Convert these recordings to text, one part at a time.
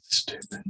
Stupid.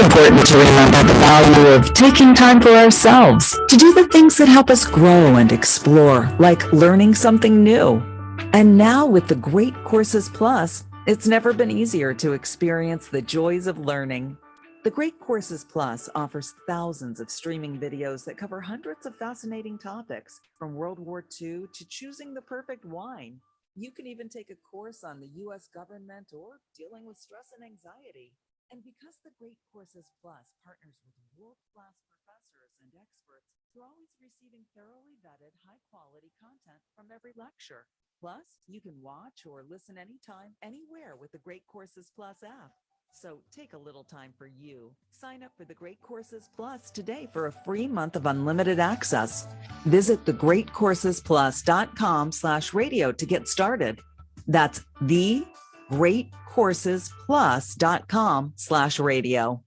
important to remember the value of taking time for ourselves to do the things that help us grow and explore, like learning something new. And now with the Great Courses Plus, it's never been easier to experience the joys of learning. The Great Courses Plus offers thousands of streaming videos that cover hundreds of fascinating topics, from World War II to choosing the perfect wine. You can even take a course on the U.S. government or dealing with stress and anxiety. And because the Great Courses Plus partners with world-class professors and experts, you're always receiving thoroughly vetted, high-quality content from every lecture. Plus, you can watch or listen anytime, anywhere with the Great Courses Plus app. So take a little time for you. Sign up for the Great Courses Plus today for a free month of unlimited access. Visit thegreatcoursesplus.com/radio to get started. That's thegreatcoursesplus.com/radio.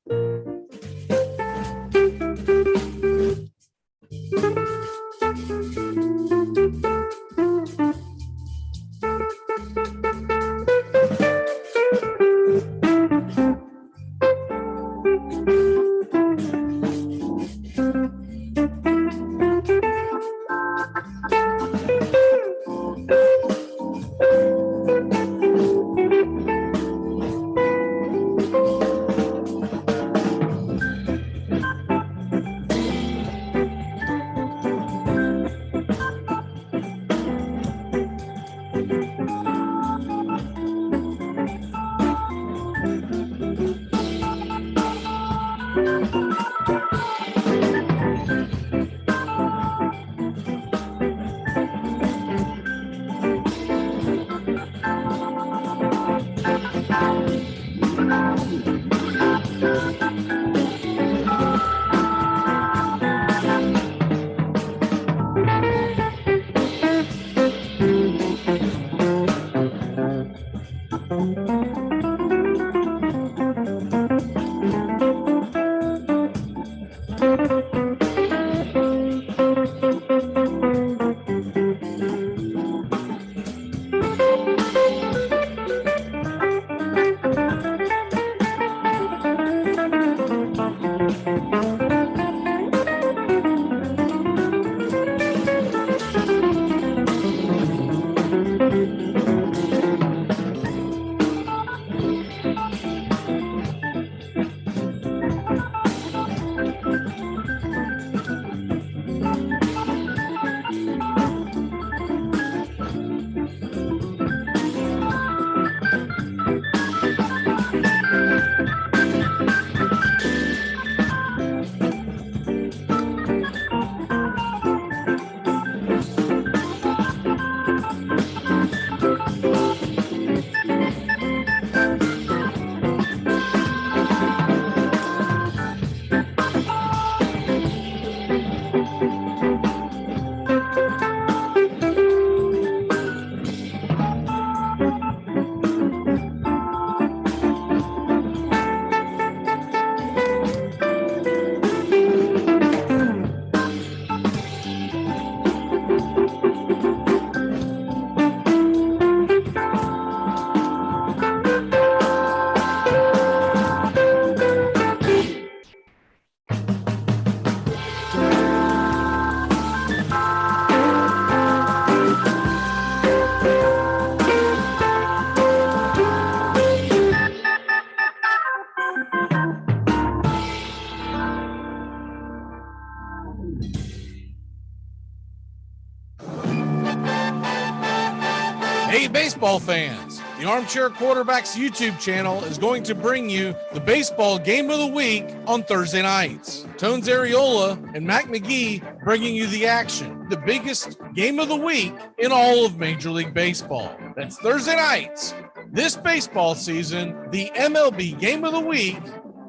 Hey, baseball fans, the Armchair Quarterbacks YouTube channel is going to bring you the baseball game of the week on Thursday nights. Tones Areola and Mac McGee bringing you the action, the biggest game of the week in all of Major League Baseball. That's Thursday nights, this baseball season, the MLB game of the week,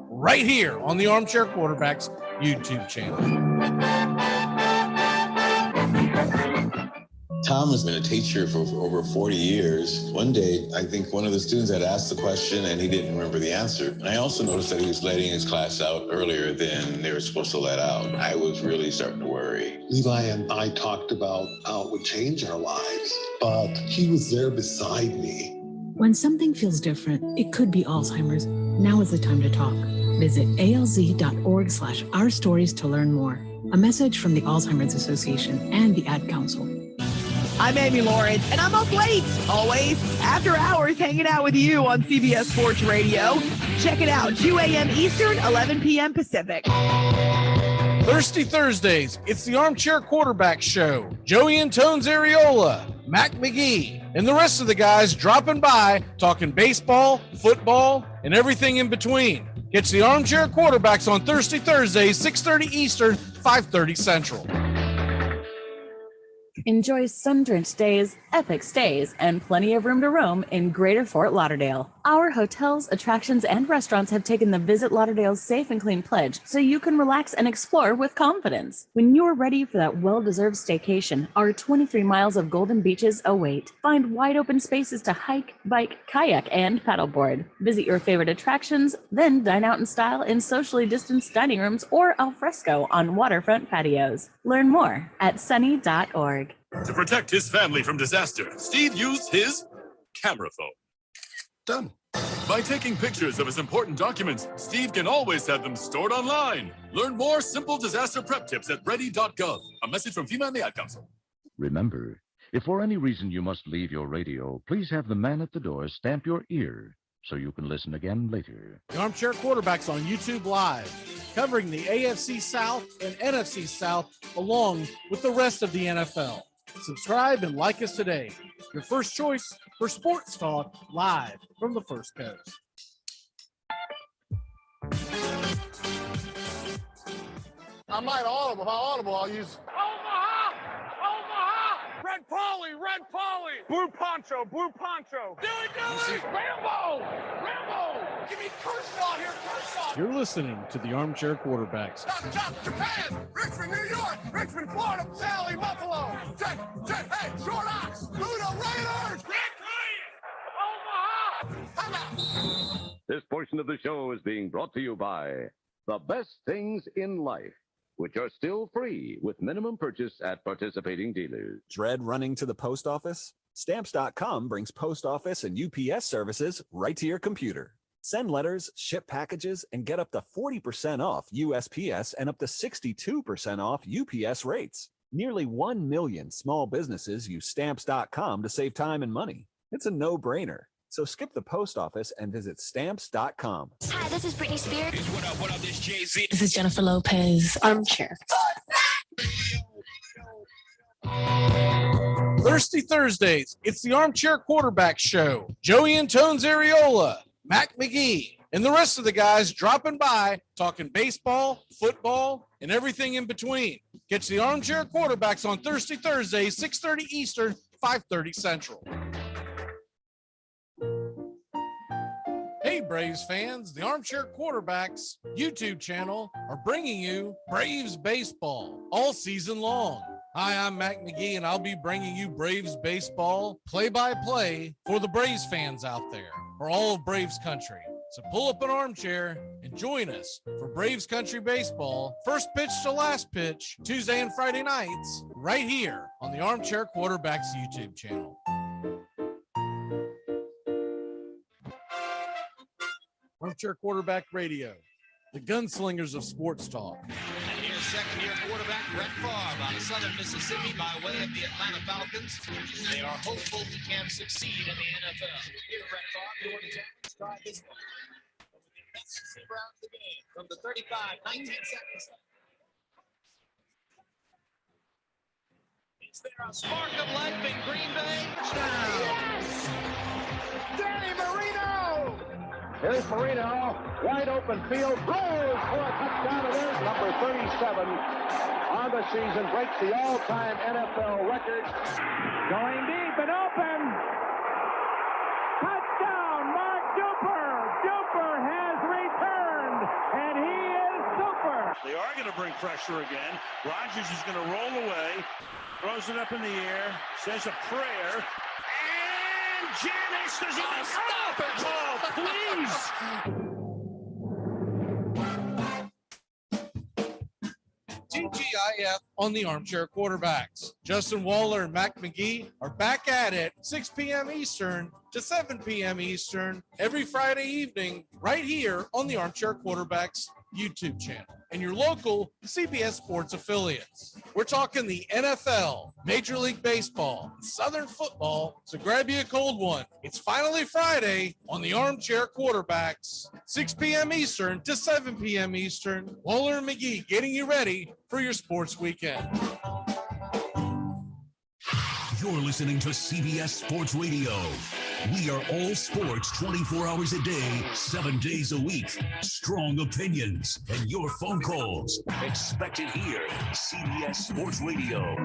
right here on the Armchair Quarterbacks YouTube channel. Tom has been a teacher for over 40 years. One day, I think one of the students had asked the question and he didn't remember the answer. And I also noticed that he was letting his class out earlier than they were supposed to let out. I was really starting to worry. Levi and I talked about how it would change our lives, but he was there beside me. When something feels different, it could be Alzheimer's. Now is the time to talk. Visit alz.org/ourstories to learn more. A message from the Alzheimer's Association and the Ad Council. I'm Amy Lawrence, and I'm up late, always, after hours, hanging out with you on CBS Sports Radio. Check it out, 2 a.m. Eastern, 11 p.m. Pacific. Thirsty Thursdays, it's the Armchair Quarterback Show. Joey Antone's Areola, Mac McGee, and the rest of the guys dropping by, talking baseball, football, and everything in between. Catch the Armchair Quarterbacks on Thirsty Thursdays, 6:30 Eastern, 5:30 Central. Enjoy sun-drenched days, epic stays, and plenty of room to roam in Greater Fort Lauderdale. Our hotels, attractions, and restaurants have taken the Visit Lauderdale's Safe and Clean pledge so you can relax and explore with confidence. When you're ready for that well-deserved staycation, our 23 miles of golden beaches await. Find wide-open spaces to hike, bike, kayak, and paddleboard. Visit your favorite attractions, then dine out in style in socially distanced dining rooms or al fresco on waterfront patios. Learn more at sunny.org. To protect his family from disaster, Steve used his camera phone. Done. By taking pictures of his important documents, Steve can always have them stored online. Learn more simple disaster prep tips at ready.gov. A message from FEMA and the Ad Council. Remember, if for any reason you must leave your radio, please have the man at the door stamp your ear so you can listen again later. The Armchair Quarterbacks on YouTube Live, covering the AFC South and NFC South along with the rest of the NFL. Subscribe and like us today. Your first choice for sports talk live from the First Coast. I'm not audible. How audible? I'll use Omaha! Red Polly! Blue Poncho! Dilly! Rambo! Give me Kershaw here, Kershaw! You're listening to the Armchair Quarterbacks. Chop, Japan! Richmond, New York! Richmond, Florida! Sally, Buffalo! Jet, hey, Short Ox! Luda, Raiders! Omaha! Come out! This portion of the show is being brought to you by The Best Things in Life, which are still free with minimum purchase at participating dealers. Dread running to the post office? Stamps.com brings post office and UPS services right to your computer. Send letters, ship packages, and get up to 40% off USPS and up to 62% off UPS rates. Nearly 1 million small businesses use Stamps.com to save time and money. It's a no-brainer. So skip the post office and visit Stamps.com. Hi, this is Britney Spears. What up, this Jay-Z. This is Jennifer Lopez. Armchair. Thirsty Thursdays, it's the Armchair Quarterback Show. Joey Antone's Areola, Mac McGee, and the rest of the guys dropping by, talking baseball, football, and everything in between. Catch the Armchair Quarterbacks on Thirsty Thursdays, 6:30 Eastern, 5:30 Central. Hey, Braves fans, the Armchair Quarterbacks YouTube channel are bringing you Braves baseball all season long. Hi, I'm Mac McGee, and I'll be bringing you Braves baseball play-by-play for the Braves fans out there, for all of Braves country. So pull up an armchair and join us for Braves country baseball, first pitch to last pitch, Tuesday and Friday nights, right here on the Armchair Quarterbacks YouTube channel. Armchair Quarterback Radio, the gunslingers of sports talk. And here's second-year quarterback Brett Favre out of Southern Mississippi by way of the Atlanta Falcons. They are hopeful he can succeed in the NFL. Here's Brett Favre doing the Jaguars try this one. Over the best receiver out of the game from the 35, 19 seconds. Is there a spark of life in Green Bay? Touchdown! Yes! Danny Marino! Here's Marino, wide open field, throws for a touchdown, and there's number 37 on the season, breaks the all-time NFL record. Going deep and open. Touchdown, Mark Duper. Duper has returned, and he is super. They are going to bring pressure again. Rodgers is going to roll away, throws it up in the air, says a prayer. Janis, does he stop it? Oh, please! TGIF MJF on the Armchair Quarterbacks. Justin Waller and Mac McGee are back at it 6 p.m. Eastern to 7 p.m. Eastern every Friday evening right here on the Armchair Quarterbacks YouTube channel and your local CBS Sports affiliates. We're talking the NFL, Major League Baseball, Southern football, so grab you a cold one. It's finally Friday on the Armchair Quarterbacks, 6 p.m. Eastern to 7 p.m. Eastern. Waller and McGee getting you ready for your sports weekend. You're listening to CBS Sports Radio. We are all sports 24 hours a day, 7 days a week. Strong opinions and your phone calls. Expect it here. CBS Sports Radio.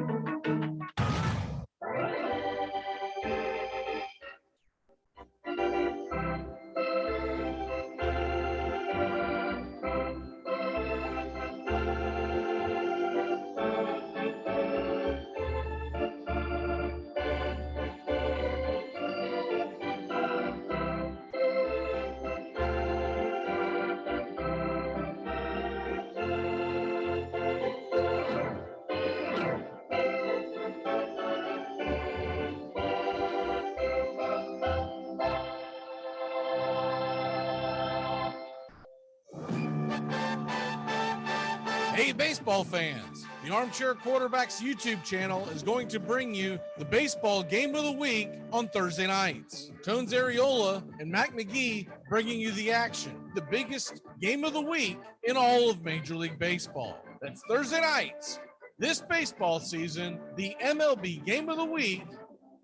Hey, baseball fans, the Armchair Quarterbacks YouTube channel is going to bring you the baseball game of the week on Thursday nights. Tones Areola and Mac McGee bringing you the action, the biggest game of the week in all of Major League Baseball. That's Thursday nights, this baseball season, the MLB game of the week,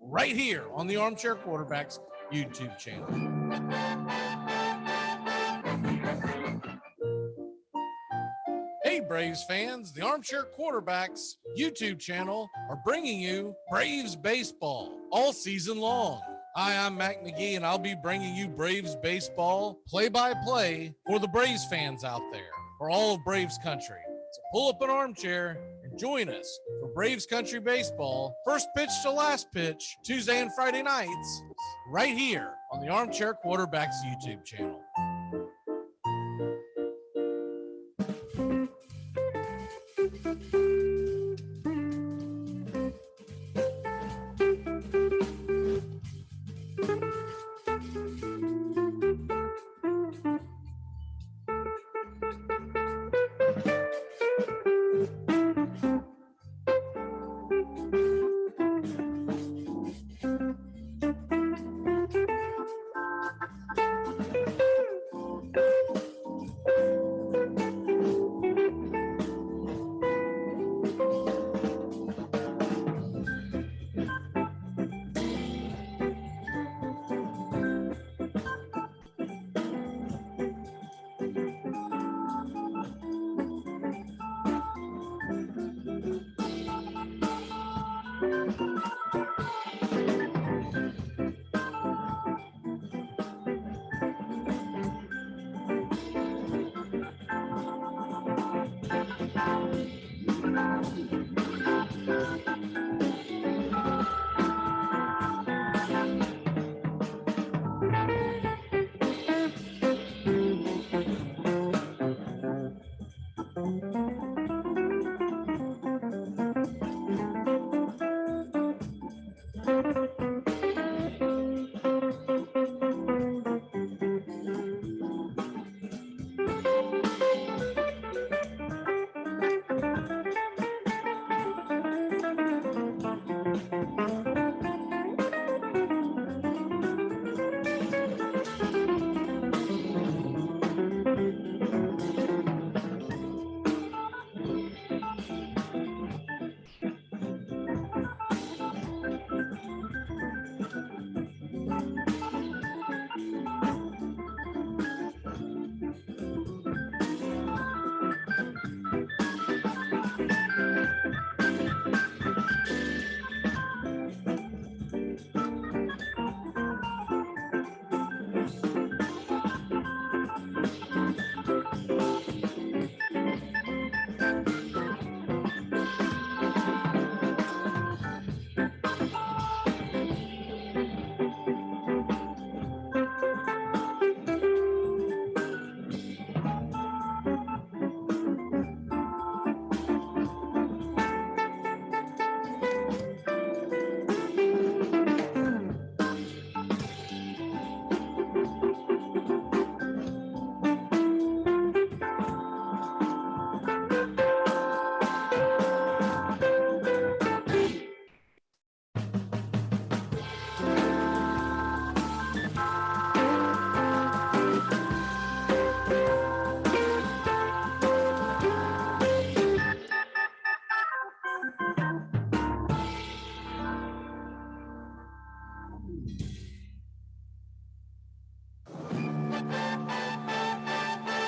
right here on the Armchair Quarterbacks YouTube channel. Hey, Braves fans, the Armchair Quarterbacks YouTube channel are bringing you Braves baseball all season long. Hi, I'm Mac McGee, and I'll be bringing you Braves baseball play-by-play for the Braves fans out there, for all of Braves country. So pull up an armchair and join us for Braves country baseball, first pitch to last pitch, Tuesday and Friday nights, right here on the Armchair Quarterbacks YouTube channel.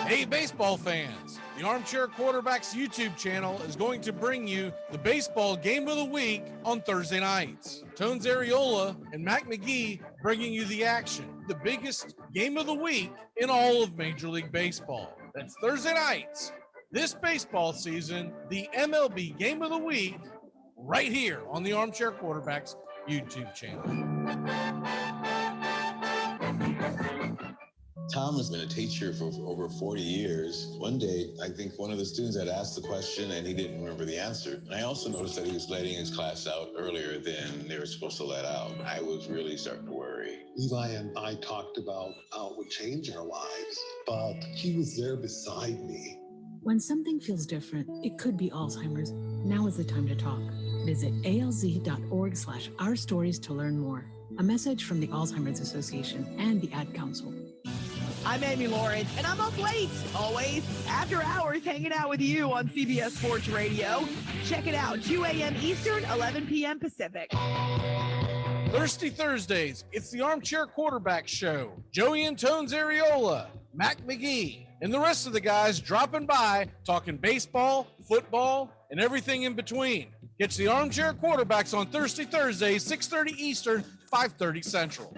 Hey, baseball fans, the Armchair Quarterbacks YouTube channel is going to bring you the baseball game of the week on Thursday nights. Tones Areola and Mac McGee bringing you the action, the biggest game of the week in all of Major League Baseball. That's Thursday nights. This baseball season, the MLB game of the week, right here on the Armchair Quarterbacks YouTube channel. Tom has been a teacher for over 40 years. One day, I think one of the students had asked the question and he didn't remember the answer. And I also noticed that he was letting his class out earlier than they were supposed to let out. I was really starting to worry. Levi and I talked about how it would change our lives, but he was there beside me. When something feels different, it could be Alzheimer's. Now is the time to talk. Visit alz.org/ourstories to learn more. A message from the Alzheimer's Association and the Ad Council. I'm Amy Lawrence, and I'm up late, always, after hours, hanging out with you on CBS Sports Radio. Check it out, 2 a.m. Eastern, 11 p.m. Pacific. Thirsty Thursdays, it's the Armchair Quarterback Show. Joey and Tones Areola, Mac McGee, and the rest of the guys dropping by, talking baseball, football, and everything in between. It's the Armchair Quarterbacks on Thirsty Thursdays, 6:30 Eastern, 5:30 Central.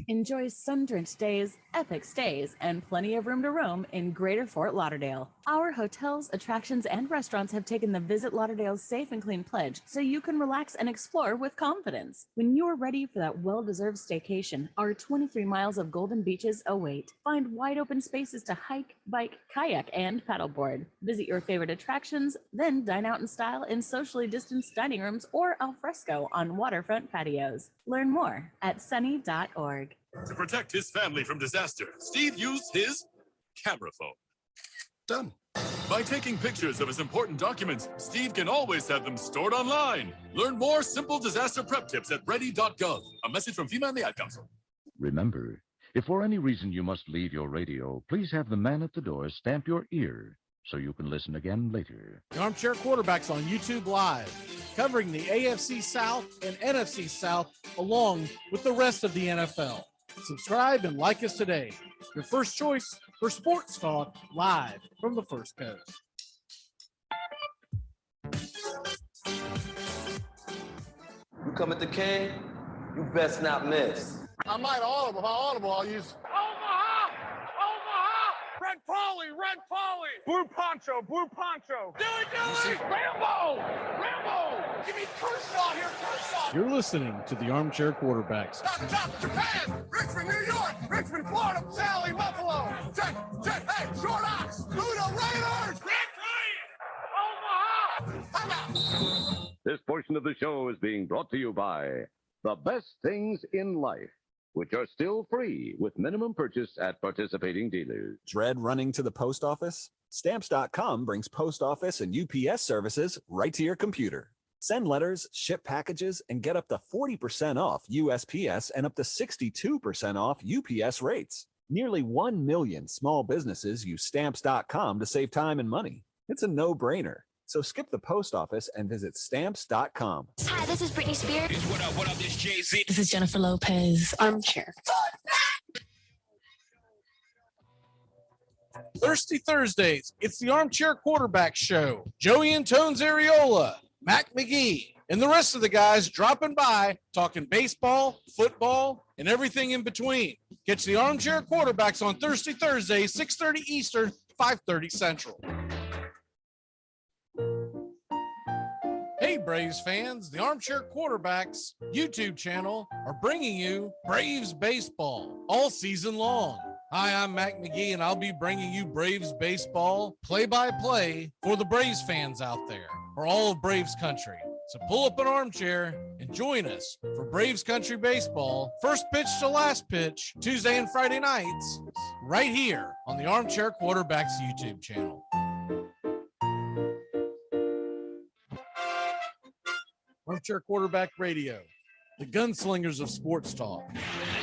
Enjoy sun-drenched days, epic stays, and plenty of room to roam in Greater Fort Lauderdale. Our hotels, attractions, and restaurants have taken the Visit Lauderdale's Safe and Clean pledge so you can relax and explore with confidence. When you're ready for that well-deserved staycation, our 23 miles of golden beaches await. Find wide-open spaces to hike, bike, kayak, and paddleboard. Visit your favorite attractions, then dine out in style in socially distanced dining rooms or al fresco on waterfront patios. Learn more at sunny.org. To protect his family from disaster, Steve used his camera phone. Done. By taking pictures of his important documents, Steve can always have them stored online. Learn more simple disaster prep tips at ready.gov. A message from FEMA and the Ad Council. Remember, if for any reason you must leave your radio, please have the man at the door stamp your ear so you can listen again later. The Armchair Quarterbacks on YouTube Live, covering the AFC South and NFC South along with the rest of the NFL. Subscribe and like us today. Your first choice for sports talk live from the First Coast. You come at the king, you best not miss. I might audible. If I audible, I'll use Omaha! Omaha! Red Polly! Red Polly! Blue Poncho! Blue Poncho! Do it! Rambo! Rambo! Give me Kershaw here! Kershaw! You're listening to the Armchair Quarterbacks. Chop, Japan! Richmond, New York! Richmond, Florida! Sally, Buffalo! Check! Hey! Short Ox! Luda Raiders! Red Omaha! I'm out! This portion of the show is being brought to you by The Best Things in Life, which are still free with minimum purchase at participating dealers. Dread running to the post office? Stamps.com brings post office and UPS services right to your computer. Send letters, ship packages, and get up to 40% off USPS and up to 62% off UPS rates. Nearly 1 million small businesses use Stamps.com to save time and money. It's a no-brainer. So skip the post office and visit Stamps.com. Hi, this is Britney Spears. What up, this Jay-Z. This is Jennifer Lopez. Armchair. Thirsty Thursdays, it's the Armchair Quarterback Show. Joey and Tones Areola, Mac McGee, and the rest of the guys dropping by, talking baseball, football, and everything in between. Catch the Armchair Quarterbacks on Thirsty Thursdays, 6:30 Eastern, 5:30 Central. Hey, Braves fans, the Armchair Quarterbacks YouTube channel are bringing you Braves baseball all season long. Hi, I'm Mac McGee, and I'll be bringing you Braves baseball play-by-play for the Braves fans out there, for all of Braves country. So pull up an armchair and join us for Braves country baseball, first pitch to last pitch, Tuesday and Friday nights, right here on the Armchair Quarterbacks YouTube channel. Armchair Quarterback Radio, the gunslingers of sports talk.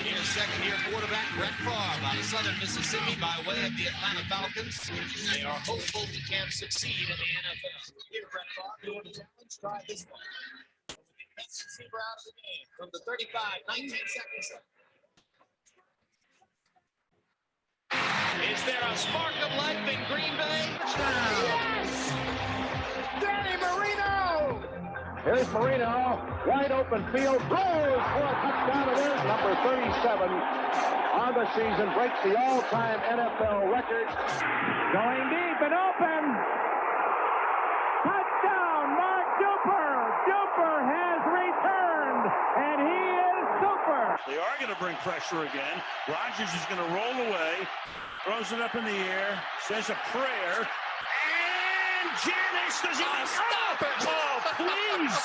Here's second-year quarterback Brett Favre out of Southern Mississippi by way of the Atlanta Falcons. They are hopeful he can succeed in the NFL. Here, Brett Favre doing the challenge. Try this one. With the best receiver out of the game from the 35, 19 seconds left. Is there a spark of life in Green Bay? Yes! Danny Marino! Here's Marino, wide open field, throws for a touchdown. It is number 37 on the season, breaks the all-time NFL record. Going deep and open. Touchdown, Mark Duper. Duper has returned, and he is super. They are going to bring pressure again. Rodgers is going to roll away, throws it up in the air, says a prayer, and Janis does not stop it. Oh, please.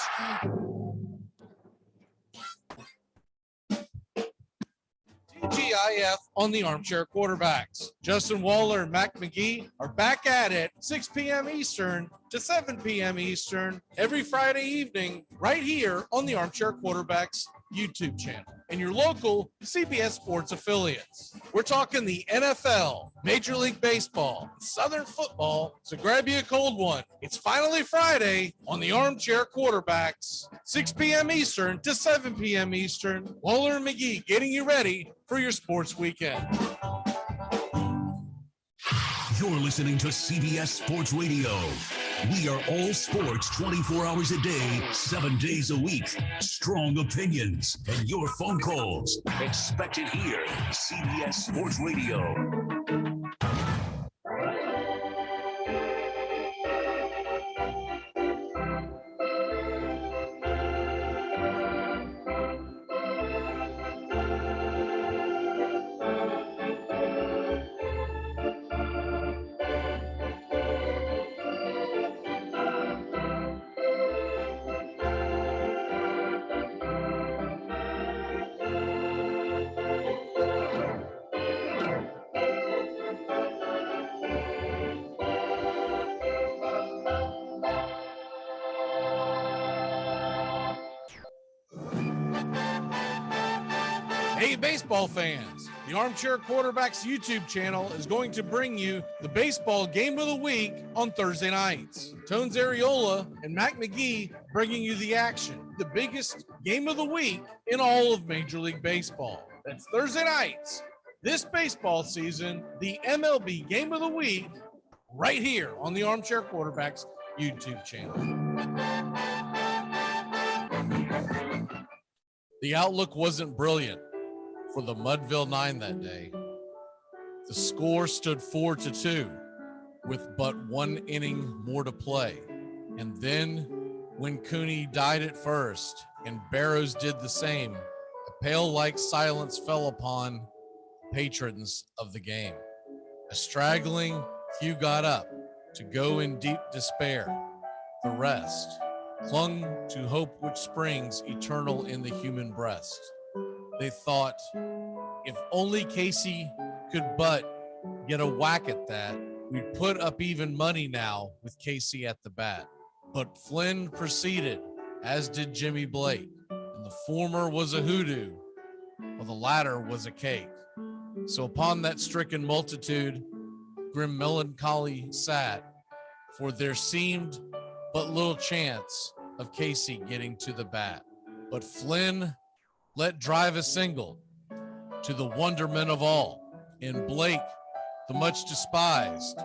TGIF on the Armchair Quarterbacks. Justin Waller and Mac McGee are back at it 6 p.m. Eastern to 7 p.m. Eastern every Friday evening right here on the Armchair Quarterbacks YouTube channel and your local CBS Sports affiliates. We're talking the NFL, Major League Baseball, Southern football, so grab you a cold one. It's finally Friday on the Armchair Quarterbacks, 6 p.m. Eastern to 7 p.m. Eastern. Waller and McGee getting you ready for your sports weekend. You're listening to CBS Sports Radio. We are all sports 24 hours a day, 7 days a week. Strong opinions and your phone calls. Expected here, CBS Sports Radio. Hey, baseball fans, the Armchair Quarterbacks YouTube channel is going to bring you the baseball game of the week on Thursday nights. Tones Areola and Mac McGee bringing you the action, the biggest game of the week in all of Major League Baseball. That's Thursday nights. This baseball season, the MLB game of the week, right here on the Armchair Quarterbacks YouTube channel. The outlook wasn't brilliant for the Mudville Nine that day. The score stood 4-2 with but one inning more to play. And then when Cooney died at first and Barrows did the same, a pale-like silence fell upon patrons of the game. A straggling few got up to go in deep despair. The rest clung to hope which springs eternal in the human breast. They thought, if only Casey could but get a whack at that, we'd put up even money now with Casey at the bat. But Flynn proceeded, as did Jimmy Blake, and the former was a hoodoo, while the latter was a cake. So upon that stricken multitude, grim melancholy sat, for there seemed but little chance of Casey getting to the bat. But Flynn let drive a single to the wonderment of all, and Blake, the much despised,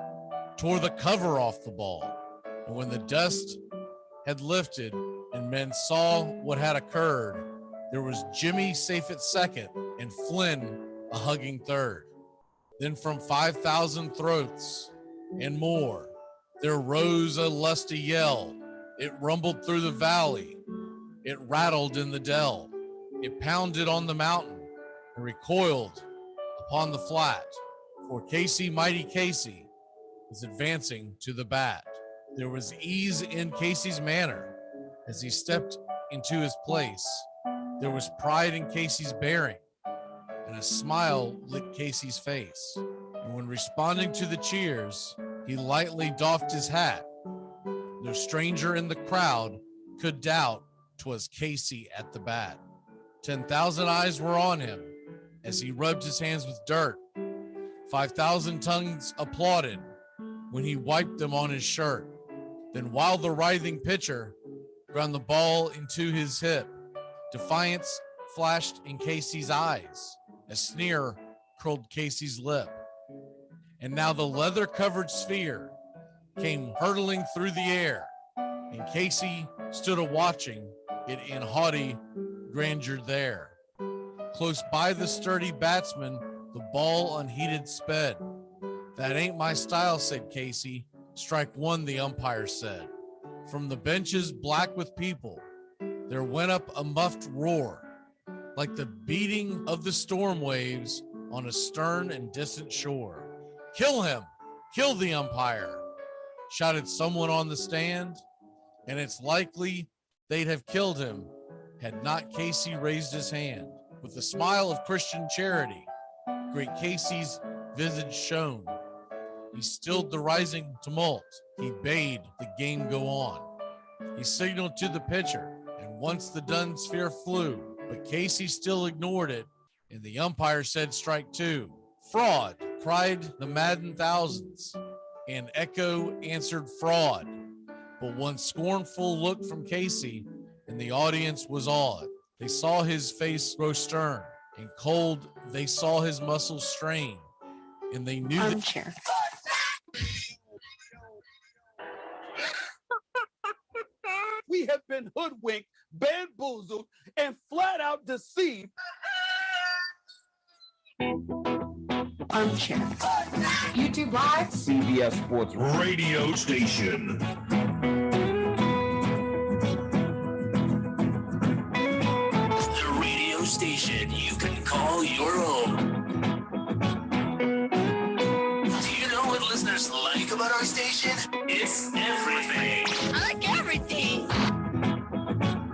tore the cover off the ball. And when the dust had lifted and men saw what had occurred, there was Jimmy safe at second and Flynn a hugging third. Then from 5,000 throats and more, there rose a lusty yell. It rumbled through the valley. It rattled in the dell. It pounded on the mountain and recoiled upon the flat. For Casey, mighty Casey, was advancing to the bat. There was ease in Casey's manner as he stepped into his place. There was pride in Casey's bearing, and a smile lit Casey's face. And when responding to the cheers, he lightly doffed his hat. No stranger in the crowd could doubt 'twas Casey at the bat. 10,000 eyes were on him, as he rubbed his hands with dirt. 5,000 tongues applauded when he wiped them on his shirt. Then while the writhing pitcher ground the ball into his hip, defiance flashed in Casey's eyes. A sneer curled Casey's lip. And now the leather-covered sphere came hurtling through the air, and Casey stood a-watching it in haughty grandeur there. Close by the sturdy batsman, the ball unheeded sped. That ain't my style, said Casey. Strike one, the umpire said. From the benches black with people, there went up a muffled roar, like the beating of the storm waves on a stern and distant shore. Kill him! Kill the umpire! Shouted someone on the stand, and it's likely they'd have killed him had not Casey raised his hand. With a smile of Christian charity, great Casey's visage shone. He stilled the rising tumult. He bade the game go on. He signaled to the pitcher, and once the dun sphere flew, but Casey still ignored it, and the umpire said strike two. Fraud, cried the maddened thousands, and echo answered fraud. But one scornful look from Casey, and the audience was awed. They saw his face grow stern and cold. They saw his muscles strain, and they knew Armchair. We have been hoodwinked, bamboozled, and flat out deceived. Armchair. YouTube Live. CBS Sports Radio Station. The radio station you can call your own. Do you know what listeners like about our station? It's everything. I like everything.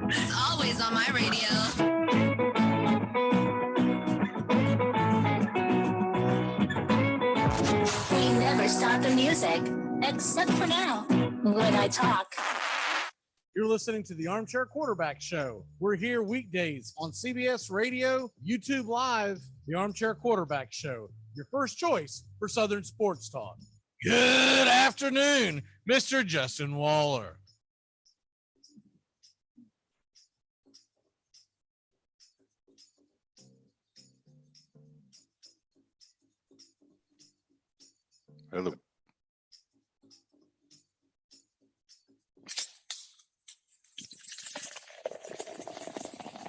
It's always on my radio. We never stop the music, except for now, when I talk. You're listening to the Armchair Quarterback Show. We're here weekdays on CBS Radio, YouTube Live, the Armchair Quarterback Show, your first choice for Southern Sports Talk. Good afternoon, Mr. Justin Waller. Hello.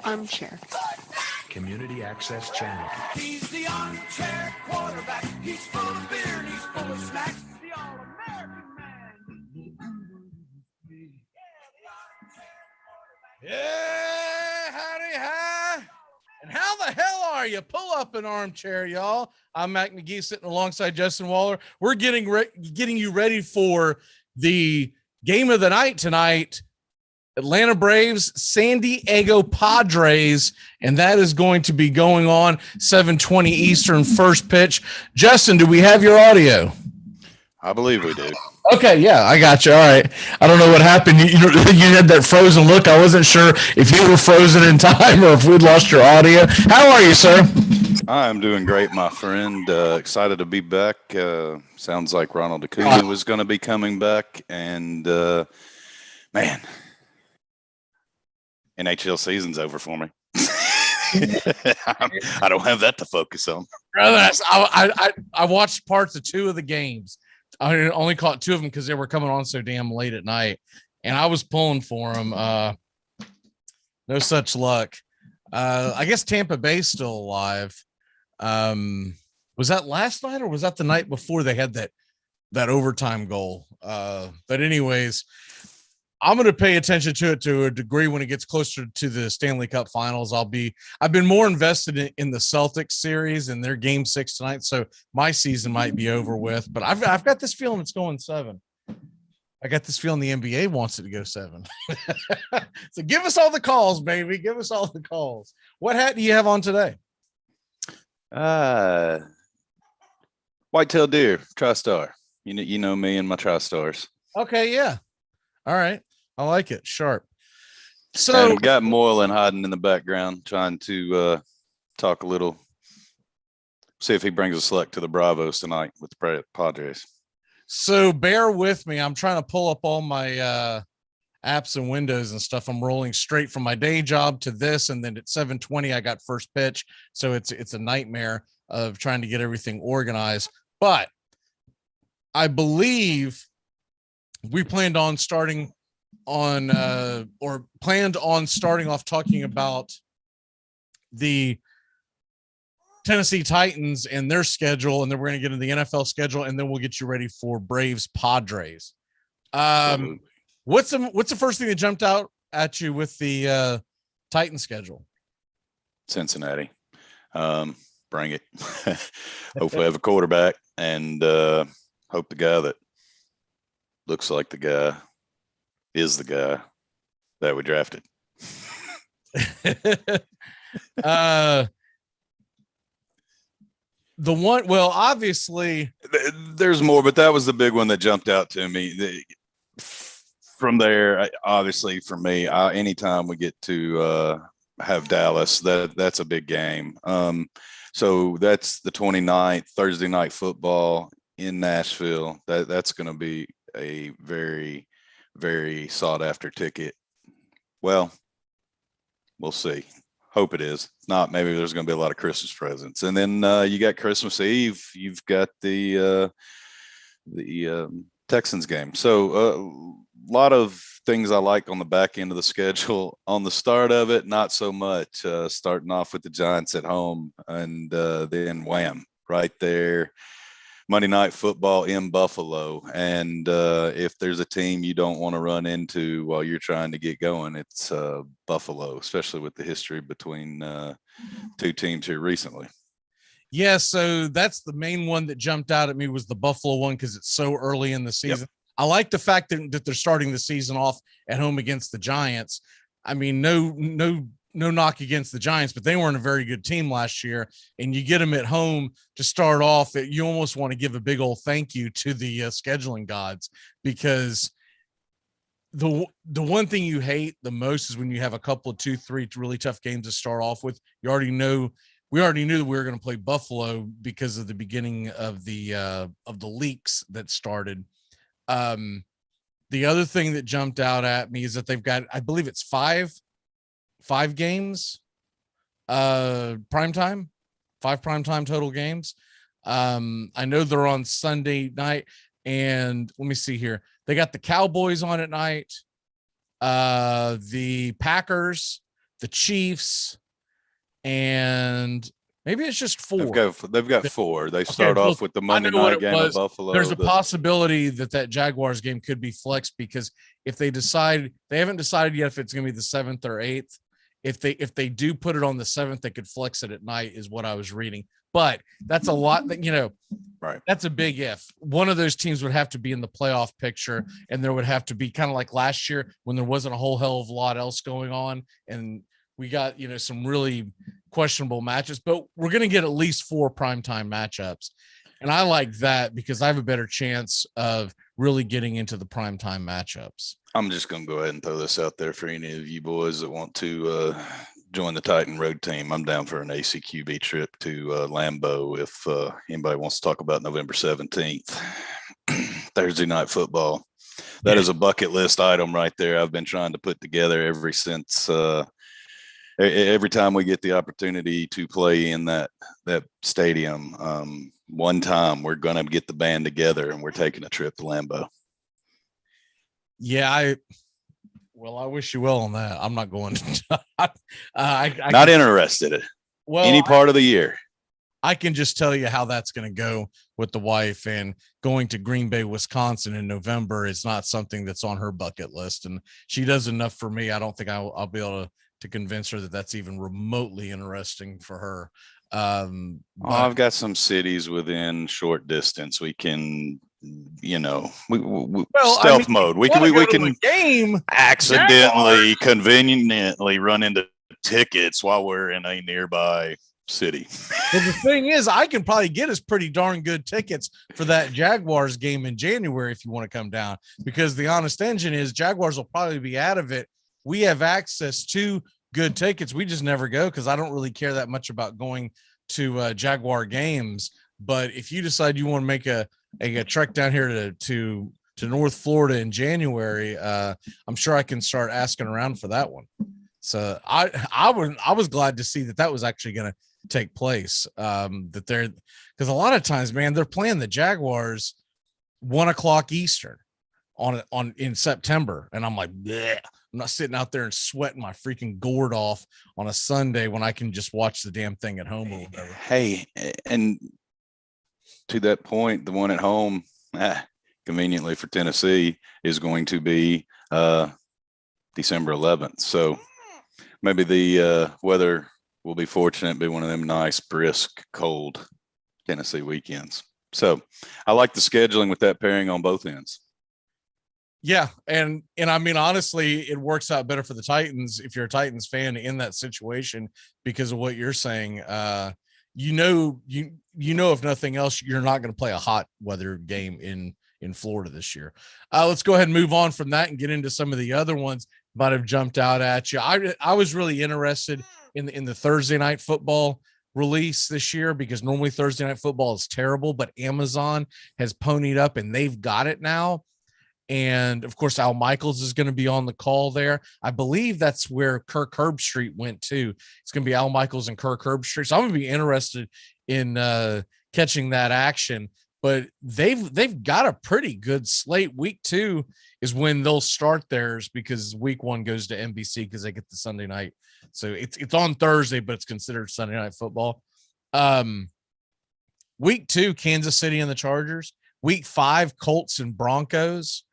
Armchair. Community Access Channel. He's the armchair quarterback. He's full of beer and he's full of snacks. The all-American man. Yeah, howdy, hi. And how the hell are you? Pull up an armchair, y'all. I'm Mac McGee sitting alongside Justin Waller. We're getting you ready for the game of the night tonight. Atlanta Braves, San Diego Padres, and that is going to be going on 7:20 Eastern, first pitch. Justin, do we have your audio? I believe we do. Okay, yeah, I got you. All right. I don't know what happened. You had that frozen look. I wasn't sure if you were frozen in time or if we'd lost your audio. How are you, sir? I'm doing great, my friend. Excited to be back. Sounds like Ronald Acuna was going to be coming back. And, man, NHL season's over for me. I don't have that to focus on. Brother, I watched parts of two of the games. I only caught two of them because they were coming on so damn late at night, and I was pulling for them. No such luck. I guess Tampa Bay's still alive. Was that last night or was that the night before they had that overtime goal? But anyways, I'm going to pay attention to it to a degree when it gets closer to the Stanley Cup Finals. I've been more invested in the Celtics series and their Game 6 tonight, so my season might be over with. But I've got this feeling it's going 7. I got this feeling the NBA wants it to go 7. So give us all the calls, baby. Give us all the calls. What hat do you have on today? Whitetail deer, TriStar. You know me and my TriStars. Okay, yeah. All right. I like it. Sharp. So and we got Moylan hiding in the background, trying to talk a little See if he brings a select to the Bravos tonight with the Padres. So bear with me. I'm trying to pull up all my apps and windows and stuff. I'm rolling straight from my day job to this, and then at 7:20 I got first pitch. So it's a nightmare of trying to get everything organized. But I believe we planned on starting off talking about the Tennessee Titans and their schedule, and then we're going to get into the NFL schedule, and then we'll get you ready for Braves Padres. What's the first thing that jumped out at you with the Titan schedule? Cincinnati. Bring it. Hopefully have a quarterback, and hope the guy that looks like the guy is the guy that we drafted. The one, well, obviously there's more, but that was the big one that jumped out to me. From there, obviously for me, anytime we get to have Dallas, that's a big game. So that's the 29th, Thursday night football in Nashville. That's going to be a very, very sought after ticket. Well, we'll see. Hope it is. If not, maybe there's going to be a lot of Christmas presents. And then you got Christmas Eve. You've got the Texans game. So a lot of things I like on the back end of the schedule. On the start of it, not so much. Starting off with the Giants at home, and then wham, right there. Monday Night Football in Buffalo. And if there's a team you don't want to run into while you're trying to get going, it's Buffalo, especially with the history between two teams here recently. Yeah, so that's the main one that jumped out at me was the Buffalo one because it's so early in the season. Yep. I like the fact that they're starting the season off at home against the Giants. I mean, no knock against the Giants, but they weren't a very good team last year. And you get them at home to start off. You almost want to give a big old thank you to the scheduling gods, because the one thing you hate the most is when you have a couple of 2-3 really tough games to start off with. We already knew that we were going to play Buffalo because of the beginning of the leaks that started. The other thing that jumped out at me is that they've got, I believe it's five games, five primetime total games. I know they're on Sunday night, and let me see here. They got the Cowboys on at night, the Packers, the Chiefs, and maybe it's just four. They've got four. They start off with the Monday night game of Buffalo. There's a possibility that Jaguars game could be flexed, because if they haven't decided yet if it's going to be the 7th or 8th. If they do put it on the 7th, they could flex it at night, is what I was reading. But that's a lot that, right. That's a big if. One of those teams would have to be in the playoff picture, and there would have to be kind of like last year when there wasn't a whole hell of a lot else going on. And we got, some really questionable matches, but we're going to get at least 4 primetime matchups. And I like that because I have a better chance of really getting into the primetime matchups. I'm just going to go ahead and throw this out there for any of you boys that want to join the Titan road team. I'm down for an ACQB trip to Lambeau if anybody wants to talk about November 17th, Thursday night football. That is a bucket list item right there. I've been trying to put together ever since every time we get the opportunity to play in that stadium. One time we're going to get the band together and we're taking a trip to Lambeau. Yeah, I wish you well on that. I'm not going to. Not interested. Well, any part of the year. I can just tell you how that's going to go with the wife, and going to Green Bay, Wisconsin in November is not something that's on her bucket list. And she does enough for me. I don't think I'll be able to convince her that that's even remotely interesting for her. I've got some cities within short distance. We can, stealth mode. We can game accidentally, conveniently run into tickets while we're in a nearby city. Well, the thing is, I can probably get us pretty darn good tickets for that Jaguars game in January if you want to come down, because the honest engine is Jaguars will probably be out of it. We have access to good tickets. We just never go because I don't really care that much about going to Jaguar games. But if you decide you want to make a trek down here to North Florida in January, I'm sure I can start asking around for that one. So I was glad to see that was actually going to take place. That they're, because a lot of times, man, they're playing the Jaguars 1:00 Eastern in September, and I'm like, bleh. I'm not sitting out there and sweating my freaking gourd off on a Sunday when I can just watch the damn thing at home or whatever. Hey, and to that point, the one at home, conveniently for Tennessee, is going to be December 11th. So maybe the weather will be fortunate, be one of them nice, brisk, cold Tennessee weekends. So I like the scheduling with that pairing on both ends. Yeah, and I mean, honestly, it works out better for the Titans if you're a Titans fan in that situation because of what you're saying. You know, if nothing else, you're not going to play a hot weather game in Florida this year. Let's go ahead and move on from that and get into some of the other ones might have jumped out at you. I was really interested in the Thursday night football release this year because normally Thursday night football is terrible, but Amazon has ponied up and they've got it now. And of course, Al Michaels is going to be on the call there. I believe that's where Kirk Herbstreit went to. It's going to be Al Michaels and Kirk Herbstreit. So I'm going to be interested in catching that action. But they've got a pretty good slate. Week 2 is when they'll start theirs because week 1 goes to NBC because they get the Sunday night. So it's on Thursday, but it's considered Sunday night football. Week 2, Kansas City and the Chargers. Week 5, Colts and Broncos.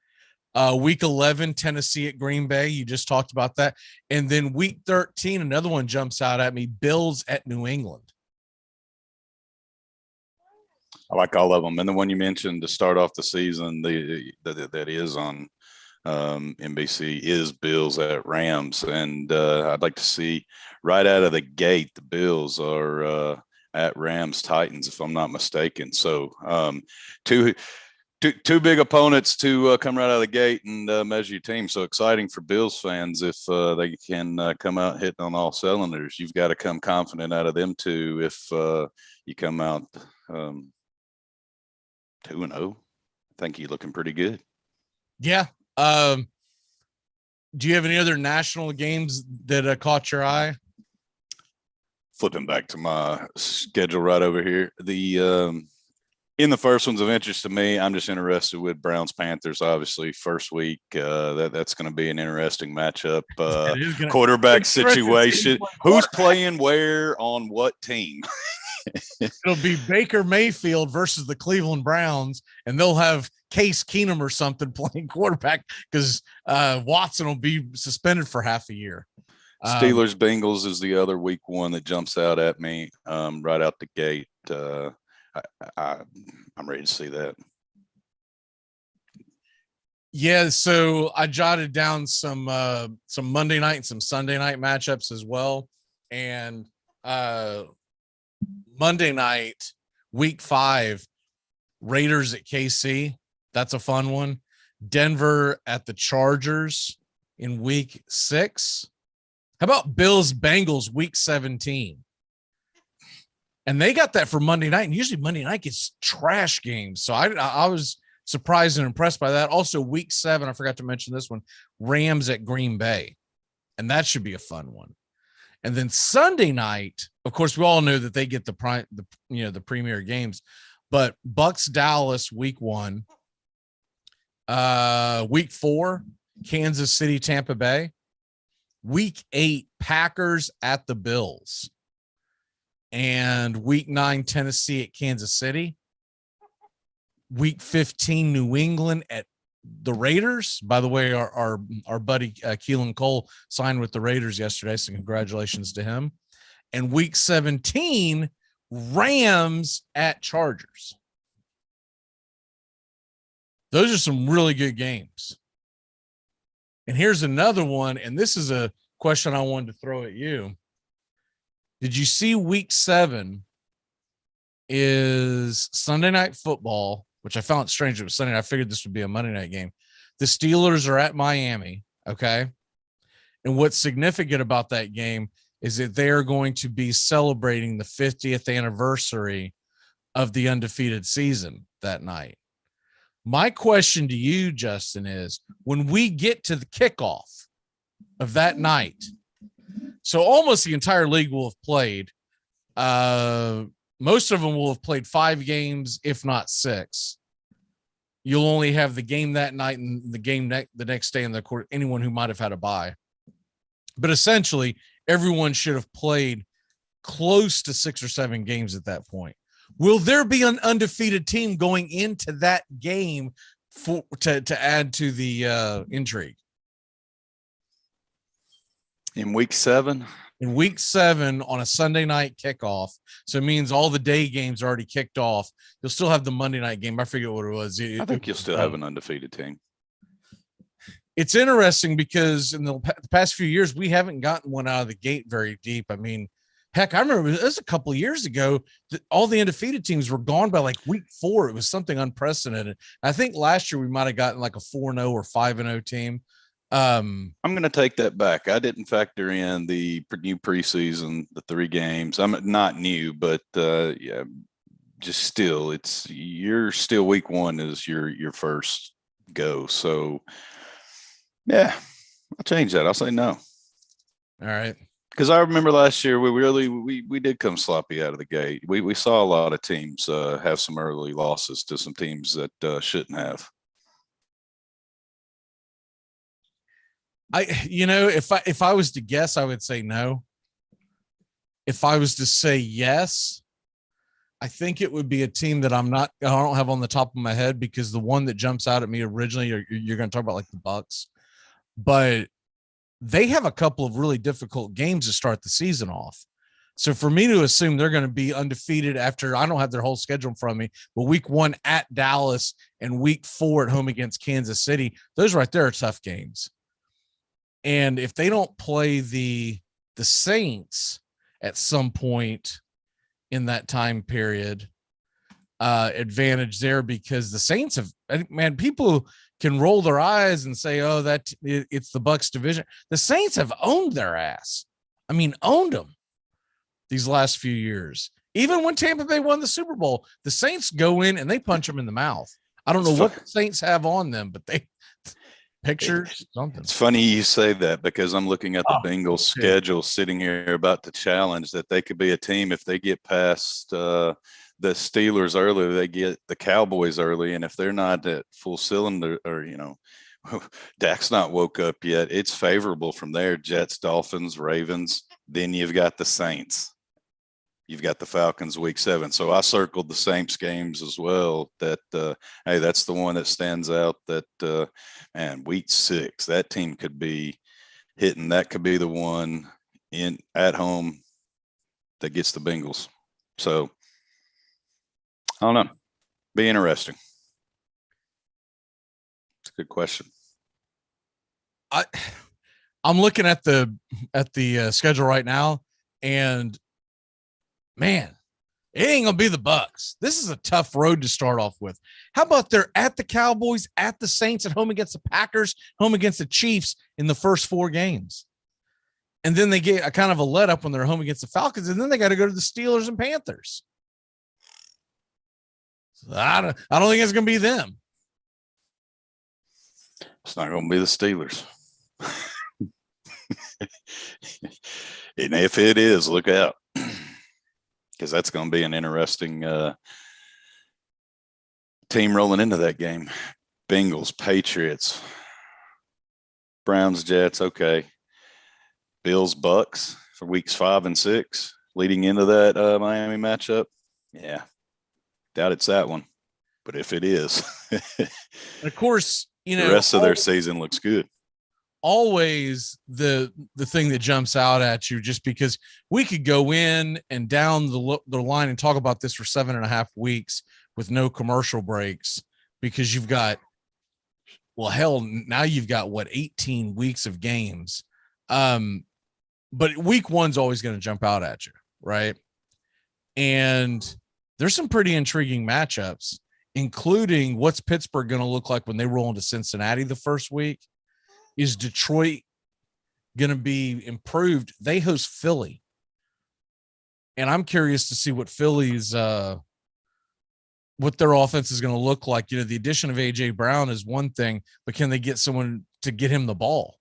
Week 11, Tennessee at Green Bay. You just talked about that. And then week 13, another one jumps out at me, Bills at New England. I like all of them. And the one you mentioned to start off the season, that is on NBC is Bills at Rams. And I'd like to see right out of the gate, the Bills are at Rams Titans, if I'm not mistaken. So two big opponents to come right out of the gate and measure your team. So exciting for Bills fans if they can come out hitting on all cylinders. You've got to come confident out of them too. If you come out 2-0, I think you're looking pretty good. Yeah. Do you have any other national games that caught your eye? Flipping back to my schedule right over here. In the first ones of interest to me, I'm just interested with Browns Panthers. Obviously, first week that's going to be an interesting matchup. Quarterback situation. Who's playing where on what team? It'll be Baker Mayfield versus the Cleveland Browns, and they'll have Case Keenum or something playing quarterback because Watson will be suspended for half a year. Steelers Bengals is the other week 1 that jumps out at me right out the gate. I'm ready to see that. Yeah, so I jotted down some Monday night and some Sunday night matchups as well. And Monday night, week 5, Raiders at KC. That's a fun one. Denver at the Chargers in week 6. How about Bills Bengals week 17? And they got that for Monday night. And usually Monday night gets trash games. So I was surprised and impressed by that. Also, week 7, I forgot to mention this one, Rams at Green Bay. And that should be a fun one. And then Sunday night, of course, we all know that they get the premier games. But Bucks Dallas week 1. Week 4, Kansas City Tampa Bay. Week 8, Packers at the Bills. And week 9, Tennessee at Kansas City. Week 15, New England at the Raiders. By the way, our buddy Keelan Cole signed with the Raiders yesterday, so congratulations to him. And week 17, Rams at Chargers. Those are some really good games. And here's another one, and this is a question I wanted to throw at you. Did you see week 7 is Sunday Night Football, which I found strange. It was Sunday. I figured this would be a Monday night game. The Steelers are at Miami, okay? And what's significant about that game is that they are going to be celebrating the 50th anniversary of the undefeated season that night. My question to you, Justin, is when we get to the kickoff of that night, so almost the entire league will have played. Most of them will have played 5 games, if not 6. You'll only have the game that night and the game the next day in the court, anyone who might have had a bye. But essentially, everyone should have played close to 6 or 7 games at that point. Will there be an undefeated team going into that game to add to the intrigue? In week 7? In week 7 on a Sunday night kickoff. So it means all the day games are already kicked off. You'll still have the Monday night game. I forget what it was. I think you'll still have an undefeated team. It's interesting because in the past few years, we haven't gotten one out of the gate very deep. I mean, heck, I remember it was a couple of years ago that all the undefeated teams were gone by like week 4. It was something unprecedented. I think last year we might have gotten like a 4-0 or 5-0 team. I'm going to take that back. I didn't factor in the new preseason, the 3 games. I'm not new, but yeah, just still, you're still week 1 is your first go. So yeah, I'll change that. I'll say no. All right. Because I remember last year we did come sloppy out of the gate. We saw a lot of teams have some early losses to some teams that shouldn't have. If I was to guess, I would say no. If I was to say yes, I think it would be a team that I don't have on the top of my head, because the one that jumps out at me originally, you're going to talk about like the Bucks, but they have a couple of really difficult games to start the season off. So for me to assume they're going to be undefeated after, I don't have their whole schedule in front of me, but week 1 at Dallas and week 4 at home against Kansas City, those right there are tough games. And if they don't play the Saints at some point in that time period, advantage there, because the Saints have, man, people can roll their eyes and say, oh, that it's the Bucks division. The Saints have owned their ass. I mean, owned them these last few years. Even when Tampa Bay won the Super Bowl, the Saints go in and they punch them in the mouth. I don't know what the Saints have on them, but they pictures, something. It's funny you say that, because I'm looking at the Bengals schedule sitting here about to challenge that they could be a team if they get past the Steelers early, they get the Cowboys early. And if they're not at full cylinder, or, Dak's not woke up yet, it's favorable from there. Jets, Dolphins, Ravens. Then you've got the Saints. You've got the Falcons week 7. So I circled the Saints games as well. That, hey, that's the one that stands out, that, man, week 6, that team could be hitting. That could be the one at home that gets the Bengals. So I don't know. Be interesting. It's a good question. I'm looking at the schedule right now, and man, it ain't gonna be the Bucks. This is a tough road to start off with. How about they're at the Cowboys, at the Saints, at home against the Packers, home against the Chiefs in the first 4 games, and then they get a kind of a let up when they're home against the Falcons, and then they got to go to the Steelers and Panthers. So I don't think it's gonna be them. It's not gonna be the Steelers. And if it is, look out, because that's going to be an interesting team rolling into that game. Bengals, Patriots, Browns, Jets. Okay. Bills, Bucks for weeks 5 and 6 leading into that Miami matchup. Yeah. Doubt it's that one. But if it is, of course, the rest of their season looks good. Always the thing that jumps out at you, just because we could go in and down the line and talk about this for 7.5 weeks with no commercial breaks, because you've got, well, hell, now you've got 18 weeks of games. But week 1's always going to jump out at you, right? And there's some pretty intriguing matchups, including what's Pittsburgh going to look like when they roll into Cincinnati the first week. Is Detroit going to be improved. They host Philly. And I'm curious to see what Philly's what their offense is going to look like. You know, the addition of A.J. Brown is one thing, but can they get someone to get him the ball?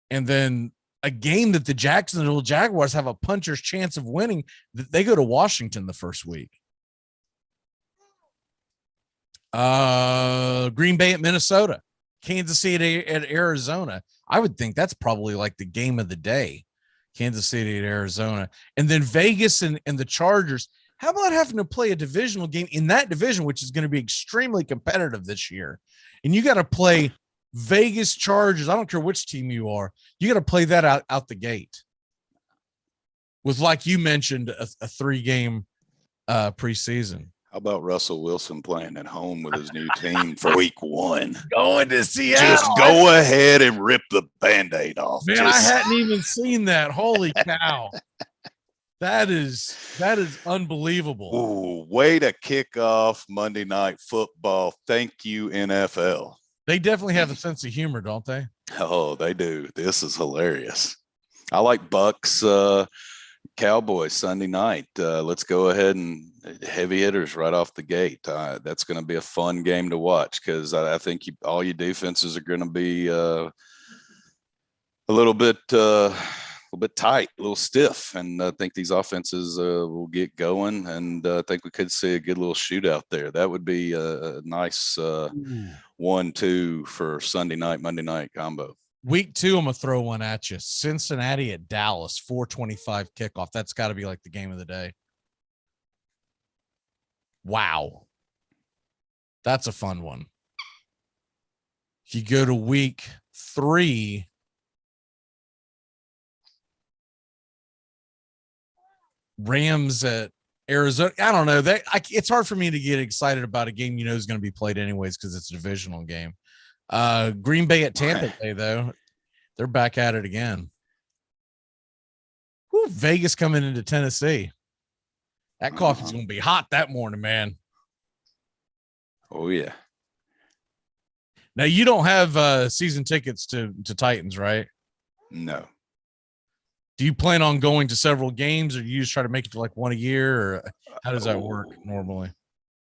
And then a game that the Jacksonville Jaguars have a puncher's chance of winning, they go to Washington the first week. Green Bay at Minnesota, Kansas City at Arizona. I would think that's probably like the game of the day. Kansas City at Arizona. And then Vegas and the Chargers. How about having to play a divisional game in that division, which is going to be extremely competitive this year? And you got to play Vegas Chargers. I don't care which team you are. You got to play that out the gate with, like you mentioned, a 3-game preseason. How about Russell Wilson playing at home with his new team for week 1? Going to Seattle. Just go ahead and rip the Band-Aid off. Man, I hadn't even seen that. Holy cow. That is unbelievable. Ooh, way to kick off Monday Night Football. Thank you, NFL. They definitely have a sense of humor, don't they? Oh, they do. This is hilarious. I like Bucks Cowboys Sunday night. Let's go ahead and heavy hitters right off the gate. That's going to be a fun game to watch because I think all your defenses are going to be a little bit tight, a little stiff, and I think these offenses will get going, and I think we could see a good little shootout there. That would be a nice 1-2 for Sunday night, Monday night combo. Week 2, I'm going to throw one at you. Cincinnati at Dallas, 4:25 kickoff. That's got to be like the game of the day. Wow. That's a fun one. If you go to week 3, Rams at Arizona. I don't know. It's hard for me to get excited about a game you know is going to be played anyways because it's a divisional game. Green Bay at Tampa Bay, though, they're back at it again. Woo, Vegas coming into Tennessee. That coffee's going to be hot that morning, man. Oh, yeah. Now, you don't have season tickets to Titans, right? No. Do you plan on going to several games, or do you just try to make it to like one a year, or how does that work normally?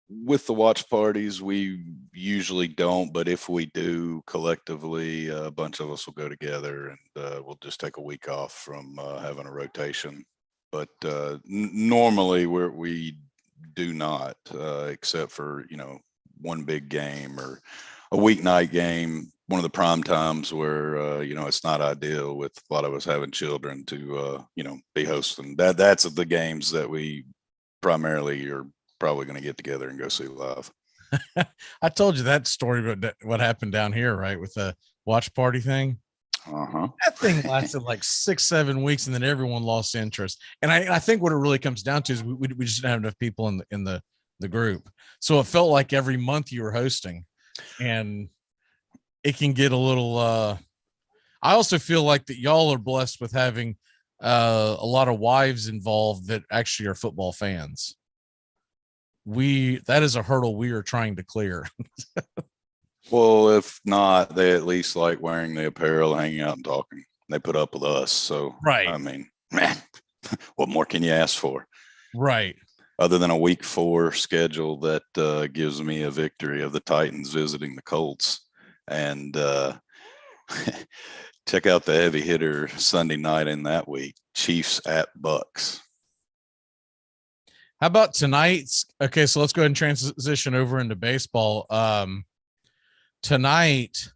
With the watch parties, we usually don't, but if we do collectively, a bunch of us will go together and we'll just take a week off from having a rotation. But normally we do not, except for, one big game or a weeknight game, one of the prime times where, it's not ideal with a lot of us having children to, be hosting. That's the games that we primarily are probably going to get together and go see live. I told you that story about what happened down here, right? With the watch party thing. That thing lasted like 6-7 weeks, and then everyone lost interest. And I think what it really comes down to is we just didn't have enough people in the group. So it felt like every month you were hosting, and it can get a little, I also feel like that y'all are blessed with having a lot of wives involved that actually are football fans. That is a hurdle we are trying to clear. Well, if not, they at least like wearing the apparel, hanging out and talking. They put up with us. So, right. I mean, man, what more can you ask for? Right. Other than a week 4 schedule that gives me a victory of the Titans visiting the Colts. And check out the heavy hitter Sunday night in that week, Chiefs at Bucks. How about tonight's? Okay, so let's go ahead and transition over into baseball. Tonight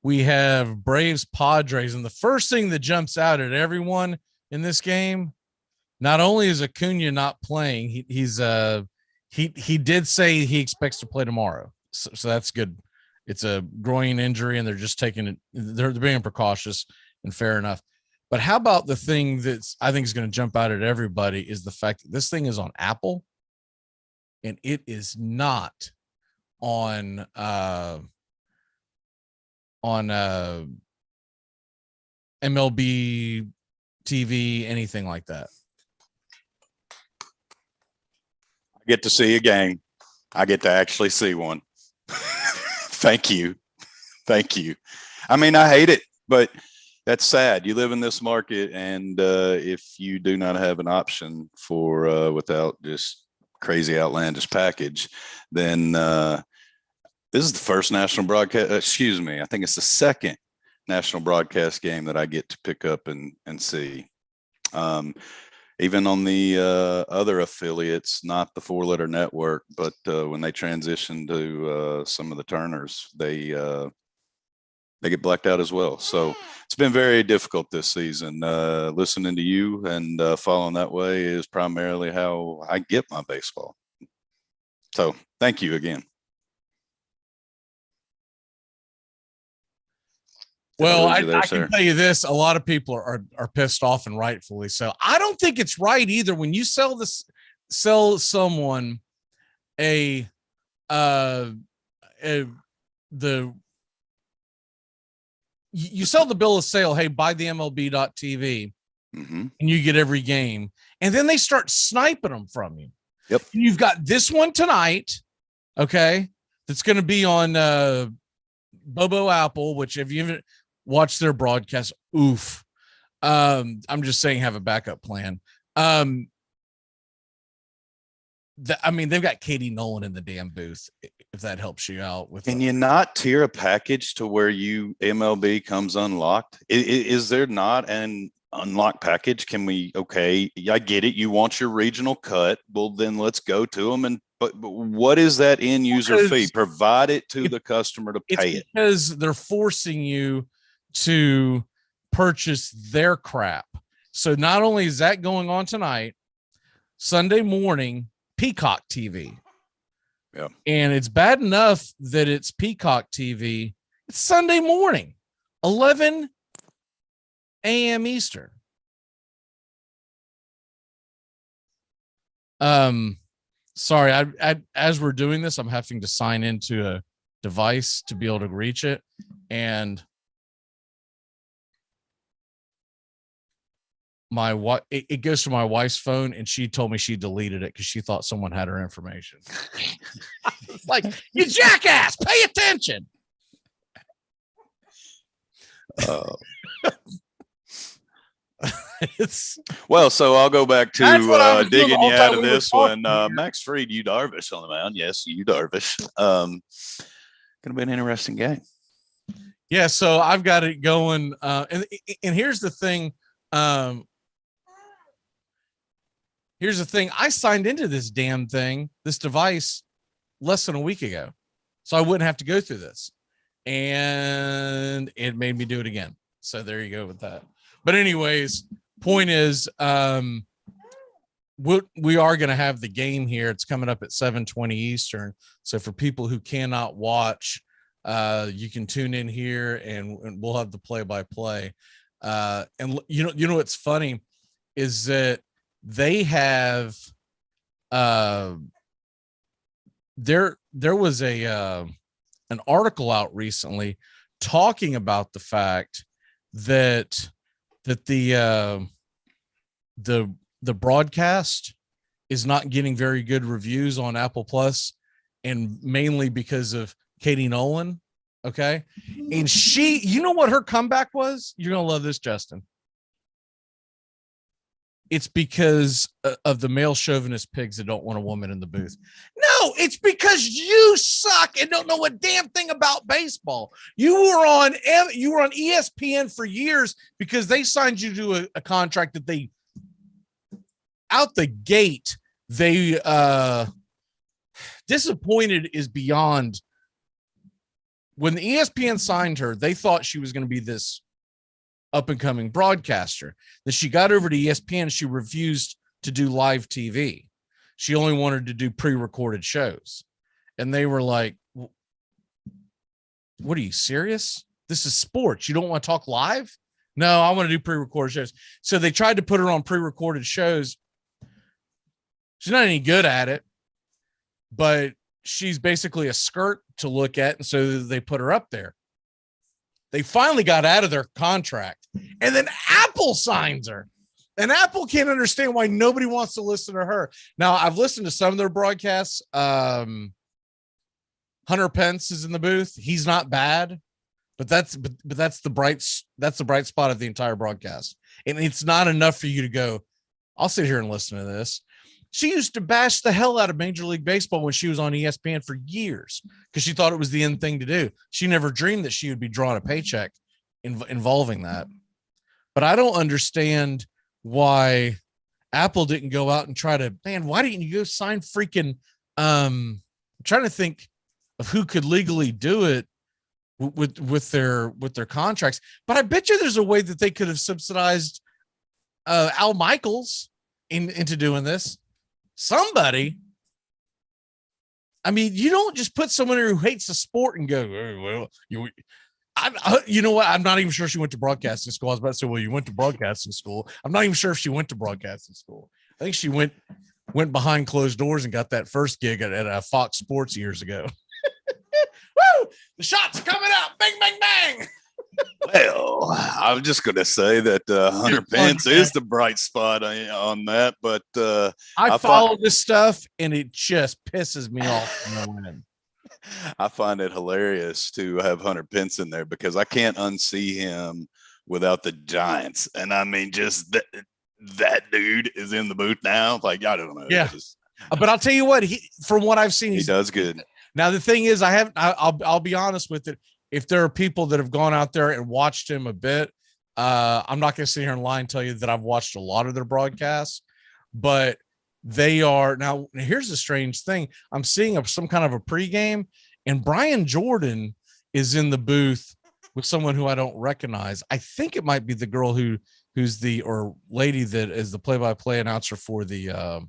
we have Braves Padres, and the first thing that jumps out at everyone in this game, not only is Acuna not playing, he did say he expects to play tomorrow, so that's good. It's a groin injury, and they're just taking it. They're being precautious, and fair enough. But how about the thing that's I think is going to jump out at everybody is the fact that this thing is on Apple, and it is not on MLB TV, anything like that. I get to see a game. I get to actually see one. Thank you. I mean, I hate it, but that's sad. You live in this market, and if you do not have an option for without just crazy outlandish package, then this is the first national broadcast. Excuse me, I think it's the second national broadcast game that I get to pick up and see. Even on the other affiliates, not the 4-letter network, but when they transition to some of the Turners, they get blacked out as well. So it's been very difficult this season. Listening to you and following that way is primarily how I get my baseball. So thank you again. Well, I can tell you this: a lot of people are pissed off, and rightfully so. I don't think it's right either when you sell someone you sell the bill of sale. Hey, buy the MLB.TV, and you get every game, and then they start sniping them from you. Yep, you've got this one tonight, okay? That's going to be on Bobo Apple, which if you haven't watched their broadcast, oof. I'm just saying, have a backup plan. They've got Katie Nolan in the damn booth, if that helps you out with. Can you not tier a package to where MLB comes unlocked? Is there not an unlocked package? Can we, okay, I get it. You want your regional cut. Well, then let's go to them. But what is that end user fee? Provide it to the customer to pay it. Because they're forcing you to purchase their crap. So not only is that going on tonight, Sunday morning, Peacock TV. Yeah. And it's bad enough that it's Peacock TV. It's Sunday morning, 11 a.m. Eastern. Sorry, I as we're doing this, I'm having to sign into a device to be able to reach it, and it goes to my wife's phone, and she told me she deleted it because she thought someone had her information. Like, you jackass, pay attention. Well, so I'll go back to digging you out of this one. Max Fried, Yu Darvish on the mound. Yes, Yu Darvish. Going to be an interesting game. Yeah, so I've got it going. And here's the thing. I signed into this damn thing, this device, less than a week ago, so I wouldn't have to go through this. And it made me do it again. So there you go with that. But anyways, point is, we are going to have the game here. It's coming up at 7:20 Eastern. So for people who cannot watch, you can tune in here, and we'll have the play-by-play. And you know what's funny is that they have there was an article out recently talking about the fact that the broadcast is not getting very good reviews on Apple Plus, and mainly because of Katie Nolan. Okay. And you know what her comeback was? You're going to love this, Justin. It's because of the male chauvinist pigs that don't want a woman in the booth. No, it's because you suck and don't know a damn thing about baseball. You were on ESPN for years because they signed you to a contract that they, out the gate, they disappointed is beyond. When the ESPN signed her, they thought she was going to be this up and coming broadcaster. Then she got over to ESPN. She refused to do live TV. She only wanted to do pre-recorded shows. And they were like, what are you serious? This is sports. You don't want to talk live? No, I want to do pre-recorded shows. So they tried to put her on pre-recorded shows. She's not any good at it, but she's basically a skirt to look at. And so they put her up there. They finally got out of their contract, and then Apple signs her, and Apple can't understand why nobody wants to listen to her. Now, I've listened to some of their broadcasts. Hunter Pence is in the booth. He's not bad, but that's the bright spot of the entire broadcast. And it's not enough for you to go, I'll sit here and listen to this. She used to bash the hell out of Major League Baseball when she was on ESPN for years because she thought it was the end thing to do. She never dreamed that she would be drawing a paycheck involving that. But I don't understand why Apple didn't go out and try to, man, why didn't you go sign freaking, I'm trying to think of who could legally do it with their contracts. But I bet you there's a way that they could have subsidized Al Michaels into doing this. Somebody. I mean, you don't just put someone who hates the sport and go, oh, well, you know what? I'm not even sure she went to broadcasting school. I was about to say, well, you went to broadcasting school. I'm not even sure if she went to broadcasting school. I think she went behind closed doors and got that first gig at Fox Sports years ago. Woo! The shots are coming out. Bang, bang, bang. Well, I'm just going to say that Hunter Pence is the bright spot on that, but I follow this stuff and it just pisses me off. I find it hilarious to have Hunter Pence in there because I can't unsee him without the Giants. And I mean, just that dude is in the booth now. Like, I don't know. Yeah. But I'll tell you what, from what I've seen, he does good. Now, the thing is, I'll be honest with it. If there are people that have gone out there and watched him a bit, I'm not going to sit here and lie and tell you that I've watched a lot of their broadcasts, but they are now. Here's the strange thing: I'm seeing some kind of a pregame, and Brian Jordan is in the booth with someone who I don't recognize. I think it might be the girl who's the or lady that is the play-by-play announcer for the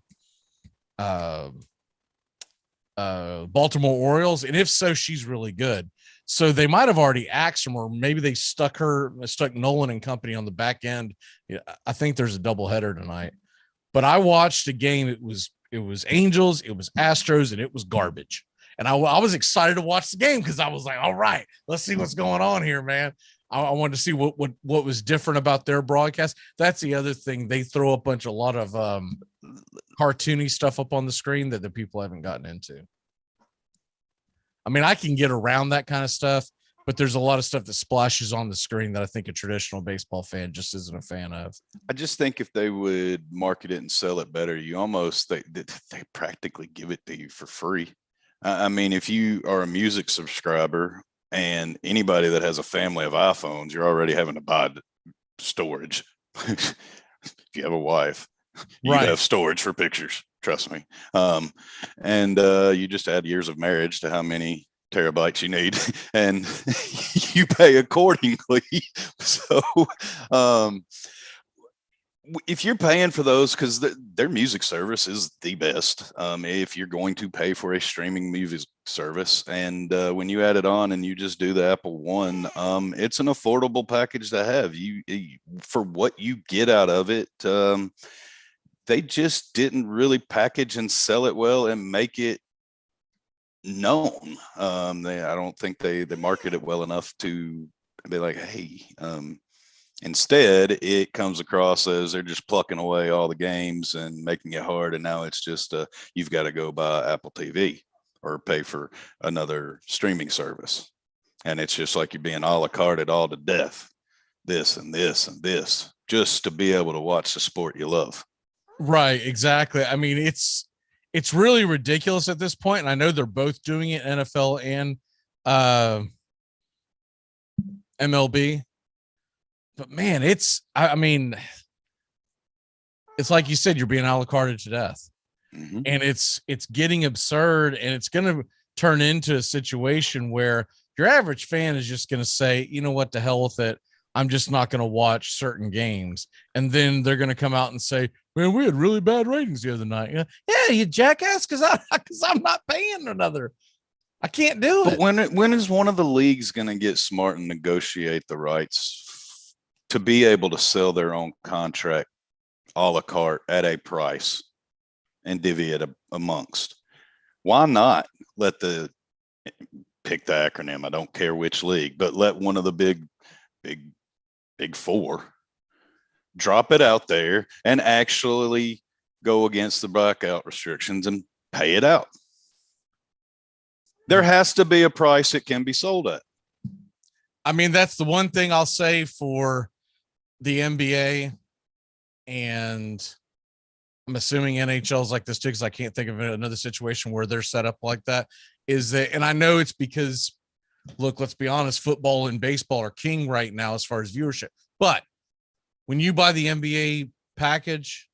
Baltimore Orioles, and if so, she's really good. So they might have already axed him, or maybe they stuck Nolan and company on the back end. Yeah, I think there's a doubleheader tonight. But I watched a game. It was Angels, it was Astros, and it was garbage. And I was excited to watch the game because I was like, all right, let's see what's going on here, man. I wanted to see what was different about their broadcast. That's the other thing. They throw a lot of cartoony stuff up on the screen that the people haven't gotten into. I mean, I can get around that kind of stuff, but there's a lot of stuff that splashes on the screen that I think a traditional baseball fan just isn't a fan of. I just think if they would market it and sell it better, you almost they practically give it to you for free. I mean, if you are a music subscriber and anybody that has a family of iPhones, you're already having to buy storage. If you have a wife, you have storage for pictures. Trust me. And you just add years of marriage to how many terabytes you need and you pay accordingly. So if you're paying for those, because their music service is the best, if you're going to pay for a streaming music service, and when you add it on and you just do the Apple One, it's an affordable package to have. You for what you get out of it. They just didn't really package and sell it well and make it known. I don't think they market it well enough to be like, hey, instead it comes across as they're just plucking away all the games and making it hard. And now it's just, you've got to go buy Apple TV or pay for another streaming service. And it's just like you're being a la carte all to death, this and this and this, just to be able to watch the sport you love. Right, exactly. I mean, it's really ridiculous at this point, and I know they're both doing it, NFL and MLB. But man, I mean, it's like you said, you're being a la carte to death, and it's getting absurd, and it's going to turn into a situation where your average fan is just going to say, you know what, the hell with it. I'm just not going to watch certain games. And then they're going to come out and say, man, we had really bad ratings the other night. Yeah, you jackass, because I'm not paying another. I can't do it. But when is one of the leagues going to get smart and negotiate the rights to be able to sell their own contract a la carte at a price and divvy it amongst? Why not let pick the acronym? I don't care which league, but let one of the big four drop it out there and actually go against the blackout restrictions and pay it out. There has to be a price it can be sold at. I mean, that's the one thing I'll say for the NBA, and I'm assuming NHL's like this too, because I can't think of another situation where they're set up like that, is that, and I know it's because, look, let's be honest, football and baseball are king right now as far as viewership. But when you buy the NBA package,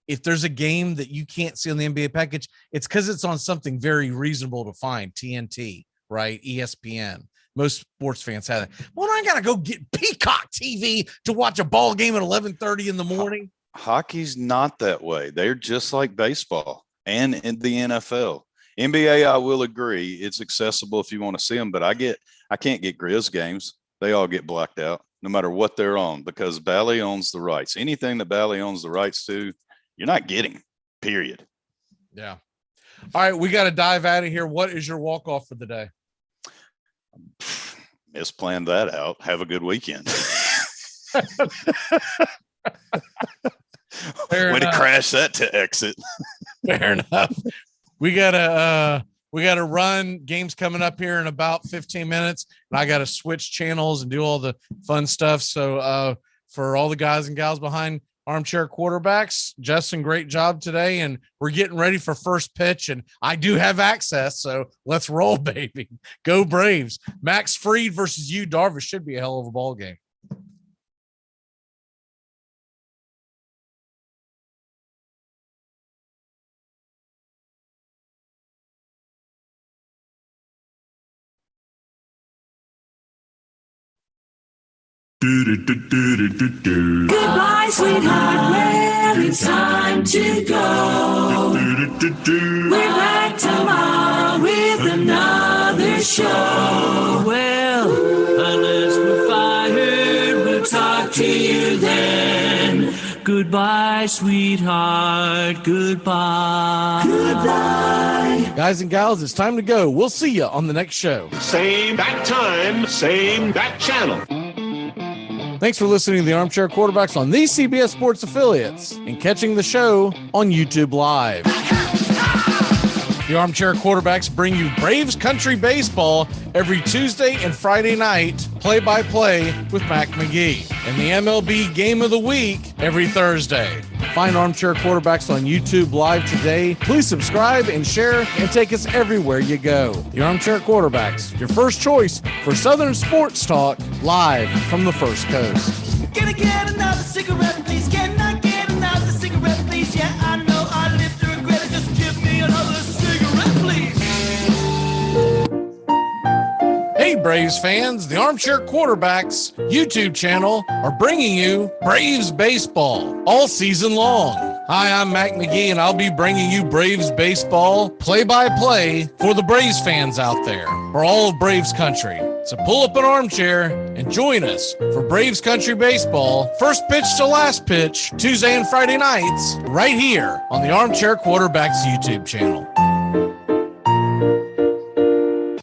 if there's a game that you can't see on the NBA package, it's because it's on something very reasonable to find. TNT, right? ESPN. Most sports fans have it. Well, I got to go get Peacock TV to watch a ball game at 11:30 in the morning. Hockey's not that way. They're just like baseball and in the NFL. NBA, I will agree, it's accessible if you want to see them, but I can't get Grizz games. They all get blacked out no matter what they're on, because Bally owns the rights. Anything that Bally owns the rights to, you're not getting, period. Yeah. All right, we got to dive out of here. What is your walk-off for the day? Misplanned that out. Have a good weekend. Way to crash that to exit. Fair enough. We gotta run. Games coming up here in about 15 minutes, and I gotta switch channels and do all the fun stuff. So for all the guys and gals behind Armchair Quarterbacks, Justin, great job today, and we're getting ready for first pitch, and I do have access, so let's roll, baby. Go Braves. Max Fried versus Yu Darvish should be a hell of a ball game. Goodbye, sweetheart, well, it's time to go. We're back tomorrow with another show. Well, unless we're fired, we'll talk to you then. Goodbye, sweetheart, goodbye. Goodbye. Guys and gals, it's time to go. We'll see you on the next show. Same bat time, same bat channel. Thanks for listening to the Armchair Quarterbacks on these CBS Sports affiliates and catching the show on YouTube Live. The Armchair Quarterbacks bring you Braves Country Baseball every Tuesday and Friday night, play-by-play with Mac McGee, and the MLB Game of the Week every Thursday. Find Armchair Quarterbacks on YouTube Live today. Please subscribe and share and take us everywhere you go. The Armchair Quarterbacks, your first choice for Southern sports talk, live from the First Coast. Can I get another cigarette, please? Can I get another cigarette, please? Yeah, I know I live to regret it. Just give me another cigarette, please. Hey, Braves fans, the Armchair Quarterbacks YouTube channel are bringing you Braves baseball all season long. Hi, I'm Mac McGee, and I'll be bringing you Braves baseball play-by-play for the Braves fans out there, for all of Braves country. So pull up an armchair and join us for Braves Country Baseball, first pitch to last pitch, Tuesday and Friday nights, right here on the Armchair Quarterbacks YouTube channel.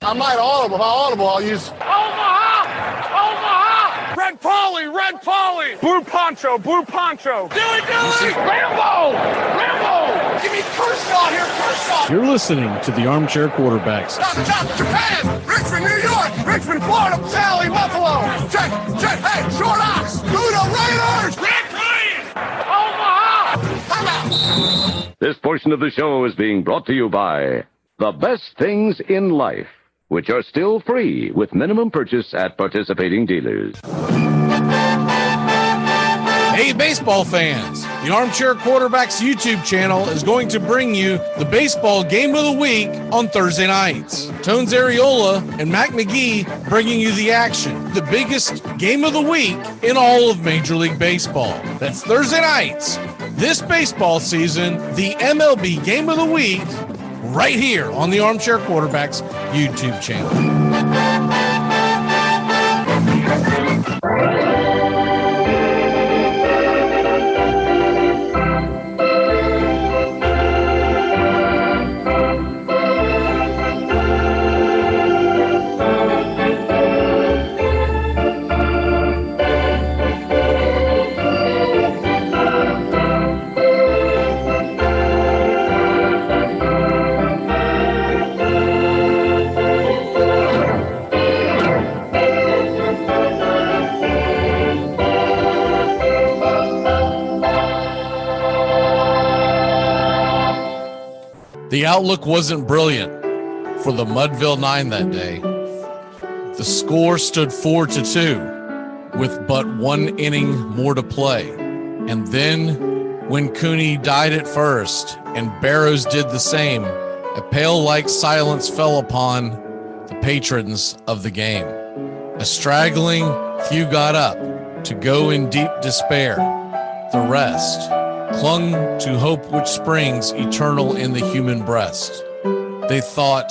I'm not audible. If I'm audible, I'll use Omaha! Omaha! Red Polly! Red Polly! Blue Poncho! Blue Poncho! Dilly Dilly! Rambo! Rambo! Give me Kershaw here, Kershaw! You're listening to the Armchair Quarterbacks. Stop, stop, Japan! Richmond, New York! Richmond, Florida! Sally, Buffalo! Check, check, hey, short ox! Ludo Raiders! Red Lion! Omaha! Come out! This portion of the show is being brought to you by The Best Things in Life, which are still free with minimum purchase at participating dealers. Hey, baseball fans, the Armchair Quarterbacks YouTube channel is going to bring you the baseball game of the week on Thursday nights. Tones Areola and Mac McGee bringing you the action, the biggest game of the week in all of Major League Baseball. That's Thursday nights. This baseball season, the MLB game of the week, right here on the Armchair Quarterbacks YouTube channel. The outlook wasn't brilliant for the Mudville Nine that day. The score stood 4-2 with but one inning more to play. And then when Cooney died at first and Barrows did the same, a pale-like silence fell upon the patrons of the game. A straggling few got up to go in deep despair. The rest clung to hope which springs eternal in the human breast. They thought,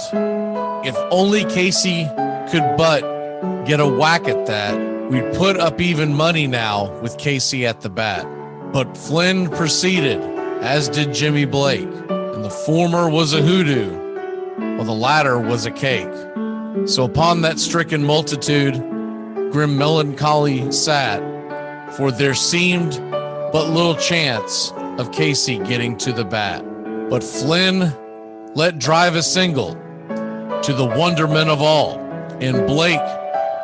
if only Casey could but get a whack at that, we'd put up even money now with Casey at the bat. But Flynn proceeded, as did Jimmy Blake, and the former was a hoodoo, while the latter was a cake. So upon that stricken multitude, grim melancholy sat, for there seemed but little chance of Casey getting to the bat. But Flynn let drive a single to the wonderment of all, and Blake,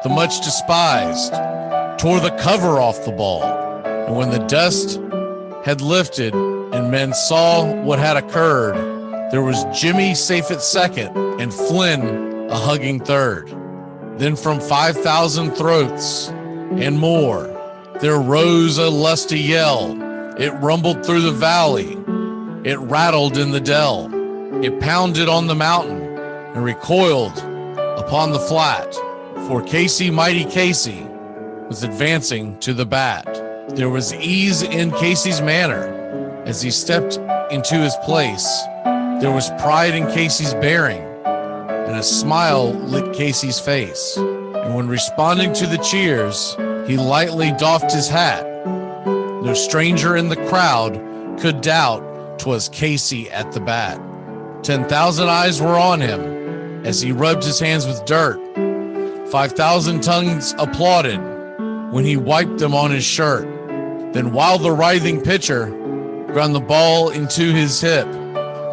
the much despised, tore the cover off the ball. And when the dust had lifted and men saw what had occurred, there was Jimmy safe at second and Flynn a hugging third. Then from 5,000 throats and more, there rose a lusty yell. It rumbled through the valley. It rattled in the dell. It pounded on the mountain and recoiled upon the flat. For Casey, mighty Casey, was advancing to the bat. There was ease in Casey's manner as he stepped into his place. There was pride in Casey's bearing, and a smile lit Casey's face. And when responding to the cheers, he lightly doffed his hat. No stranger in the crowd could doubt 'twas Casey at the bat. 10,000 eyes were on him as he rubbed his hands with dirt. 5,000 tongues applauded when he wiped them on his shirt. Then while the writhing pitcher ground the ball into his hip,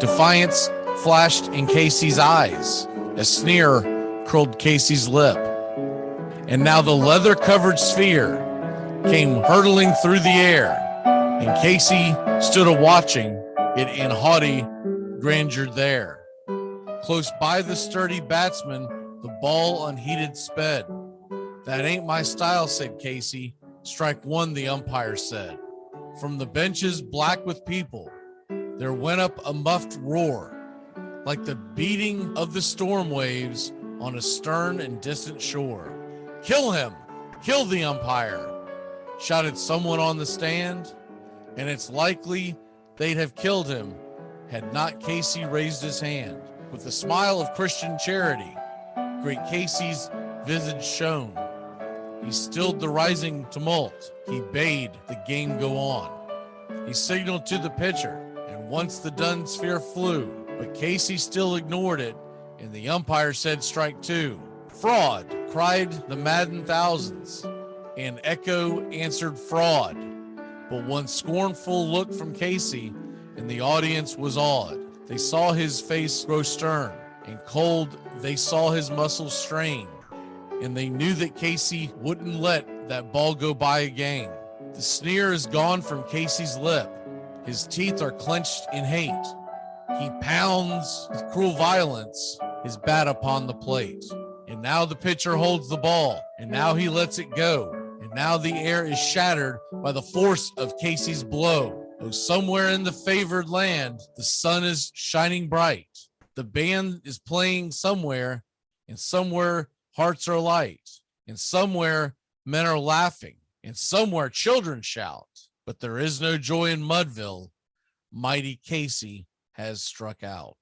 defiance flashed in Casey's eyes. A sneer curled Casey's lip. And now the leather-covered sphere came hurtling through the air, and Casey stood a-watching it in haughty grandeur there. Close by the sturdy batsman, the ball unheeded sped. That ain't my style, said Casey. Strike one, the umpire said. From the benches black with people, there went up a muffled roar, like the beating of the storm waves on a stern and distant shore. Kill him! Kill the umpire! Shouted someone on the stand, and it's likely they'd have killed him had not Casey raised his hand. With a smile of Christian charity, great Casey's visage shone. He stilled the rising tumult. He bade the game go on. He signaled to the pitcher, and once the dun sphere flew, but Casey still ignored it, and the umpire said strike two. Fraud, cried the maddened thousands, and echo answered fraud. But one scornful look from Casey, and the audience was awed. They saw his face grow stern, and cold they saw his muscles strain, and they knew that Casey wouldn't let that ball go by again. The sneer is gone from Casey's lip. His teeth are clenched in hate. He pounds with cruel violence his bat upon the plate. And now the pitcher holds the ball, and now he lets it go. And now the air is shattered by the force of Casey's blow. Oh, somewhere in the favored land, the sun is shining bright. The band is playing somewhere, and somewhere hearts are light. And somewhere men are laughing, and somewhere children shout. But there is no joy in Mudville. Mighty Casey has struck out.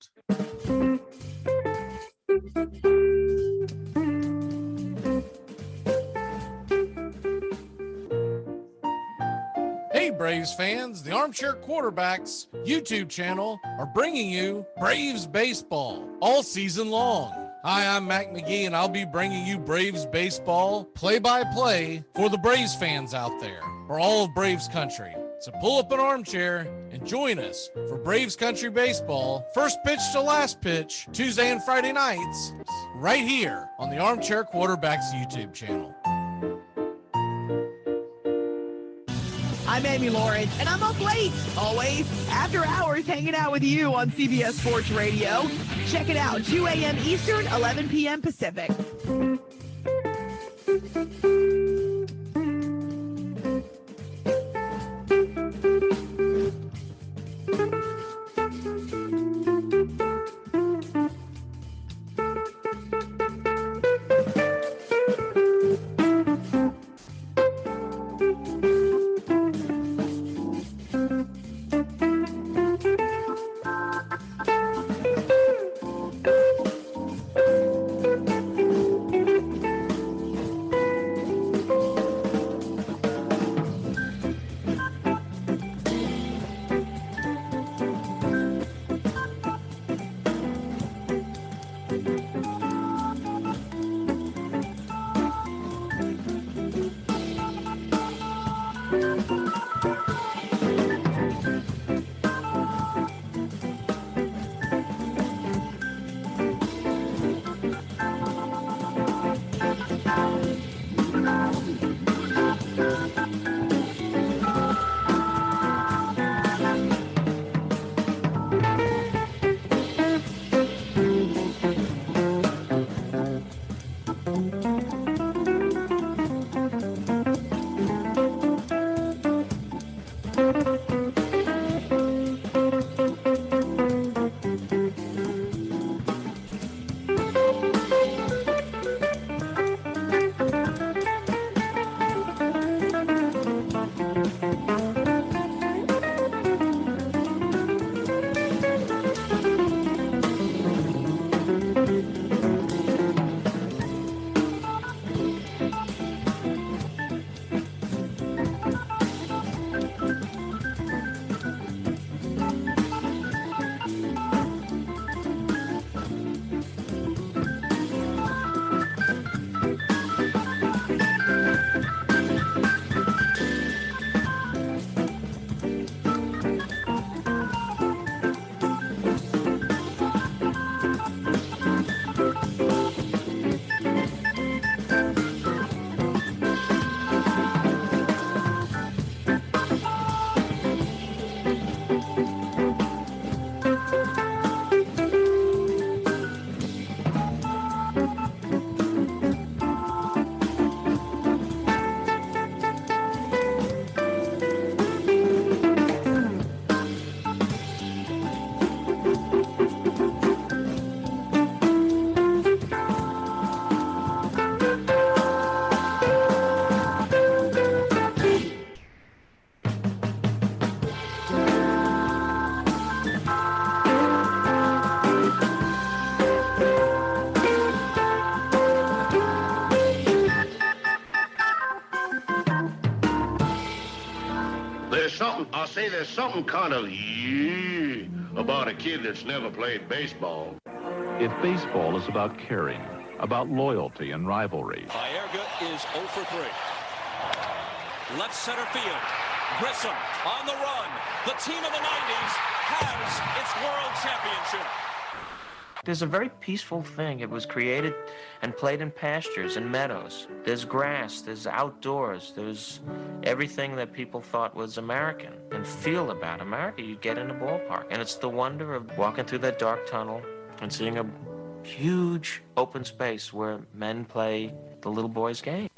Hey, Braves fans, the Armchair Quarterbacks YouTube channel are bringing you Braves Baseball all season long. Hi, I'm Mac McGee, and I'll be bringing you Braves Baseball play-by-play for the Braves fans out there, for all of Braves country. So pull up an armchair and join us for Braves Country Baseball, first pitch to last pitch, Tuesday and Friday nights, right here on the Armchair Quarterbacks YouTube channel. I'm Amy Lawrence, and I'm up late, always, after hours, hanging out with you on CBS Sports Radio. Check it out, 2 a.m. Eastern, 11 p.m. Pacific. There's something kind of about a kid that's never played baseball. If baseball is about caring, about loyalty and rivalry, Baerga is 0 for 3. Left center field. Grissom on the run. The team of the 90s has its world championship. There's a very peaceful thing. It was created and played in pastures and meadows. There's grass, there's outdoors, there's everything that people thought was American and feel about America. You get in a ballpark, and it's the wonder of walking through that dark tunnel and seeing a huge open space where men play the little boy's game.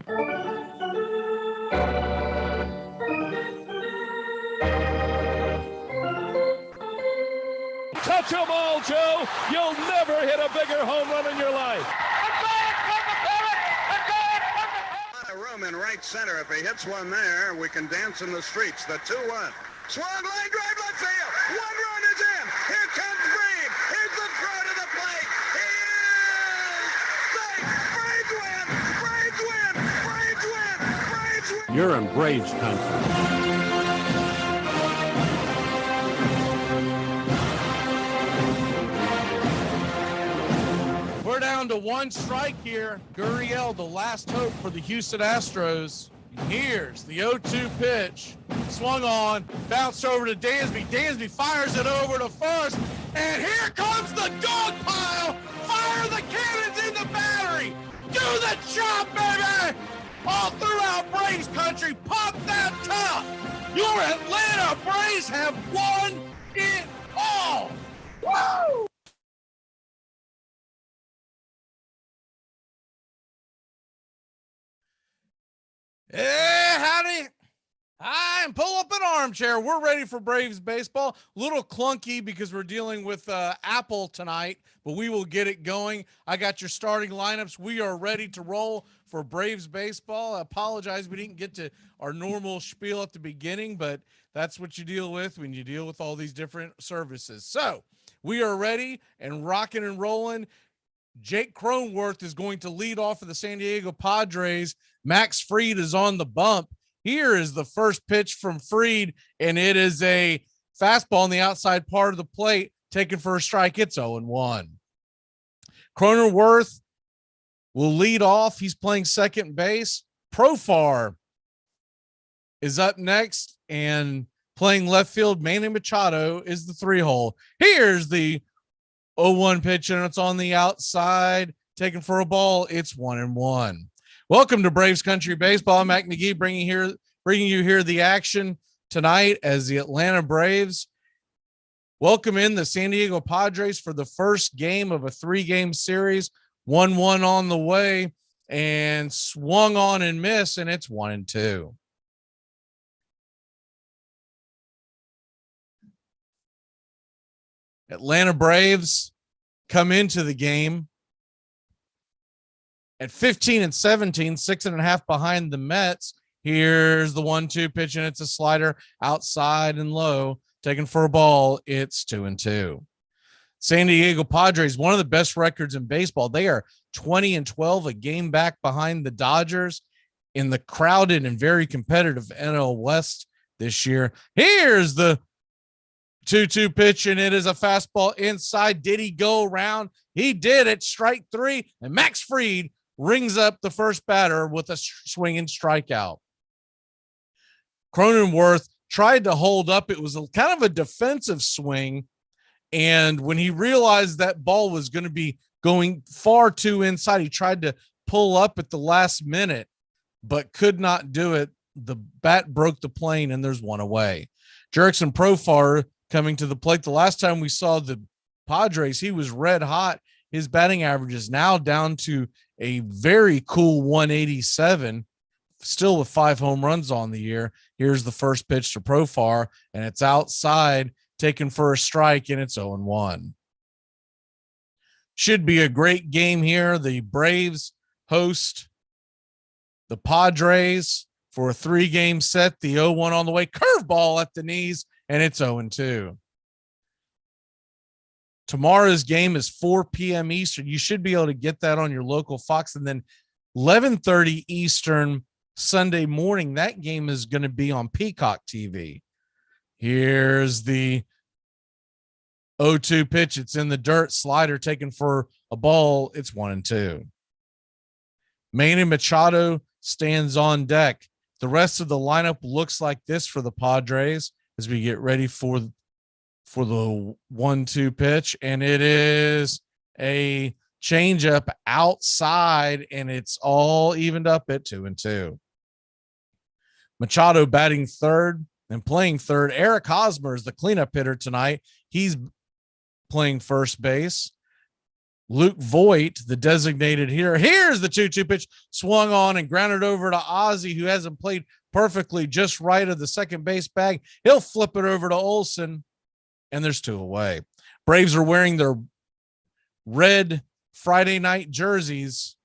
Touch them all, Joe. You'll never hit a bigger home run in your life. A room in right center. If he hits one there, we can dance in the streets. The 2-1. Swung line drive left field. One run is in. Here comes Breed. Here's the throw to the plate. He is safe. Braves win. Braves win. Braves win. Braves win. You're in Braves country. We're down to one strike here. Gurriel, the last hope for the Houston Astros. Here's the 0-2 pitch. Swung on, bounced over to Dansby. Dansby fires it over to first. And here comes the dog pile. Fire the cannons in the battery. Do the job, baby. All throughout Braves country, pop that top. Your Atlanta Braves have won it all. Woo! Hey, howdy. Hi, and pull up an armchair. We're ready for Braves baseball. A little clunky because we're dealing with Apple tonight, but we will get it going. I got your starting lineups. We are ready to roll for Braves baseball. I apologize we didn't get to our normal spiel at the beginning, but that's what you deal with when you deal with all these different services. So we are ready and rocking and rolling. Jake Cronenworth is going to lead off for the San Diego Padres. Max Fried is on the bump. Here is the first pitch from Fried, and it is a fastball on the outside part of the plate, taken for a strike. It's 0-1. Cronenworth will lead off. He's playing second base. Profar is up next, and playing left field, Manny Machado is the 3-hole. Here's the 0-1 pitch, and it's on the outside, taken for a ball. It's 1-1. Welcome to Braves Country Baseball. I'm Mac McGee, bringing you here the action tonight as the Atlanta Braves welcome in the San Diego Padres for the first game of a 3-game series. 1-1 on the way, and swung on and miss, and it's 1-2. Atlanta Braves come into the game at 15-17, 6.5 behind the Mets. Here's the 1-2 pitch, and it's a slider outside and low, taken for a ball. It's 2-2. San Diego Padres, one of the best records in baseball. They are 20-12, a game back behind the Dodgers in the crowded and very competitive NL West this year. Here's the 2-2 pitch, and it is a fastball inside. Did he go around? He did it. Strike 3, and Max Fried rings up the first batter with a swinging strikeout. Cronenworth tried to hold up. It was kind of a defensive swing, and when he realized that ball was going to be going far too inside, he tried to pull up at the last minute, but could not do it. The bat broke the plane, and there's one away. Jurickson Profar coming to the plate. The last time we saw the Padres, he was red hot. His batting average is now down to a very cool 187, still with 5 home runs on the year. Here's the first pitch to Profar, and it's outside, taken for a strike, and it's 0-1. Should be a great game here. The Braves host the Padres for a 3-game set. The 0-1 on the way, curveball at the knees, and it's 0-2. Tomorrow's game is 4 p.m. Eastern. You should be able to get that on your local Fox. And then 11:30 Eastern Sunday morning, that game is going to be on Peacock TV. Here's the 0-2 pitch. It's in the dirt, slider taken for a ball. It's 1-2. Manny Machado stands on deck. The rest of the lineup looks like this for the Padres as we get ready for the 1-2 pitch, and it is a changeup outside, and it's all evened up at 2-2. Machado batting third and playing third. Eric Hosmer is the cleanup hitter tonight. He's playing first base. Luke Voigt, the designated hitter. Here's the 2-2 pitch, swung on and grounded over to Ozzie, who hasn't played perfectly, just right of the second base bag. He'll flip it over to Olsen, and there's 2 away. Braves are wearing their red Friday night jerseys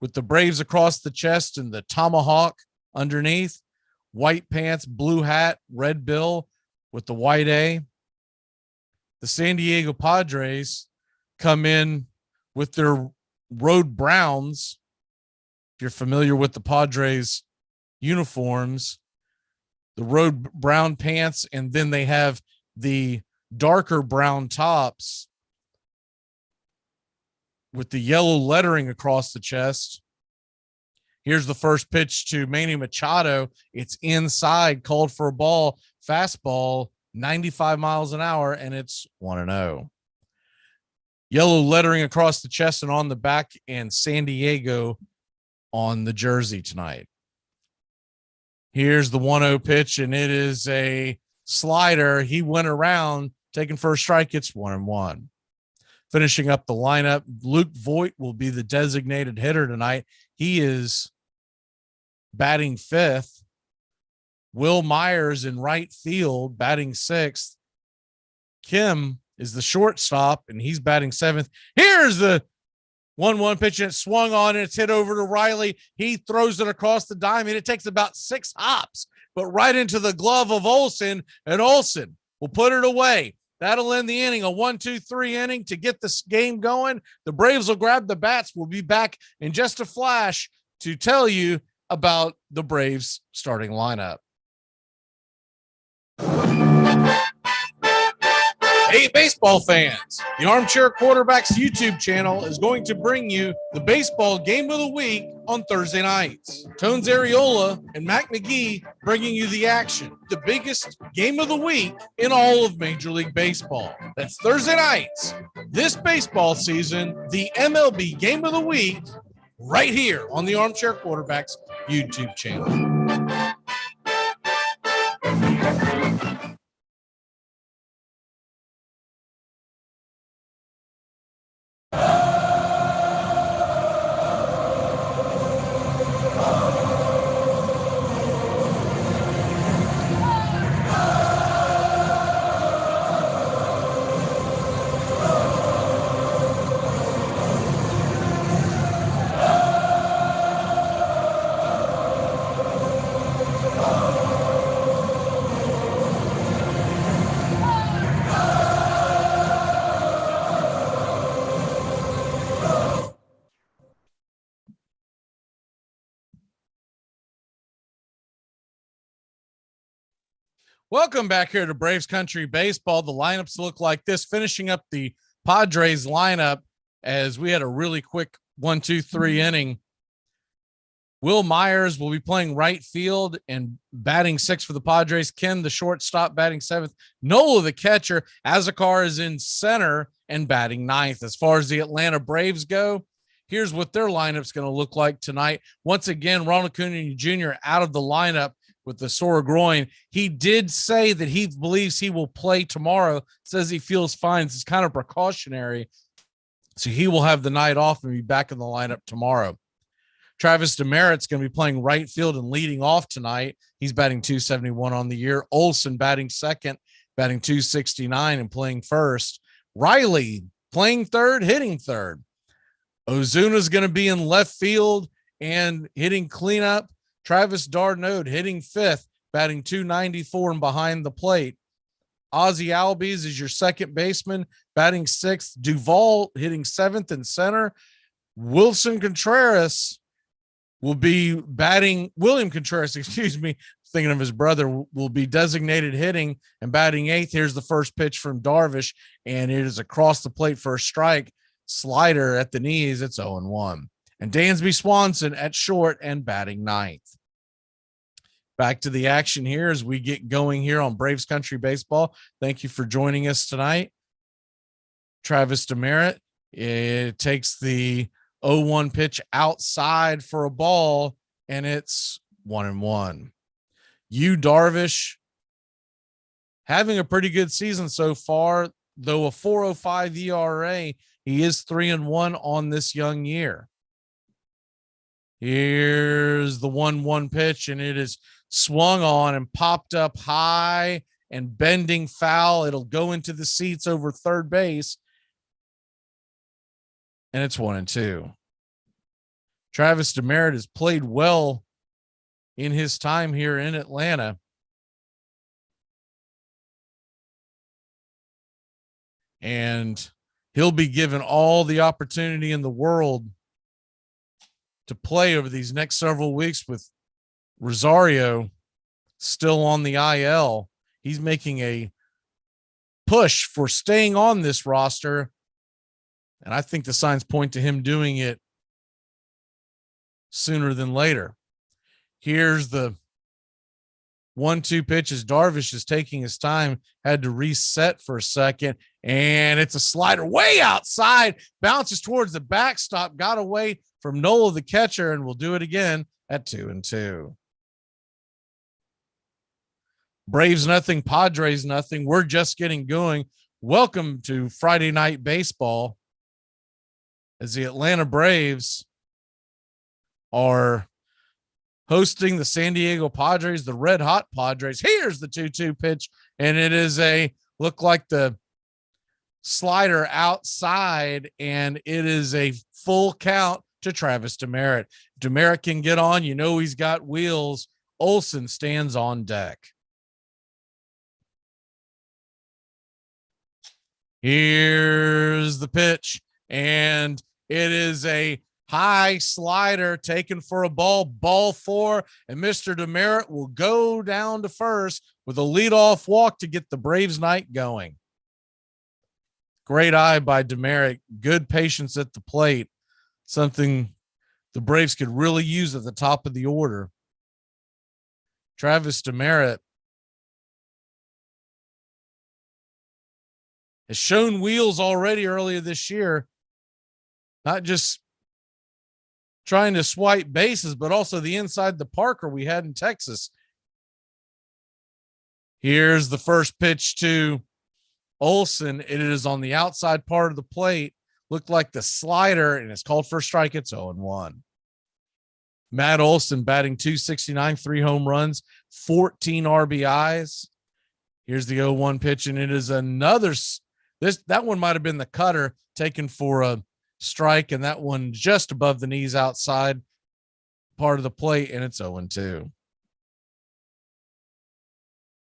with the Braves across the chest and the tomahawk underneath. White pants, blue hat, red bill with the white A. The San Diego Padres come in with their road browns. If you're familiar with the Padres uniforms, the road brown pants, and then they have the darker brown tops with the yellow lettering across the chest. Here's the first pitch to Manny Machado. It's inside, called for a ball, fastball, 95 miles an hour, and it's 1-0. Yellow lettering across the chest and on the back, and San Diego on the jersey tonight. Here's the 1-0 pitch, and it is a slider. He went around taking first strike. It's 1-1. Finishing up the lineup, Luke Voigt will be the designated hitter tonight. He is batting fifth. Will Myers in right field, batting sixth. Kim is the shortstop, and he's batting seventh. Here's the 1-1 pitch, and it swung on, and it's hit over to Riley. He throws it across the diamond. It takes about 6 hops, but right into the glove of Olson, and Olson will put it away. That'll end the inning, a 1-2-3 inning to get this game going. The Braves will grab the bats. We'll be back in just a flash to tell you about the Braves starting lineup. Hey, baseball fans, the Armchair Quarterbacks YouTube channel is going to bring you the baseball game of the week on Thursday nights. Tones Areola and Mac McGee bringing you the action, the biggest game of the week in all of Major League Baseball. That's Thursday nights, this baseball season, the MLB game of the week, right here on the Armchair Quarterbacks YouTube channel. Welcome back here to Braves Country Baseball. The lineups look like this, finishing up the Padres lineup as we had a really quick 1-2-3 inning. Will Myers will be playing right field and batting sixth for the Padres. Ken, the shortstop, batting seventh. Nola, the catcher. Azakar is in center and batting ninth. As far as the Atlanta Braves go, here's what their lineup's going to look like tonight. Once again, Ronald Acuna Jr. out of the lineup with the sore groin. He did say that he believes he will play tomorrow, says he feels fine. It's kind of precautionary. So he will have the night off and be back in the lineup tomorrow. Travis Demerit's going to be playing right field and leading off tonight. He's batting .271 on the year. Olson batting second, batting .269 and playing first. Riley playing third, hitting third. Ozuna's going to be in left field and hitting cleanup. Travis d'Arnaud hitting fifth, batting .294 and behind the plate. Ozzie Albies is your second baseman, batting sixth. Duvall hitting seventh in center. William Contreras, thinking of his brother, will be designated hitting and batting eighth. Here's the first pitch from Darvish, and it is across the plate for a strike. Slider at the knees. It's 0-1. And Dansby Swanson at short and batting ninth. Back to the action here as we get going here on Braves Country Baseball. Thank you for joining us tonight. Travis Demeritte, it takes the 0-1 pitch outside for a ball, and it's 1-1. Yu Darvish having a pretty good season so far, though a 4.05 ERA. He is 3-1 on this young year. Here's the 1-1 pitch, and it is swung on and popped up high and bending foul. It'll go into the seats over third base, and it's 1-2. Travis Demeritte has played well in his time here in Atlanta. And he'll be given all the opportunity in the world to play over these next several weeks with Rosario still on the IL. He's making a push for staying on this roster, and I think the signs point to him doing it sooner than later. Here's the 1-2 pitches. Darvish is taking his time, had to reset for a second, and it's a slider way outside, bounces towards the backstop, got away from Nola, the catcher, and will do it again at 2-2. Braves nothing, Padres nothing. We're just getting going. Welcome to Friday Night Baseball as the Atlanta Braves are hosting the San Diego Padres, the red hot Padres. Here's the 2-2 pitch, and it is look like the slider outside, and it is a full count to Travis Demeritte. Demeritte can get on. You know he's got wheels. Olson stands on deck. Here's the pitch, and it is a high slider taken for a ball 4, and Mr. Demeritte will go down to first with a leadoff walk to get the Braves night going. Great eye by Demeritte. Good patience at the plate. Something the Braves could really use at the top of the order. Travis Demeritte has shown wheels already earlier this year, not just trying to swipe bases, but also the inside the Parker we had in Texas. Here's the first pitch to Olson. It is on the outside part of the plate. Looked like the slider, and it's called for a strike. It's 0-1. Matt Olson batting .269, 3 home runs, 14 RBIs. Here's the 0-1 pitch, and it is another. That one might have been the cutter taken for a strike, and that one just above the knees outside part of the plate, and it's 0-2.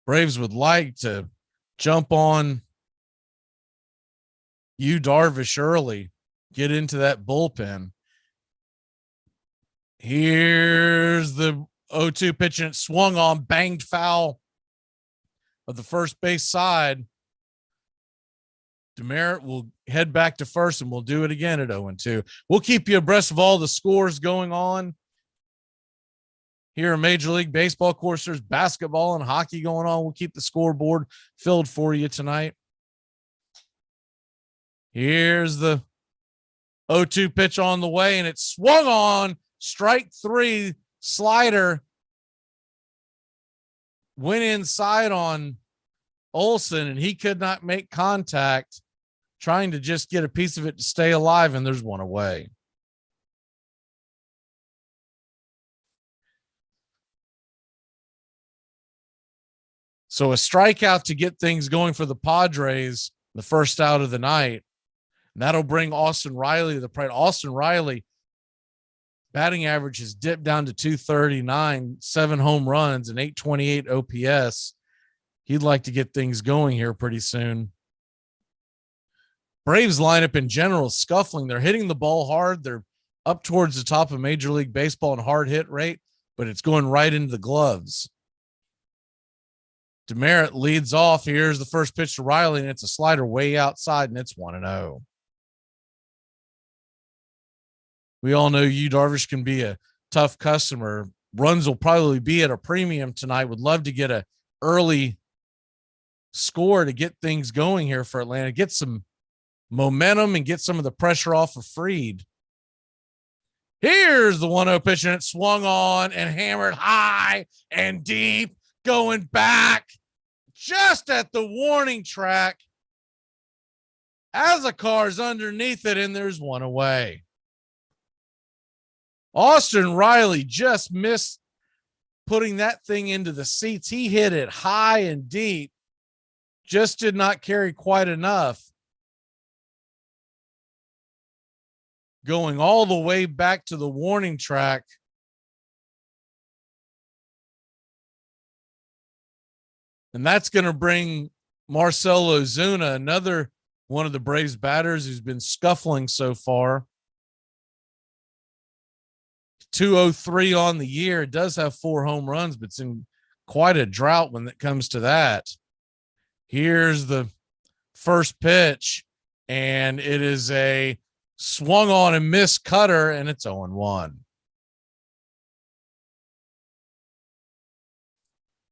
Braves would like to jump on Yu Darvish early, get into that bullpen. Here's the 0-2 pitch, and it swung on, banged foul of the first base side. Demeritte will head back to first, and we'll do it again at 0-2. We'll keep you abreast of all the scores going on here in Major League Baseball. Of course, there's basketball and hockey going on. We'll keep the scoreboard filled for you tonight. Here's the 0-2 pitch on the way, and it swung on. Strike 3, slider went inside on Olson, and he could not make contact, trying to just get a piece of it to stay alive, and there's one away. So a strikeout to get things going for the Padres, the first out of the night. And that'll bring Austin Riley to the plate. Austin Riley, batting average has dipped down to .239, 7 home runs, and .828 OPS. He'd like to get things going here pretty soon. Braves lineup in general scuffling. They're hitting the ball hard. They're up towards the top of Major League Baseball in hard hit rate, but it's going right into the gloves. Demeritte leads off. Here's the first pitch to Riley, and it's a slider way outside, and it's 1-0. We all know Yu Darvish can be a tough customer. Runs will probably be at a premium tonight. Would love to get a early score to get things going here for Atlanta, get some momentum and get some of the pressure off of Fried. Here's the 1-0 pitch, and it swung on and hammered high and deep, going back just at the warning track as a car's underneath it, and there's one away. Austin Riley just missed putting that thing into the seats. He hit it high and deep, just did not carry quite enough. Going all the way back to the warning track. And that's going to bring Marcell Ozuna, another one of the Braves batters who's been scuffling so far. 203 on the year. It does have 4 home runs, but it's in quite a drought when it comes to that. Here's the first pitch, and it is a swung on and missed cutter, and it's 0-1.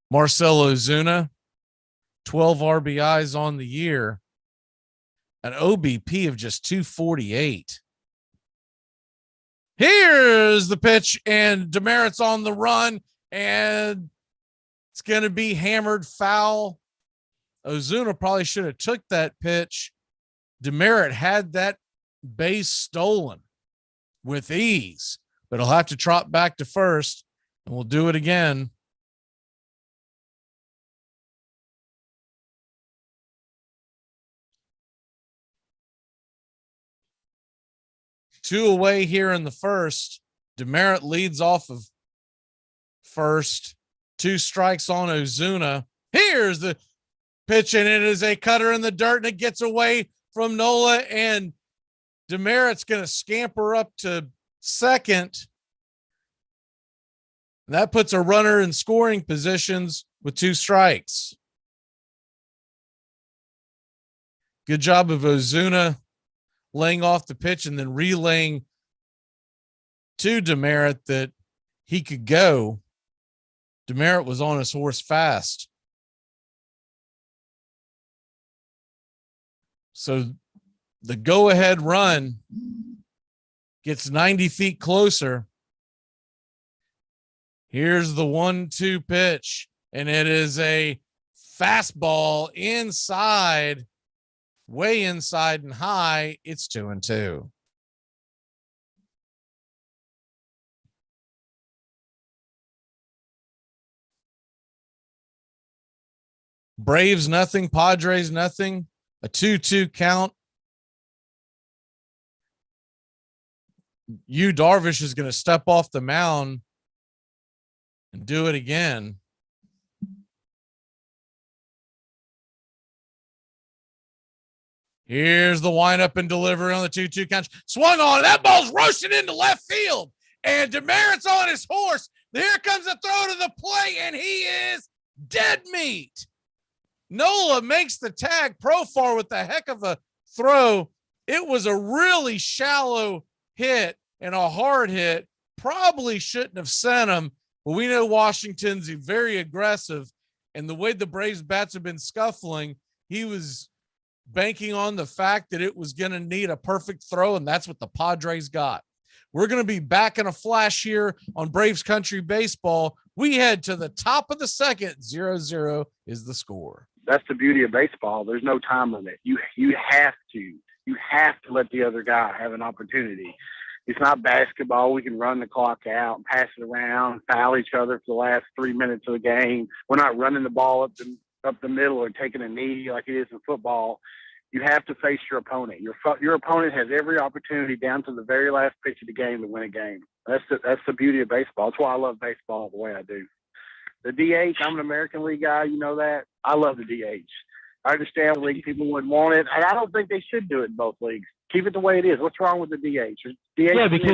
Marcell Ozuna, 12 RBIs on the year, an OBP of just 248. Here's the pitch, and Demeritte's on the run, and It's going to be hammered foul. Ozuna probably should have took that pitch. Demerit had that base stolen with ease, but he'll have to trot back to first, and we'll do it again. Two away here in the first. Demerit leads off of first. 2 strikes on Ozuna. Here's the pitch, and it is a cutter in the dirt, and it gets away from Nola, and Demerit's going to scamper up to second. That puts a runner in scoring positions with 2 strikes. Good job of Ozuna laying off the pitch and then relaying to Demerit that he could go. Demerit was on his horse fast. So the go-ahead run gets 90 feet closer. Here's the 1-2 pitch, and it is a fastball inside, way inside and high. It's 2-2. Braves nothing, Padres nothing. A 2-2 count. Yu Darvish is going to step off the mound and do it again. Here's the windup and delivery on the 2-2 count. Swung on. That ball's roasting into left field. And Demerit's on his horse. Here comes the throw to the plate, and he is dead meat. Nola makes the tag. Profar with the heck of a throw. It was a really shallow hit and a hard hit. Probably shouldn't have sent him, but we know Washington's very aggressive. And the way the Braves bats have been scuffling, he was banking on the fact that it was going to need a perfect throw, and that's what the Padres got. We're going to be back in a flash here on Braves Country Baseball. We head to the top of the second. 0-0 is the score. That's the beauty of baseball. There's no time limit. You have to let the other guy have an opportunity. It's not basketball. We can run the clock out, pass it around, foul each other for the last 3 minutes of the game. We're not running the ball up the middle or taking a knee like it is in football. You have to face your opponent. Your opponent has every opportunity down to the very last pitch of the game to win a game. That's the beauty of baseball. That's why I love baseball the way I do. The DH, I'm an American League guy. You know that. I love the DH. I understand league people wouldn't want it, and I don't think they should do it in both leagues. Keep it the way it is. What's wrong with the DH? Yeah, because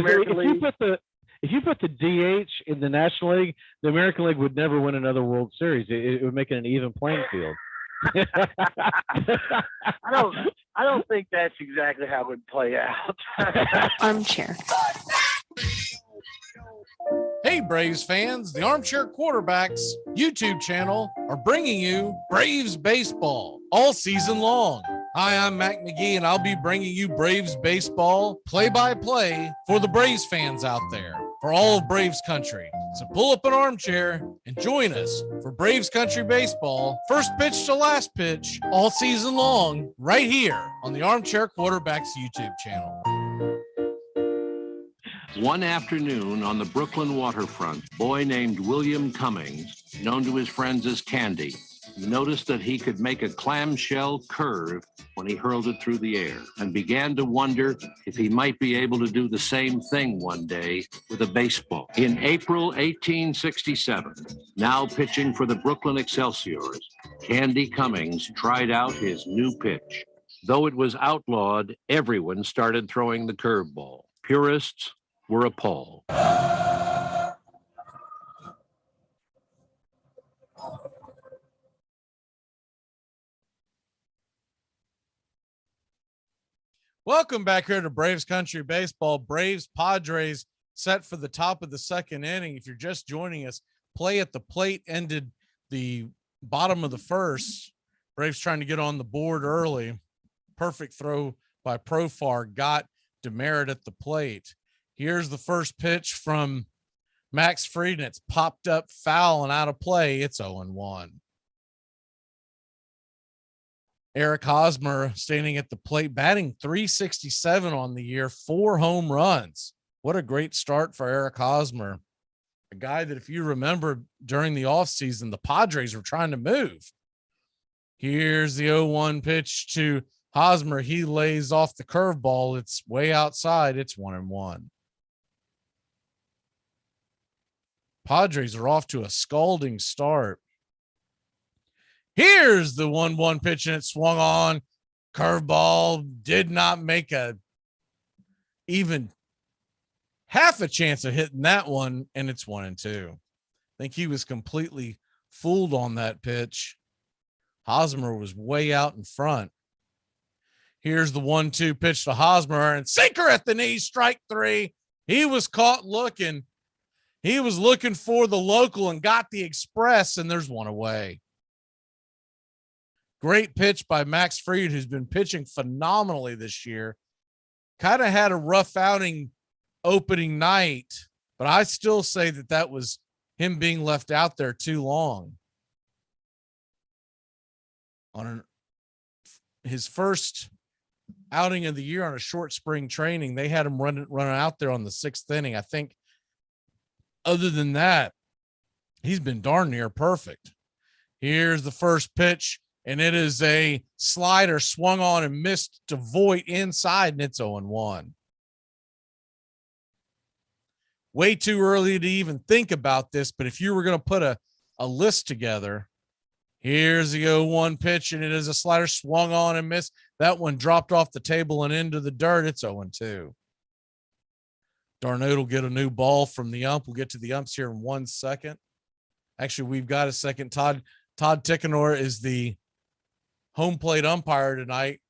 if you put the DH in the National League, the American League would never win another World Series. It would make it an even playing field. I don't think that's exactly how it would play out. Armchair. Hey, Braves fans, the Armchair Quarterbacks YouTube channel are bringing you Braves baseball all season long. Hi, I'm Mac McGee, and I'll be bringing you Braves baseball play-by-play for the Braves fans out there, for all of Braves country. So pull up an armchair and join us for Braves Country Baseball, first pitch to last pitch, all season long, right here on the Armchair Quarterbacks YouTube channel. One afternoon on the Brooklyn waterfront, a boy named William Cummings, known to his friends as Candy, noticed that he could make a clamshell curve when he hurled it through the air and began to wonder if he might be able to do the same thing one day with a baseball. In April 1867, now pitching for the Brooklyn Excelsiors, Candy Cummings tried out his new pitch. Though it was outlawed, everyone started throwing the curveball. Purists were appalled. Welcome back here to Braves Country Baseball. Braves Padres set for the top of the second inning. If you're just joining us, play at the plate ended the bottom of the first. Braves trying to get on the board early. Perfect throw by Profar got Demerit at the plate. Here's the first pitch from Max Fried, and it's popped up foul and out of play. It's 0-1. Eric Hosmer standing at the plate, batting .367 on the year, 4 home runs. What a great start for Eric Hosmer. A guy that, if you remember, during the offseason, the Padres were trying to move. Here's the 0-1 pitch to Hosmer. He lays off the curveball. It's way outside. It's 1-1. Padres are off to a scalding start. Here's the 1-1 pitch, and it swung on. Curveball, did not make even half a chance of hitting that one, and it's 1-2. I think he was completely fooled on that pitch. Hosmer was way out in front. Here's the 1-2 pitch to Hosmer, and sinker at the knee, strike 3. He was caught looking. He was looking for the local and got the express, and there's one away. Great pitch by Max Fried, who's been pitching phenomenally this year. Kind of had a rough outing opening night, but I still say that was him being left out there too long. On his first outing of the year on a short spring training, they had him running out there on the 6th inning. I think other than that, he's been darn near perfect. Here's the first pitch, and it is a slider swung on and missed to Voit inside, and it's 0-1. Way too early to even think about this, but if you were going to put a list together, here's the 0-1 pitch, and it is a slider swung on and missed. That one dropped off the table and into the dirt. It's 0-2. Darnold will get a new ball from the ump. We'll get to the umps here in 1 second. Actually, we've got a second. Todd Tickenor is the home plate umpire tonight.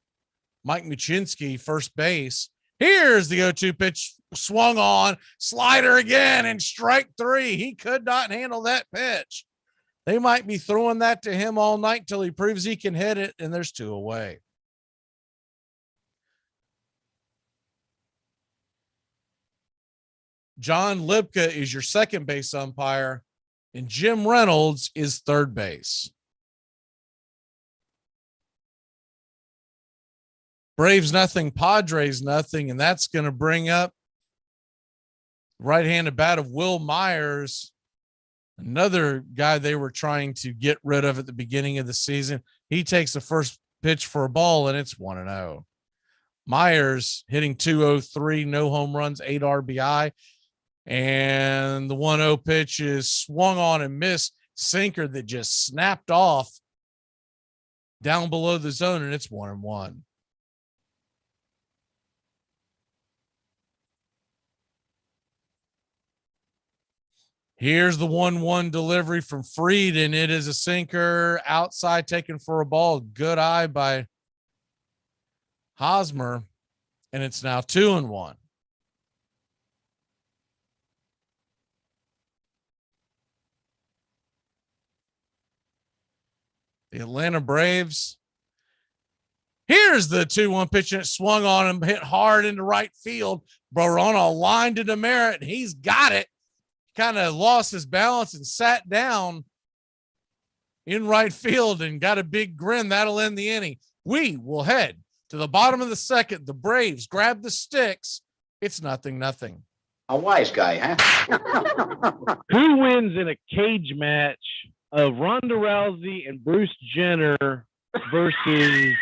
Mike Muchinski, first base. Here's the 0-2 pitch, swung on, slider again, and strike 3. He could not handle that pitch. They might be throwing that to him all night till he proves he can hit it, and there's 2 away. John Lipka is your second base umpire, and Jim Reynolds is third base. Braves nothing, Padres nothing, and that's going to bring up right-handed bat of Will Myers, another guy they were trying to get rid of at the beginning of the season. He takes the first pitch for a ball, and it's 1-0. Myers hitting .203, no home runs, 8 RBI. And the 1-0 pitch is swung on and missed, sinker that just snapped off down below the zone, and it's 1-1. Here's the 1-1 delivery from Fried, and it is a sinker outside taken for a ball. Good eye by Hosmer, and it's now 2-1. The Atlanta Braves. Here's the 2-1 pitch, and it swung on him, hit hard into right field. Barona line to Demerit, and he's got it. Kind of lost his balance and sat down in right field and got a big grin. That'll end the inning. We will head to the bottom of the second. The Braves grab the sticks. It's 0-0. A wise guy, huh? Who wins in a cage match of Ronda Rousey and Bruce Jenner versus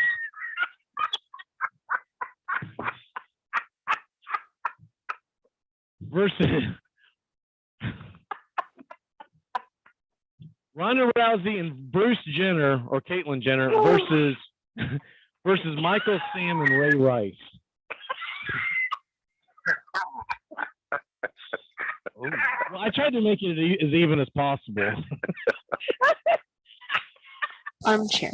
Ronda Rousey and Bruce Jenner, or Caitlyn Jenner, versus Michael Sam and Ray Rice? Well, I tried to make it as even as possible. Armchair.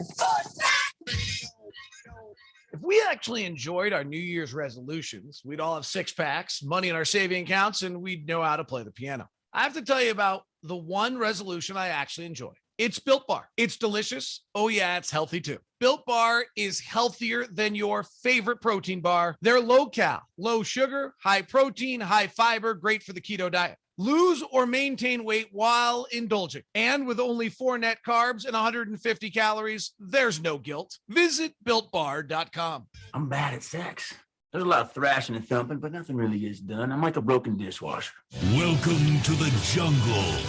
If we actually enjoyed our New Year's resolutions, we'd all have 6-packs, money in our saving accounts, and we'd know how to play the piano. I have to tell you about the one resolution I actually enjoy. It's Built Bar. It's delicious. Oh, yeah, it's healthy too. Built Bar is healthier than your favorite protein bar. They're low-cal, low sugar, high protein, high fiber, great for the keto diet. Lose or maintain weight while indulging. And with only 4 net carbs and 150 calories, there's no guilt. Visit BuiltBar.com. I'm bad at sex. There's a lot of thrashing and thumping, but nothing really gets done. I'm like a broken dishwasher. Welcome to the jungle.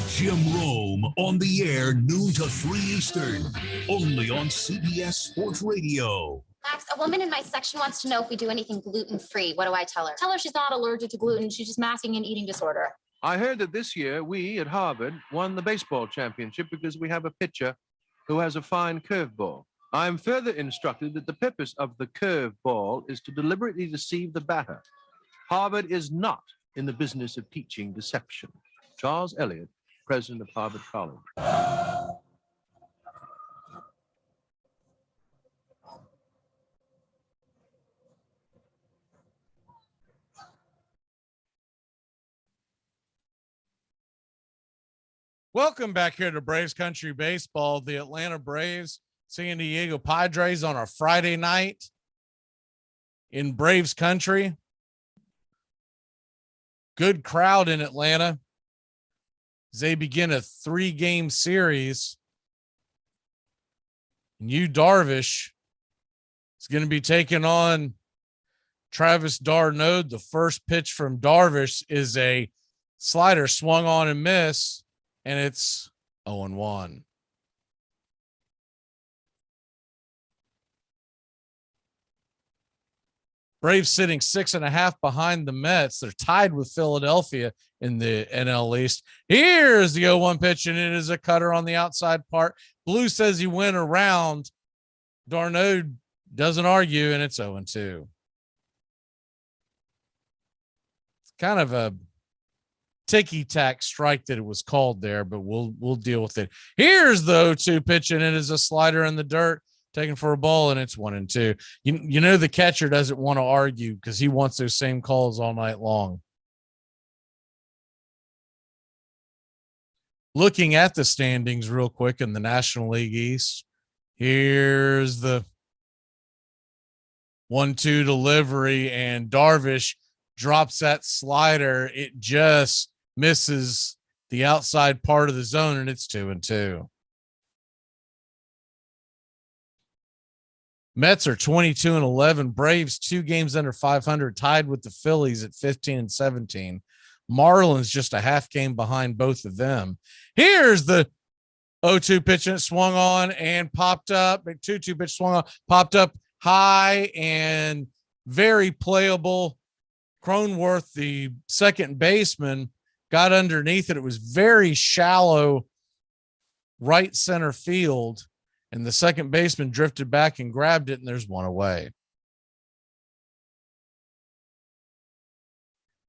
Jim Rome on the air, noon to 3 Eastern, only on CBS Sports Radio. Max, a woman in my section wants to know if we do anything gluten-free. What do I tell her? Tell her she's not allergic to gluten. She's just masking an eating disorder. I heard that this year we at Harvard won the baseball championship because we have a pitcher who has a fine curveball. I'm further instructed that the purpose of the curveball is to deliberately deceive the batter. Harvard is not in the business of teaching deception. Charles Eliot, president of Harvard College. Welcome back here to Braves Country Baseball. The Atlanta Braves, San Diego Padres on a Friday night in Braves Country. Good crowd in Atlanta as they begin a 3-game series. And Yu Darvish is going to be taking on Travis d'Arnaud. The first pitch from Darvish is a slider swung on and miss. And it's 0-1. Braves sitting 6.5 behind the Mets. They're tied with Philadelphia in the NL East. Here's the 0-1 pitch, and it is a cutter on the outside part. Blue says he went around. d'Arnaud doesn't argue, and it's 0-2. It's kind of a ticky-tack strike that it was called there, but we'll deal with it. Here's the 0-2 pitch, and it is a slider in the dirt, taken for a ball, and it's 1-2. You know the catcher doesn't want to argue because he wants those same calls all night long. Looking at the standings real quick in the National League East, here's the 1-2 delivery, and Darvish drops that slider. It just misses the outside part of the zone, and it's 2-2. Mets are 22-11. Braves 2 games under 500, tied with the Phillies at 15-17. Marlins just a half game behind both of them. Here's the 0-2 pitch, and it swung on and popped up. 2-2 pitch swung on, popped up high and very playable. Cronenworth, the second baseman, got underneath it. It was very shallow right center field, and the second baseman drifted back and grabbed it, and there's one away.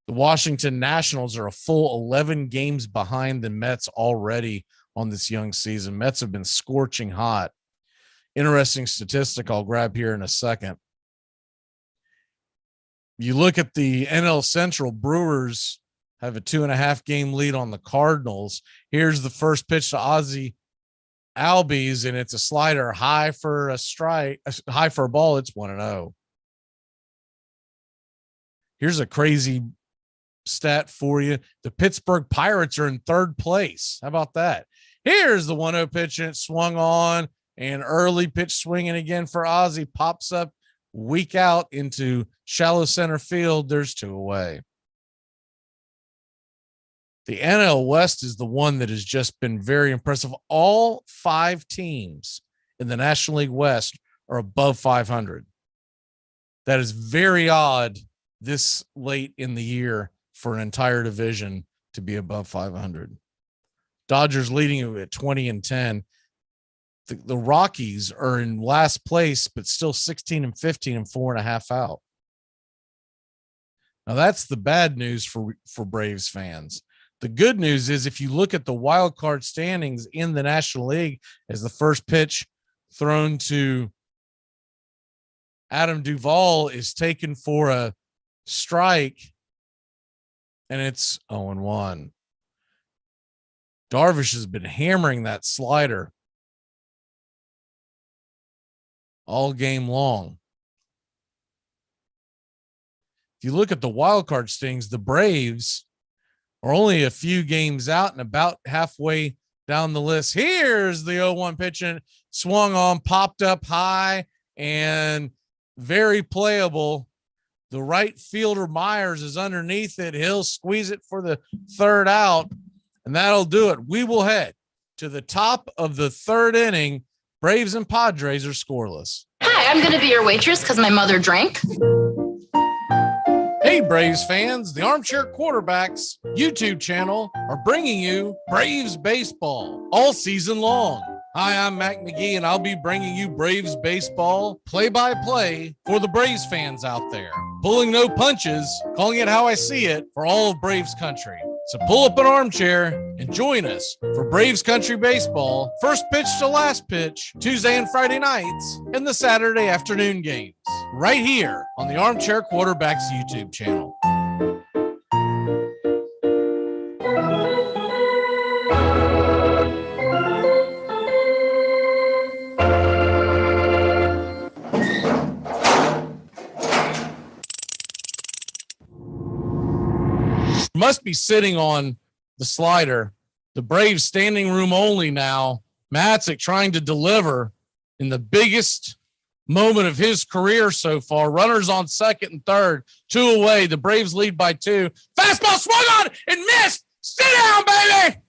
The Washington Nationals are a full 11 games behind the Mets already on this young season. Mets have been scorching hot. Interesting statistic I'll grab here in a second. You look at the NL Central, Brewers have a 2.5 game lead on the Cardinals. Here's the first pitch to Ozzie Albies, and it's a slider high for a strike, high for a ball. It's 1-0. Here's a crazy stat for you. The Pittsburgh Pirates are in 3rd place. How about that? Here's the 1-0 pitch, and it swung on, and early pitch swinging again for Ozzie, pops up weak out into shallow center field. There's 2 away. The NL West is the one that has just been very impressive. All 5 teams in the National League West are above 500. That is very odd this late in the year for an entire division to be above 500. Dodgers leading it at 20-10. The Rockies are in last place, but still 16-15 and 4.5 out. Now that's the bad news for Braves fans. The good news is if you look at the wild card standings in the National League, as the first pitch thrown to Adam Duvall is taken for a strike, and it's 0-1. Darvish has been hammering that slider all game long. If you look at the wild card standings, the Braves are only a few games out and about halfway down the list. Here's the 0-1 pitch, and swung on, popped up high, and very playable. The right fielder Myers is underneath it. He'll squeeze it for the third out, and that'll do it. We will head to the top of the third inning. Braves and Padres are scoreless. Hi, I'm going to be your waitress because my mother drank. Hey, Braves fans, the Armchair Quarterbacks YouTube channel are bringing you Braves baseball all season long. Hi, I'm Mac McGee, and I'll be bringing you Braves baseball play-by-play for the Braves fans out there. Pulling no punches, calling it how I see it for all of Braves country. So pull up an armchair and join us for Braves country baseball, first pitch to last pitch, Tuesday and Friday nights, and the Saturday afternoon games, right here on the Armchair Quarterbacks YouTube channel. Must be sitting on the slider. The Braves standing room only now. Matzik trying to deliver in the biggest moment of his career so far. Runners on second and third, 2 away. The Braves lead by 2. Fastball swung on and missed. Sit down, baby.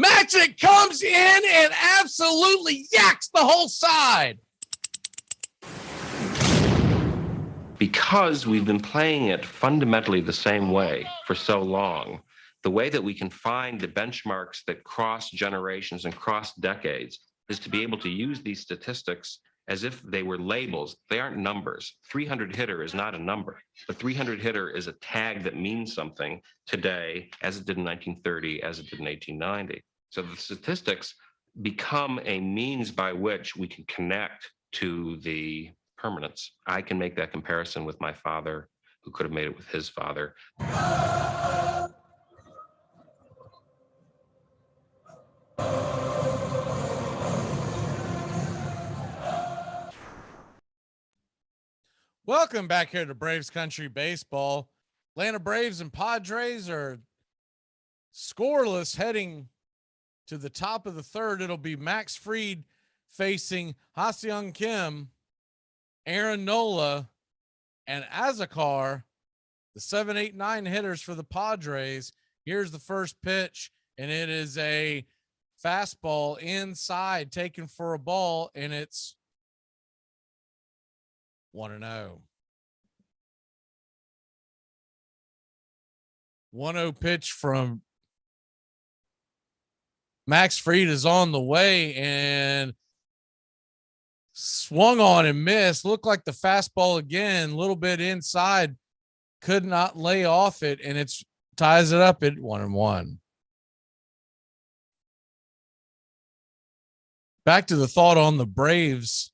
Matzik comes in and absolutely yaks the whole side. Because we've been playing it fundamentally the same way for so long, the way that we can find the benchmarks that cross generations and cross decades is to be able to use these statistics as if they were labels. They aren't numbers. 300 hitter is not a number. The 300 hitter is a tag that means something today, as it did in 1930, as it did in 1890. So the statistics become a means by which we can connect to the permanence. I can make that comparison with my father, who could have made it with his father. Welcome back here to Braves Country Baseball. Atlanta Braves and Padres are scoreless heading to the top of the third. It'll be Max Fried facing Ha-Seong Kim, Aaron Nola, and Azakar, the 7, 8, 9 hitters for the Padres. Here's the first pitch, and it is a fastball inside taken for a ball, and it's 1-0. 1-0 pitch from Max Fried is on the way and swung on and missed. Looked like the fastball again, a little bit inside, could not lay off it, and it's ties it up at 1-1. Back to the thought on the Braves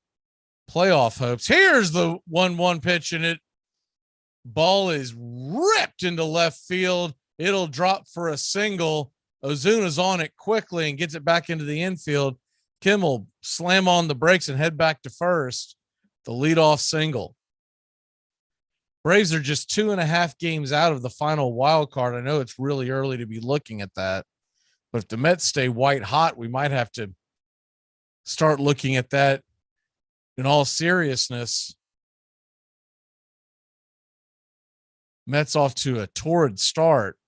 playoff hopes. Here's the 1-1 pitch, and it ball is ripped into left field. It'll drop for a single. Ozuna's on it quickly and gets it back into the infield. Kim will slam on the brakes and head back to first. The leadoff single. Braves are just 2.5 games out of the final wild card. I know it's really early to be looking at that, but if the Mets stay white hot, we might have to start looking at that in all seriousness. Mets off to a torrid start.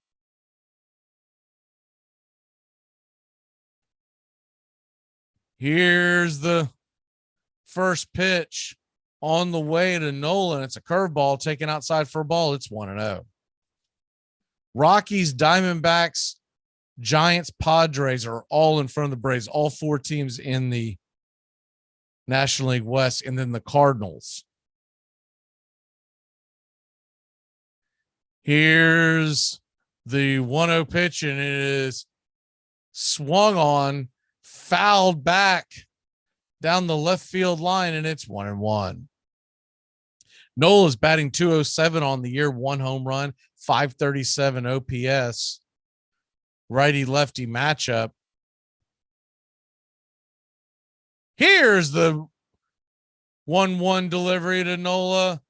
Here's the first pitch on the way to Nolan. It's a curveball taken outside for a ball. It's 1-0. Rockies, Diamondbacks, Giants, Padres are all in front of the Braves. All 4 teams in the National League West, and then the Cardinals. Here's the 1-0 pitch, and it is swung on, fouled back down the left field line, and it's 1-1. Nola's batting .207 on the year, 1 home run, .537 OPS. Righty-lefty matchup. Here's the 1-1 delivery to Nola.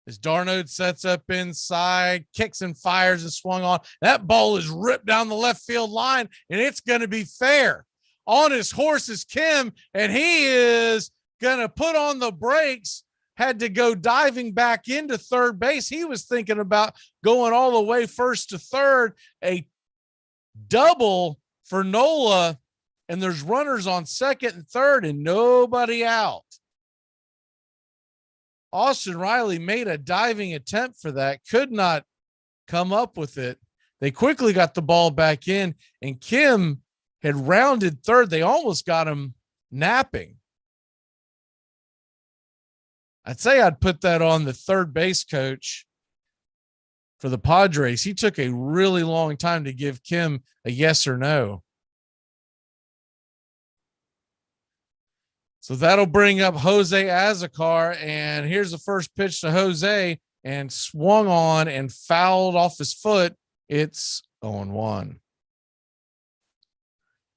As Darnold sets up inside, kicks and fires and swung on. That ball is ripped down the left field line, and it's going to be fair. On his horse is Kim, and he is going to put on the brakes. Had to go diving back into third base. He was thinking about going all the way first to third. A double for Nola, and there's runners on second and third and nobody out. Austin Riley made a diving attempt for that, could not come up with it. They quickly got the ball back in, and Kim had rounded third. They almost got him napping. I'd say I'd put that on the third base coach for the Padres. He took a really long time to give Kim a yes or no. So that'll bring up Jose Azocar, and here's the first pitch to Jose, and swung on and fouled off his foot. It's 0-1.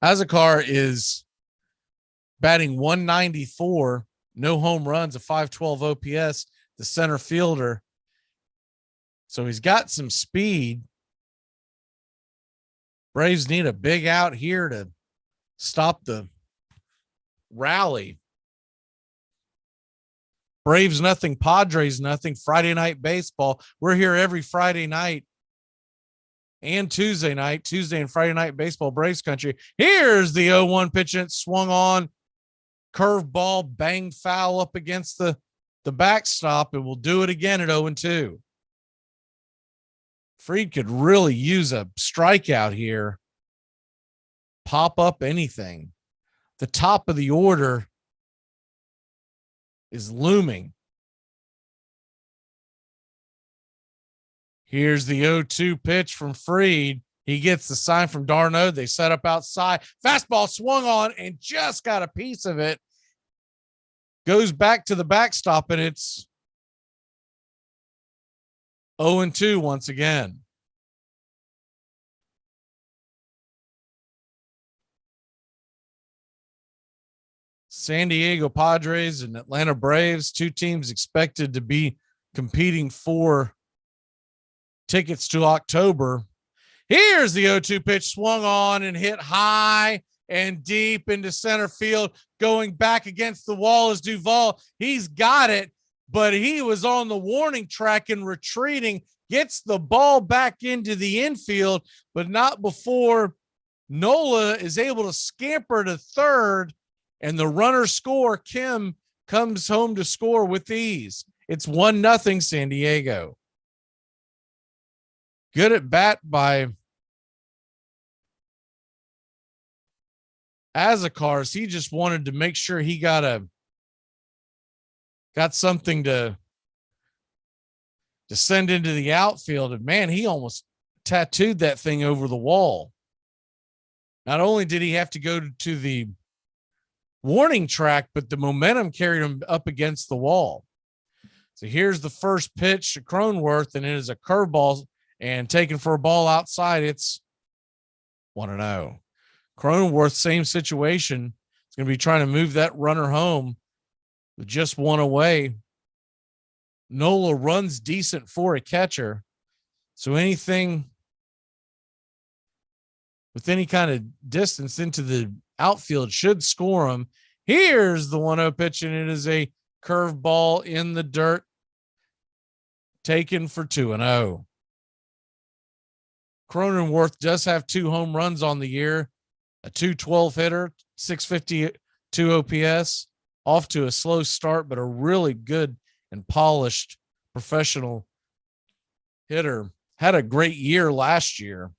Azocar is batting 194, no home runs, a 512 OPS, the center fielder. So he's got some speed. Braves need a big out here to stop the rally. Braves nothing, Padres nothing. Friday night baseball. We're here every Friday night and Tuesday night, Tuesday and Friday night baseball, Braves country. Here's the 0-1 pitch, and it swung on. Curveball, banged foul up against the backstop, and we'll do it again at 0-2. Fried could really use a strikeout here. Pop up anything. The top of the order is looming. Here's the 0-2 pitch from Fried. He gets the sign from Darno. They set up outside. Fastball swung on and just got a piece of it. Goes back to the backstop, and it's 0-2 once again. San Diego Padres and Atlanta Braves, two teams expected to be competing for tickets to October. Here's the 0-2 pitch, swung on and hit high and deep into center field. Going back against the wall is Duvall. He's got it, but he was on the warning track and retreating. Gets the ball back into the infield, but not before Nola is able to scamper to third, and the runner score. Kim comes home to score with ease. It's 1-0 San Diego. Good at bat by Azocar. He just wanted to make sure he got something to send into the outfield. And man, he almost tattooed that thing over the wall. Not only did he have to go to the warning track, but the momentum carried him up against the wall. So here's the first pitch to Cronenworth, and it is a curveball and taken for a ball outside. It's 1-0. Cronenworth, same situation. It's going to be trying to move that runner home with just one away. Nola runs decent for a catcher. So anything with any kind of distance into the outfield should score him. Here's the 1-0 pitch, and it is a curveball in the dirt, taken for 2-0. Cronenworth does have 2 home runs on the year, a .212 hitter, 652 OPS, off to a slow start, but a really good and polished professional hitter. Had a great year last year.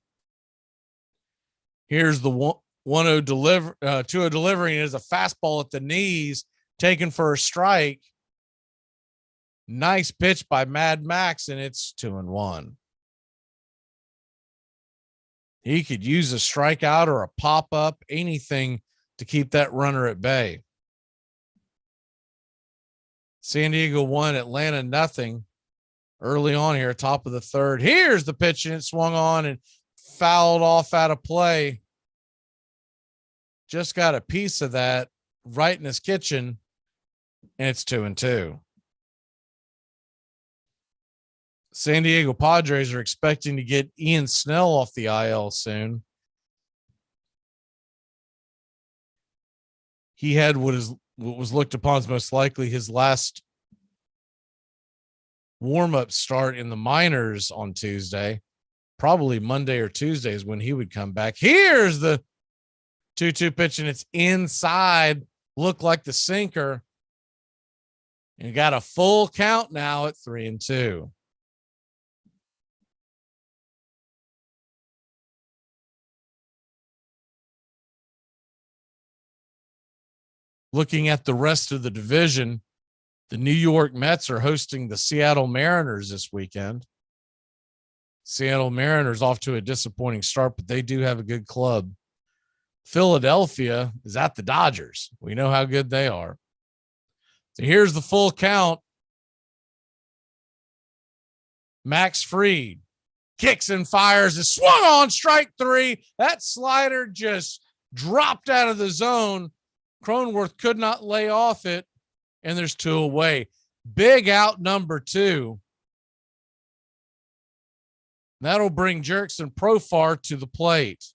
Here's the 2-0 delivery, and is a fastball at the knees, taken for a strike. Nice pitch by Mad Max, and it's 2-1. He could use a strikeout or a pop-up, anything to keep that runner at bay. San Diego 1, Atlanta 0. Early on here, top of the third. Here's the pitch, and it swung on and fouled off out of play. Just got a piece of that right in his kitchen, and it's 2-2. San Diego Padres are expecting to get Ian Snell off the IL soon. He had what was looked upon as most likely his last warm-up start in the minors on Tuesday. Probably Monday or Tuesday is when he would come back. Here's the 2-2 pitch, and it's inside. Looked like the sinker. And you got a full count now at 3-2. Looking at the rest of the division, the New York Mets are hosting the Seattle Mariners this weekend. Seattle Mariners off to a disappointing start, but they do have a good club. Philadelphia is at the Dodgers. We know how good they are. So here's the full count. Max Fried kicks and fires. Is swung on, strike three. That slider just dropped out of the zone. Cronenworth could not lay off it, and there's 2 away. Big out number 2. That'll bring Jurickson Profar to the plate.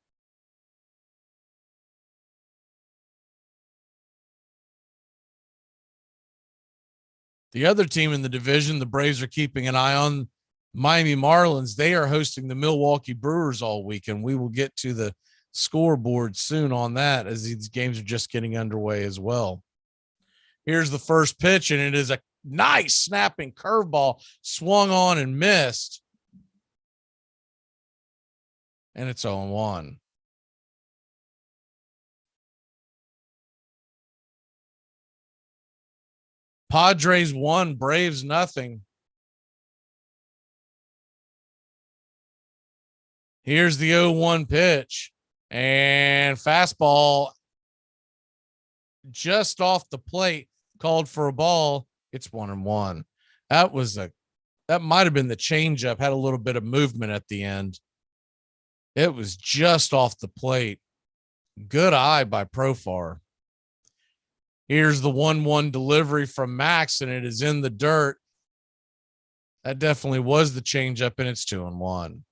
The other team in the division, the Braves are keeping an eye on Miami Marlins. They are hosting the Milwaukee Brewers all weekend. We will get to the scoreboard soon on that, as these games are just getting underway as well. Here's the first pitch, and it is a nice snapping curveball, swung on and missed. And it's 0-1. Padres 1, Braves nothing. Here's the 0-1 pitch, and fastball just off the plate, called for a ball. It's 1-1. That might have been the changeup, had a little bit of movement at the end. It was just off the plate. Good eye by Profar. Here's the 1-1 delivery from Max, and it is in the dirt. That definitely was the changeup, and it's 2-1.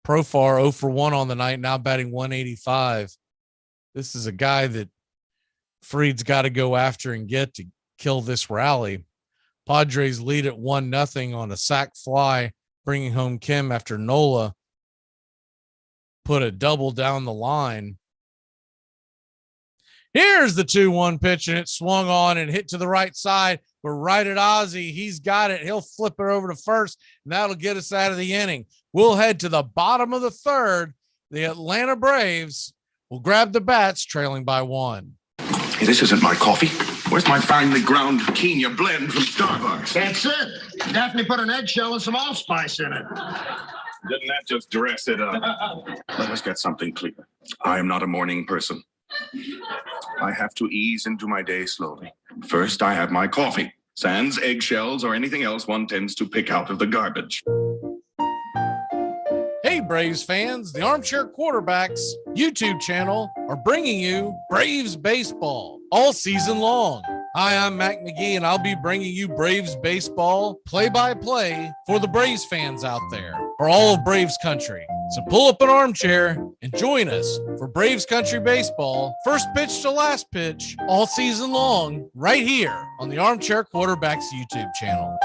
Profar 0 for 1 on the night, now batting 185. This is a guy that Fried's got to go after and get to kill this rally. Padres lead at 1-0 on a sac fly, bringing home Kim after Nola put a double down the line. Here's the 2-1 pitch, and it swung on and hit to the right side. We're right at Ozzie. He's got it. He'll flip it over to first, and that'll get us out of the inning. We'll head to the bottom of the third. The Atlanta Braves will grab the bats, trailing by 1. Hey, this isn't my coffee. Where's my finely ground quinoa blend from Starbucks? That's it. Daphne put an eggshell and some allspice in it. Didn't that just dress it up? Let us get something clear. I am not a morning person. I have to ease into my day slowly. First, I have my coffee. Sans eggshells or anything else one tends to pick out of the garbage. Hey, Braves fans, the Armchair Quarterbacks YouTube channel are bringing you Braves baseball all season long. Hi, I'm Mac McGee, and I'll be bringing you Braves baseball play-by-play for the Braves fans out there, for all of Braves country. So pull up an armchair and join us for Braves country baseball, first pitch to last pitch, all season long, right here on the Armchair Quarterbacks YouTube channel.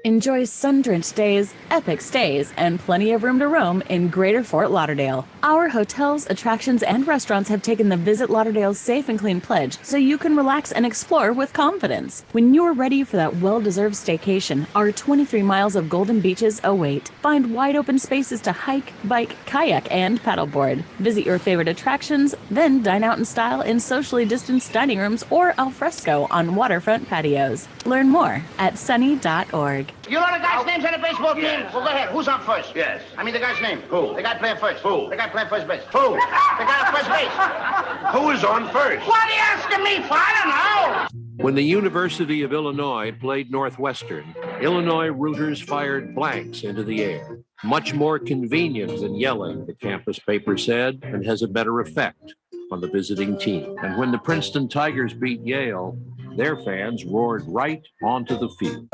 Enjoy sun-drenched days, epic stays, and plenty of room to roam in Greater Fort Lauderdale. Our hotels, attractions, and restaurants have taken the Visit Lauderdale's Safe and Clean pledge, so you can relax and explore with confidence. When you're ready for that well-deserved staycation, our 23 miles of golden beaches await. Find wide-open spaces to hike, bike, kayak, and paddleboard. Visit your favorite attractions, then dine out in style in socially distanced dining rooms or al fresco on waterfront patios. Learn more at sunny.org. You know the guy's names on the baseball team? Yes. Well, go ahead. Who's on first? Yes. I mean the guy's name. Who? The guy playing first. Who? The guy playing first base. Who? The guy on first base. Who is on first? What are you asking me for? I don't know. When the University of Illinois played Northwestern, Illinois rooters fired blanks into the air. Much more convenient than yelling, the campus paper said, and has a better effect on the visiting team. And when the Princeton Tigers beat Yale, Their fans roared right onto the field.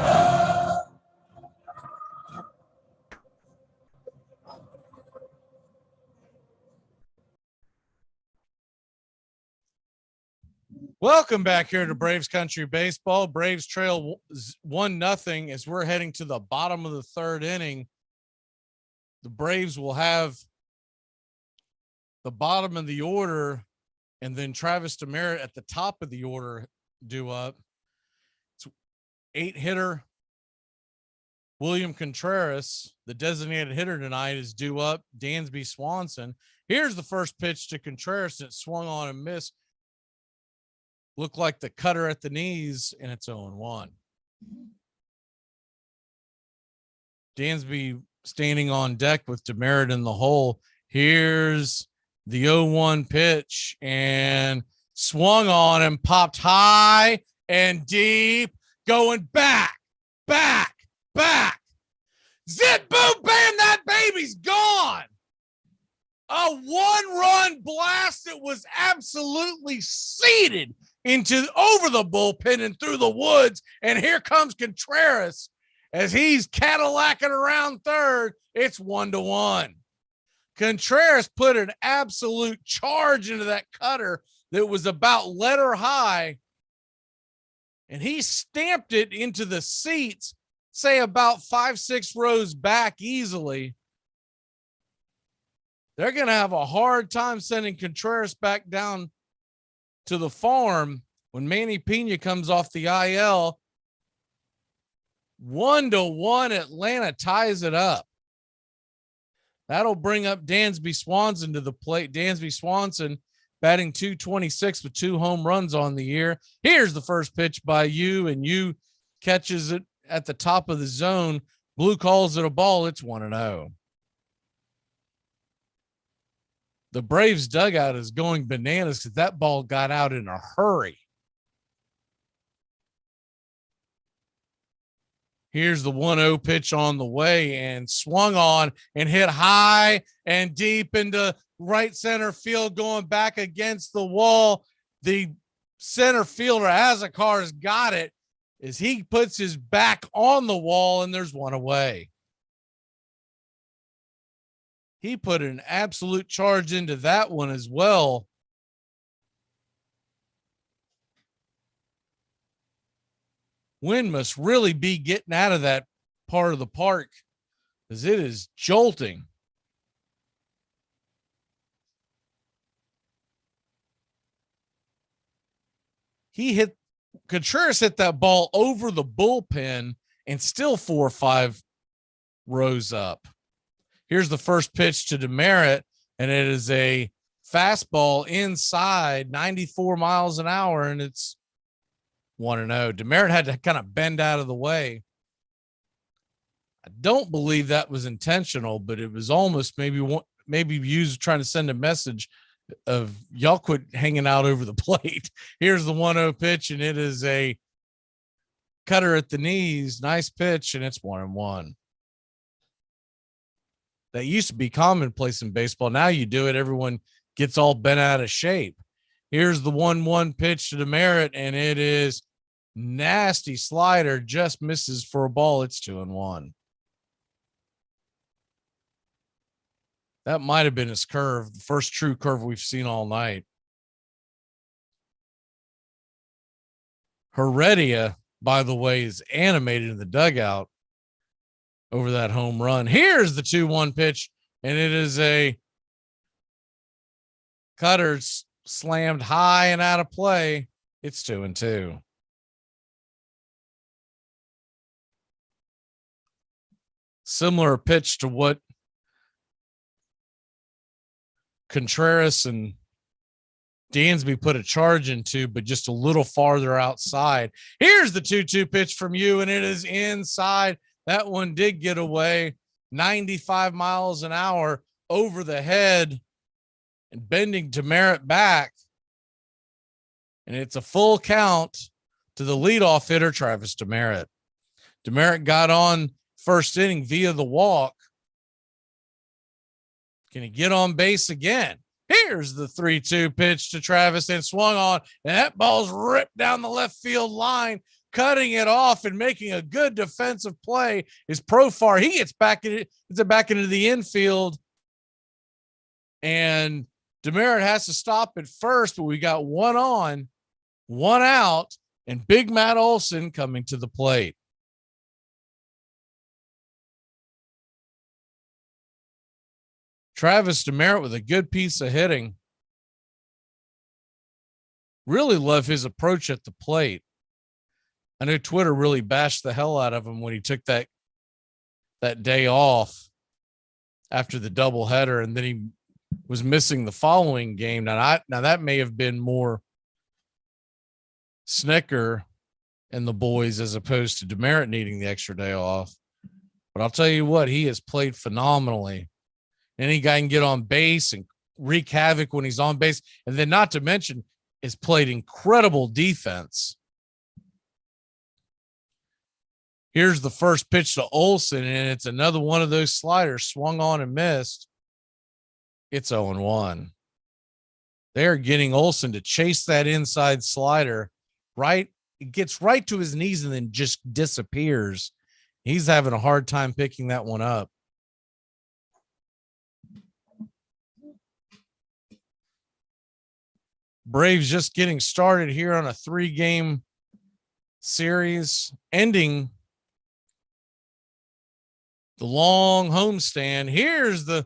Welcome back here to Braves Country Baseball. Braves trail 1-0 as we're heading to the bottom of the third inning. The Braves will have the bottom of the order and then Travis Demeritte at the top of the order due up. It's 8-hitter William Contreras, the designated hitter tonight, is due up. Dansby Swanson. Here's the first pitch to Contreras that swung on and missed. Looked like the cutter at the knees, and it's 0-1. Dansby standing on deck with Demeritte in the hole. Here's the 0-1 pitch, and swung on and popped high and deep, going back. Zip, boom, bam, that baby's gone. A 1-run blast that was absolutely seeded over the bullpen and through the woods. And here comes Contreras as he's Cadillacing around third. It's 1-1. Contreras put an absolute charge into that cutter that was about letter high, and he stamped it into the seats, say about 5-6 rows back easily. They're going to have a hard time sending Contreras back down to the farm when Manny Pena comes off the IL. 1-1, Atlanta ties it up. That'll bring up Dansby Swanson to the plate. Dansby Swanson batting .226 with 2 home runs on the year. Here's the first pitch by Yu, and Yu catches it at the top of the zone. Blue calls it a ball. It's 1-0. The Braves dugout is going bananas because that ball got out in a hurry. Here's the 1-0 pitch on the way, and swung on and hit high and deep into right center field, going back against the wall. The center fielder, Azakar, has got it as he puts his back on the wall, and there's one away. He put an absolute charge into that one as well. Wind must really be getting out of that part of the park because it is jolting. Contreras hit that ball over the bullpen and still 4 or 5 rows up. Here's the first pitch to Demeritte, and it is a fastball inside 94 miles an hour, and it's 1-0. Demeritte had to kind of bend out of the way. I don't believe that was intentional, but it was almost maybe used trying to send a message of y'all quit hanging out over the plate. Here's the 1-0 pitch, and it is a cutter at the knees. Nice pitch, and it's 1-1. That used to be commonplace in baseball. Now you do it, everyone gets all bent out of shape. Here's the 1-1 pitch to Demeritte, and it is nasty slider, just misses for a ball. It's 2-1. That might have been his curve, the first true curve we've seen all night. Heredia, by the way, is animated in the dugout over that home run. Here's the 2-1 pitch, and it is a cutter slammed high and out of play. It's 2-2. Similar pitch to what Contreras and Dansby put a charge into, but just a little farther outside. Here's the 2-2 pitch from you, and it is inside. That one did get away 95 miles an hour over the head and bending Demeritte back. And it's a full count to the leadoff hitter, Travis Demeritte. Demeritte got on first inning via the walk. Can he get on base again? Here's Here's the 3-2 pitch to Travis and swung on, and that ball's ripped down the left field line. Cutting it off and making a good defensive play is Profar. He gets back into the infield, and Demerit has to stop at first, but we got one on, one out, and Big Matt Olson coming to the plate. Travis Demerit with a good piece of hitting. Really love his approach at the plate. I know Twitter really bashed the hell out of him when he took that day off after the doubleheader, and then he was missing the following game. Now that may have been more Snicker and the boys as opposed to Demerit needing the extra day off. But I'll tell you what, he has played phenomenally. Any guy can get on base and wreak havoc when he's on base, and then not to mention has played incredible defense. Here's the first pitch to Olson, and it's another one of those sliders swung on and missed. It's 0-1. They're getting Olson to chase that inside slider right. It gets right to his knees and then just disappears. He's having a hard time picking that one up. Braves just getting started here on a 3-game series, ending the long homestand. Here's the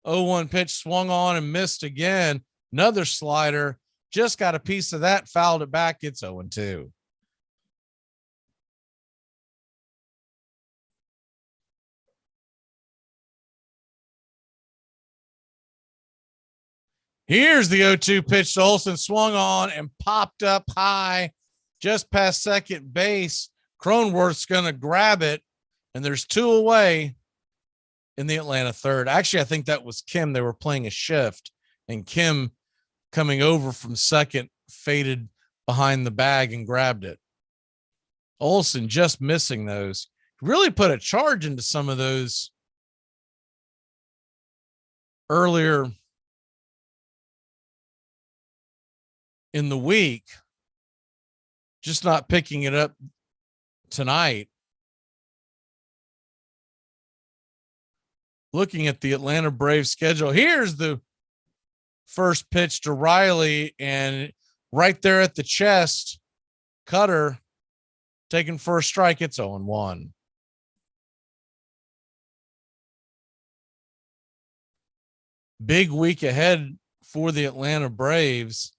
0-1 pitch swung on and missed again. Another slider. Just got a piece of that, fouled it back. It's 0-2. Here's the 0-2 pitch to Olson, swung on and popped up high just past second base. Cronenworth's going to grab it, and there's 2 away in the Atlanta third. Actually, I think that was Kim. They were playing a shift, and Kim coming over from second faded behind the bag and grabbed it. Olson just missing those. Really put a charge into some of those earlier in the week, just not picking it up tonight. Looking at the Atlanta Braves schedule, here's the first pitch to Riley, and right there at the chest, Cutter taking first strike. It's 0-1. Big week ahead for the Atlanta Braves.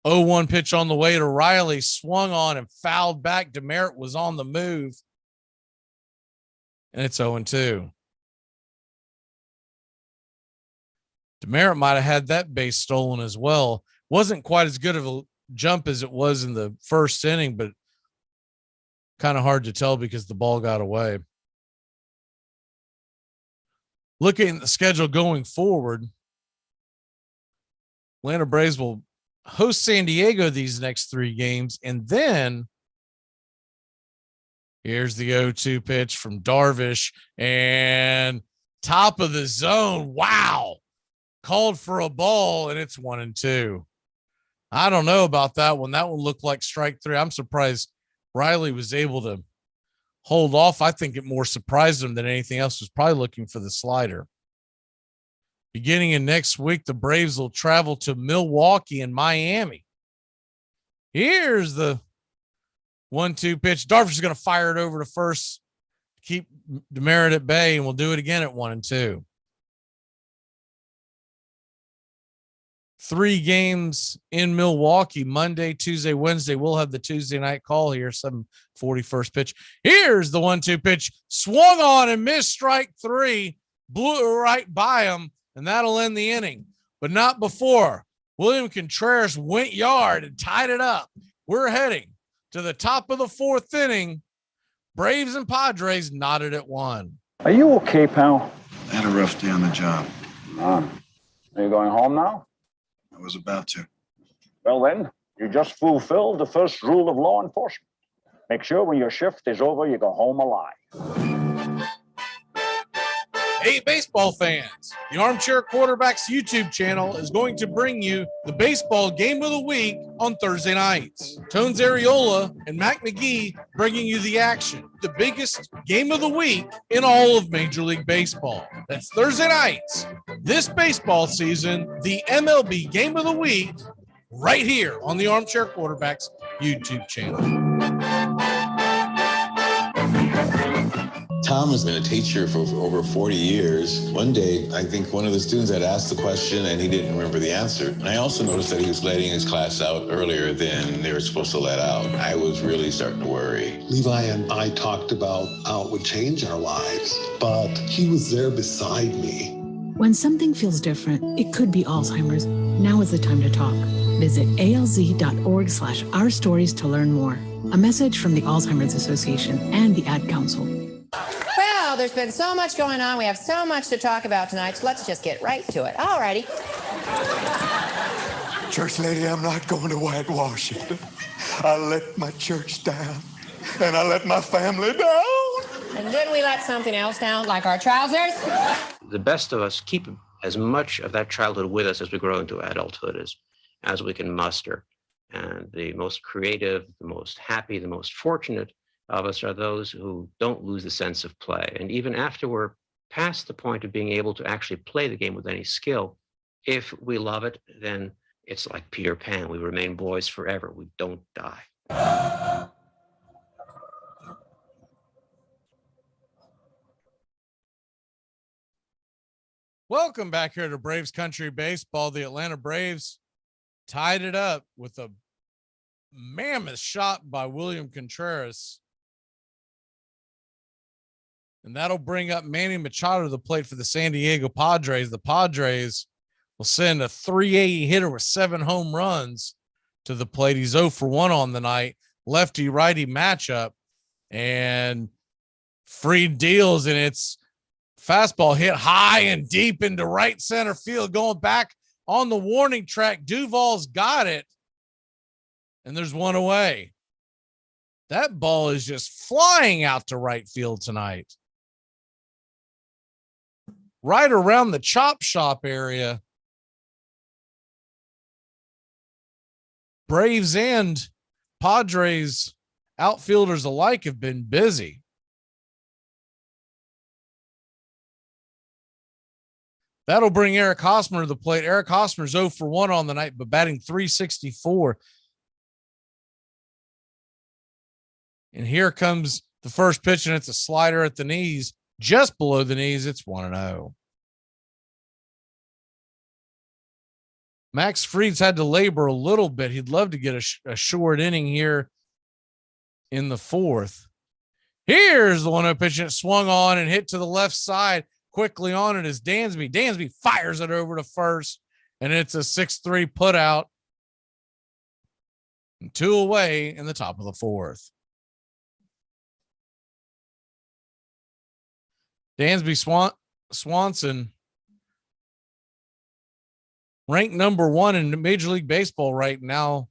0-1 pitch on the way to Riley, swung on and fouled back. Demerit was on the move, and it's 0-2. Demerit might have had that base stolen as well. Wasn't quite as good of a jump as it was in the first inning, but kind of hard to tell because the ball got away. Looking at the schedule going forward, Atlanta Braves will host San Diego these next 3 games, and then here's the 0-2 pitch from Darvish, and top of the zone. Wow. Called for a ball, and it's 1-2. I don't know about that one. That one looked like strike 3. I'm surprised Riley was able to hold off. I think it more surprised him than anything else. Was probably looking for the slider. Beginning in next week, the Braves will travel to Milwaukee and Miami. Here's the 1-2 pitch. Darvish is going to fire it over to first, keep Demerit at bay, and we'll do it again at 1-2. 3 games in Milwaukee, Monday, Tuesday, Wednesday. We'll have the Tuesday night call here, 7:41 pitch. Here's the 1-2 pitch, swung on and missed strike 3, blew it right by him, and that'll end the inning, but not before William Contreras went yard and tied it up. We're heading to the top of the 4th inning. Braves and Padres knotted at 1. Are you okay, pal? I had a rough day on the job. Are you going home now? I was about to. Well, then, you just fulfilled the first rule of law enforcement. Make sure when your shift is over, you go home alive. Hey, baseball fans, the Armchair Quarterbacks YouTube channel is going to bring you the baseball game of the week on Thursday nights. Tones Areola and Mac McGee bringing you the action, the biggest game of the week in all of Major League Baseball. That's Thursday nights. This baseball season, the MLB game of the week, right here on the Armchair Quarterbacks YouTube channel. Tom has been a teacher for over 40 years. One day, I think one of the students had asked the question and he didn't remember the answer. And I also noticed that he was letting his class out earlier than they were supposed to let out. I was really starting to worry. Levi and I talked about how it would change our lives, but he was there beside me. When something feels different, it could be Alzheimer's. Now is the time to talk. Visit alz.org/ourstories to learn more. A message from the Alzheimer's Association and the Ad Council. Well, there's been so much going on. We have so much to talk about tonight, so let's just get right to it. All righty. Church lady, I'm not going to whitewash it. I let my church down, and I let my family down. And didn't we let something else down, like our trousers? The best of us keep as much of that childhood with us as we grow into adulthood as we can muster. And the most creative, the most happy, the most fortunate of us are those who don't lose the sense of play. And even after we're past the point of being able to actually play the game with any skill, if we love it, then it's like Peter Pan. We remain boys forever. We don't die. Welcome back here to Braves Country Baseball. The Atlanta Braves tied it up with a mammoth shot by William Contreras. And that'll bring up Manny Machado to the plate for the San Diego Padres. The Padres will send a 380 hitter with 7 home runs to the plate. He's 0 for 1 on the night. Lefty-righty matchup. And Fried deals, and it's fastball hit high and deep into right center field, going back on the warning track. Duvall's got it, and there's one away. That ball is just flying out to right field tonight. Right around the chop shop area. Braves and Padres outfielders alike have been busy. That'll bring Eric Hosmer to the plate. Eric Hosmer's 0 for 1 on the night, but batting .364. And here comes the first pitch, and it's a slider at the knees, just below the knees. It's 1-0. Max Fried's had to labor a little bit. He'd love to get a short inning here in the 4th. Here's the 1-0 pitch, and it swung on and hit to the left side. Quickly on it is Dansby. Dansby fires it over to first, and it's a 6-3 put out. And 2 away in the top of the 4th. Dansby Swanson, ranked number 1 in Major League Baseball right now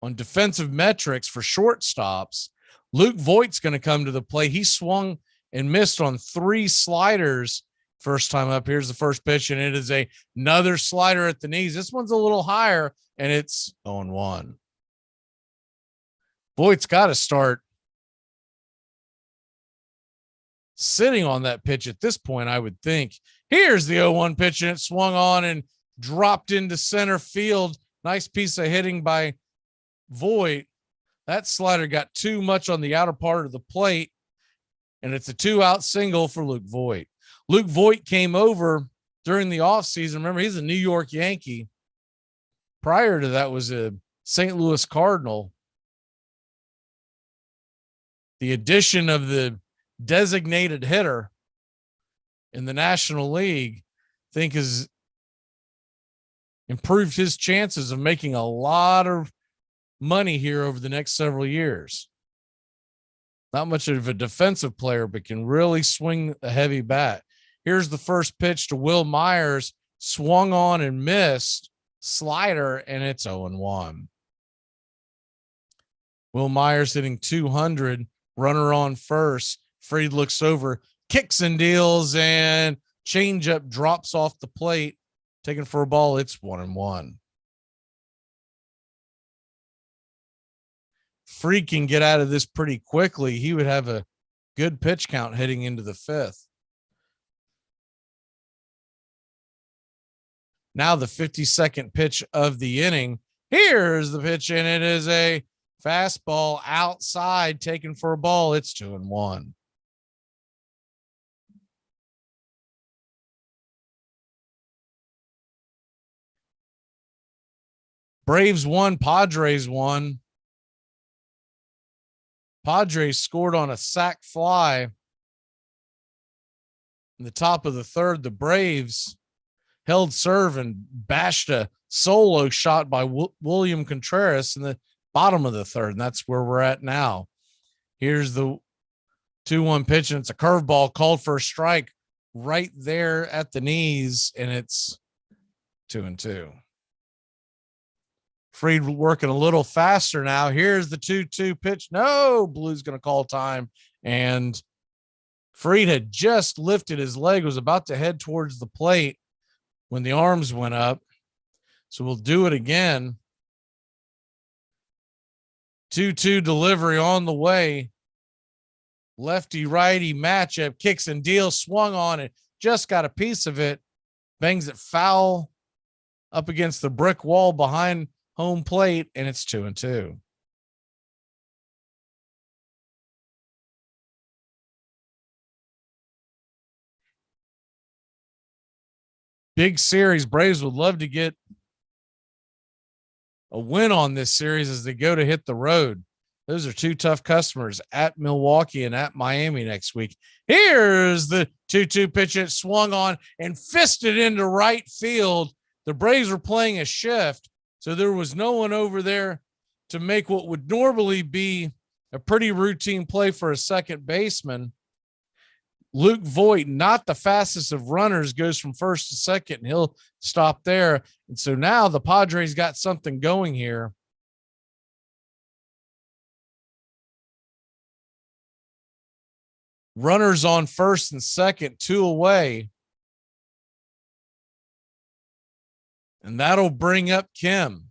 on defensive metrics for shortstops. Luke Voigt's going to come to the plate. He swung and missed on 3 sliders first time up. Here's the first pitch, and it is another slider at the knees. This one's a little higher, and it's 0-1. Voigt's got to start sitting on that pitch at this point, I would think. Here's the 0-1 pitch, and it swung on and dropped into center field. Nice piece of hitting by Voigt. That slider got too much on the outer part of the plate, and it's a 2-out single for Luke Voigt. Luke Voigt came over during the offseason. Remember, he's a New York Yankee. Prior to that was a St. Louis Cardinal. The addition of the designated hitter in the National League, I think, has improved his chances of making a lot of money here over the next several years. Not much of a defensive player, but can really swing a heavy bat. Here's the first pitch to Will Myers, swung on and missed, slider, and it's 0-1. Will Myers hitting 200, runner on first, Fried looks over, kicks and deals, and changeup drops off the plate. Taken for a ball. It's 1-1. Fried can get out of this pretty quickly. He would have a good pitch count heading into the 5th. Now the 52nd pitch of the inning. Here's the pitch, and it is a fastball outside, taken for a ball. It's 2-1. Braves won, Padres won. Padres scored on a sac fly in the top of the 3rd. The Braves held serve and bashed a solo shot by William Contreras in the bottom of the 3rd, and that's where we're at now. Here's the 2-1 pitch, and it's a curveball called for a strike right there at the knees, and it's 2-2. Fried working a little faster now. Here's the 2-2 pitch. No, Blue's going to call time. And Fried had just lifted his leg, was about to head towards the plate when the arms went up. So we'll do it again. 2-2 delivery on the way. Lefty righty matchup, kicks and deals, swung on it, just got a piece of it, bangs it foul up against the brick wall behind home plate, and it's 2-2. Big series. Braves would love to get a win on this series as they go to hit the road. Those are two tough customers at Milwaukee and at Miami next week. Here's the 2-2 pitch. It swung on and fisted into right field. The Braves were playing a shift, so there was no one over there to make what would normally be a pretty routine play for a second baseman. Luke Voit, not the fastest of runners, goes from first to second, and he'll stop there. And so now the Padres got something going here. Runners on first and second, 2 away. And that'll bring up Kim.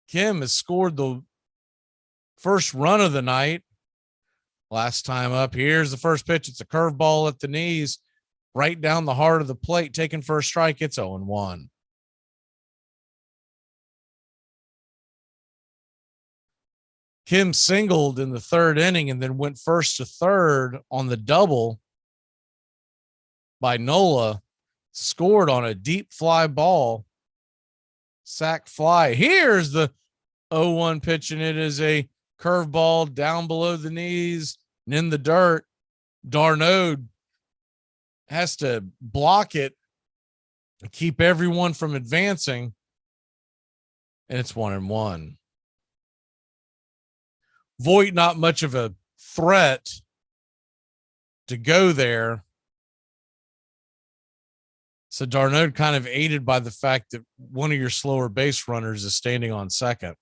Kim has scored the first run of the night. Last time up, here's the first pitch. It's a curveball at the knees, right down the heart of the plate, taken for a strike. It's 0-1. Kim singled in the 3rd inning and then went first to third on the double by Nola, scored on a deep fly ball, sac fly. Here's the 0-1 pitch, and it is a curveball down below the knees and in the dirt. d'Arnaud has to block it and keep everyone from advancing, and it's 1-1. Voit, not much of a threat to go there. So d'Arnaud kind of aided by the fact that one of your slower base runners is standing on second.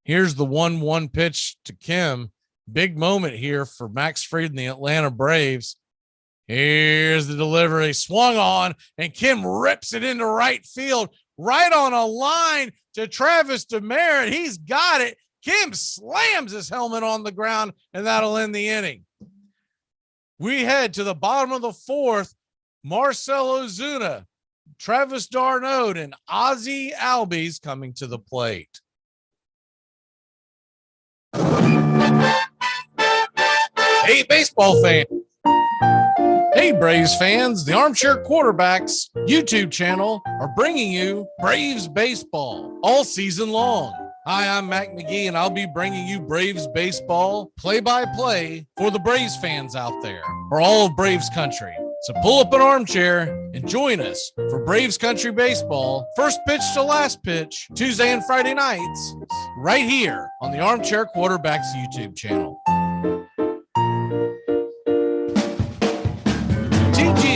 Here's the 1-1 pitch to Kim. Big moment here for Max Fried and the Atlanta Braves. Here's the delivery, swung on, and Kim rips it into right field, right on a line to Travis Demeritte. He's got it. Kim slams his helmet on the ground, and that'll end the inning. We head to the bottom of the 4th. Marcell Ozuna, Travis d'Arnaud, and Ozzie Albies coming to the plate. Hey, baseball fan. Hey, Braves fans. The Armchair Quarterbacks YouTube channel are bringing you Braves baseball all season long. Hi, I'm Mac McGee, and I'll be bringing you Braves baseball play-by-play for the Braves fans out there, for all of Braves country. So pull up an armchair and join us for Braves country baseball, first pitch to last pitch, Tuesday and Friday nights, right here on the Armchair Quarterbacks YouTube channel.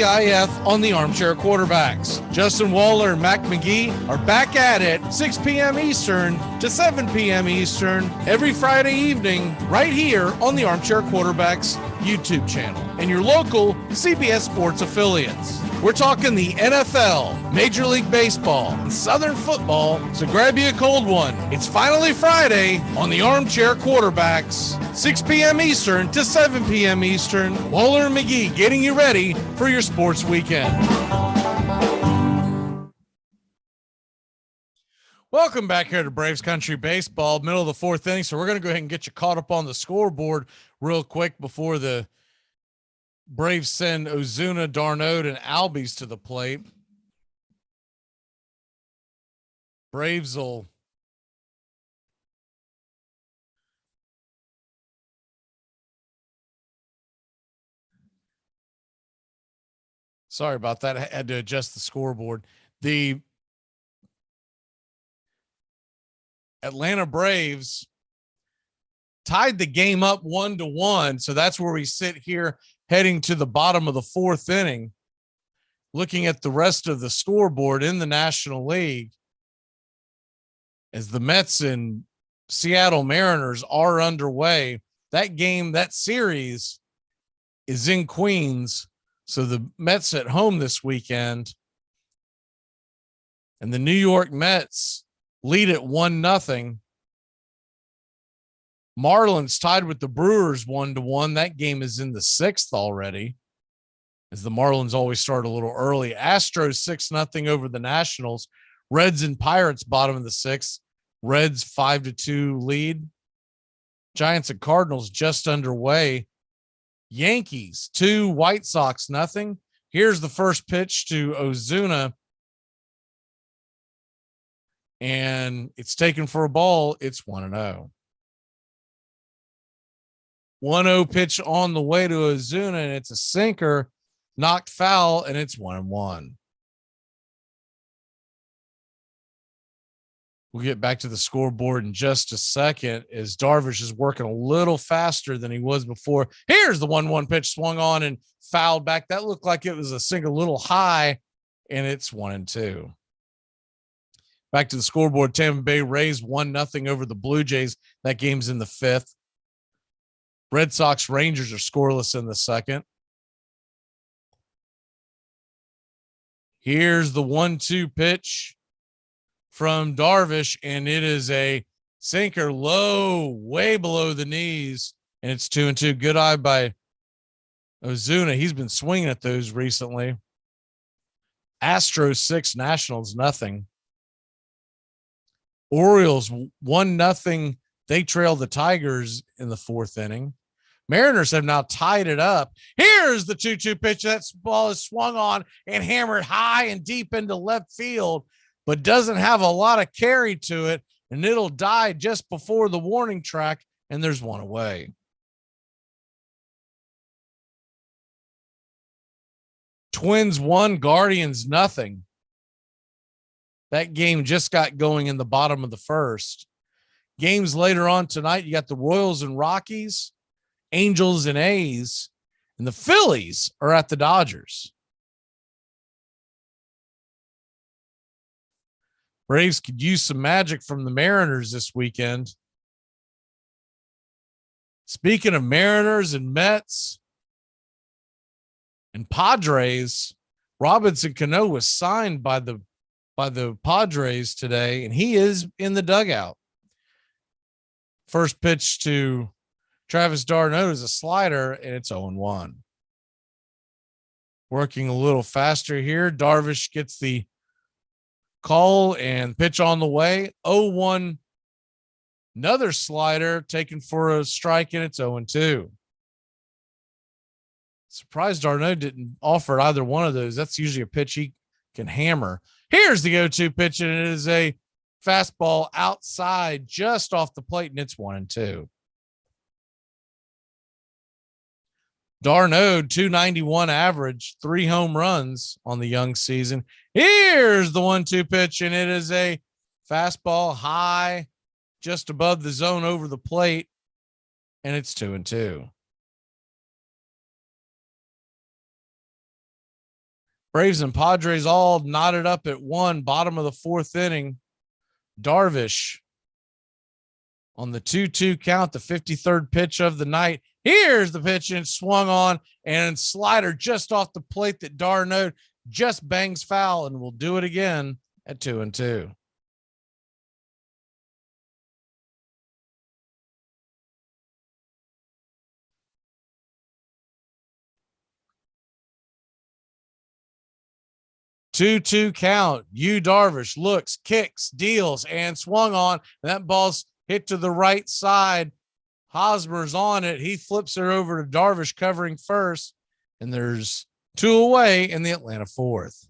TGIF on the Armchair Quarterbacks. Justin Waller and Mac McGee are back at it 6 p.m. Eastern to 7 p.m. Eastern every Friday evening right here on the Armchair Quarterbacks YouTube channel and your local CBS Sports affiliates. We're talking the NFL, Major League Baseball, and Southern football, so grab you a cold one. It's finally Friday on the Armchair Quarterbacks, 6 p.m. Eastern to 7 p.m. Eastern. Waller and McGee getting you ready for your sports weekend. Welcome back here to Braves Country Baseball, middle of the fourth inning. So we're going to go ahead and get you caught up on the scoreboard real quick before the Braves send Ozuna, Darno, and Albies to the plate. Braves will sorry about that. I had to adjust the scoreboard. The Atlanta Braves tied the game up 1-1. So that's where we sit here heading to the bottom of the fourth inning, looking at the rest of the scoreboard in the National League as the Mets and Seattle Mariners are underway. That game, that series is in Queens. So the Mets at home this weekend, and the New York Mets lead at 1-0. Marlins tied with the Brewers 1-1. That game is in the sixth already, as the Marlins always start a little early. Astros 6-0 over the Nationals. Reds and Pirates bottom of the sixth. Reds 5-2 lead. Giants and Cardinals just underway. Yankees 2, White Sox 0. Here's the first pitch to Ozuna, and it's taken for a ball. It's 1-0. 1-0 pitch on the way to Ozuna, and it's a sinker, knocked foul, and it's 1-1. We'll get back to the scoreboard in just a second as Darvish is working a little faster than he was before. Here's the 1-1 pitch swung on and fouled back. That looked like it was a single little high, and it's 1-2. Back to the scoreboard. Tampa Bay Rays 1-0 over the Blue Jays. That game's in the fifth. Red Sox Rangers are scoreless in the second. Here's the 1-2 pitch from Darvish, and it is a sinker low, way below the knees, and it's 2-2. Good eye by Ozuna. He's been swinging at those recently. Astros 6, Nationals 0. Orioles 1-0. They trail the Tigers in the fourth inning. Mariners have now tied it up. Here's the 2-2 pitch. That ball is swung on and hammered high and deep into left field, but doesn't have a lot of carry to it, and it'll die just before the warning track, and there's one away. Twins 1, Guardians 0. That game just got going in the bottom of the first. Games later on tonight, you got the Royals and Rockies, Angels and A's, and the Phillies are at the Dodgers. Braves could use some magic from the Mariners this weekend. Speaking of Mariners and Mets and Padres, Robinson Cano was signed by the Padres today, and he is in the dugout. First pitch to Travis d'Arnaud is a slider, and it's 0-1. Working a little faster here. Darvish gets the call and pitch on the way. 0-1. Another slider taken for a strike, and it's 0-2. Surprised d'Arnaud didn't offer either one of those. That's usually a pitch he can hammer. Here's the 0-2 pitch, and it is a fastball outside just off the plate, and it's 1-2. d'Arnaud, 291 average, 3 home runs on the young season. Here's the 1-2 pitch, and it is a fastball high just above the zone over the plate, and it's 2-2. Braves and Padres all knotted up at 1, bottom of the 4th inning. Darvish on the 2-2 count, the 53rd pitch of the night. Here's the pitch and swung on, and slider just off the plate that d'Arnaud just bangs foul, and will do it again at 2-2. Two count. Yu Darvish looks, kicks, deals, and swung on. And that ball's hit to the right side. Hosmer's on it. He flips it over to Darvish covering first. And there's 2 away in the Atlanta 4th.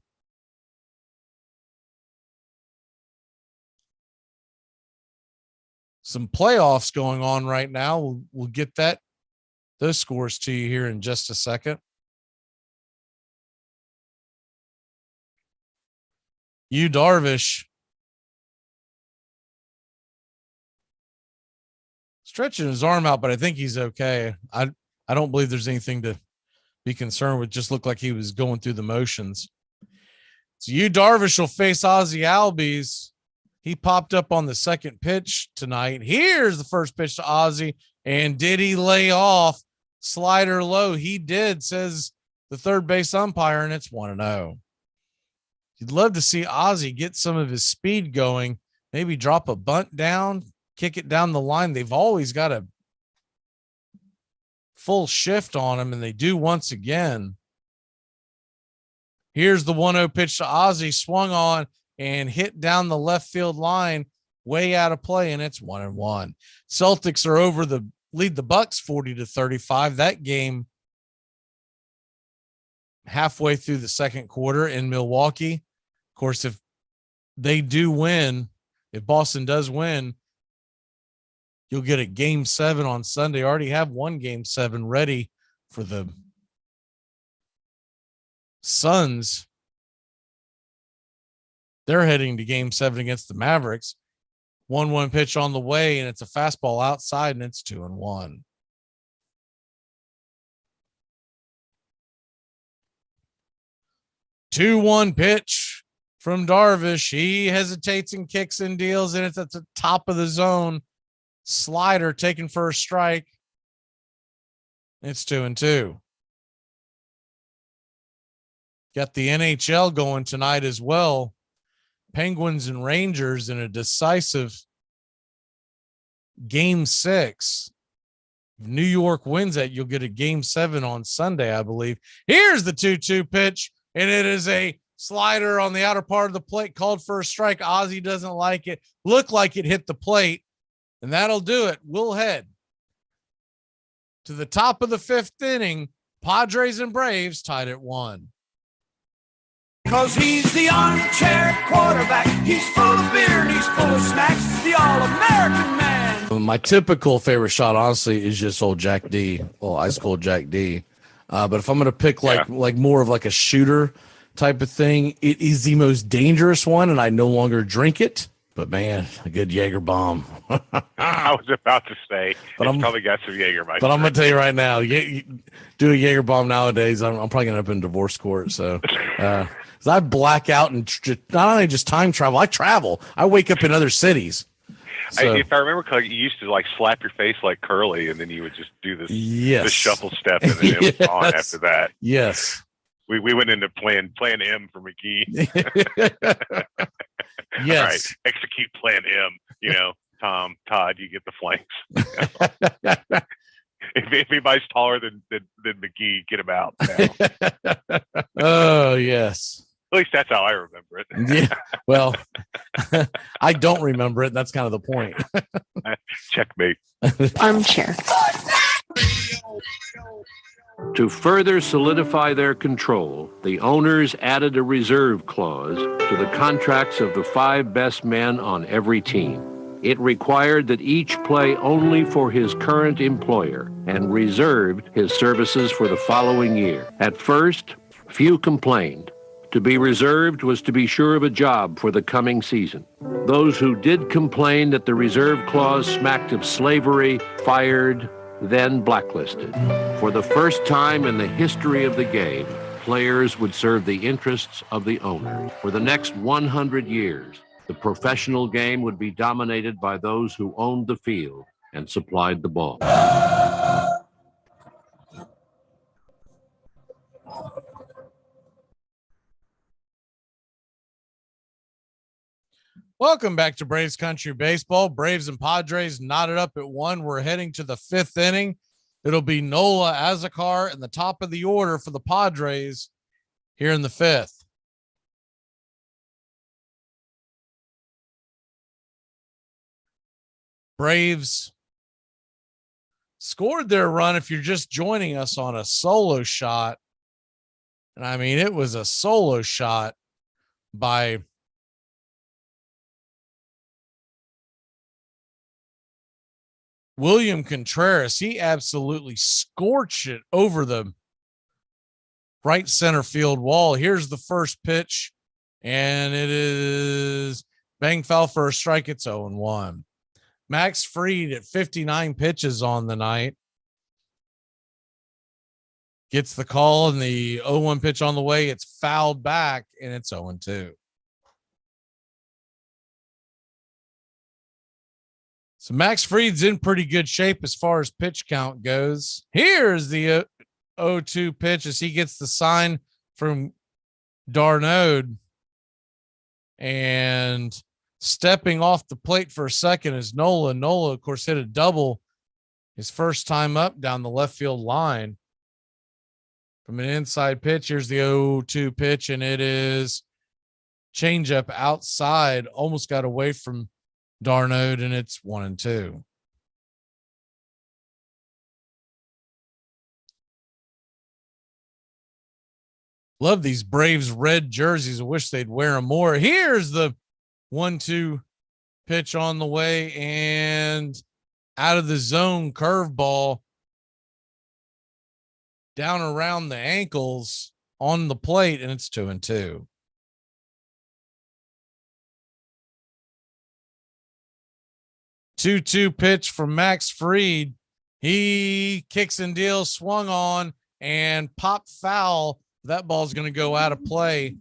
Some playoffs going on right now. We'll get those scores to you here in just a second. Yu Darvish stretching his arm out, but I think he's okay. I don't believe there's anything to be concerned with. Just looked like he was going through the motions. So Yu Darvish will face Ozzie Albies. He popped up on the second pitch tonight. Here's the first pitch to Ozzie. And did he lay off? Slider low. He did, says the third base umpire, and it's 1-0. You'd love to see Ozzie get some of his speed going, maybe drop a bunt down, kick it down the line. They've always got a full shift on him, and they do once again. Here's the 1-0 pitch to Ozzie, swung on and hit down the left field line, way out of play, and it's 1-1. Celtics are lead the Bucks 40-35. That game halfway through the second quarter in Milwaukee. Of course, if they do win, if Boston does win, you'll get a game 7 on Sunday. Already have one game 7 ready for the Suns. They're heading to game 7 against the Mavericks. 1-1 pitch on the way, and it's a fastball outside, and it's 2-1. Two-one pitch from Darvish. He hesitates and kicks and deals, and it's at the top of the zone. Slider taken for a strike. It's 2-2. Got the NHL going tonight as well. Penguins and Rangers in a decisive game 6. If New York wins that, you'll get a game 7 on Sunday, I believe. Here's the 2-2 pitch. And it is a slider on the outer part of the plate, called for a strike. Ozzie doesn't like it. Looked like it hit the plate, and that'll do it. We'll head to the top of the 5th inning. Padres and Braves tied at 1. Because he's the armchair quarterback. He's full of beer and he's full of snacks. The all-American man. My typical favorite shot, honestly, is just old Jack D. Well, Ice Cold Jack D. But if I'm going to pick like more of like a shooter type of thing, it is the most dangerous one, and I no longer drink it. But man, a good Jaeger bomb. I was about to say, but I'm probably got some Jägermeister. But I'm going to tell you right now, you do a Jaeger bomb nowadays, I'm probably going to end up in divorce court. So, because I black out and not only just time travel, I travel. I wake up in other cities. So, if I remember, you used to like slap your face like Curly, and then you would just do this shuffle step, and then it was on after that. Yes. We went into plan M for McGee. Yes. All right, execute plan M. Todd, you get the flanks. if anybody's taller than McGee, get him out now. Oh, yes. At least that's how I remember it. Yeah. Well, I don't remember it. That's kind of the point. Checkmate. Armchair. To further solidify their control, the owners added a reserve clause to the contracts of the 5 best men on every team. It required that each play only for his current employer and reserved his services for the following year. At first, few complained. To be reserved was to be sure of a job for the coming season. Those who did complain that the reserve clause smacked of slavery, fired, then blacklisted. For the first time in the history of the game, players would serve the interests of the owner. For the next 100 years, the professional game would be dominated by those who owned the field and supplied the ball. Welcome back to Braves Country Baseball. Braves and Padres knotted up at 1. We're heading to the 5th inning. It'll be Nola Azocar in the top of the order for the Padres here in the 5th. Braves scored their run if you're just joining us on a solo shot. And I mean, it was a solo shot by William Contreras. He absolutely scorched it over the right center field wall. Here's the first pitch, and it is bang foul for a strike. It's 0-1. Max Fried at 59 pitches on the night gets the call, and the 0-1 pitch on the way. It's fouled back, and it's 0-2. So Max Fried's in pretty good shape as far as pitch count goes. Here's the 0-2 pitch as he gets the sign from d'Arnaud, and stepping off the plate for a second is Nola. Nola, of course, hit a double his first time up down the left field line from an inside pitch. Here's the 0-2 pitch, and it is changeup outside, almost got away from d'Arnaud, and it's 1-2. Love these Braves red jerseys. I wish they'd wear them more. Here's the 1-2 pitch on the way, and out of the zone curveball down around the ankles on the plate, and it's 2-2. Two pitch from Max Fried. He kicks and deals, swung on, and pop foul. That ball's going to go out of play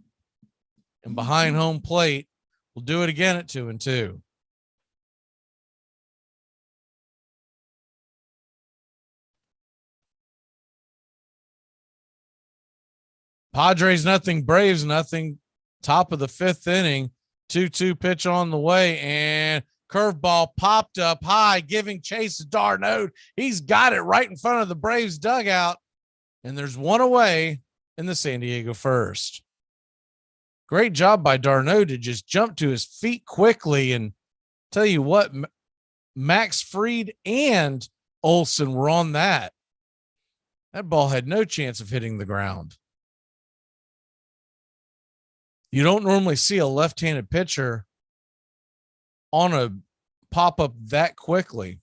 and behind home plate. We'll do it again at 2-2. Padres nothing, Braves nothing. Top of the 5th inning. 2-2 pitch on the way, and curveball popped up high, giving chase to d'Arnaud. He's got it right in front of the Braves dugout, and there's one away in the San Diego first. Great job by d'Arnaud to just jump to his feet quickly. And tell you what, Max Fried and Olson were on that. That ball had no chance of hitting the ground. You don't normally see a left-handed pitcher on a pop-up that quickly,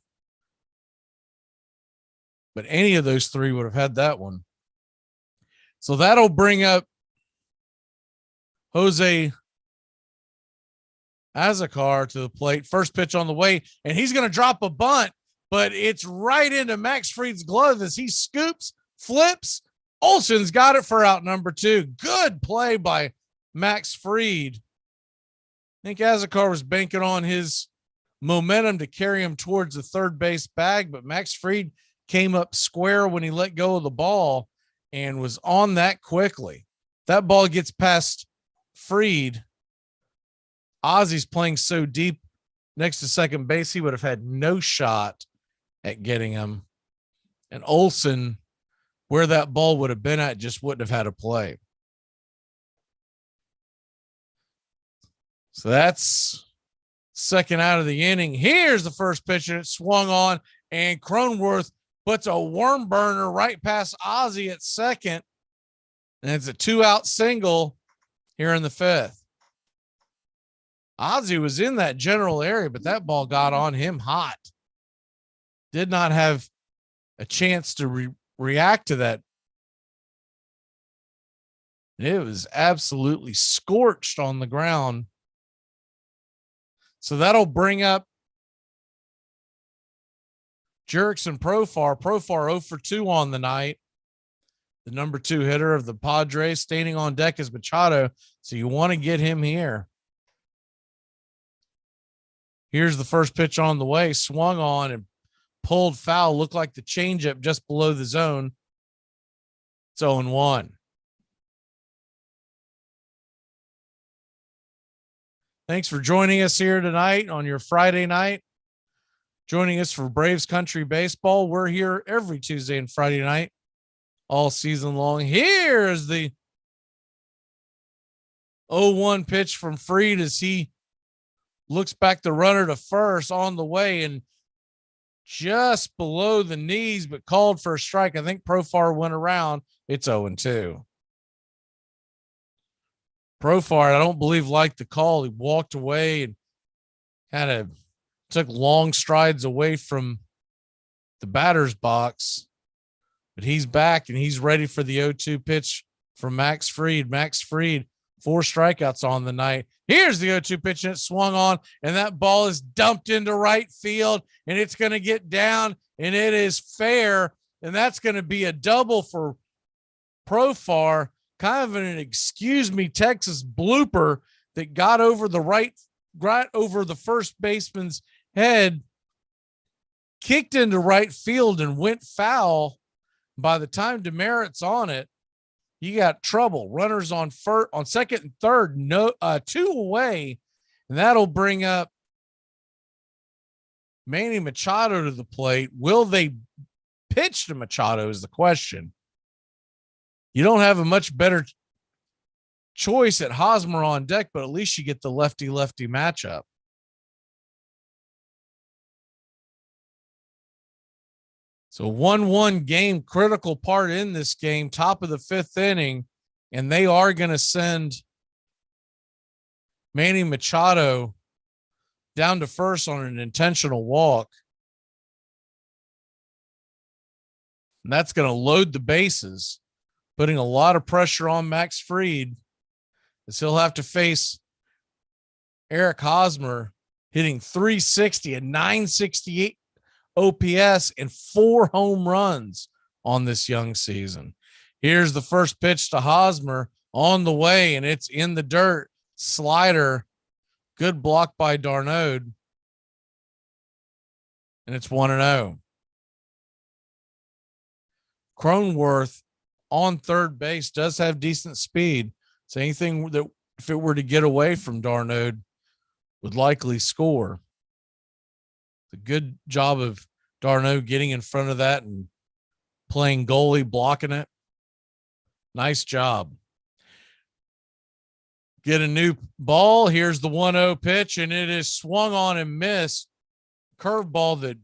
but any of those three would have had that one. So that'll bring up Jose Azocar to the plate. First pitch on the way, and he's going to drop a bunt, but it's right into Max Fried's glove as he scoops, flips. Olson's got it for out number 2. Good play by Max Fried. I think Azocar was banking on his momentum to carry him towards the third base bag, but Max Fried came up square when he let go of the ball and was on that quickly. That ball gets past Fried. Ozzy's playing so deep next to second base, he would have had no shot at getting him. And Olson, where that ball would have been at, just wouldn't have had a play. So that's second out of the inning. Here's the first pitch, and it swung on, and Cronenworth puts a worm burner right past Ozzy at second, and it's a 2-out single here in the 5th. Ozzy was in that general area, but that ball got on him hot. Did not have a chance to react to that. It was absolutely scorched on the ground. So that'll bring up Jurickson Profar. Profar 0 for 2 on the night. the number 2 hitter of the Padres. Standing on deck is Machado, so you want to get him here. Here's the first pitch on the way, swung on and pulled foul. Looked like the changeup just below the zone. It's 0-1. Thanks for joining us here tonight on your Friday night. Joining us for Braves Country Baseball. We're here every Tuesday and Friday night, all season long. Here is the 0-1 pitch from Fried as he looks back the runner to first on the way and just below the knees, but called for a strike. I think Profar went around. It's 0-2. Profar, I don't believe, liked the call. He walked away and kind of took long strides away from the batter's box. But he's back and he's ready for the 0-2 pitch from Max Fried. Max Fried, 4 strikeouts on the night. Here's the 0-2 pitch, and it swung on, and that ball is dumped into right field, and it's going to get down, and it is fair, and that's going to be a double for Profar. Kind of an excuse me Texas blooper that got over the first baseman's head, kicked into right field and went foul. By the time Demerit's on it, you got trouble. Runners on second and third, 2 away, and that'll bring up Manny Machado to the plate. Will they pitch to Machado is the question. You don't have a much better choice at Hosmer on deck, but at least you get the lefty-lefty matchup. So 1-1 game, critical part in this game, top of the 5th inning, and they are going to send Manny Machado down to first on an intentional walk. And that's going to load the bases, putting a lot of pressure on Max Fried, as he'll have to face Eric Hosmer hitting .360 and .968 OPS and 4 home runs on this young season. Here's the first pitch to Hosmer on the way, and it's in the dirt. Slider, good block by Darnaud, and it's 1-0. Cronenworth on third base does have decent speed. So anything that, if it were to get away from Darnaud, would likely score. A good job of Darnaud getting in front of that and playing goalie, blocking it. Nice job. Get a new ball. Here's the 1-0 pitch, and it is swung on and missed. Curveball that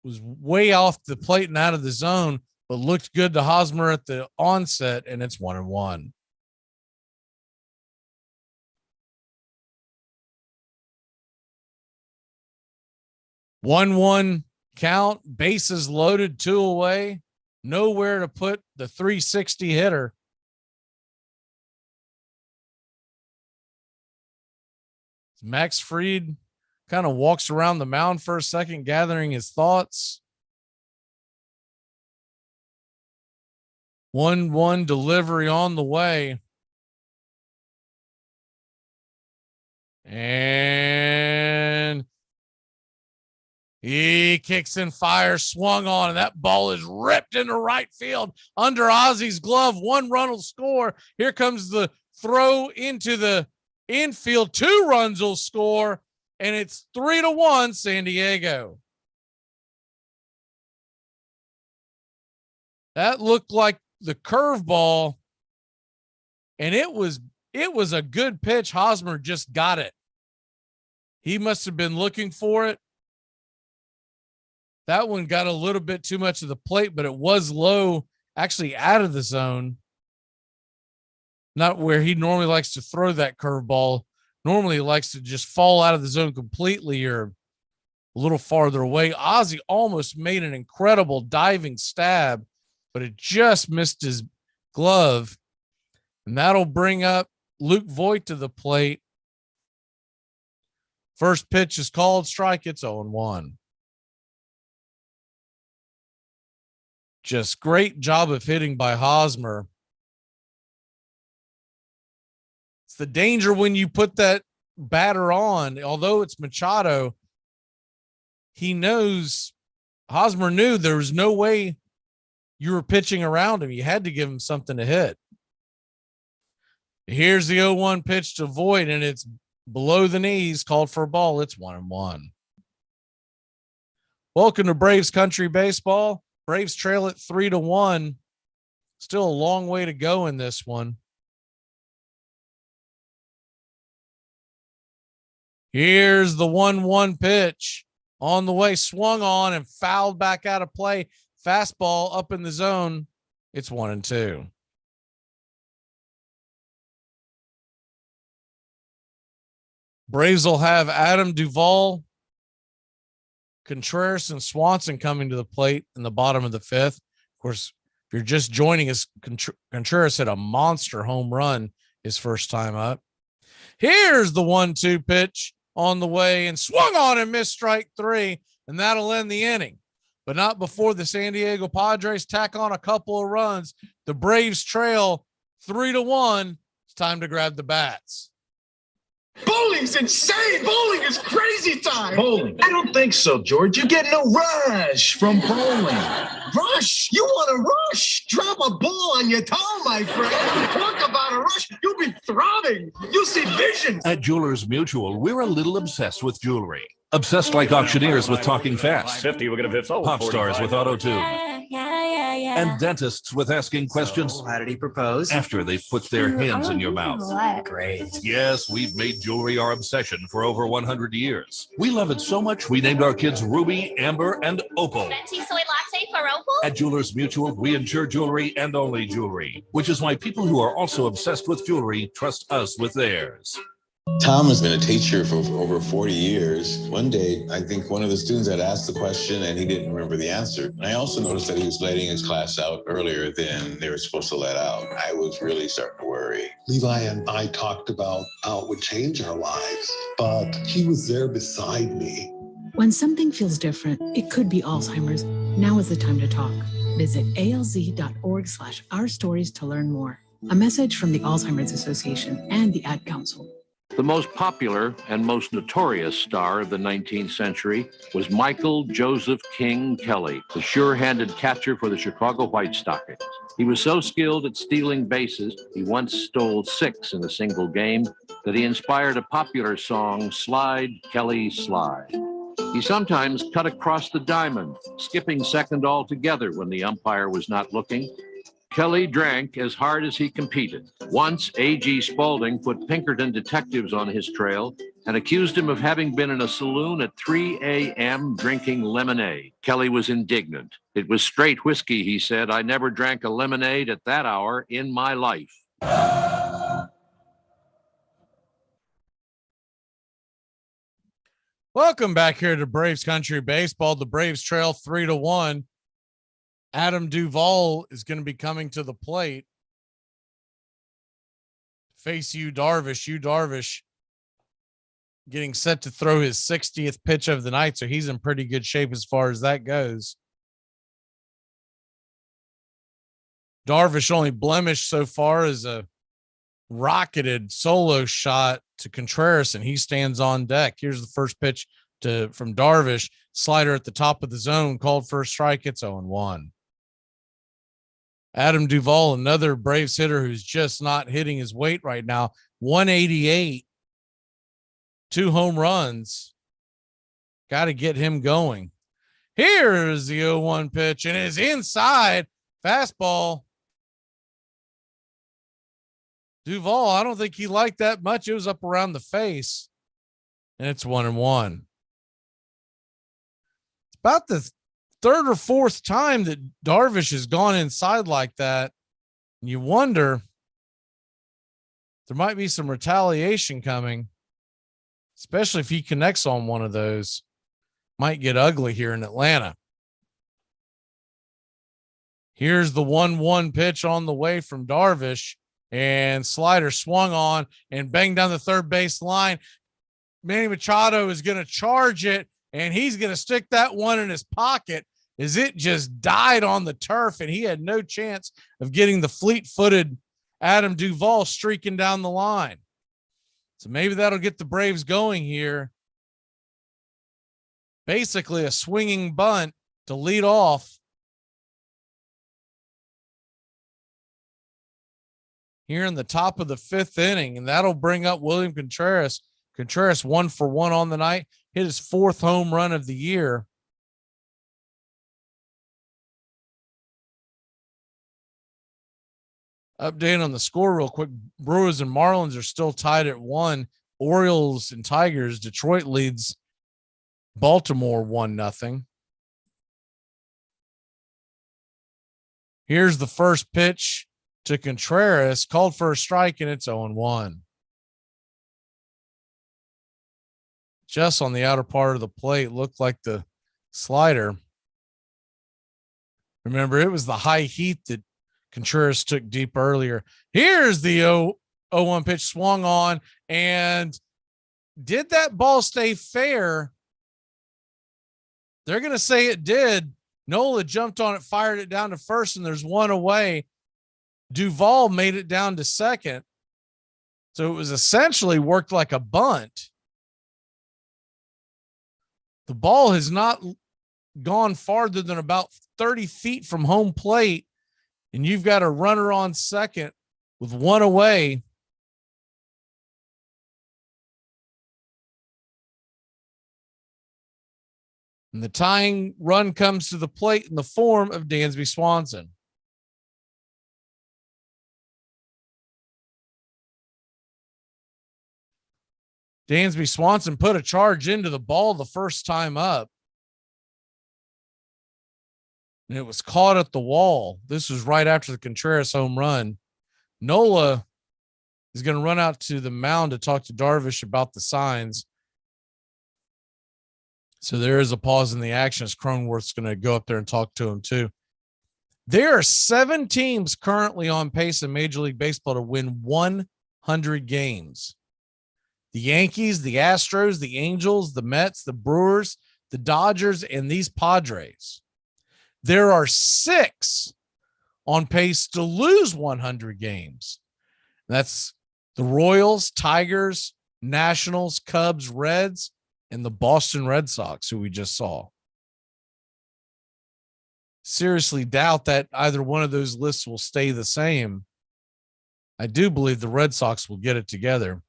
was way off the plate and out of the zone, but looked good to Hosmer at the onset, and it's 1-1. One count, bases loaded, 2 away, nowhere to put the .360 hitter. Max Fried kind of walks around the mound for a second, gathering his thoughts. 1-1 delivery on the way. And he kicks and fires, swung on, and that ball is ripped into right field under Ozzy's glove. 1 run will score. Here comes the throw into the infield. 2 runs will score, and it's 3-1 San Diego. That looked like the curveball, and it was a good pitch. Hosmer just got it. He must have been looking for it. That one got a little bit too much of the plate, but it was low, actually out of the zone. Not where he normally likes to throw that curveball. Normally he likes to just fall out of the zone completely or a little farther away. Ozzy almost made an incredible diving stab, but it just missed his glove. And that'll bring up Luke Voit to the plate. First pitch is called, strike. It's 0-1. Just great job of hitting by Hosmer. It's the danger when you put that batter on, although it's Machado, Hosmer knew there was no way you were pitching around him. You had to give him something to hit. Here's the 0-1 pitch to Voit, and it's below the knees, called for a ball. It's 1-1. Welcome to Braves Country Baseball. Braves trail at 3-1. Still a long way to go in this one. Here's the 1-1 pitch on the way, swung on and fouled back out of play. Fastball up in the zone. It's 1-2. Braves will have Adam Duvall, Contreras, and Swanson coming to the plate in the bottom of the fifth. Of course, if you're just joining us, Contreras hit a monster home run his first time up. Here's the 1-2 pitch on the way and swung on and missed strike three, and that'll end the inning. But not before the San Diego Padres tack on a couple of runs. The Braves trail 3-1. It's time to grab the bats. Bowling's insane. Bowling is crazy time. Bowling? I don't think so, George. You get no rush from bowling. Rush? You want a rush? Drop a ball on your toe, my friend. Talk about a rush. You'll be throbbing. You'll see visions. At Jewelers Mutual, we're a little obsessed with jewelry. Obsessed like auctioneers with talking fast. 50, we're going to fit. Pop stars with auto-tune. And dentists with asking questions. So, how did he propose? After they've put their hands in your mouth. Great. Yes, we've made jewelry our obsession for over 100 years. We love it so much, we named our kids Ruby, Amber, and Opal. Venti soy latte for Opal? At Jewelers Mutual, we insure jewelry and only jewelry, which is why people who are also obsessed with jewelry trust us with theirs. Tom has been a teacher for over 40 years. One day, I think one of the students had asked the question and he didn't remember the answer. And I also noticed that he was letting his class out earlier than they were supposed to let out. I was really starting to worry. Levi and I talked about how it would change our lives, but he was there beside me. When something feels different, it could be Alzheimer's. Now is the time to talk. Visit alz.org/ourstories to learn more. A message from the Alzheimer's Association and the Ad Council. The most popular and most notorious star of the 19th century was Michael Joseph King Kelly, the sure-handed catcher for the Chicago White Stockings. He was so skilled at stealing bases, he once stole 6 in a single game, that he inspired a popular song, Slide, Kelly, Slide. He sometimes cut across the diamond, skipping second altogether when the umpire was not looking. Kelly drank as hard as he competed. Once, A.G. Spaulding put Pinkerton detectives on his trail and accused him of having been in a saloon at 3 a.m. drinking lemonade. Kelly was indignant. It was straight whiskey, he said. I never drank a lemonade at that hour in my life. Welcome back here to Braves Country Baseball. The Braves trail 3-1. Adam Duvall is going to be coming to the plate. Face Yu Darvish. Yu Darvish getting set to throw his 60th pitch of the night, so he's in pretty good shape as far as that goes. Darvish only blemish so far is a rocketed solo shot to Contreras, and he stands on deck. Here's the first pitch from Darvish. Slider at the top of the zone, called for a strike. It's 0-1. Adam Duvall, another Braves hitter who's just not hitting his weight right now. 188, 2 home runs. Got to get him going. Here's the 0-1 pitch, and it's inside. Fastball. Duvall, I don't think he liked that much. It was up around the face, and it's 1-1. It's about the third or fourth time that Darvish has gone inside like that. And you wonder, there might be some retaliation coming, especially if he connects on one of those. Might get ugly here in Atlanta. Here's the 1-1 pitch on the way from Darvish, and Slider swung on and banged down the third base line. Manny Machado is going to charge it, and he's going to stick that one in his pocket. as it just died on the turf, and he had no chance of getting the fleet-footed Adam Duvall streaking down the line. So maybe that'll get the Braves going here. Basically a swinging bunt to lead off. Here in the top of the 5th inning, and that'll bring up William Contreras. Contreras 1 for 1 on the night, hit his 4th home run of the year. Update on the score real quick. Brewers and Marlins are still tied at 1. Orioles and Tigers, Detroit leads Baltimore 1-0. Here's the first pitch to Contreras, called for a strike, and it's 0-1. Just on the outer part of the plate, looked like the slider. Remember, it was the high heat that Contreras took deep earlier. Here's the 0-1 pitch, swung on, and did that ball stay fair? They're going to say it did. Nola jumped on it, fired it down to first, and there's one away. Duvall made it down to second. So it was essentially worked like a bunt. The ball has not gone farther than about 30 feet from home plate, and you've got a runner on second with one away. And the tying run comes to the plate in the form of Dansby Swanson. Dansby Swanson put a charge into the ball the first time up, and it was caught at the wall. This was right after the Contreras home run. Nola is going to run out to the mound to talk to Darvish about the signs. So there is a pause in the action as Cronenworth's going to go up there and talk to him too. There are 7 teams currently on pace in Major League Baseball to win 100 games. The Yankees, the Astros, the Angels, the Mets, the Brewers, the Dodgers, and these Padres. There are 6 on pace to lose 100 games. That's the Royals, Tigers, Nationals, Cubs, Reds, and the Boston Red Sox, who we just saw. Seriously doubt that either one of those lists will stay the same. I do believe the Red Sox will get it together.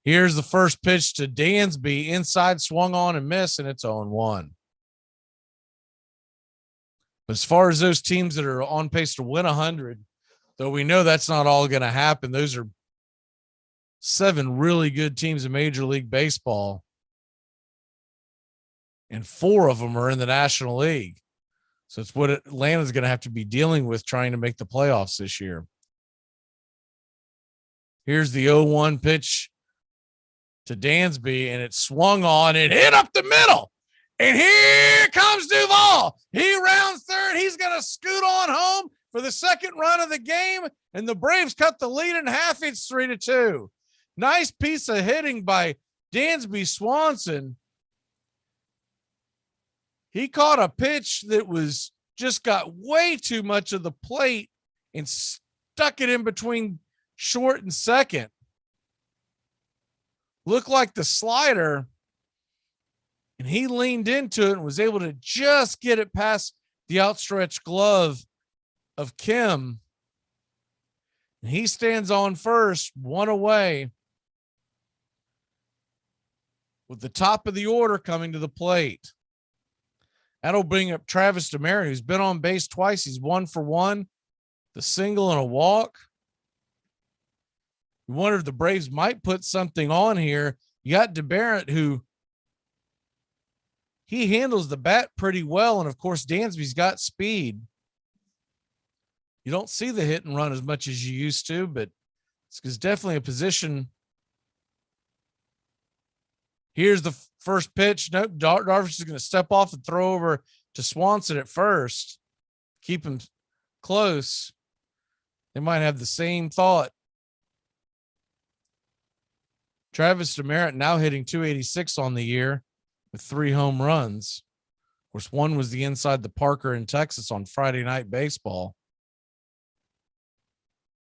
Here's the first pitch to Dansby. Inside, swung on and missed, and it's 0-1. But as far as those teams that are on pace to win 100, though we know that's not all going to happen, those are 7 really good teams in Major League Baseball, and 4 of them are in the National League. So it's what Atlanta's going to have to be dealing with trying to make the playoffs this year. Here's the 0-1 pitch to Dansby, and it swung on and hit up the middle. And here comes Duvall. He rounds third. He's going to scoot on home for the second run of the game, and the Braves cut the lead in half. It's 3-2. Nice piece of hitting by Dansby Swanson. He caught a pitch that was just got way too much of the plate and stuck it in between short and second. Looked like the slider, and he leaned into it and was able to just get it past the outstretched glove of Kim. And he stands on first, one away, with the top of the order coming to the plate. That'll bring up Travis Demeritte, who's been on base twice. He's 1 for 1, the single and a walk. You wonder if the Braves might put something on here. You got Demeritte, who he handles the bat pretty well. And of course, Dansby's got speed. You don't see the hit and run as much as you used to, but it's definitely a position. Here's the first pitch. Nope, Darvish is going to step off and throw over to Swanson at first. Keep him close. They might have the same thought. Travis Demeritte now hitting 286 on the year with 3 home runs. course, one was the Inside the Parker in Texas on Friday Night Baseball.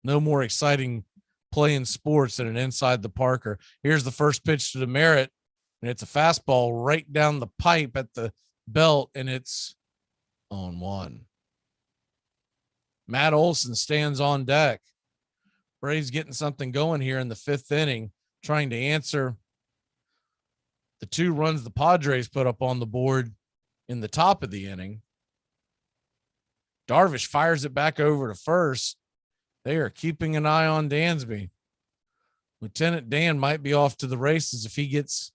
No more exciting play in sports than an Inside the Parker. Here's the first pitch to Demeritte, and it's a fastball right down the pipe at the belt, and it's on one. Matt Olson stands on deck. Braves getting something going here in the 5th inning, trying to answer the 2 runs the Padres put up on the board in the top of the inning. Darvish fires it back over to first. They are keeping an eye on Dansby. Lieutenant Dan might be off to the races if he gets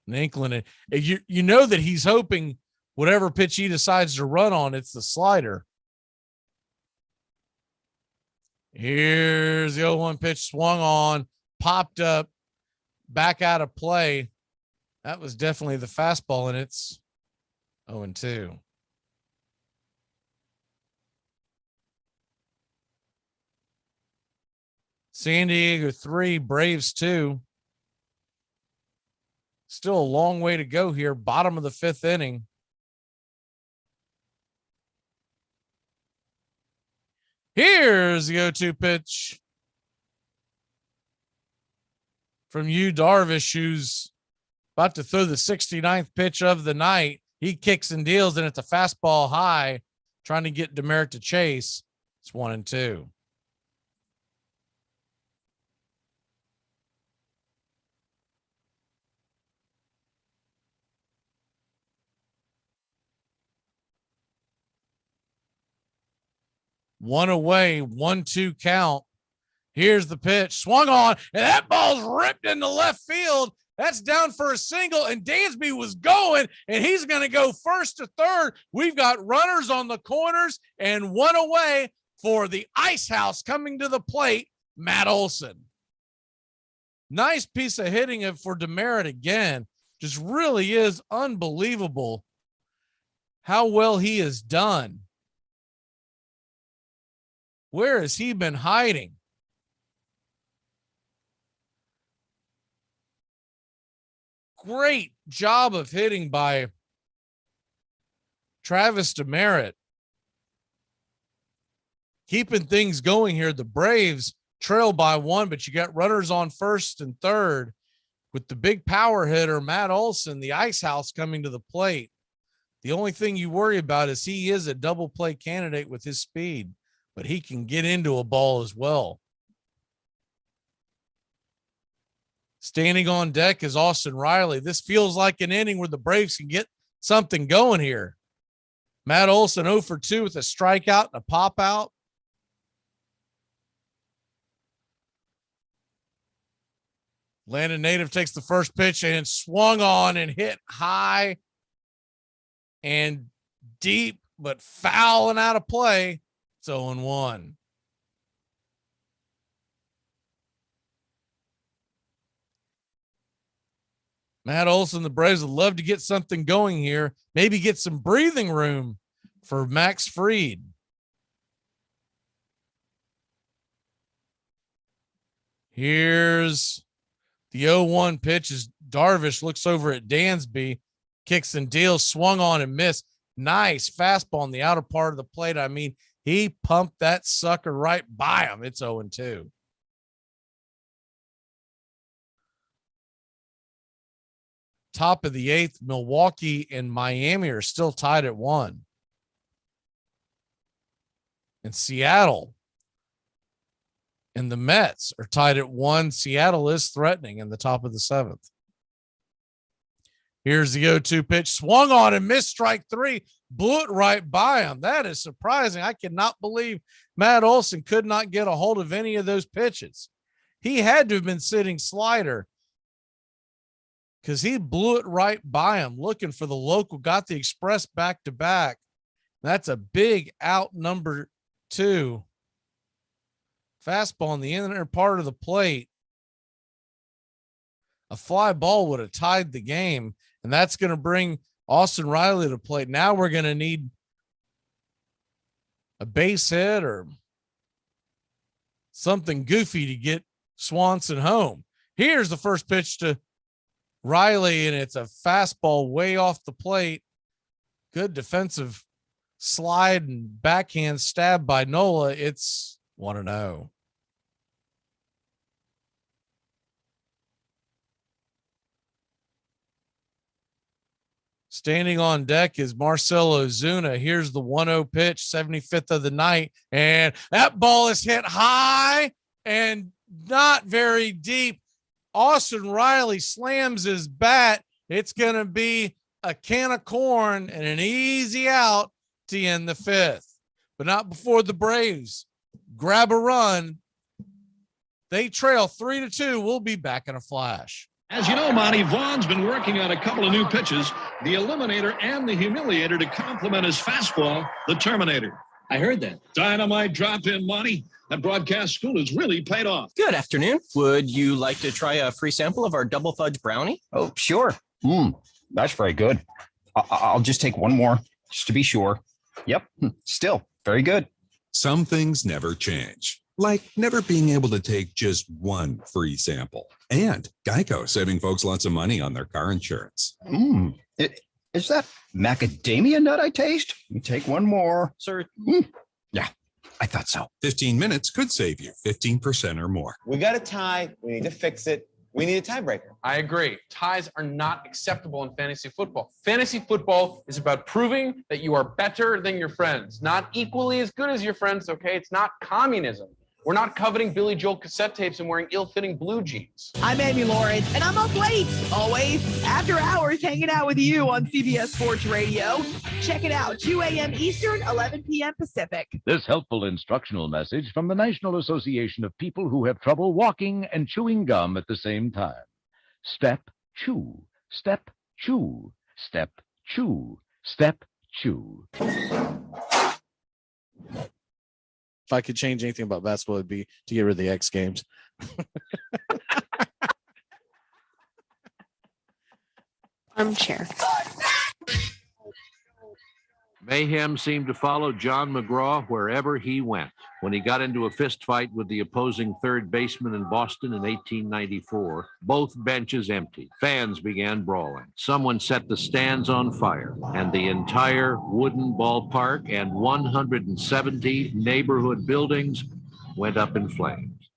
an inkling. You know that he's hoping whatever pitch he decides to run on, it's the slider. Here's the 0-1 pitch, swung on, popped up, back out of play. That was definitely the fastball, and it's 0-2. San Diego 3, Braves 2. Still a long way to go here. Bottom of the 5th inning. Here's the 0-2 pitch from Yu Darvish, who's about to throw the 69th pitch of the night. He kicks and deals, and it's a fastball high, trying to get Demeritte to chase. It's 1-2. One away, 1-2 count. Here's the pitch, swung on, and that ball's ripped into left field. That's down for a single, and Dansby was going, and he's going to go first to third. We've got runners on the corners and one away for the Ice House coming to the plate, Matt Olson. Nice piece of hitting for Demeritte again. Just really is unbelievable how well he has done. Where has he been hiding? Great job of hitting by Travis Demeritte. Keeping things going here. The Braves trail by 1, but you got runners on first and third with the big power hitter, Matt Olson, the Ice House, coming to the plate. The only thing you worry about is he is a double play candidate with his speed, but he can get into a ball as well. Standing on deck is Austin Riley. This feels like an inning where the Braves can get something going here. Matt Olson 0 for 2 with a strikeout and a pop out. Landon Native takes the first pitch and swung on and hit high and deep, but foul and out of play. It's 0-1. Matt Olson, the Braves would love to get something going here. Maybe get some breathing room for Max Fried. Here's the 0-1 pitch as Darvish looks over at Dansby, kicks and deals, swung on and missed. Nice fastball on the outer part of the plate. I mean, he pumped that sucker right by him. It's 0-2. Top of the 8th, Milwaukee and Miami are still tied at 1. And Seattle and the Mets are tied at 1. Seattle is threatening in the top of the 7th. Here's the 0-2 pitch, swung on and missed, strike 3, blew it right by him. That is surprising. I cannot believe Matt Olson could not get a hold of any of those pitches. He had to have been sitting slider because he blew it right by him, looking for the local, got the express back to back. That's a big out, number 2. Fastball in the inner part of the plate. A fly ball would have tied the game, and that's going to bring Austin Riley to plate. Now we're going to need a base hit or something goofy to get Swanson home. Here's the first pitch to Riley, and it's a fastball way off the plate. Good defensive slide and backhand stab by Nola. It's 1-0. Standing on deck is Marcelo Zuna. Here's the 1-0 pitch, 75th of the night. And that ball is hit high and not very deep. Austin Riley slams his bat. It's going to be a can of corn and an easy out to end the fifth. But not before the Braves grab a run. They trail 3-2. We'll be back in a flash. As you know, Monty, Vaughn's been working on a couple of new pitches, the Eliminator and the Humiliator, to complement his fastball, the Terminator. I heard that. Dynamite drop in, Monty. That broadcast school has really paid off. Good afternoon. Would you like to try a free sample of our double fudge brownie? Oh, sure. That's very good. I'll just take one more, just to be sure. Yep, still very good. Some things never change, like never being able to take just one free sample. And Geico saving folks lots of money on their car insurance. Is that macadamia nut I taste? You take one more. Sir. Yeah, I thought so. 15 minutes could save you 15% or more. We got a tie. We need to fix it. We need a tiebreaker. I agree. Ties are not acceptable in fantasy football. Fantasy football is about proving that you are better than your friends, not equally as good as your friends, okay? It's not communism. We're not coveting Billy Joel cassette tapes and wearing ill-fitting blue jeans. I'm Amy Lawrence, and I'm up late, always, after hours, hanging out with you on CBS Sports Radio. Check it out, 2 a.m. Eastern, 11 p.m. Pacific. This helpful instructional message from the National Association of People Who Have Trouble Walking and Chewing Gum at the same time. Step, chew, step, chew, step, chew, step, chew. If I could change anything about basketball, it'd be to get rid of the X Games. Armchair. Mayhem seemed to follow John McGraw wherever he went. When he got into a fist fight with the opposing third baseman in Boston in 1894, both benches emptied. Fans began brawling. Someone set the stands on fire, and the entire wooden ballpark and 170 neighborhood buildings went up in flames.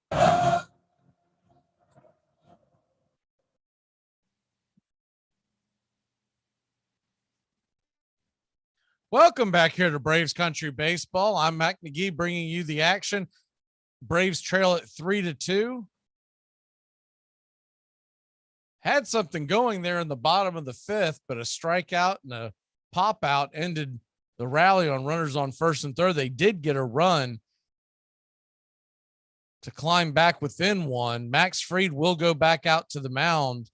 Welcome back here to Braves Country Baseball. I'm Mac McGee bringing you the action. Braves trail at 3-2. Had something going there in the bottom of the fifth, but a strikeout and a pop out ended the rally on runners on first and third. They did get a run to climb back within one. Max Fried will go back out to the mound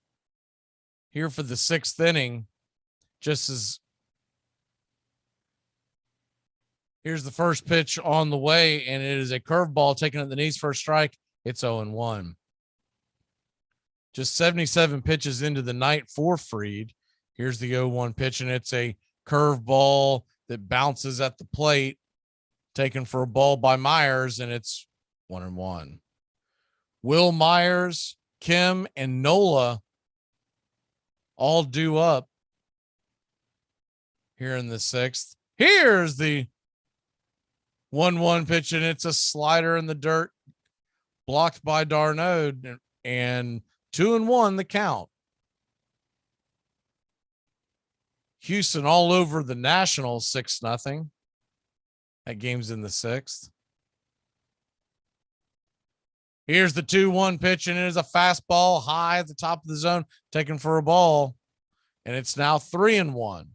here for the sixth inning, just as here's the first pitch on the way, and it is a curveball taken at the knees for a strike. It's 0-1. Just 77 pitches into the night for Fried. Here's the 0-1 pitch, and it's a curveball that bounces at the plate, taken for a ball by Myers, and it's 1-1. Will Myers, Kim, and Nola all due up here in the sixth. Here's the 1-1 pitch, and it's a slider in the dirt, blocked by d'Arnaud, and 2-1 the count. Houston all over the Nationals 6-0. That game's in the sixth. Here's the 2-1 pitch, and it is a fastball high at the top of the zone, taken for a ball, and it's now 3-1.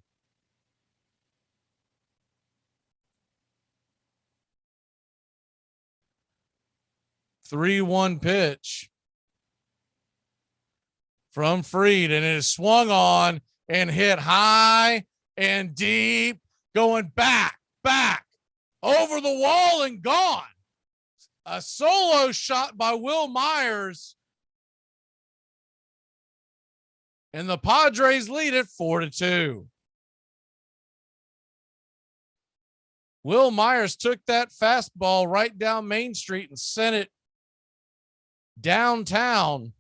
3-1 pitch from Fried, and it is swung on and hit high and deep, going back, over the wall and gone. A solo shot by Will Myers, and the Padres lead it 4-2. Will Myers took that fastball right down Main Street and sent it downtown.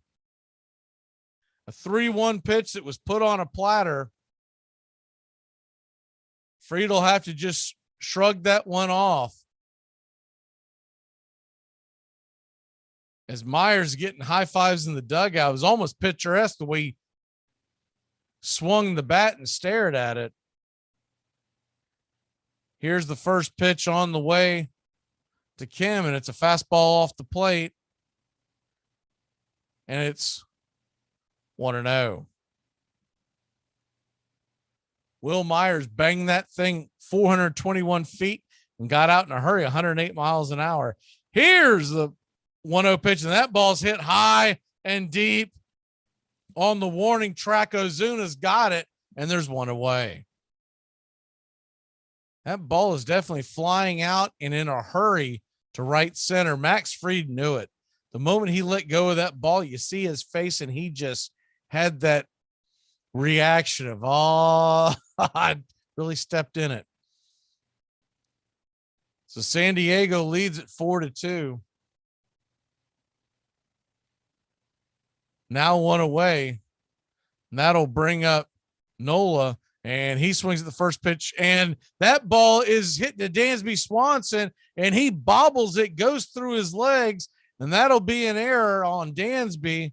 A 3-1 pitch that was put on a platter. Fried will have to just shrug that one off. As Myers getting high fives in the dugout, it was almost picturesque the way he swung the bat and stared at it. Here's the first pitch on the way to Kim, and it's a fastball off the plate. And it's 1-0. Will Myers banged that thing 421 feet and got out in a hurry, 108 miles an hour. Here's the 1-0 pitch, and that ball's hit high and deep on the warning track. Ozuna's got it, and there's one away. That ball is definitely flying out and in a hurry to right center. Max Fried knew it. The moment he let go of that ball, you see his face, and he just had that reaction of, oh, I really stepped in it. So San Diego leads at 4-2. Now one away. And that'll bring up Nola, and he swings at the first pitch, and that ball is hitting to Dansby Swanson, and he bobbles it, goes through his legs, and that'll be an error on Dansby,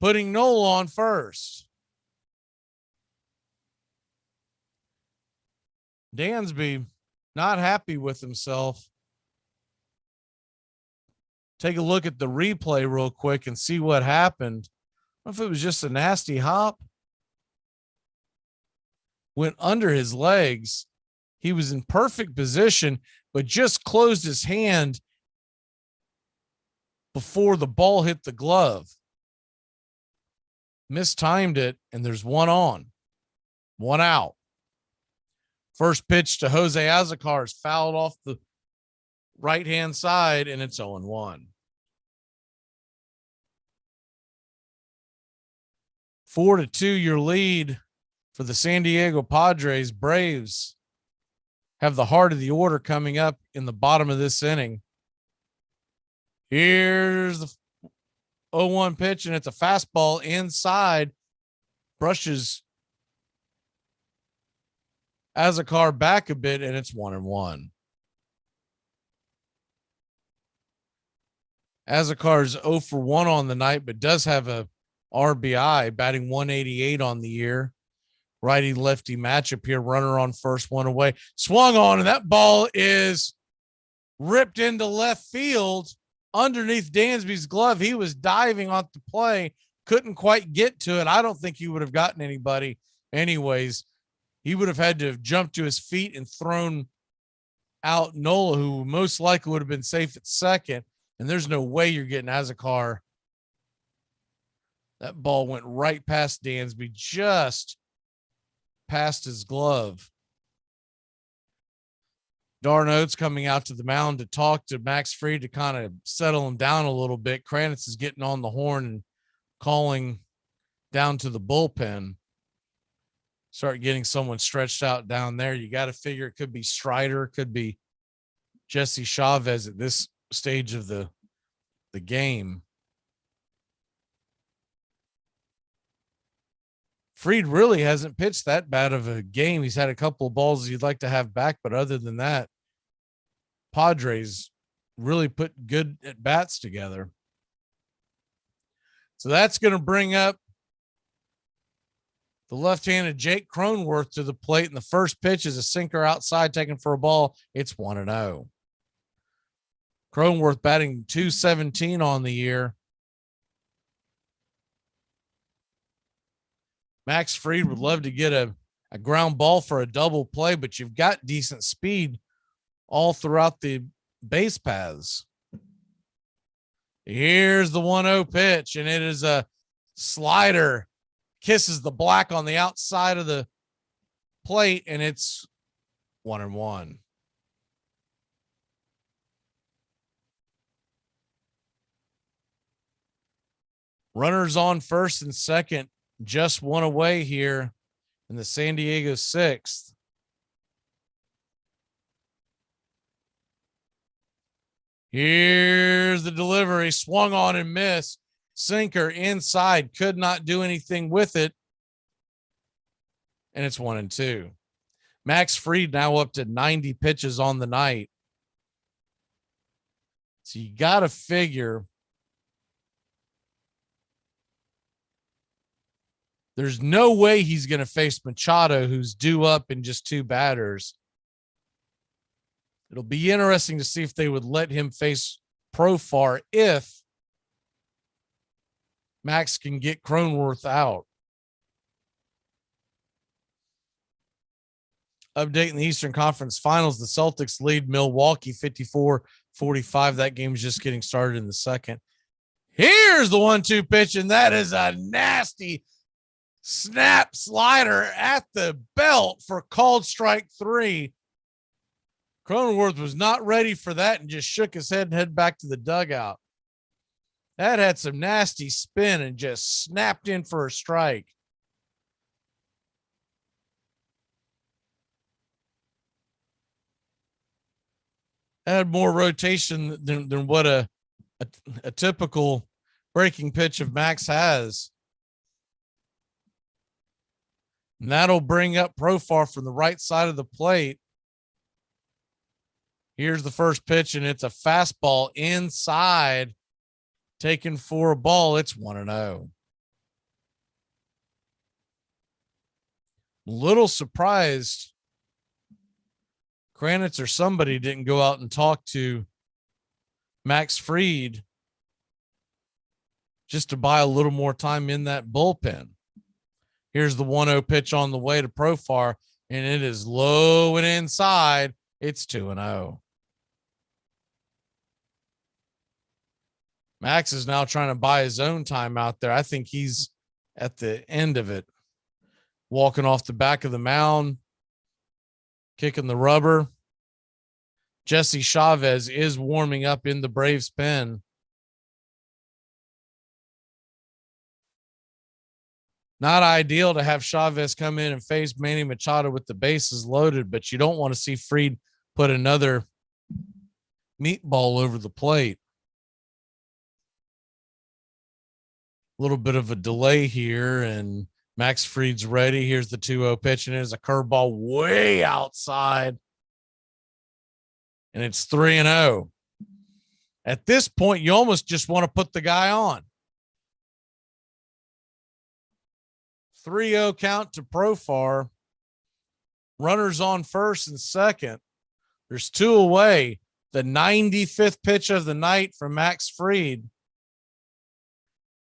putting Nola on first. Dansby not happy with himself. Take a look at the replay real quick and see what happened. I don't know if it was just a nasty hop. Went under his legs. He was in perfect position, but just closed his hand before the ball hit the glove. Mistimed it, and there's one on, one out. First pitch to Jose Azocar is fouled off the right-hand side, and it's 0-1. 4-2, your lead for the San Diego Padres. Braves have the heart of the order coming up in the bottom of this inning. Here's the 0-1 pitch, and it's a fastball inside. Brushes Azocar back a bit, and it's 1-1. Azocar's 0 for 1 on the night, but does have a RBI, batting 188 on the year. Righty lefty matchup here. Runner on first, one away. Swung on, and that ball is ripped into left field underneath Dansby's glove. He was diving off the play, couldn't quite get to it. I don't think he would have gotten anybody anyways. He would have had to have jumped to his feet and thrown out Nola, who most likely would have been safe at second. And there's no way you're getting Azocar. That ball went right past Dansby, just past his glove. Darn Oates coming out to the mound to talk to Max Fried to kind of settle him down a little bit. Kranitz is getting on the horn and calling down to the bullpen. Start getting someone stretched out down there. You got to figure it could be Strider, it could be Jesse Chavez at this stage of the game. Fried really hasn't pitched that bad of a game. He's had a couple of balls you'd like to have back, but other than that, Padres really put good at bats together. So that's going to bring up the left-handed Jake Cronenworth to the plate, and the first pitch is a sinker outside, taken for a ball. It's 1-0. Cronenworth batting .217 on the year. Max Fried would love to get a ground ball for a double play, but you've got decent speed all throughout the base paths. Here's the 1-0 pitch, and it is a slider. Kisses the black on the outside of the plate, and it's 1-1. Runners on first and second, just one away here in the San Diego sixth. Here's the delivery, swung on and missed. Sinker inside, could not do anything with it. And it's 1-2. Max Fried now up to 90 pitches on the night. So you got to figure there's no way he's going to face Machado, who's due up in just 2 batters. It'll be interesting to see if they would let him face Profar if Max can get Cronenworth out. Update in the Eastern Conference Finals. The Celtics lead Milwaukee 54-45. That game's just getting started in the second. Here's the 1-2 pitch, and that is a nasty snap slider at the belt for called strike 3. Cronenworth was not ready for that and just shook his head and headed back to the dugout. That had some nasty spin and just snapped in for a strike. Had more rotation than what a typical breaking pitch of Max has. And that'll bring up Profar from the right side of the plate. Here's the first pitch, and it's a fastball inside, taken for a ball. It's 1-0. Little surprised Kranitz or somebody didn't go out and talk to Max Fried just to buy a little more time in that bullpen. Here's the 1-0 pitch on the way to Profar, and it is low and inside. It's 2-0. Max is now trying to buy his own time out there. I think he's at the end of it, walking off the back of the mound, kicking the rubber. Jesse Chavez is warming up in the Braves pen. Not ideal to have Chavez come in and face Manny Machado with the bases loaded, but you don't want to see Fried put another meatball over the plate. A little bit of a delay here, and Max Fried's ready. Here's the 2-0 pitch, and it is a curveball way outside. And it's 3-0. At this point, you almost just want to put the guy on. 3-0 count to Profar. Runners on first and second. There's 2 away. The 95th pitch of the night from Max Fried.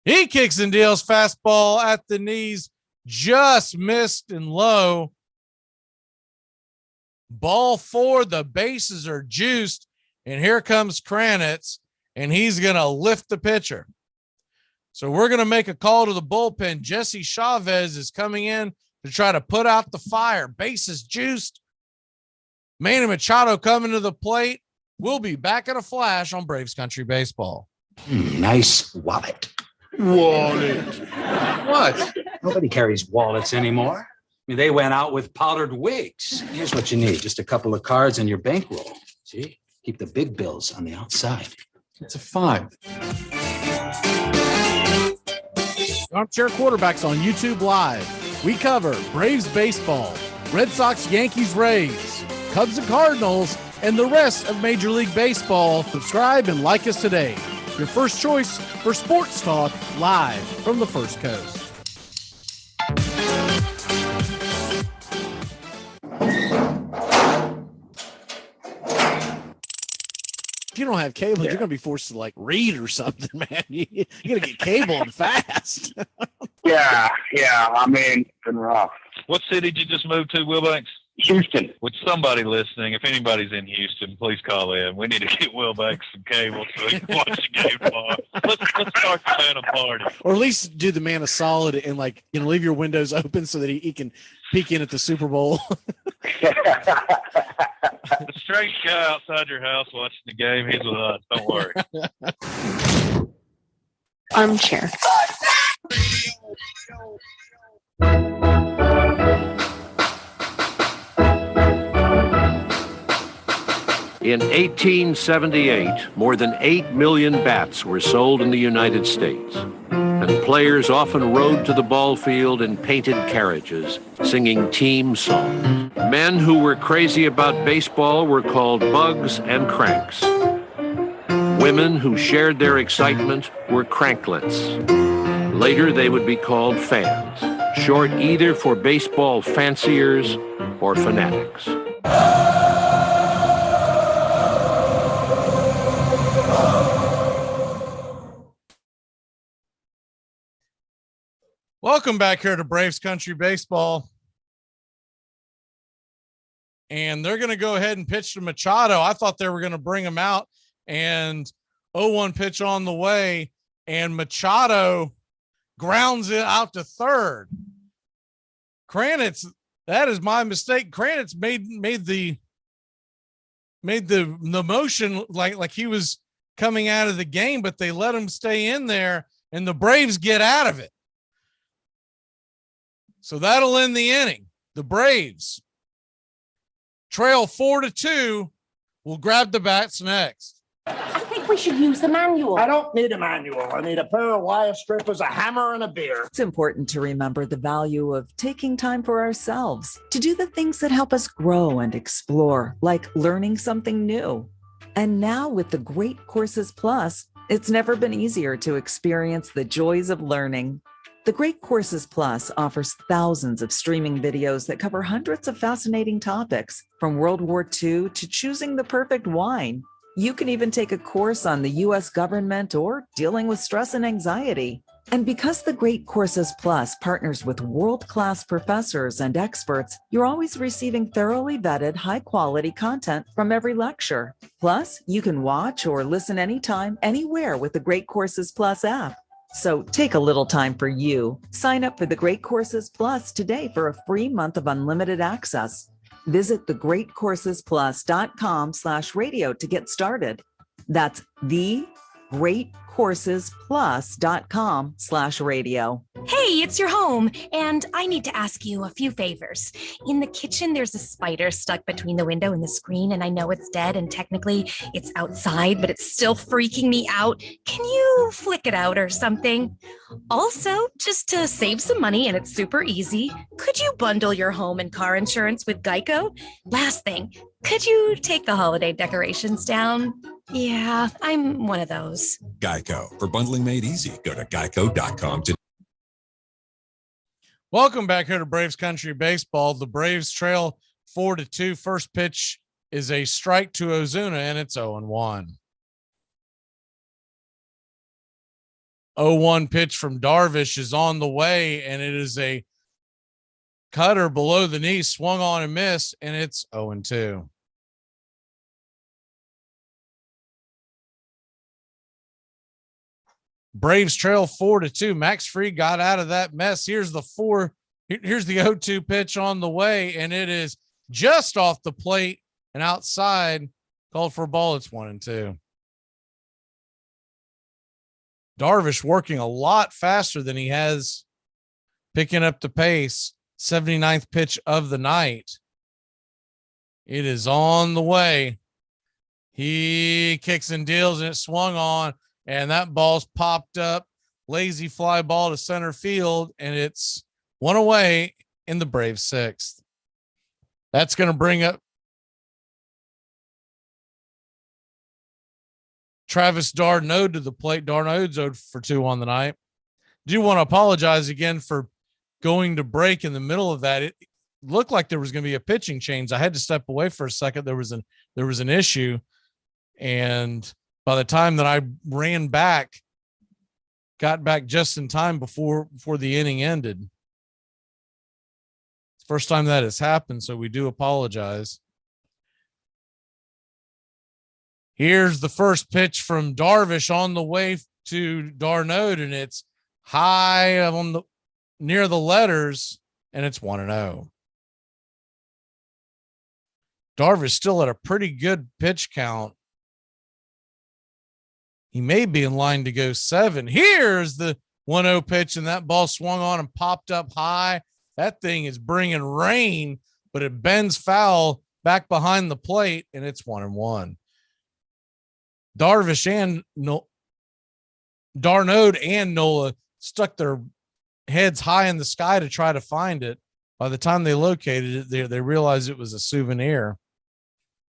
He kicks and deals fastball at the knees, just missed and low. Ball 4, the bases are juiced, and here comes Kranitz, and he's going to lift the pitcher. So we're going to make a call to the bullpen. Jesse Chavez is coming in to try to put out the fire. Bases juiced. Manny Machado coming to the plate. We'll be back in a flash on Braves Country Baseball. Nice wallet. Wallet. What? Nobody carries wallets anymore. I mean, they went out with powdered wigs. Here's what you need. Just a couple of cards and your bankroll. See? Keep the big bills on the outside. It's a 5. Armchair Quarterbacks on YouTube Live. We cover Braves baseball, Red Sox, Yankees, Rays, Cubs and Cardinals, and the rest of Major League Baseball. Subscribe and like us today. Your first choice for sports talk live from the First Coast. If you don't have cable, you're going to be forced to like read or something, man. You're going to get cable and fast. Yeah. I mean, it's been rough. What city did you just move to, Wilbanks? Houston. With somebody listening, if anybody's in Houston, please call in. We need to get Wilbanks some cable so we can watch the game tomorrow. Let's start the man a party. Or at least do the man a solid and leave your windows open so that he can peek in at the Super Bowl. The strange guy outside your house watching the game, he's with us. Don't worry. Armchair. In 1878, more than 8 million bats were sold in the United States, and players often rode to the ball field in painted carriages, singing team songs. Men who were crazy about baseball were called bugs and cranks. Women who shared their excitement were cranklets. Later, they would be called fans, short either for baseball fanciers or fanatics. Welcome back here to Braves Country Baseball. And they're going to go ahead and pitch to Machado. I thought they were going to bring him out, and 0-1 pitch on the way, and Machado grounds it out to third. Kranitz, that is my mistake. Kranitz made the motion like he was coming out of the game, but they let him stay in there, and the Braves get out of it. So that'll end the inning. The Braves trail 4-2. We'll grab the bats next. I think we should use the manual. I don't need a manual. I need a pair of wire strippers, a hammer, and a beer. It's important to remember the value of taking time for ourselves to do the things that help us grow and explore, like learning something new. And now with the Great Courses Plus, it's never been easier to experience the joys of learning. The Great Courses Plus offers thousands of streaming videos that cover hundreds of fascinating topics, from World War II to choosing the perfect wine. You can even take a course on the U.S. government or dealing with stress and anxiety. And because the Great Courses Plus partners with world-class professors and experts, you're always receiving thoroughly vetted, high-quality content from every lecture. Plus, you can watch or listen anytime, anywhere with the Great Courses Plus app. So take a little time for you. Sign up for the Great Courses Plus today for a free month of unlimited access. Visit thegreatcoursesplus.com/radio to get started. That's thegreatcoursesplus.com/radio. Hey, it's your home, and I need to ask you a few favors. In the kitchen, there's a spider stuck between the window and the screen, and I know it's dead, and technically it's outside, but it's still freaking me out. Can you flick it out or something? Also, just to save some money, and it's super easy, could you bundle your home and car insurance with Geico? Last thing, could you take the holiday decorations down? Yeah, I'm one of those. Geico. For bundling made easy, go to geico.com today. Welcome back here to Braves Country Baseball. The Braves trail 4-2. First pitch is a strike to Ozuna, and it's 0-1. 0-1 pitch from Darvish is on the way, and it is a cutter below the knee, swung on and missed, and it's 0-2. Braves trail 4-2. Max Fried got out of that mess. Here's the 0-2 pitch on the way, and it is just off the plate and outside. Called for a ball. It's 1-2. Darvish working a lot faster than he has, picking up the pace. 79th pitch of the night. It is on the way. He kicks and deals, and it swung on. And that ball's popped up, lazy fly ball to center field, and it's one away in the Braves' sixth. That's going to bring up Travis d'Arnaud to the plate. D'Arnaud's 0-for-2 on the night. Do want to apologize again for going to break in the middle of that. It looked like there was going to be a pitching change. I had to step away for a second. There was an issue, and by the time that I ran back, got back just in time before the inning ended. First time that has happened, so we do apologize. Here's the first pitch from Darvish on the way to d'Arnaud, and it's high on the near the letters, and it's 1-0. Darvish still at a pretty good pitch count. He may be in line to go 7. Here's the 1-0 pitch, and that ball swung on and popped up high. That thing is bringing rain, but it bends foul back behind the plate, and it's 1-1. Darvish and d'Arnaud and Nola stuck their heads high in the sky to try to find it, By the time they located it, they realized it was a souvenir.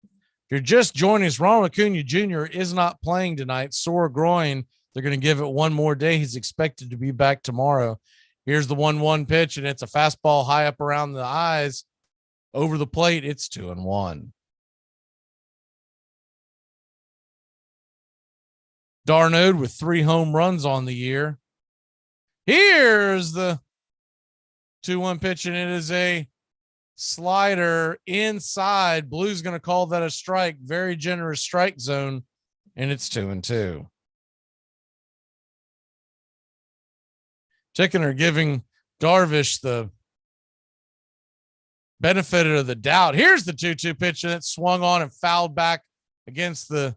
If you're just joining us, Ronald Acuna Jr. is not playing tonight. Sore groin. They're going to give it one more day. He's expected to be back tomorrow. Here's the 1-1 pitch, and it's a fastball high up around the eyes. Over the plate, it's 2-1. d'Arnaud with 3 home runs on the year. Here's the 2-1 pitch, and it is a slider inside. Blue's going to call that a strike. Very generous strike zone, and it's 2-2. Tickener giving Darvish the benefit of the doubt. Here's the 2-2 pitch, and it swung on and fouled back against the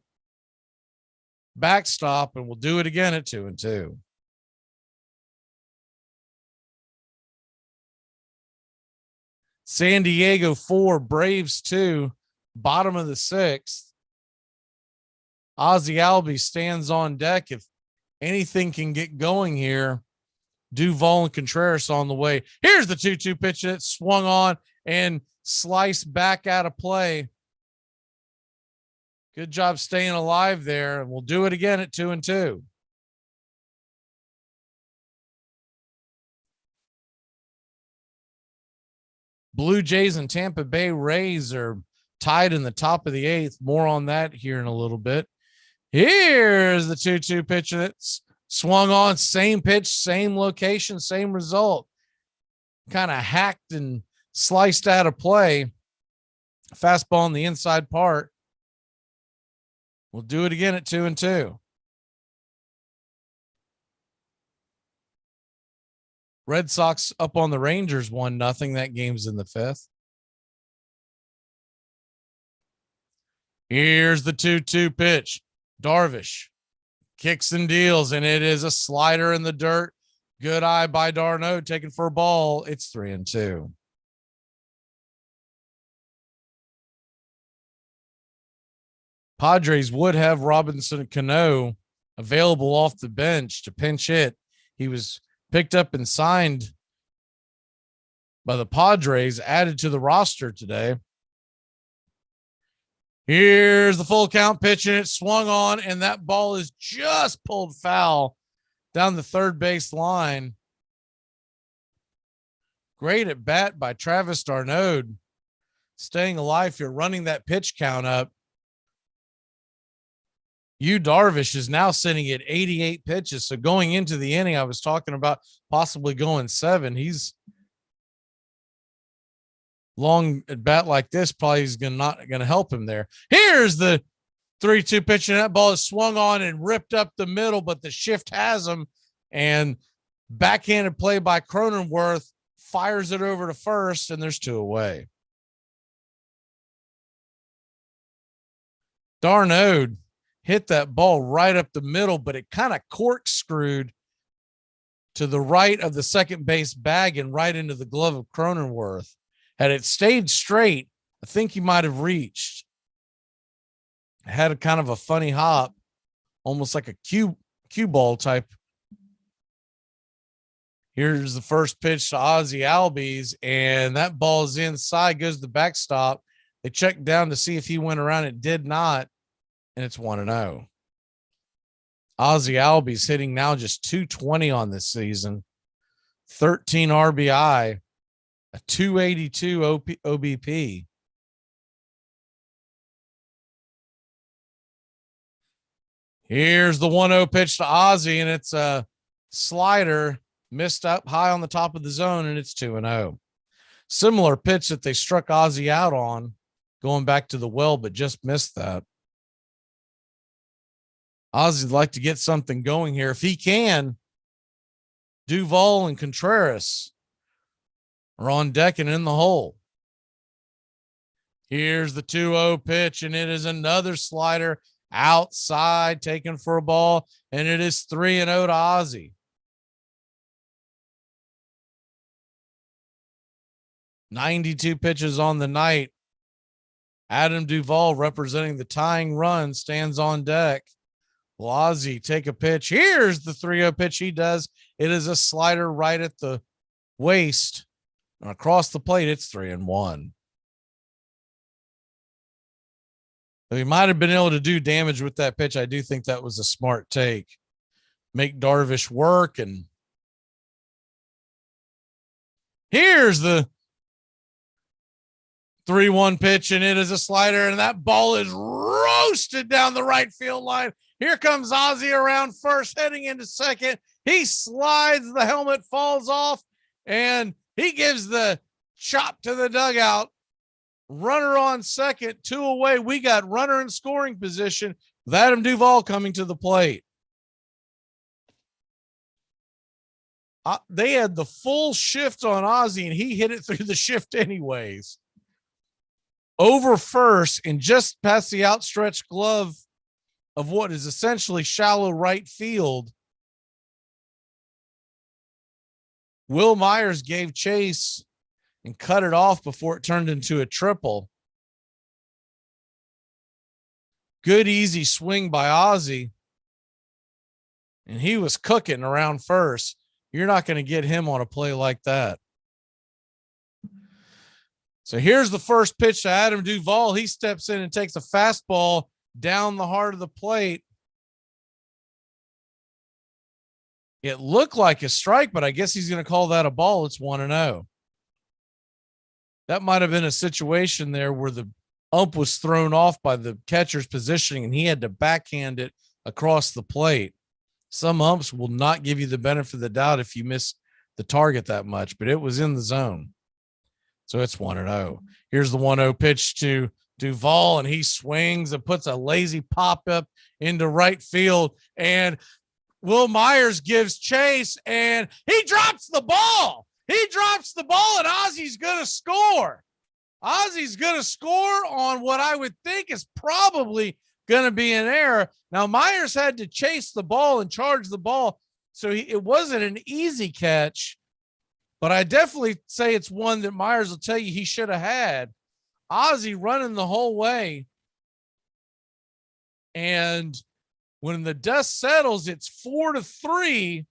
backstop, and we'll do it again at 2-2. San Diego 4, Braves 2, bottom of the 6th. Ozzie Albies stands on deck. If anything can get going here, Duvall and Contreras on the way. Here's the 2-2 pitch that swung on and sliced back out of play. Good job staying alive there. And we'll do it again at 2-2. Blue Jays and Tampa Bay Rays are tied in the top of the 8th. More on that here in a little bit. Here's the 2-2 pitch that's swung on, same pitch, same location, same result. Kind of hacked and sliced out of play. Fastball on the inside part. We'll do it again at 2-2. Red Sox up on the Rangers 1-0. That game's in the 5th. Here's the 2-2 pitch. Darvish kicks and deals, and it is a slider in the dirt. Good eye by d'Arnaud, taken for a ball. It's 3-2. Padres would have Robinson Cano available off the bench to pinch hit. He was picked up and signed by the Padres, added to the roster today. Here's the full count pitch, and it swung on, and that ball is just pulled foul down the third base line. Great at bat by Travis d'Arnaud, staying alive. You're running that pitch count up. Darvish is now sitting at 88 pitches. So going into the inning, I was talking about possibly going 7. He's long at bat like this, probably is not going to help him there. Here's the 3-2 pitch, and that ball is swung on and ripped up the middle, but the shift has him, and backhanded play by Cronenworth fires it over to first, and there's 2 away. d'Arnaud hit that ball right up the middle, but it kind of corkscrewed to the right of the second base bag and right into the glove of Cronenworth. Had it stayed straight, I think he might have reached. It had a kind of a funny hop, almost like a cue ball type. Here's the first pitch to Ozzie Albies, and that ball is inside, goes to the backstop. They checked down to see if he went around. It did not, and it's 1-0. Ozzie Albies hitting now just .220 on this season, 13 RBI, a .282 OBP. Here's the 1-0 pitch to Ozzie, and it's a slider missed up high on the top of the zone, and it's 2-0. Similar pitch that they struck Ozzie out on going back to the well, but just missed that. Ozzie'd like to get something going here. If he can, Duvall and Contreras are on deck and in the hole. Here's the 2-0 pitch, and it is another slider outside, taken for a ball, and it is 3-0 to Ozzie. 92 pitches on the night. Adam Duvall, representing the tying run, stands on deck. Will Ozzie take a pitch? Here's the 3-0 pitch he does. It is a slider right at the waist And across the plate, it's 3-1. So he might have been able to do damage with that pitch. I do think that was a smart take. Make Darvish work. And here's the 3-1 pitch, and it is a slider, and that ball is roasted down the right field line. Here comes Ozzie around first, heading into second. He slides, the helmet falls off, and he gives the chop to the dugout. Runner on second, 2 away. We got runner in scoring position with Adam Duvall coming to the plate. They had the full shift on Ozzie, and he hit it through the shift anyways. Over first and just past the outstretched glove of what is essentially shallow right field. Will Myers gave chase and cut it off before it turned into a triple. Good, easy swing by Ozzie. And he was cooking around first. You're not going to get him on a play like that. So here's the first pitch to Adam Duvall. He steps in and takes a fastball down the heart of the plate. It looked like a strike, but I guess he's going to call that a ball. It's 1-0. That might have been a situation there where the ump was thrown off by the catcher's positioning and he had to backhand it across the plate. Some umps will not give you the benefit of the doubt if you miss the target that much, but it was in the zone. So it's 1-0. Here's the 1-0 pitch to Duvall, and he swings and puts a lazy pop up into right field. And Will Myers gives chase, and he drops the ball. He drops the ball, and Ozzie's going to score. Ozzie's going to score on what I would think is probably going to be an error. Now, Myers had to chase the ball and charge the ball, so it wasn't an easy catch, but I definitely say it's one that Myers will tell you he should have had. Ozzie running the whole way, and when the dust settles, it's 4-3,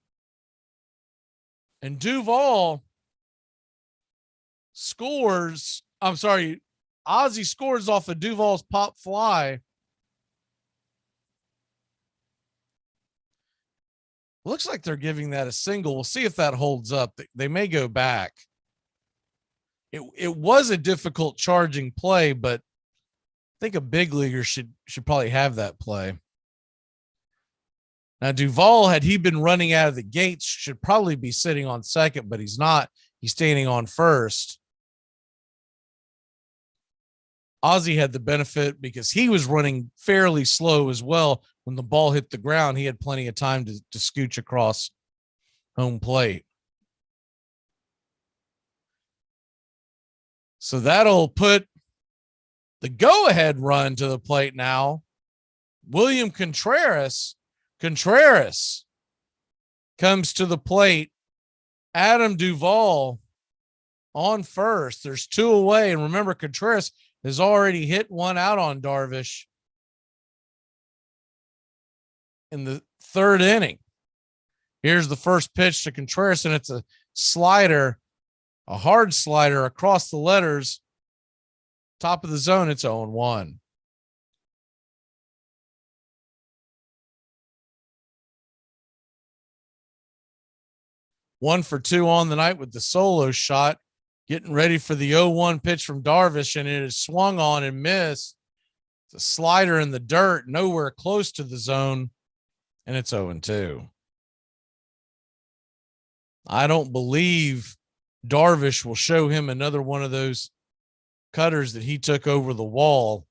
and Duvall scores. I'm sorry, Ozzie scores off of Duvall's pop fly. Looks like they're giving that a single. We'll see if that holds up. They may go back. It was a difficult charging play, but I think a big leaguer should probably have that play. Now, Duvall, had he been running out of the gates, should probably be sitting on second, but he's not. He's standing on first. Ozzie had the benefit because he was running fairly slow as well. When the ball hit the ground, he had plenty of time to scooch across home plate. So that'll put the go-ahead run to the plate now. William Contreras comes to the plate. Adam Duvall on first. There's 2 away. And remember, Contreras has already hit one out on Darvish in the 3rd inning. Here's the first pitch to Contreras, and it's a slider, a hard slider across the letters. Top of the zone, it's 0-1. One for 2 on the night with the solo shot, getting ready for the 0-1 pitch from Darvish, and it is swung on and missed. It's a slider in the dirt, nowhere close to the zone, and it's 0-2. I don't believe Darvish will show him another one of those cutters that he took over the wall.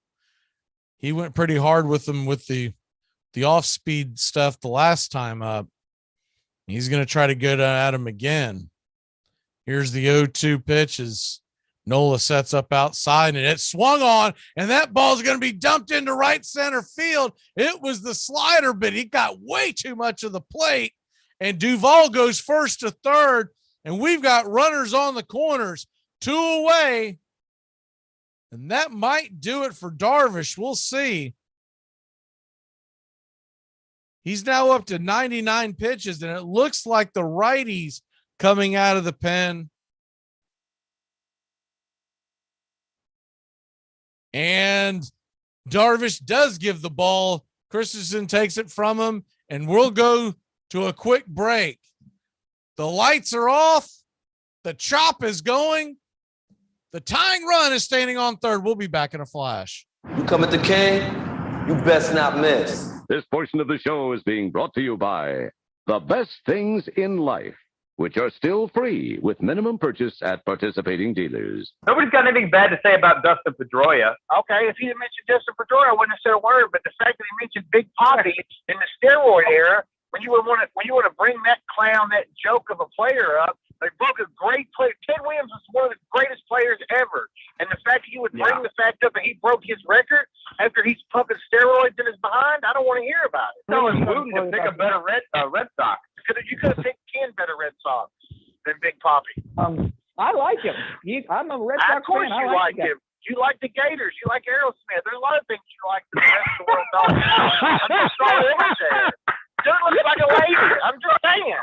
He went pretty hard with them with the off-speed stuff the last time up. He's going to try to go at him again. Here's the 0-2 pitch as Nola sets up outside, and it swung on, and that ball's going to be dumped into right center field. It was the slider, but he got way too much of the plate, and Duvall goes first to third, and we've got runners on the corners, 2 away, and that might do it for Darvish. We'll see. He's now up to 99 pitches, and it looks like the righties coming out of the pen And Darvish does give the ball. Christensen takes it from him, and we'll go to a quick break. The lights are off. The chop is going. The tying run is standing on third. We'll be back in a flash. You come at the King, you best not miss. This portion of the show is being brought to you by The Best Things in Life, which are still free with minimum purchase at participating dealers. Nobody's got anything bad to say about Dustin Pedroia. Okay, if he didn't mention Dustin Pedroia, I wouldn't have said a word. But the fact that he mentioned Big Papi in the steroid era, when you want to bring that clown, that joke of a player up, they broke a great player. Ted Williams was one of the greatest players ever. And the fact that you would bring the fact up that he broke his record after he's pumping steroids in his behind, I don't want to hear about it. Telling Wooten to pick a better Red Sox. You could have picked 10 better Red Sox than Big Papi. I like him. I'm a Red Sox fan. Of course you like him. You like the Gators. You like Aerosmith. There's a lot of things you like the rest of the world don't. I'm just throwing it out there. Dude looks like a lady. I'm just saying.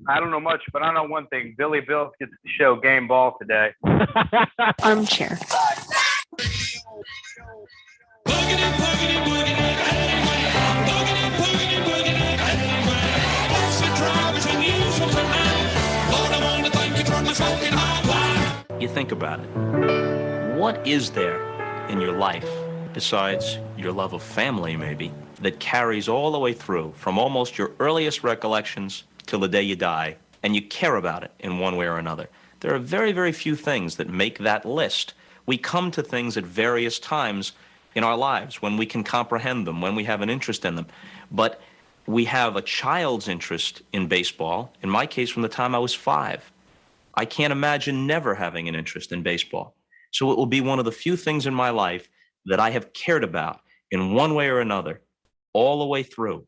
I don't know much, but I know one thing. Billy Bill gets to show game ball today. Armchair. You think about it. What is there in your life, besides your love of family maybe, that carries all the way through from almost your earliest recollections till the day you die, and you care about it in one way or another? There are very, very few things that make that list. We come to things at various times in our lives when we can comprehend them, when we have an interest in them. But we have a child's interest in baseball, in my case from the time I was 5. I can't imagine never having an interest in baseball. So it will be one of the few things in my life that I have cared about in one way or another all the way through.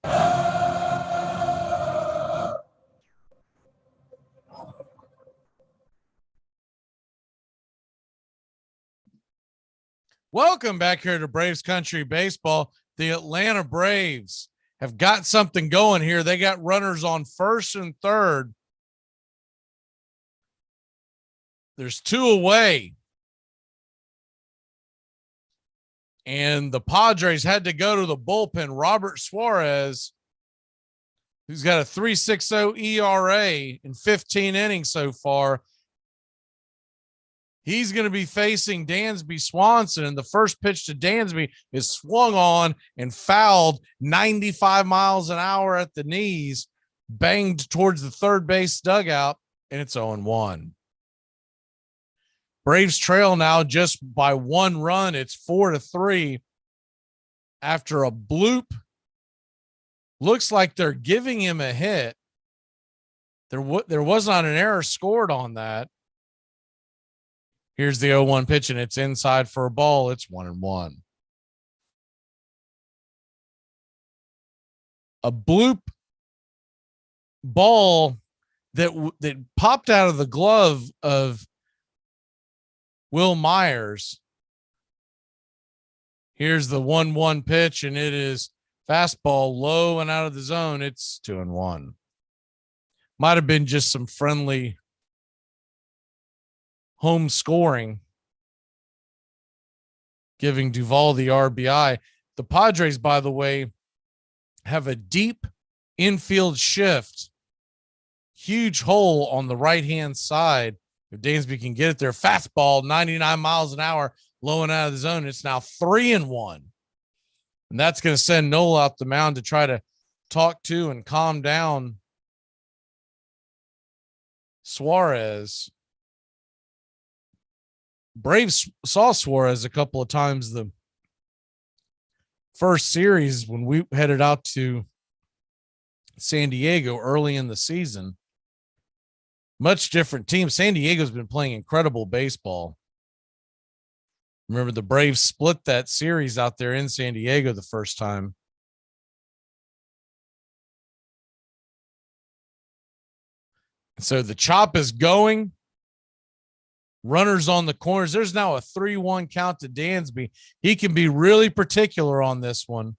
Welcome back here to Braves Country Baseball. The Atlanta Braves have got something going here. They got runners on first and third. There's 2 away. And the Padres had to go to the bullpen. Robert Suarez, who's got a 3.60 ERA in 15 innings so far, he's going to be facing Dansby Swanson. And the first pitch to Dansby is swung on and fouled 95 miles an hour at the knees, banged towards the third base dugout, and it's 0-1. Braves trail now just by 1 run. It's 4-3 after a bloop. Looks like they're giving him a hit. There was not an error scored on that. Here's the 0-1 pitch, and it's inside for a ball. It's 1-1. A bloop ball that popped out of the glove of Will Myers. Here's the 1-1 pitch, and it is fastball low and out of the zone. It's 2-1. Might have been just some friendly home scoring, giving Duvall the RBI. The Padres, by the way, have a deep infield shift. Huge hole on the right-hand side. If Dansby can get it there, fastball, 99 miles an hour, low and out of the zone. It's now 3-1. And that's going to send Nola out the mound to try to talk to and calm down Suarez. Braves saw Suarez a couple of times the first series when we headed out to San Diego early in the season. Much different team. San Diego's been playing incredible baseball. Remember, the Braves split that series out there in San Diego the first time. So the chop is going. Runners on the corners. There's now a 3-1 count to Dansby. He can be really particular on this one.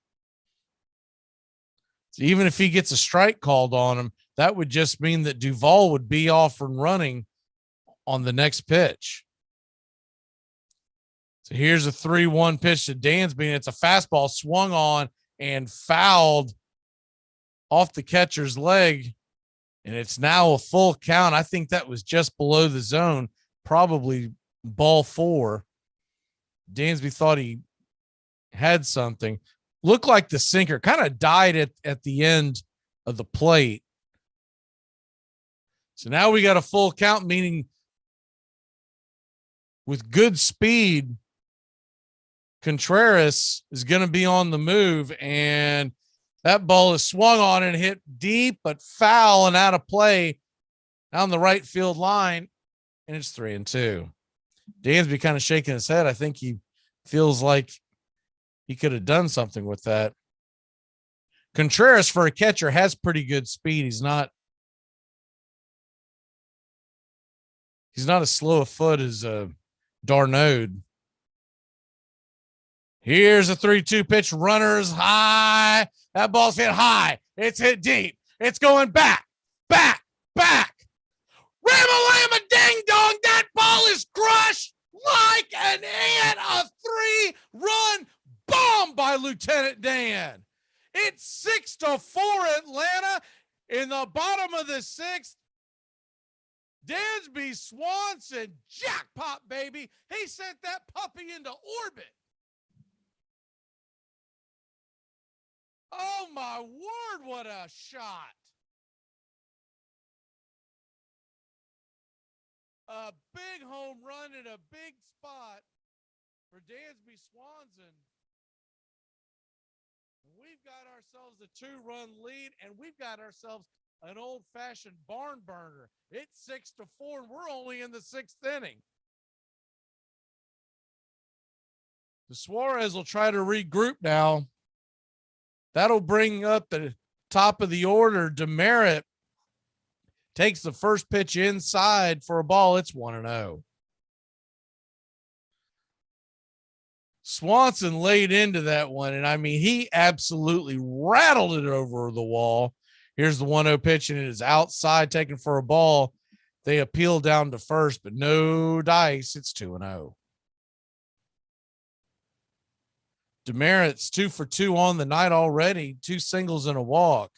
So even if he gets a strike called on him, that would just mean that Duvall would be off and running on the next pitch. So here's a 3-1 pitch to Dansby, and it's a fastball swung on and fouled off the catcher's leg. And it's now a full count. I think that was just below the zone, probably ball 4. Dansby thought he had something. Looked like the sinker kind of died at the end of the plate. So now we got a full count, meaning with good speed, Contreras is going to be on the move, and that ball is swung on and hit deep, but foul and out of play down the right field line, and it's 3-2. Dansby kind of shaking his head. I think he feels like he could have done something with that. Contreras, for a catcher, has pretty good speed. He's not as slow a foot as Darnode. Here's a 3-2 pitch. Runners high. That ball's hit high. It's hit deep. It's going back. Ram-a-lam-a ding-dong. That ball is crushed like an ant. A 3-run bomb by Lieutenant Dan. It's 6-4 Atlanta in the bottom of the 6th. Dansby Swanson, jackpot, baby. He sent that puppy into orbit. Oh, my word, what a shot. A big home run in a big spot for Dansby Swanson. We've got ourselves a 2-run lead, and we've got ourselves an old-fashioned barn burner. It's 6-4, and we're only in the 6th inning. The Suarez will try to regroup now. That'll bring up the top of the order. Demerit takes the first pitch inside for a ball. It's 1-0. Swanson laid into that one, and I mean, he absolutely rattled it over the wall. Here's the 1-0 pitch, and it is outside, taken for a ball. They appeal down to first, but no dice. It's 2-0. Demerit's 2 for 2 on the night already, 2 singles and a walk.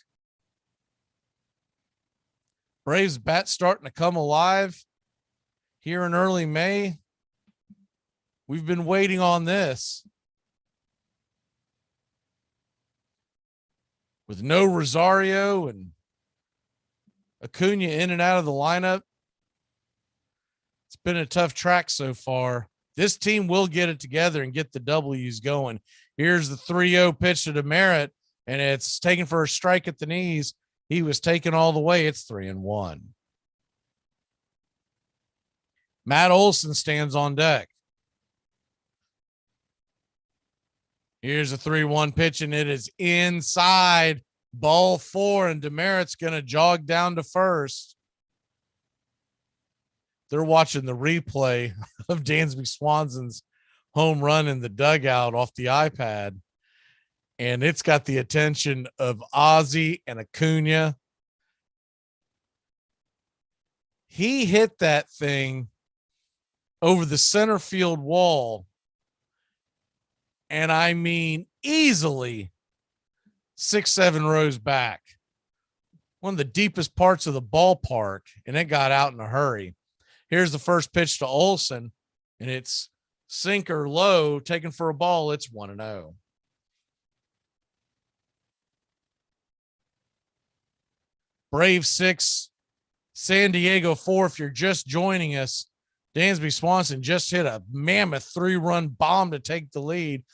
Braves bat starting to come alive here in early May. We've been waiting on this. With no Rosario and Acuna in and out of the lineup, it's been a tough track so far. This team will get it together and get the W's going. Here's the 3-0 pitch to Demerit, and it's taken for a strike at the knees. He was taken all the way. It's 3-1. Matt Olson stands on deck. Here's a 3-1 pitch, and it is inside, ball 4, and Demerit's going to jog down to first. They're watching the replay of Dansby Swanson's home run in the dugout off the iPad, and it's got the attention of Ozzie and Acuna. He hit that thing over the center field wall, and I mean easily 6-7 rows back. One of the deepest parts of the ballpark, and it got out in a hurry. Here's the first pitch to Olson, and it's sinker low, taken for a ball. It's 1-0. Brave 6, San Diego 4. If you're just joining us, Dansby Swanson just hit a mammoth 3-run bomb to take the lead.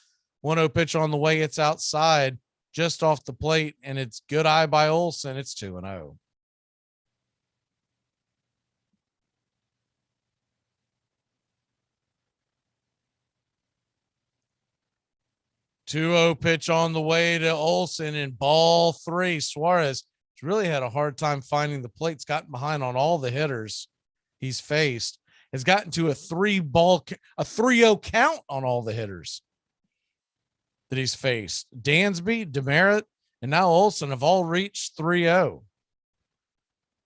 1-0 pitch on the way. It's outside, just off the plate, and it's good eye by Olson. It's 2-0. Two-0 pitch on the way to Olson, and ball 3. Suarez has really had a hard time finding the plate. He's gotten behind on all the hitters he's faced. Has gotten to a 3-0 count on all the hitters that he's faced. Dansby, Demerit, and now Olson have all reached 3-0.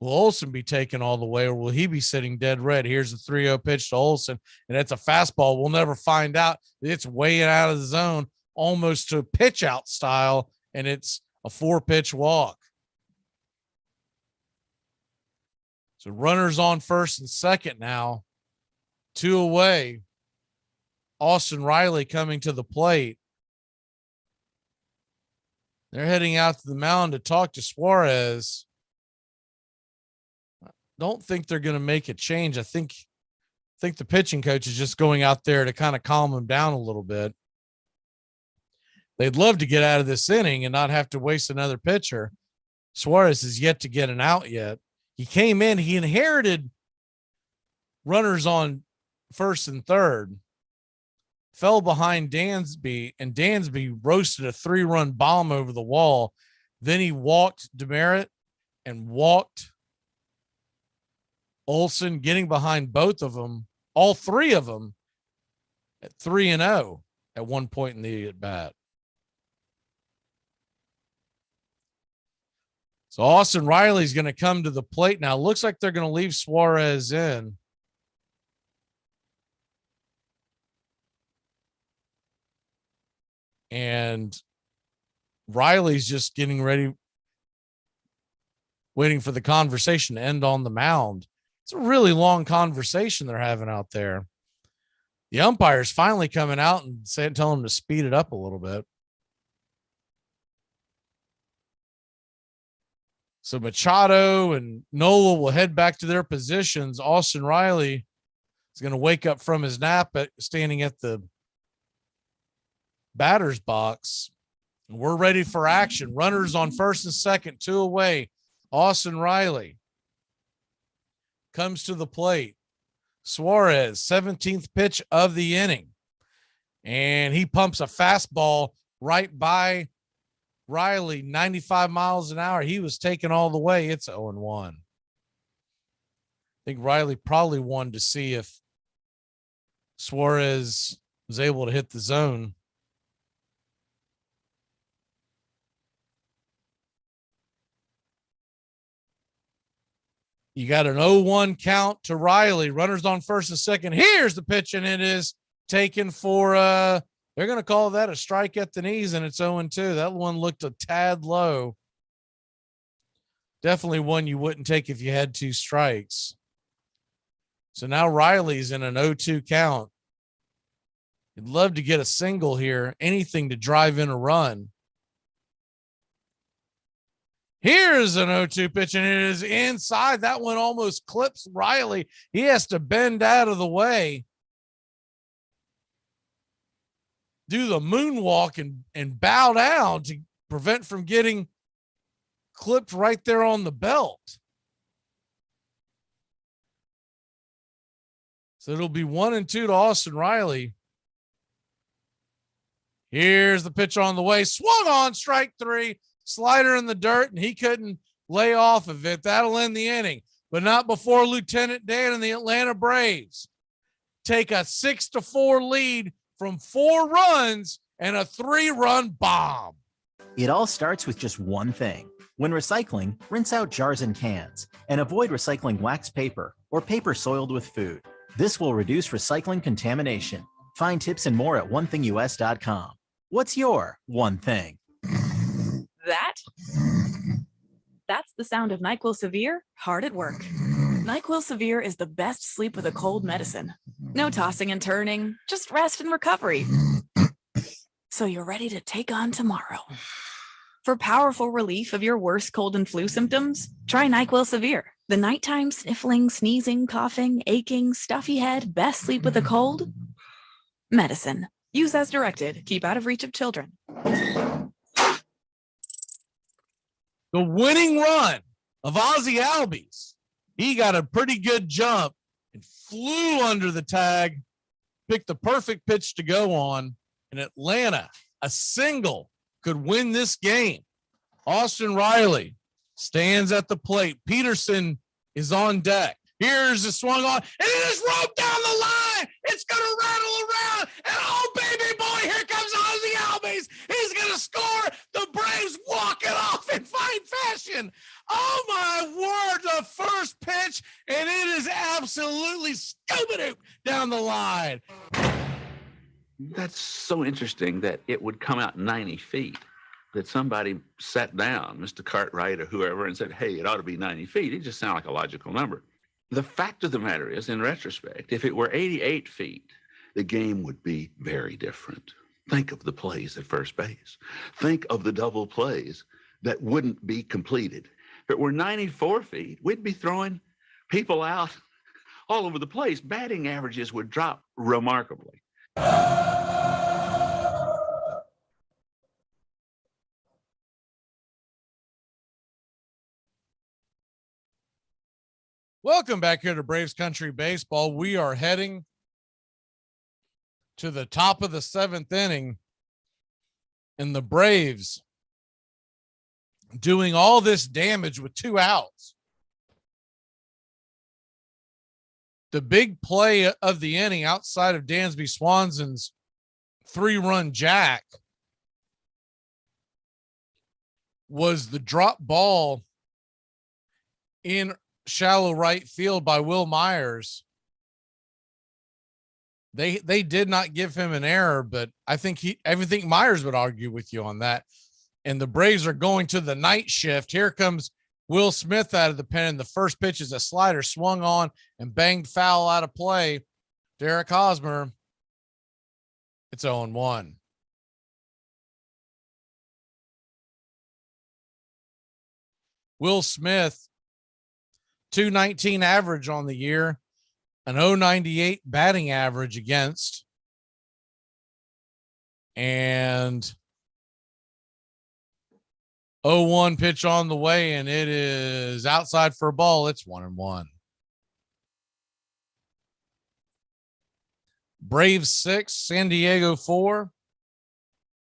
Will Olsen be taken all the way, or will he be sitting dead red? Here's a 3-0 pitch to Olsen, and it's a fastball. We'll never find out. It's way out of the zone, almost to pitch out style, and it's a 4-pitch walk. So runners on first and second now, 2 away. Austin Riley coming to the plate. They're heading out to the mound to talk to Suarez. Don't think they're going to make a change. I think the pitching coach is just going out there to kind of calm him down a little bit. They'd love to get out of this inning and not have to waste another pitcher. Suarez is yet to get an out yet. He came in, he inherited runners on first and third, fell behind Dansby, and Dansby roasted a 3-run bomb over the wall. Then he walked Demerit and walked Olsen, getting behind both of them, all 3 of them, at 3-0 at one point in the at bat. So Austin Riley's going to come to the plate now. Looks like they're going to leave Suarez in. And Riley's just getting ready, waiting for the conversation to end on the mound. It's a really long conversation they're having out there. The umpire's finally coming out and telling them to speed it up a little bit. So Machado and Nola will head back to their positions. Austin Riley is going to wake up from his nap standing at the batter's box. And we're ready for action. Runners on first and second, 2 away. Austin Riley comes to the plate. Suarez, 17th pitch of the inning. And he pumps a fastball right by Riley, 95 miles an hour. He was taken all the way. It's 0-1. I think Riley probably wanted to see if Suarez was able to hit the zone. You got an 0-1 count to Riley. Runners on first and second. Here's the pitch, and it is taken for they're going to call that a strike at the knees, and it's 0-2. That one looked a tad low. Definitely one you wouldn't take if you had 2 strikes. So now Riley's in an 0-2 count. You'd love to get a single here, anything to drive in a run. Here's an 0-2 pitch, and it is inside. That one almost clips Riley. He has to bend out of the way, do the moonwalk, and bow down to prevent from getting clipped right there on the belt. So it'll be 1-2 to Austin Riley. Here's the pitch on the way. Swung on, strike 3. Slider in the dirt, and he couldn't lay off of it. That'll end the inning, but not before Lieutenant Dan and the Atlanta Braves take a 6-4 lead from 4 runs and a 3-run bomb. It all starts with just one thing. When recycling, rinse out jars and cans, and avoid recycling wax paper or paper soiled with food. This will reduce recycling contamination. Find tips and more at onethingus.com. What's your one thing? That's the sound of NyQuil Severe hard at work. NyQuil Severe is the best sleep with a cold medicine. No tossing and turning, just rest and recovery. So you're ready to take on tomorrow. For powerful relief of your worst cold and flu symptoms, try NyQuil Severe. The nighttime sniffling, sneezing, coughing, aching, stuffy head, best sleep with a cold medicine. Use as directed. Keep out of reach of children. The winning run of Ozzie Albies. He got a pretty good jump and flew under the tag, picked the perfect pitch to go on. In Atlanta, a single could win this game. Austin Riley stands at the plate. Peterson is on deck. Here's the swung on, and it is roped down the line. It's going to rattle around, and oh, baby boy, here comes Ozzie Albies. He's going to score. The Braves walk it off in fine fashion. Oh, my word, the that's so interesting that it would come out 90 feet, that somebody sat down, Mr. Cartwright or whoever, and said, hey, it ought to be 90 feet. It just sounded like a logical number. The fact of the matter is, in retrospect, if it were 88 feet, the game would be very different. Think of the plays at first base. Think of the double plays that wouldn't be completed. If it were 94 feet, we'd be throwing people out all over the place. Batting averages would drop remarkably. Welcome back here to Braves Country Baseball. We are heading to the top of the 7th inning, and the Braves doing all this damage with 2 outs. The big play of the inning outside of Dansby Swanson's 3-run jack was the drop ball in shallow right field by Will Myers. They did not give him an error, but I think Myers would argue with you on that. And the Braves are going to the night shift. Here comes Will Smith out of the pen. The first pitch is a slider swung on and banged foul out of play. Derek Hosmer. It's 0-1. Will Smith, 219 average on the year, an 098 batting average against, and 0-1 pitch on the way, and it is outside for a ball. It's 1-1. Braves 6, San Diego 4.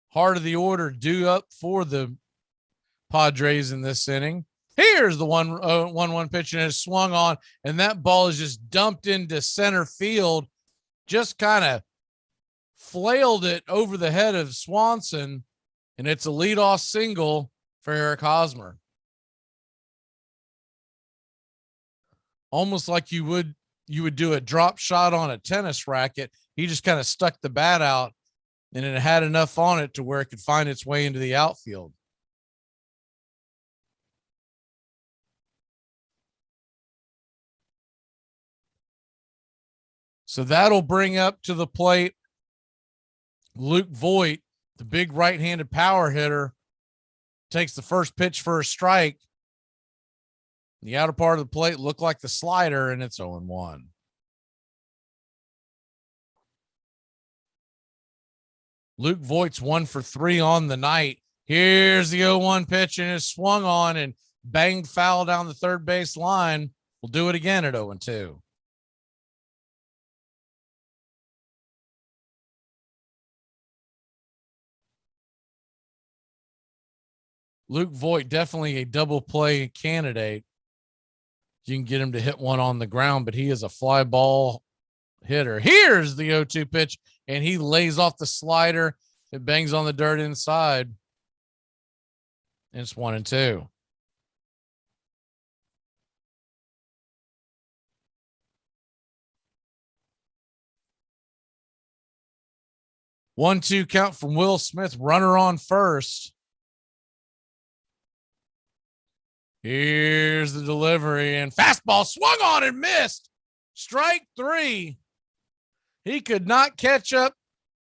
Heart of the order due up for the Padres in this inning. Here's the 1-1 pitch, and it's swung on, and that ball is just dumped into center field, just kind of flailed it over the head of Swanson, and it's a leadoff single for Eric Hosmer. Almost like you would do a drop shot on a tennis racket. He just kind of stuck the bat out, and it had enough on it to where it could find its way into the outfield. So that'll bring up to the plate Luke Voit, the big right-handed power hitter, takes the first pitch for a strike. The outer part of the plate looked like the slider, and it's 0-1. Luke Voigt's 1 for 3 on the night. Here's the 0-1 pitch, and it's swung on and banged foul down the third base line. We'll do it again at 0-2. Luke Voit, definitely a double play candidate. You can get him to hit one on the ground, but he is a fly ball hitter. Here's the 0-2 pitch, and he lays off the slider. It bangs on the dirt inside. And it's 1-2. One-two count from Will Smith, runner on first. Here's the delivery, and fastball swung on and missed. Strike 3. He could not catch up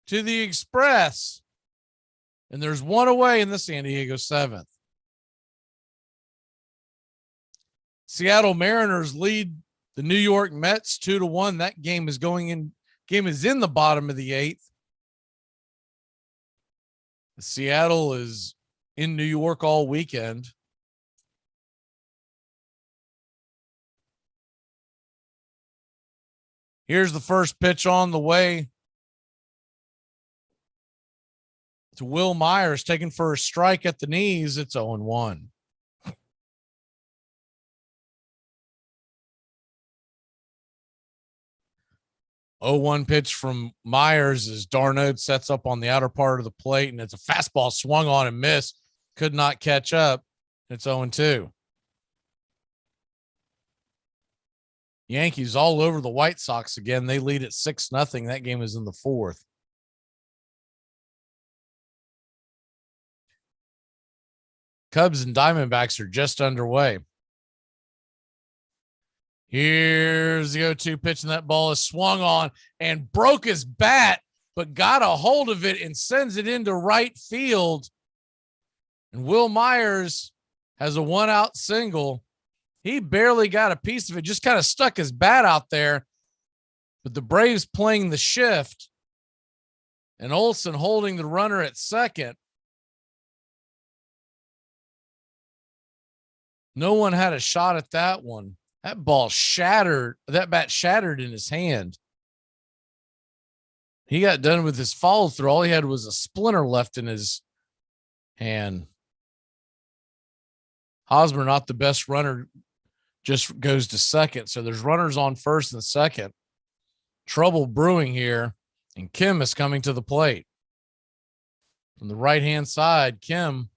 to the Express. And there's one away in the San Diego 7th. Seattle Mariners lead the New York Mets 2-1. That game is in the bottom of the 8th. Seattle is in New York all weekend. Here's the first pitch on the way to Will Myers, taken for a strike at the knees. It's 0-1. Oh, 1 pitch from Myers as d'Arnaud sets up on the outer part of the plate, and it's a fastball swung on and missed. Could not catch up. It's 0-2. Yankees all over the White Sox again. They lead at 6-0. That game is in the 4th. Cubs and Diamondbacks are just underway. Here's the 0-2 pitch, and that ball is swung on and broke his bat, but got a hold of it and sends it into right field. And Will Myers has a 1-out single. He barely got a piece of it, just kind of stuck his bat out there. But the Braves playing the shift and Olson holding the runner at second. No one had a shot at that one. That ball shattered. That bat shattered in his hand. He got done with his follow through. All he had was a splinter left in his hand. Hosmer, not the best runner, just goes to second. So there's runners on first and second. Trouble brewing here, and Kim is coming to the plate. From the right-hand side, Kim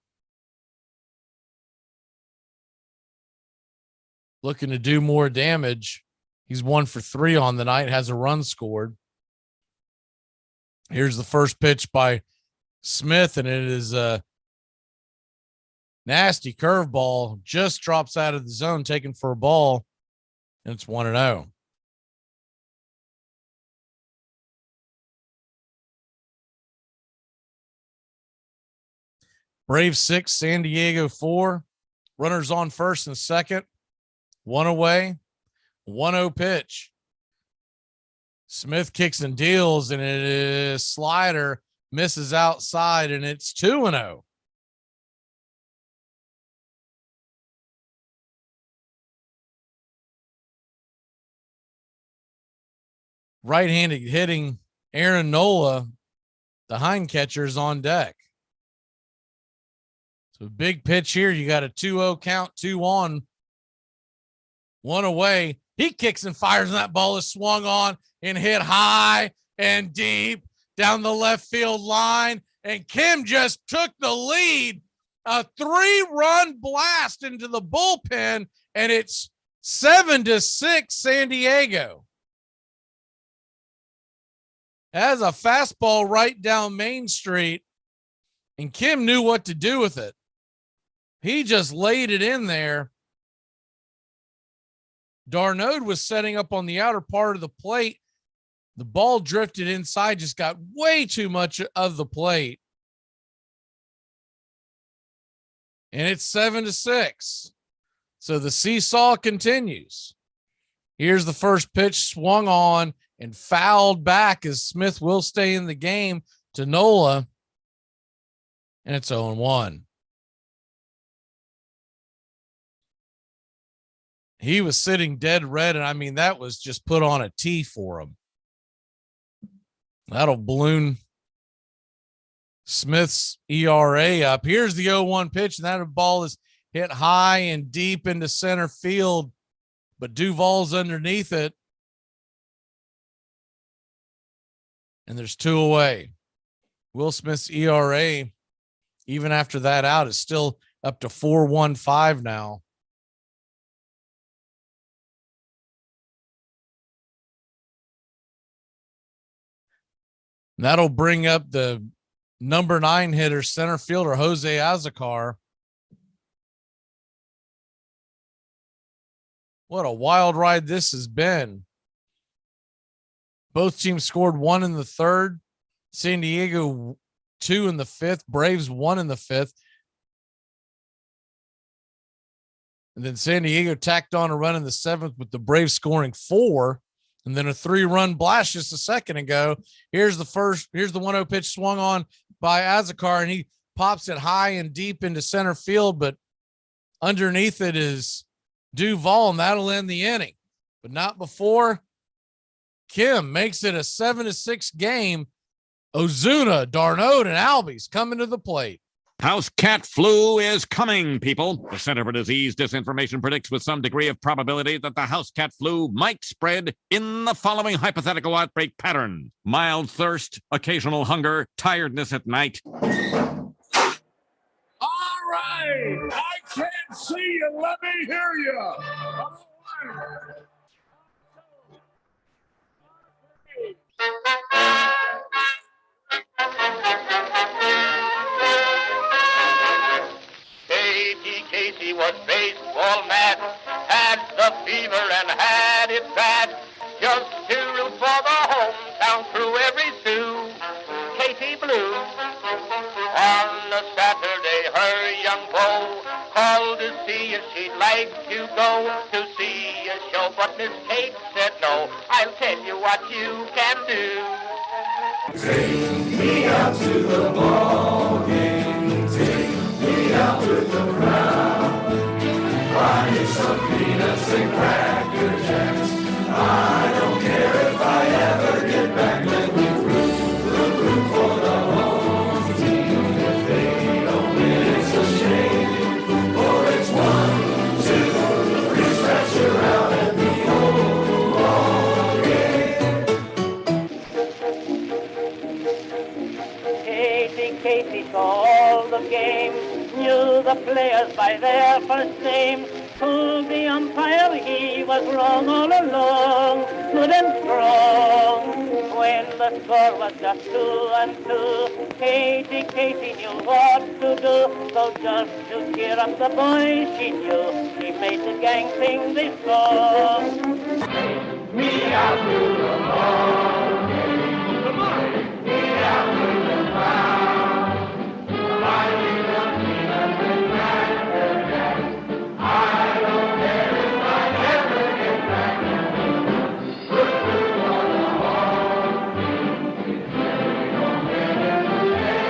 looking to do more damage. He's 1 for 3 on the night, has a run scored. Here's the first pitch by Smith, and it is a nasty curveball. Just drops out of the zone, taken for a ball, and it's 1-0. Braves 6, San Diego 4. Runners on first and second. 1 away. 1-0 pitch. Smith kicks and deals, and it is slider, misses outside, and it's 2-0. Right-handed hitting Aaron Nola, the hind catcher, is on deck. So big pitch here. You got a 2-0 count, 2 on, 1 away. He kicks and fires, and that ball is swung on and hit high and deep down the left field line. And Kim just took the lead. A 3-run blast into the bullpen, and it's 7-6 San Diego. Has a fastball right down Main Street, and Kim knew what to do with it. He just laid it in there. Darnode was setting up on the outer part of the plate. The ball drifted inside, just got way too much of the plate. And it's 7-6. So the seesaw continues. Here's the first pitch, swung on and fouled back as Smith will stay in the game to Nola. And it's 0-1. He was sitting dead red, and I mean, that was just put on a tee for him. That'll balloon Smith's ERA up. Here's the 0-1 pitch, and that ball is hit high and deep into center field, but Duvall's underneath it. And there's 2 away. Will Smith's ERA, even after that out, is still up to 4.15 now. And that'll bring up the number 9 hitter, center fielder, Jose Azocar. What a wild ride this has been. Both teams scored 1 in the 3rd. San Diego 2 in the 5th. Braves 1 in the 5th. And then San Diego tacked on a run in the 7th with the Braves scoring 4. And then a 3-run blast just a second ago. Here's the 1-0 pitch swung on by Azocar, and he pops it high and deep into center field, but underneath it is Duvall, and that'll end the inning. But not before Kim makes it a 7-6 game. Ozuna, Darnode, and Albies coming to the plate. House cat flu is coming, people. The Center for Disease Disinformation predicts with some degree of probability that the house cat flu might spread in the following hypothetical outbreak pattern: mild thirst, occasional hunger, tiredness at night. All right. I can't see you. Let me hear you. All right. was baseball mad, had the fever and had it bad. Just to root for the hometown crew, every Sioux, Katie Blue. On a Saturday, her young beau called to see if she'd like to go to see a show, but Miss Kate said no. I'll tell you what you can do. Take me out to the ball game. Take me out with the crowd. Buy me some peanuts and cracker jacks. I don't care if I ever get back. Let me root for the home team. If they don't win, it's a shame. For it's 1, 2, 3, scratch her out at the old ball game. Casey saw all the game, knew the players by their first name. Told the umpire he was wrong all along, good and strong. When the score was just 2-2, Casey knew what to do. So just to cheer up the boys, she knew, he made the gang sing this song. Me out to the ball game. Come on. Me out to the crowd. Buy me some peanuts and cracker jacks. I don't care if I ever get back. Root for the home team. If they don't win, it's a shame.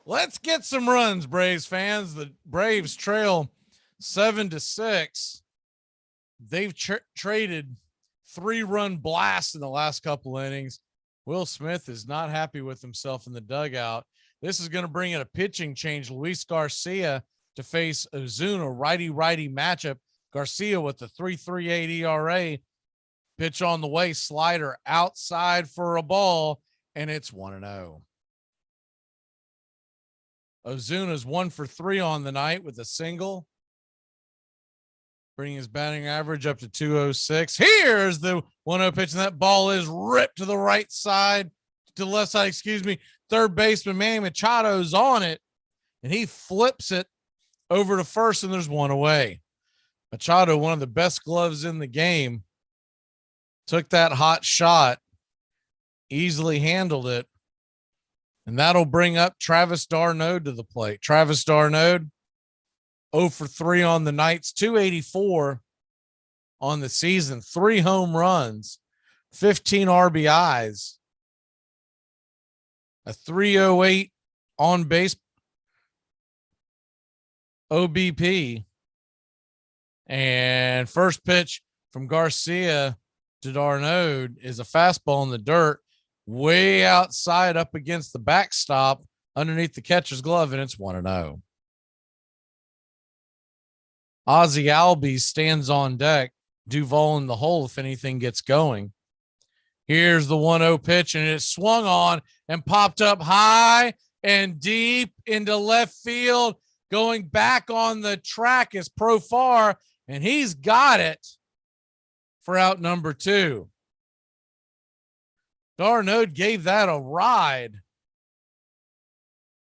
Let's get some runs, Braves fans. The Braves trail 7-6. They've traded 3-run blasts in the last couple innings. Will Smith is not happy with himself in the dugout. This is going to bring in a pitching change. Luis Garcia to face Ozuna, righty-righty matchup. Garcia with the 3.38 ERA. Pitch on the way, slider outside for a ball, and it's 1-0. Ozuna's 1 for 3 on the night with a single, bringing his batting average up to 206. Here's the 1-0 pitch, and that ball is ripped to the right side, to the left side, excuse me. Third baseman Manny Machado's on it, and he flips it over to first, and there's 1 away. Machado, one of the best gloves in the game, took that hot shot, easily handled it, and that'll bring up Travis d'Arnaud to the plate. Travis d'Arnaud, 0 for 3 on the nights, 284 on the season, 3 home runs, 15 RBIs, a 308 on base OBP. And first pitch from Garcia to d'Arnaud is a fastball in the dirt, way outside up against the backstop underneath the catcher's glove, and it's 1-0. Ozzie Albies stands on deck, Duvall in the hole if anything gets going. Here's the 1-0 pitch, and it swung on and popped up high and deep into left field. Going back on the track is Profar, and he's got it for out number 2. d'Arnaud gave that a ride.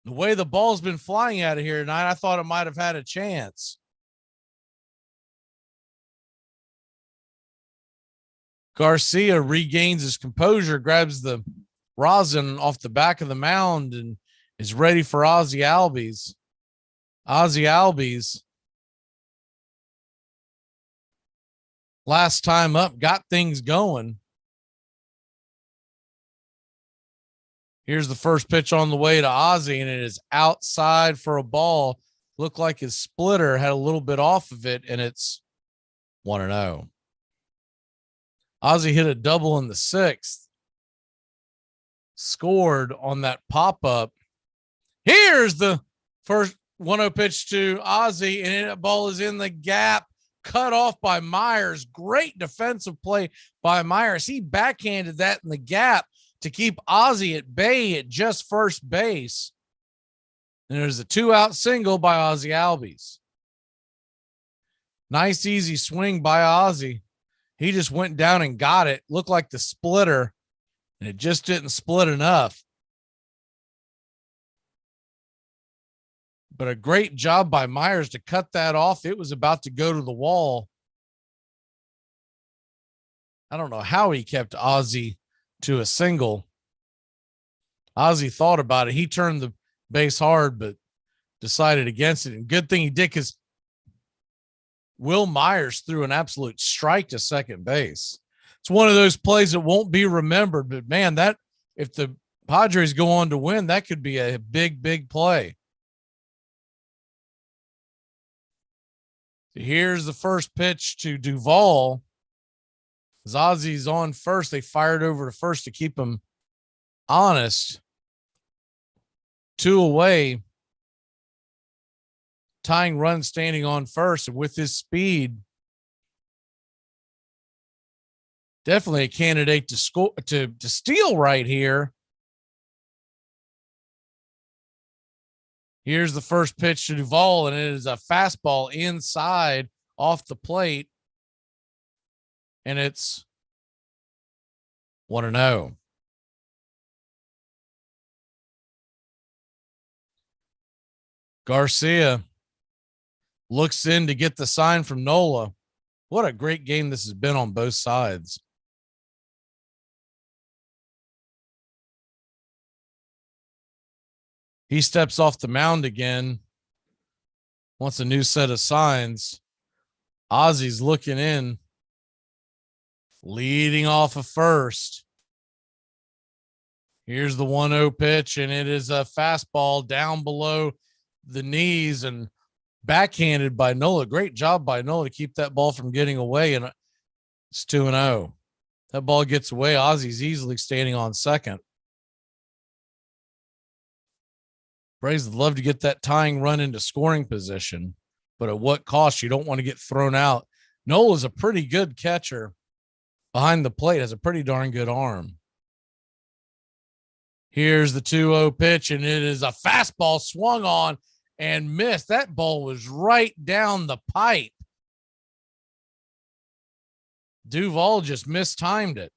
The way the ball's been flying out of here tonight, I thought it might have had a chance. Garcia regains his composure, grabs the rosin off the back of the mound, and is ready for Ozzie Albies. Ozzie Albies, last time up, got things going. Here's the first pitch on the way to Ozzie, and it is outside for a ball. Looked like his splitter had a little bit off of it, and it's 1-0. Ozzie hit a double in the 6th. Scored on that pop-up. Here's the first 1-0 pitch to Ozzie, and that ball is in the gap, cut off by Myers. Great defensive play by Myers. He backhanded that in the gap to keep Ozzie at bay at just first base. And there's a 2-out single by Ozzie Albies. Nice, easy swing by Ozzie. He just went down and got it. Looked like the splitter, and it just didn't split enough. But a great job by Myers to cut that off. It was about to go to the wall. I don't know how he kept Ozzie to a single. Ozzie thought about it. He turned the base hard, but decided against it. And good thing he did, because Will Myers threw an absolute strike to second base. It's one of those plays that won't be remembered, but man, that if the Padres go on to win, that could be a big, big play. Here's the first pitch to Duvall. As Ozzie's on first, they fired over to first to keep him honest. 2 away. Tying run standing on first, and with his speed, definitely a candidate to score, to steal right here. Here's the first pitch to Duvall, and it is a fastball inside off the plate. And it's 1-0. Garcia looks in to get the sign from Nola. What a great game this has been on both sides. He steps off the mound again. Wants a new set of signs. Ozzie's looking in. Leading off of first. Here's the 1-0 pitch, and it is a fastball down below the knees and backhanded by Nola. Great job by Nola to keep that ball from getting away, and it's 2-0. That ball gets away. Ozzie's easily standing on second. Braves would love to get that tying run into scoring position, but at what cost? You don't want to get thrown out. Nola's a pretty good catcher behind the plate, has a pretty darn good arm. Here's the 2-0 pitch, and it is a fastball swung on and missed. That ball was right down the pipe. Duvall just mistimed it.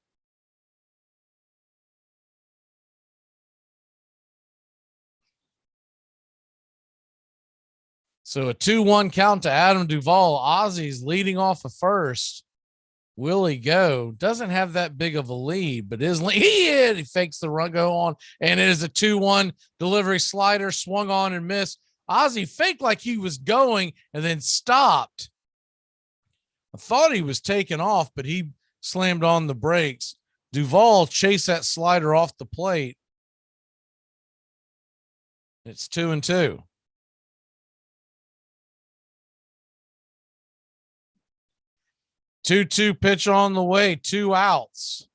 So a 2-1 count to Adam Duvall. Ozzie's leading off of first. Will he go? Doesn't have that big of a lead, but he fakes the run, go on, and it is a 2-1 delivery slider, swung on and missed. Ozzie faked like he was going and then stopped. I thought he was taking off, but he slammed on the brakes. Duvall chased that slider off the plate. It's 2-2. Two pitch on the way, 2 outs.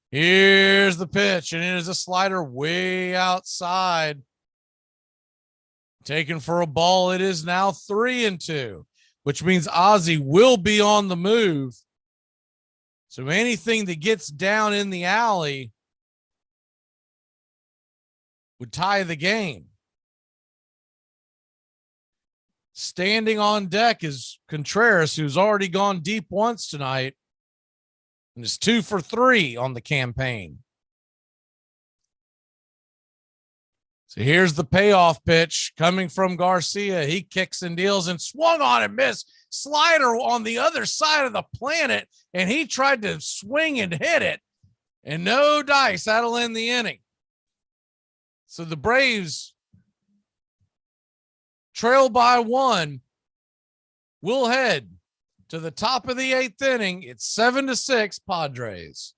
Here's the pitch, and it is a slider way outside. Taken for a ball. It is now 3-2, which means Ozzie will be on the move. So anything that gets down in the alley would tie the game. Standing on deck is Contreras, who's already gone deep once tonight and is 2 for 3 on the campaign. So here's the payoff pitch coming from Garcia. He kicks and deals and swung on and missed. Slider on the other side of the planet, and he tried to swing and hit it, and no dice. That'll end the inning. So the Braves trail by 1. We'll head to the top of the 8th inning. It's 7-6 Padres.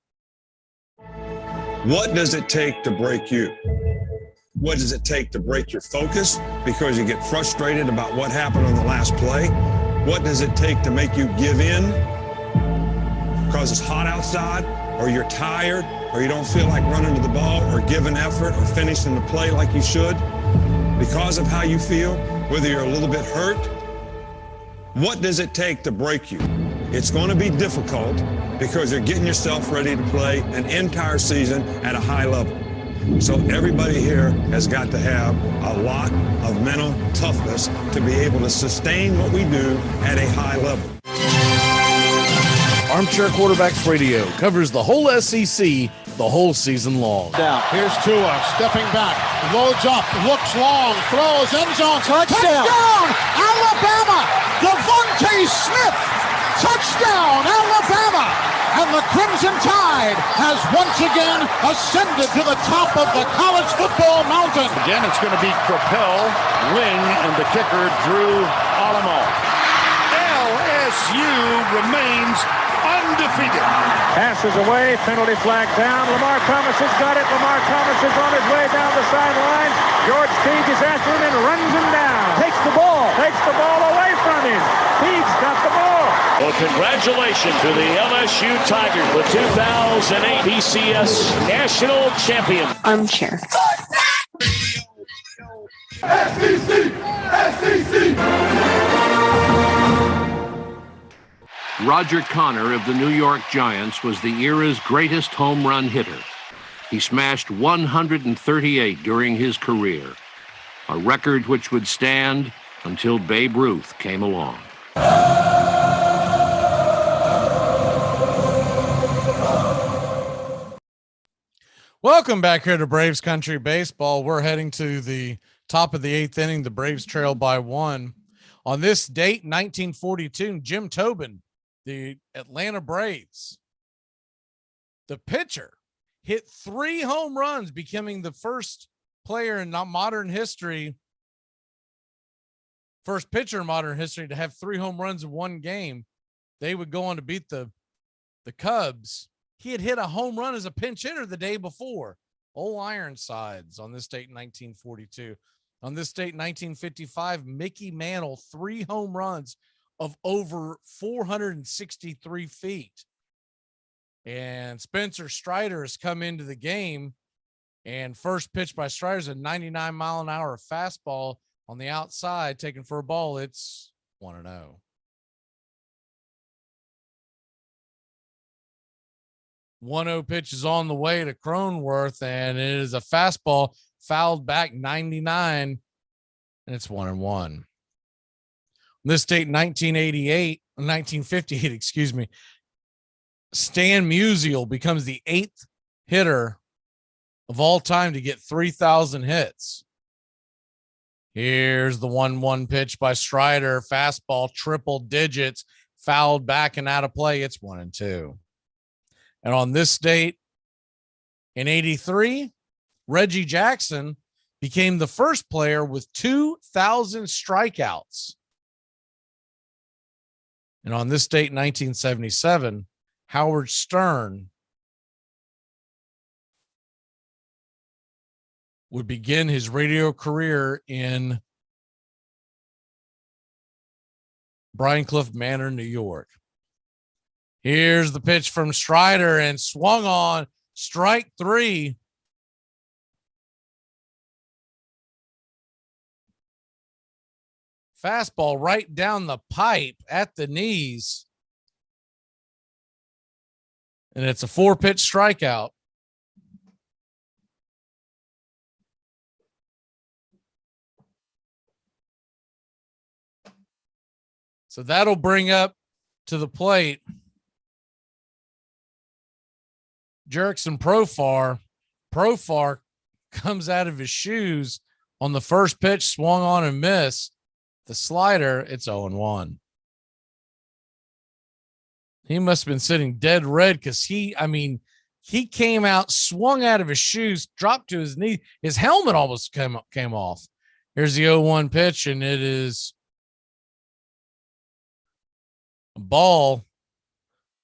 What does it take to break you? What does it take to break your focus because you get frustrated about what happened on the last play? What does it take to make you give in because it's hot outside, or you're tired, or you don't feel like running to the ball or giving effort or finishing the play like you should because of how you feel? Whether you're a little bit hurt, what does it take to break you? It's going to be difficult because you're getting yourself ready to play an entire season at a high level. So everybody here has got to have a lot of mental toughness to be able to sustain what we do at a high level. Armchair Quarterbacks Radio covers the whole SEC the whole season long. Down. Here's Tua stepping back, loads up, looks long, throws, end zone, touchdown! Alabama! Devontae Smith! Touchdown, Alabama! And the Crimson Tide has once again ascended to the top of the college football mountain. Again, it's going to be Propel, Wing, and the kicker, Drew Alamo. LSU remains undefeated. Passes away, penalty flag down. Lamar Thomas has got it. Lamar Thomas is on his way down the sideline. George Teague is after him and runs him down. Takes the ball away from him. Teague's got the ball. Well, congratulations to the LSU Tigers, the 2008 BCS National Champion. Armchair. Roger Connor of the New York Giants was the era's greatest home run hitter. He smashed 138 during his career, a record which would stand until Babe Ruth came along. Welcome back here to Braves Country Baseball. We're heading to the top of the 8th inning. The Braves trail by 1. On this date, 1942, Jim Tobin, the Atlanta Braves, the pitcher, hit 3 home runs, becoming the first player in modern history, first pitcher in modern history to have 3 home runs in one game. They would go on to beat the Cubs. He had hit a home run as a pinch hitter the day before. Old Ironsides on this date in 1942. On this date, 1955, Mickey Mantle, 3 home runs of over 463 feet. And Spencer Strider has come into the game, and first pitch by Strider is a 99-mile-an-hour fastball on the outside, taken for a ball. It's 1-0. One-0 pitch is on the way to Cronenworth, and it is a fastball fouled back 99, and it's 1-1. This date, 1958, excuse me, Stan Musial becomes the 8th hitter of all time to get 3,000 hits. Here's the 1-1 pitch by Strider, fastball, triple digits, fouled back and out of play. It's 1-2. And on this date, in 83, Reggie Jackson became the first player with 2,000 strikeouts. And on this date, 1977, Howard Stern would begin his radio career in Bryan Cliff Manor, New York. Here's the pitch from Strider, and swung on, strike 3. Fastball right down the pipe at the knees. And it's a 4-pitch strikeout. So that'll bring up to the plate Jurickson Profar. Profar comes out of his shoes on the first pitch, swung on and missed. The slider, it's 0-1. He must have been sitting dead red because he came out, swung out of his shoes, dropped to his knee. His helmet almost came off. Here's the 0-1 pitch, and it is a ball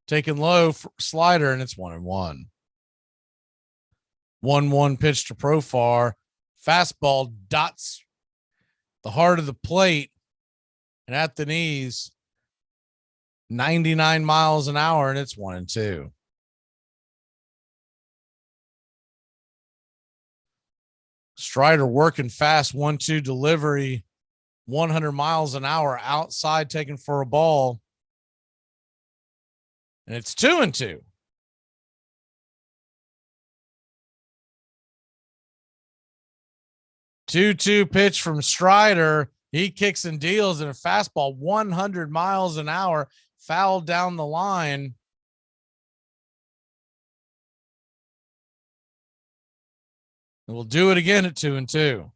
taken low for slider, and it's 1-1. 1-1 pitch to Profar. Fastball dots the heart of the plate and at the knees, 99 miles an hour, and it's 1-2. Strider working fast, 1-2 delivery, 100 miles an hour outside, taken for a ball. And it's 2-2. 2-2 pitch from Strider. He kicks and deals in a fastball 100 miles an hour, fouled down the line. And we'll do it again at 2-2.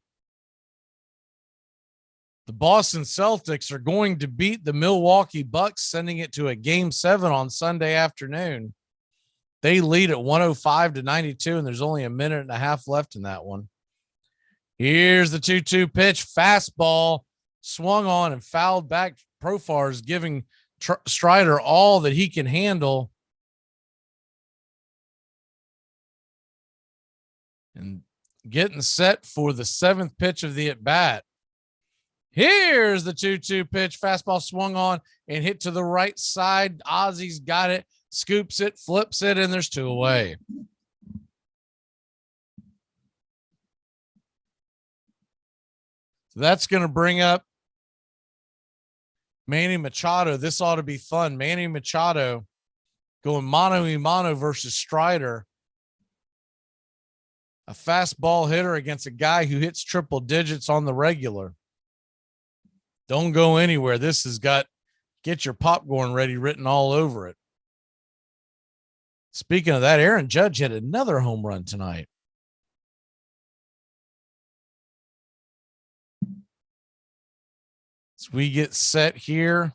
The Boston Celtics are going to beat the Milwaukee Bucks, sending it to a Game 7 on Sunday afternoon. They lead at 105-92, and there's only a minute and a half left in that one. Here's the 2-2 pitch. Fastball swung on and fouled back. Profar is giving Strider all that he can handle. And getting set for the 7th pitch of the at-bat. Here's the 2-2 pitch. Fastball swung on and hit to the right side. Ozzy's got it, scoops it, flips it, and there's 2 away. So that's going to bring up Manny Machado. This ought to be fun. Manny Machado going mano-a-mano versus Strider. A fastball hitter against a guy who hits triple digits on the regular. Don't go anywhere. This has got get your popcorn ready written all over it. Speaking of that, Aaron Judge hit another home run tonight. So we get set here.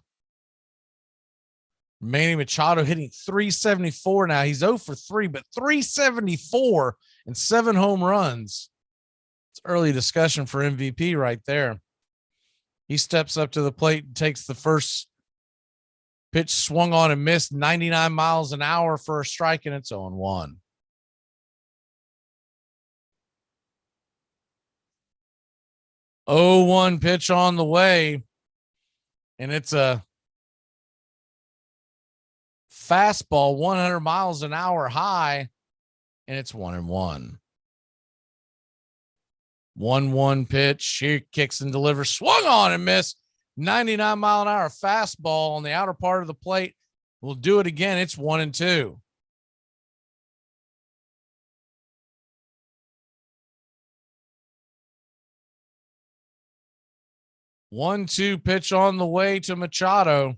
Manny Machado hitting 374 now. He's 0 for 3, but 374 and 7 home runs. It's early discussion for MVP right there. He steps up to the plate and takes the first pitch, swung on and missed, 99 miles an hour for a strike, and it's 0-1. Oh, 1 pitch on the way, and it's a fastball 100 miles an hour high, and it's 1-1. 1-1 pitch. Here kicks and delivers, swung on and missed. 99 mile an hour fastball on the outer part of the plate. We'll do it again. It's 1-2. One-two pitch on the way to Machado.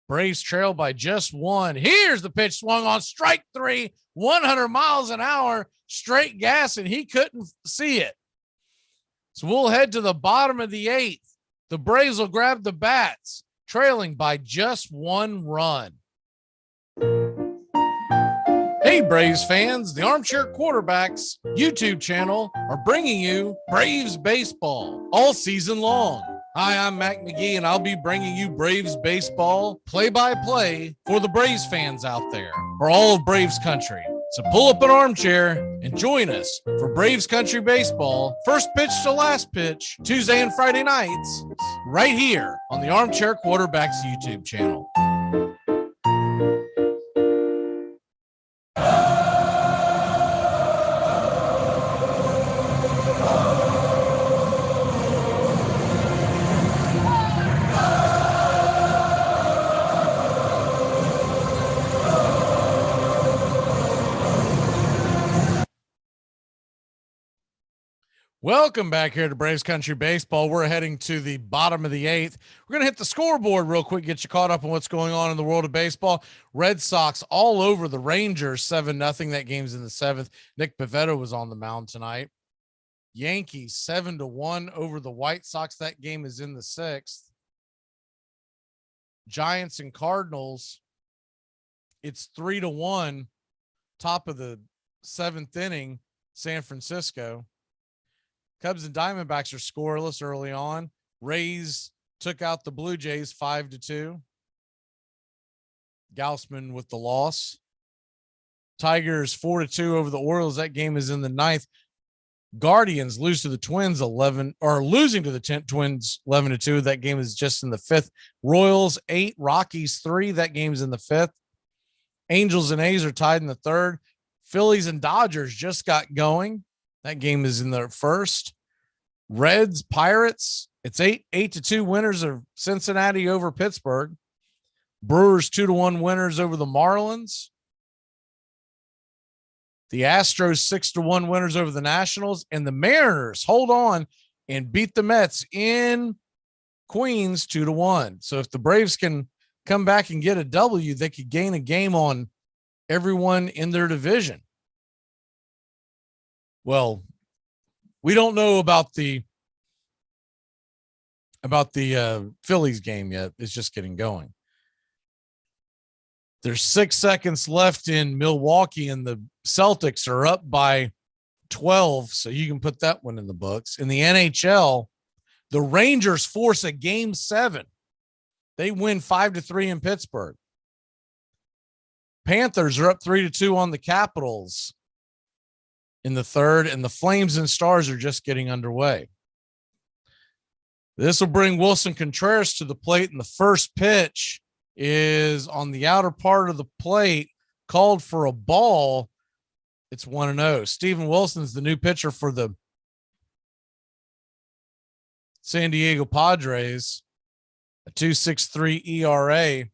Braves trail by just 1. Here's the pitch, swung on, strike 3, 100 miles an hour, straight gas, and he couldn't see it. So we'll head to the bottom of the 8th. The Braves will grab the bats, trailing by just 1 run. Hey, Braves fans, the Armchair Quarterbacks YouTube channel are bringing you Braves baseball all season long. Hi, I'm Mac McGee, and I'll be bringing you Braves baseball play-by-play for the Braves fans out there, for all of Braves country. So pull up an armchair and join us for Braves country baseball, first pitch to last pitch, Tuesday and Friday nights, right here on the Armchair Quarterbacks YouTube channel. Welcome back here to Braves Country Baseball. We're heading to the bottom of the 8th. We're going to hit the scoreboard real quick, get you caught up on what's going on in the world of baseball. Red Sox all over the Rangers, 7-0. That game's in the 7th. Nick Pivetta was on the mound tonight. Yankees 7-1 over the White Sox. That game is in the 6th. Giants and Cardinals, it's 3-1, top of the 7th inning, San Francisco. Cubs and Diamondbacks are scoreless early on. Rays took out the Blue Jays 5-2. Gausman with the loss. Tigers 4-2 over the Orioles. That game is in the 9th. Guardians lose to the Twins losing to the Twins 11-2. That game is just in the 5th. Royals 8, Rockies 3. That game's in the 5th. Angels and A's are tied in the 3rd. Phillies and Dodgers just got going. That game is in the 1st. Reds, Pirates. It's 8-2 winners of Cincinnati over Pittsburgh. Brewers 2-1 winners over the Marlins. The Astros 6-1 winners over the Nationals, and the Mariners hold on and beat the Mets in Queens 2-1. So if the Braves can come back and get a W, they could gain a game on everyone in their division. Well, we don't know about the Phillies game yet. It's just getting going. There's 6 seconds left in Milwaukee, and the Celtics are up by 12. So you can put that one in the books. In the NHL, the Rangers force a game 7. They win 5-3 in Pittsburgh. Panthers are up 3-2 on the Capitals in the third, and the Flames and Stars are just getting underway. This will bring Wilson Contreras to the plate, and the first pitch is on the outer part of the plate, called for a ball. It's 1-0. Steven Wilson's the new pitcher for the San Diego Padres, a 2.63 ERA,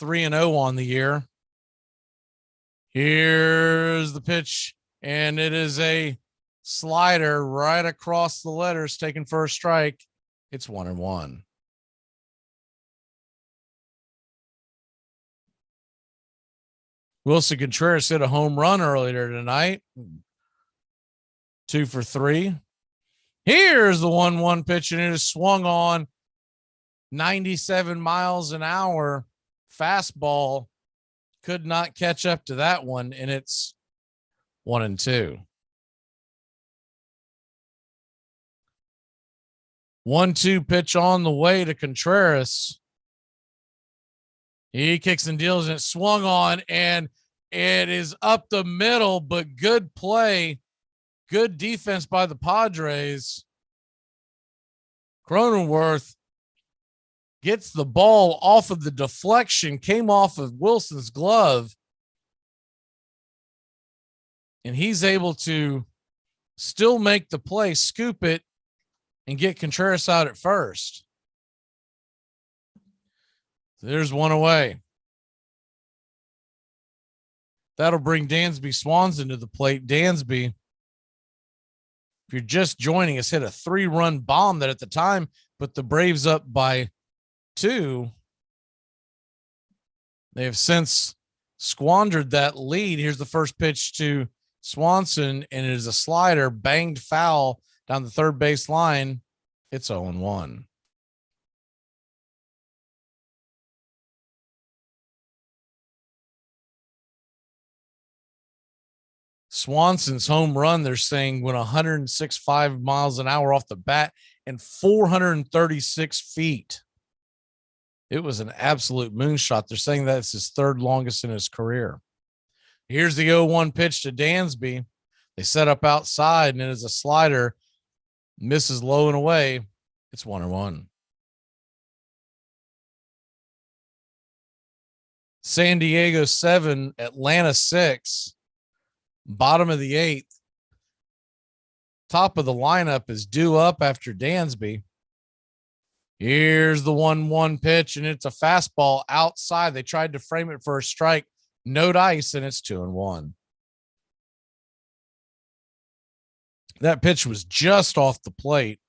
3-0 on the year. Here's the pitch, and it is a slider right across the letters, taken for a strike. It's 1-1. Wilson Contreras hit a home run earlier tonight. 2 for 3. Here's the 1-1 pitch, and it is swung on. 97 miles an hour fastball. Could not catch up to that one, and it's 1-2. 1-2 pitch on the way to Contreras. He kicks and deals, and it swung on, and it is up the middle, but good play. Good defense by the Padres. Cronenworth gets the ball off of the deflection, came off of Wilson's glove, and he's able to still make the play, scoop it, and get Contreras out at first. There's one away. That'll bring Dansby Swanson to the plate. Dansby, if you're just joining us, hit a 3-run bomb that at the time put the Braves up by 2. They have since squandered that lead. Here's the first pitch to Swanson, and it is a slider, banged foul down the third base line. It's 0-1. Swanson's home run, they're saying, went 106.5 miles an hour off the bat and 436 feet. It was an absolute moonshot. They're saying that's his third longest in his career. Here's the 0-1 pitch to Dansby. They set up outside, and it is a slider. Misses low and away. It's 1-1. San Diego 7, Atlanta 6. Bottom of the 8th. Top of the lineup is due up after Dansby. Here's the 1-1 pitch, and it's a fastball outside. They tried to frame it for a strike. No dice, and it's 2-1. That pitch was just off the plate.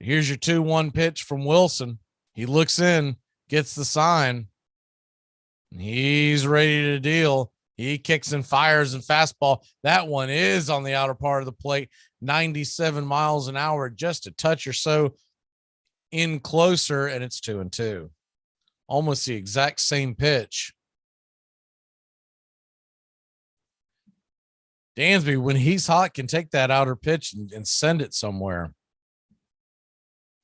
Here's your 2-1 pitch from Wilson. He looks in, gets the sign. He's ready to deal. He kicks and fires and fastball. That one is on the outer part of the plate. 97 miles an hour, just a touch or so in closer, and it's 2-2. Almost the exact same pitch. Dansby, when he's hot, can take that outer pitch and send it somewhere,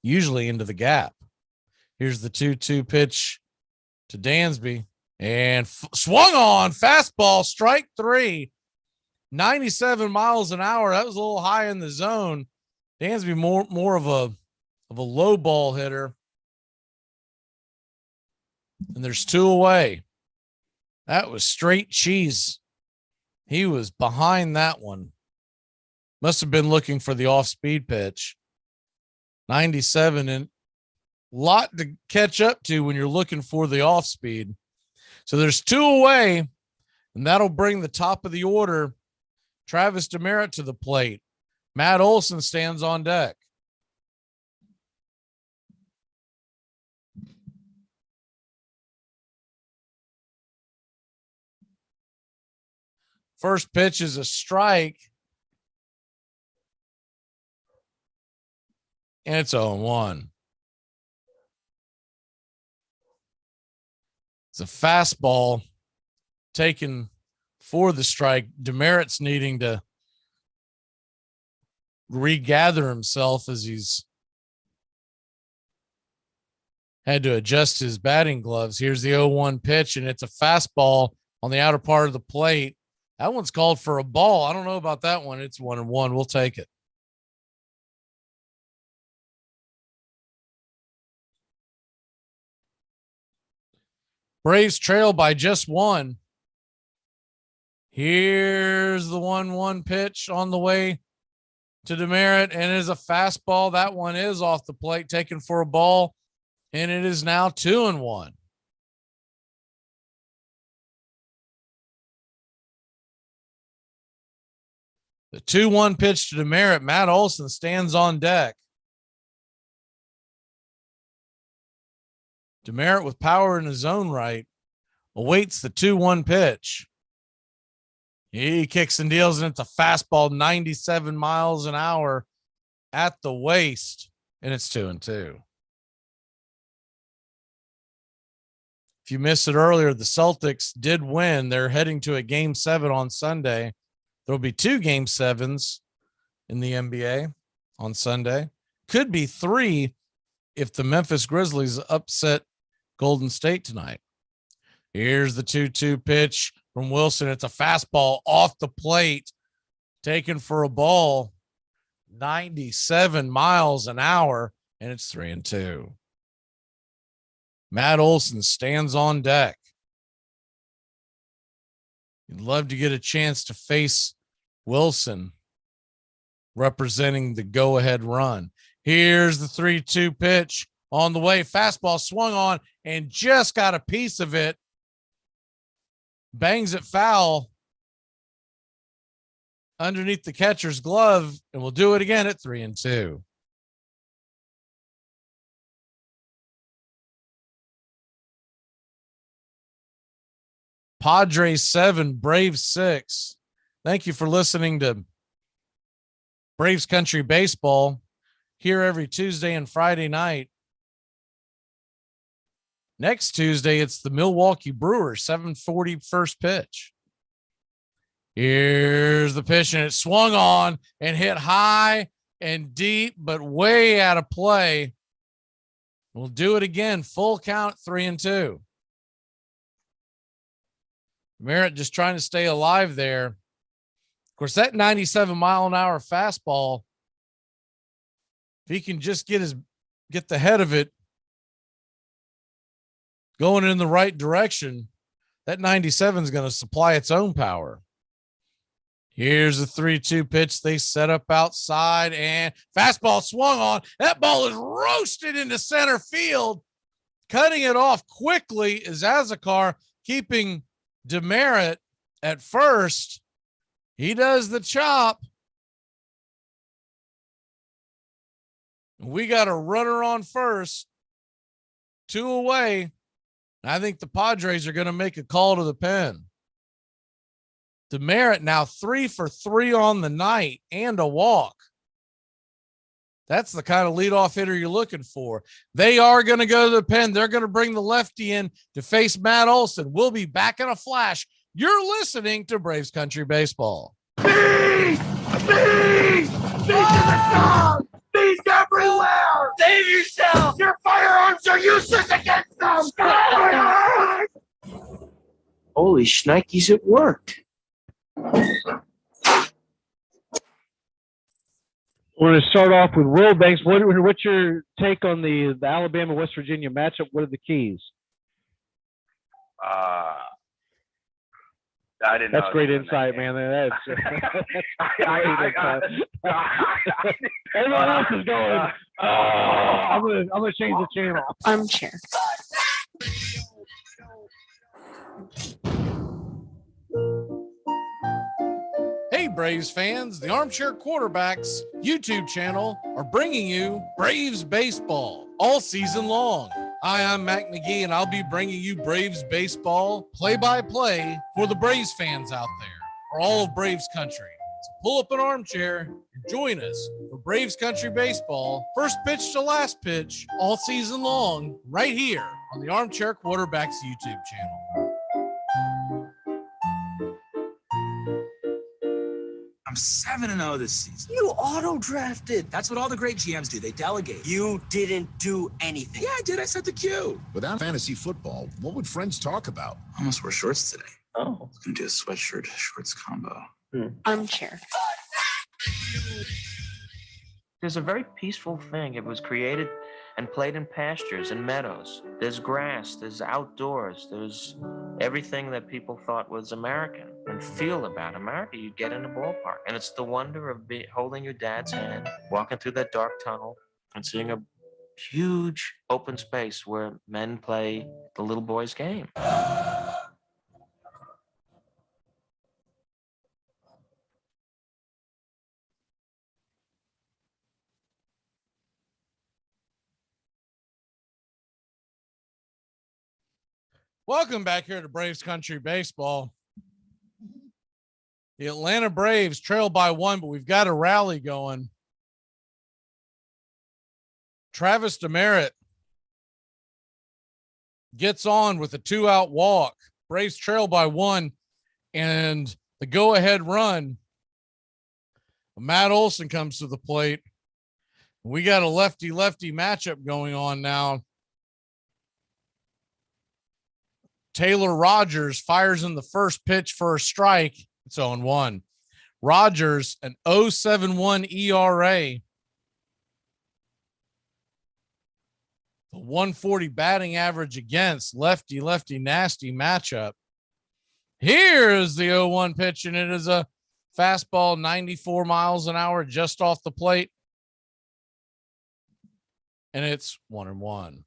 usually into the gap. Here's the 2-2 pitch to Dansby, and swung on, fastball, strike 3, 97 miles an hour. That was a little high in the zone. Dansby more of a low ball hitter. And there's 2 away. That was straight cheese. He was behind that one. Must have been looking for the off-speed pitch. 97, and lot to catch up to when you're looking for the off speed. So there's 2 away, and that'll bring the top of the order, Travis Demeritte, to the plate. Matt Olson stands on deck. First pitch is a strike. And it's 0-1. It's a fastball taken for the strike. Demeritte's needing to regather himself as he's had to adjust his batting gloves. Here's the 0-1 pitch, and it's a fastball on the outer part of the plate. That one's called for a ball. I don't know about that one. It's 1-1. We'll take it. Braves trail by just 1. Here's the 1-1 pitch on the way to Demeritte, and it is a fastball. That one is off the plate, taken for a ball, and it is now 2-1. The 2-1 pitch to Demeritte. Matt Olson stands on deck. Demeritte, with power in his own right, awaits the 2-1 pitch. He kicks and deals, and it's a fastball, 97 miles an hour at the waist, and it's 2-2. If you missed it earlier, the Celtics did win. They're heading to a Game 7 on Sunday. There'll be 2 Game 7s in the NBA on Sunday. Could be 3 if the Memphis Grizzlies upset Golden State tonight. Here's the 2-2 pitch from Wilson. It's a fastball off the plate, taken for a ball, 97 miles an hour, and it's 3-2. Matt Olson stands on deck. You'd love to get a chance to face Wilson representing the go-ahead run. Here's the 3-2 pitch on the way. Fastball swung on and just got a piece of it. Bangs it foul underneath the catcher's glove, and we'll do it again at 3-2. Padres 7, Braves 6. Thank you for listening to Braves Country Baseball here every Tuesday and Friday night. Next Tuesday, it's the Milwaukee Brewers, 7:40 first pitch. Here's the pitch, and it swung on and hit high and deep, but way out of play. We'll do it again. Full count, 3-2. Merritt just trying to stay alive there. Of course, that 97 mile an hour fastball, if he can just get the head of it going in the right direction, that 97 is going to supply its own power. Here's the 3-2 pitch. They set up outside, and fastball swung on. That ball is roasted into center field. Cutting it off quickly is Azakar, keeping Demeritte at first. He does the chop. We got a runner on first, 2 away. I think the Padres are going to make a call to the pen. Demeritte now 3 for 3 on the night and a walk. That's the kind of leadoff hitter you're looking for. They are going to go to the pen. They're going to bring the lefty in to face Matt Olson. We'll be back in a flash. You're listening to Braves Country Baseball. Bees to the dog! Bees everywhere! Save yourself! Your firearms are useless against them! Holy shnikes, it worked. We're going to start off with Will Banks. What's your take on the Alabama-West Virginia matchup? What are the keys? I didn't know. That's great insight, man. That's everyone else is going. Oh, I'm gonna change the channel. Armchair. Hey, Braves fans, the Armchair Quarterbacks YouTube channel are bringing you Braves baseball all season long. Hi, I'm Mac McGee, and I'll be bringing you Braves baseball play-by-play for the Braves fans out there, for all of Braves country. So pull up an armchair and join us for Braves country baseball, first pitch to last pitch, all season long, right here on the Armchair Quarterbacks YouTube channel. I'm 7-0 this season. You auto-drafted. That's what all the great GMs do. They delegate. You didn't do anything. Yeah, I did. I set the cue. Without fantasy football, what would friends talk about? I almost wore shorts today. Oh. I was going to do a sweatshirt shorts combo. Armchair. There's a very peaceful thing. It was created and played in pastures and meadows. There's grass, there's outdoors, there's everything that people thought was American and feel about America. You get in a ballpark, and it's the wonder of holding your dad's hand, walking through that dark tunnel, and seeing a huge open space where men play the little boy's game. Welcome back here to Braves Country Baseball. The Atlanta Braves trail by 1, but we've got a rally going. Travis Demeritte gets on with a 2-out walk. Braves trail by 1, and the go-ahead run. Matt Olson comes to the plate. We got a lefty-lefty matchup going on now. Taylor Rogers fires in the first pitch for a strike. It's 0-1. Rogers, an 0.71 ERA. The 140 batting average against lefty nasty matchup. Here's the 0-1 pitch, and it is a fastball 94 miles an hour just off the plate. And it's 1-1.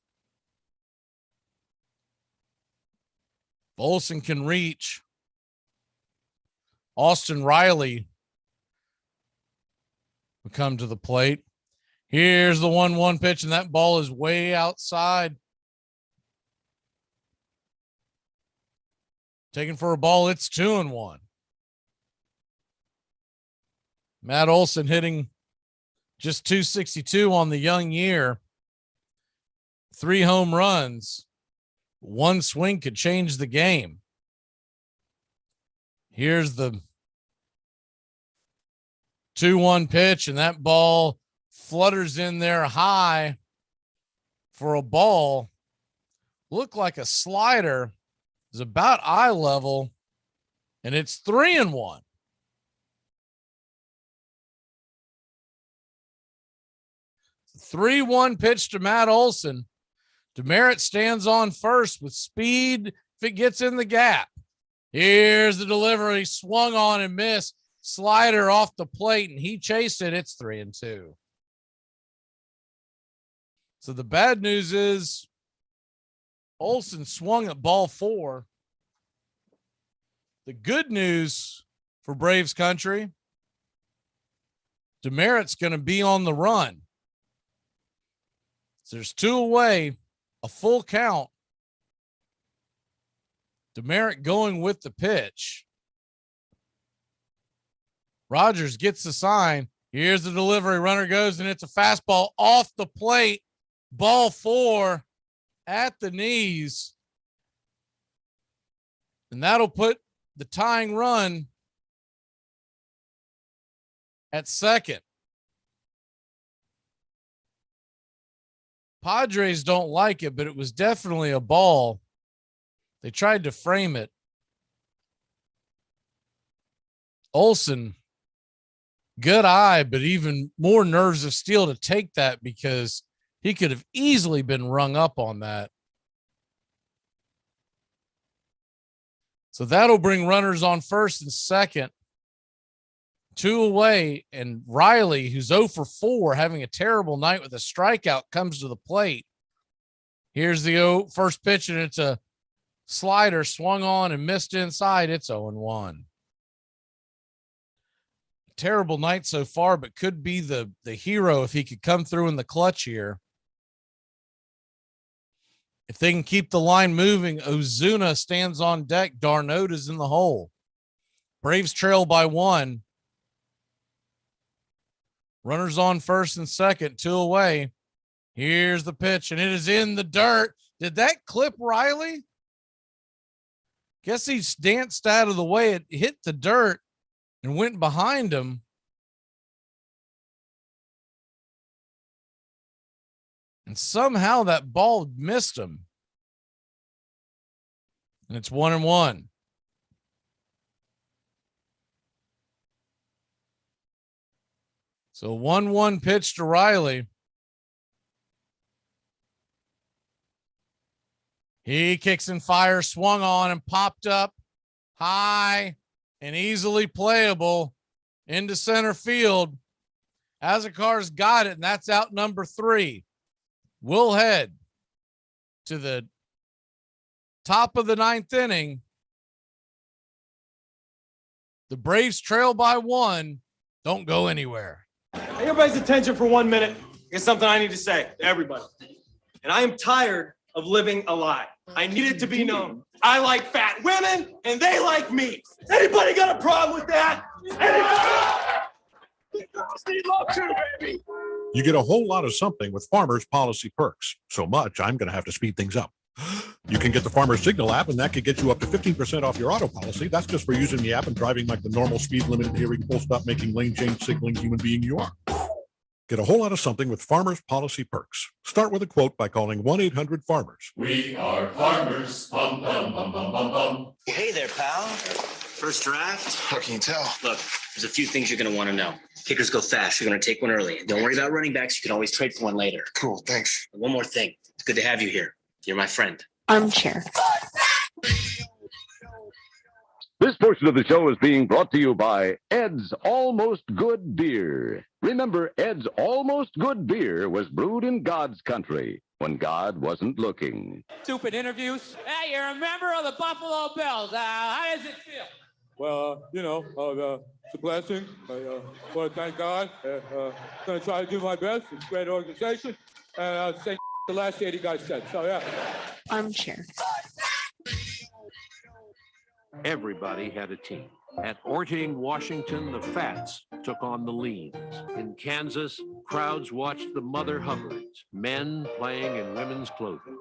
Olson can reach. Austin Riley will come to the plate. Here's the 1-1 pitch, and that ball is way outside. Taken for a ball. It's 2-1. Matt Olson hitting just .262 on the young year. 3 home runs. One swing could change the game. Here's the 2-1 pitch, and that ball flutters in there high for a ball. Looked like a slider. Is about eye level, and it's 3-1. The 3-1 pitch to Matt Olson. Demeritte stands on first with speed if it gets in the gap. Here's the delivery, swung on and missed. Slider off the plate, and he chased it. It's 3-2. So the bad news is Olson swung at ball 4. The good news for Braves country, Demeritte's going to be on the run. So there's 2 away. A full count. Demeritte going with the pitch. Rogers gets the sign. Here's the delivery. Runner goes, and it's a fastball off the plate. Ball 4 at the knees. And that'll put the tying run at second. Padres don't like it, but it was definitely a ball. They tried to frame it. Olson, good eye, but even more nerves of steel to take that because he could have easily been rung up on that. So that'll bring runners on first and second. 2 away, and Riley, who's 0 for 4, having a terrible night with a strikeout, comes to the plate. Here's the first pitch, and it's a slider swung on and missed inside. It's 0-1. Terrible night so far, but could be the hero if he could come through in the clutch here. If they can keep the line moving, Ozuna stands on deck. Darnold is in the hole. Braves trail by 1. Runners on first and second, 2 away. Here's the pitch, and it is in the dirt. Did that clip Riley? Guess he danced out of the way. It hit the dirt and went behind him. And somehow that ball missed him. And it's 1-1. So 1-1 pitch to Riley. He kicks and fires, swung on and popped up high and easily playable into center field. Azakar's got it, and that's out number 3. We'll head to the top of the 9th inning. The Braves trail by 1. Don't go anywhere. Everybody's attention for 1 minute. Here's something I need to say to everybody. And I am tired of living a lie. I need it to be known. I like fat women and they like me. Anybody got a problem with that? Anybody? Girls need love too, baby. You get a whole lot of something with Farmers Policy Perks. So much, I'm going to have to speed things up. You can get the Farmers Signal app, and that could get you up to 15% off your auto policy. That's just for using the app and driving like the normal speed limit, hearing, full stop, making lane change, signaling human being you are. Get a whole lot of something with Farmers Policy Perks. Start with a quote by calling 1-800-FARMERS. We are farmers. Bum, bum, bum, bum, bum, bum. Hey there, pal. First draft? How can you tell? Look, there's a few things you're going to want to know. Kickers go fast. You're going to take one early. Don't worry about running backs. You can always trade for one later. Cool, thanks. And one more thing. It's good to have you here. You're my friend. Armchair. This portion of the show is being brought to you by Ed's Almost Good Beer. Remember, Ed's Almost Good Beer was brewed in God's country when God wasn't looking. Stupid interviews. Hey, you're a member of the Buffalo Bills. How does it feel? Well, it's a blessing. I want to thank God. Going to try to do my best. It's a great organization. And I'll say the last 80 guys said. So, yeah. Armchair. Everybody had a team. At Orting, Washington, the Fats took on the Leans. In Kansas, crowds watched the Mother Hubbards, men playing in women's clothing.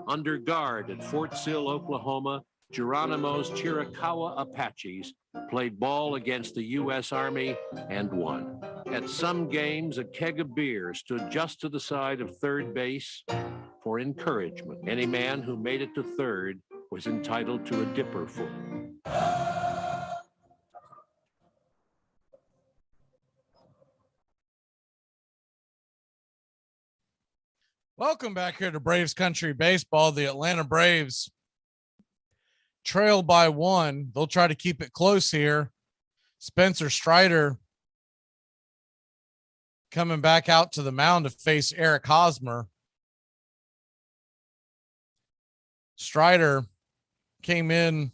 Under guard at Fort Sill, Oklahoma, Geronimo's Chiricahua Apaches played ball against the U.S. Army and won. At some games, a keg of beer stood just to the side of third base for encouragement. Any man who made it to third was entitled to a dipper foot. Welcome back here to Braves Country Baseball. The Atlanta Braves trail by 1. They'll try to keep it close here. Spencer Strider coming back out to the mound to face Eric Hosmer. Strider came in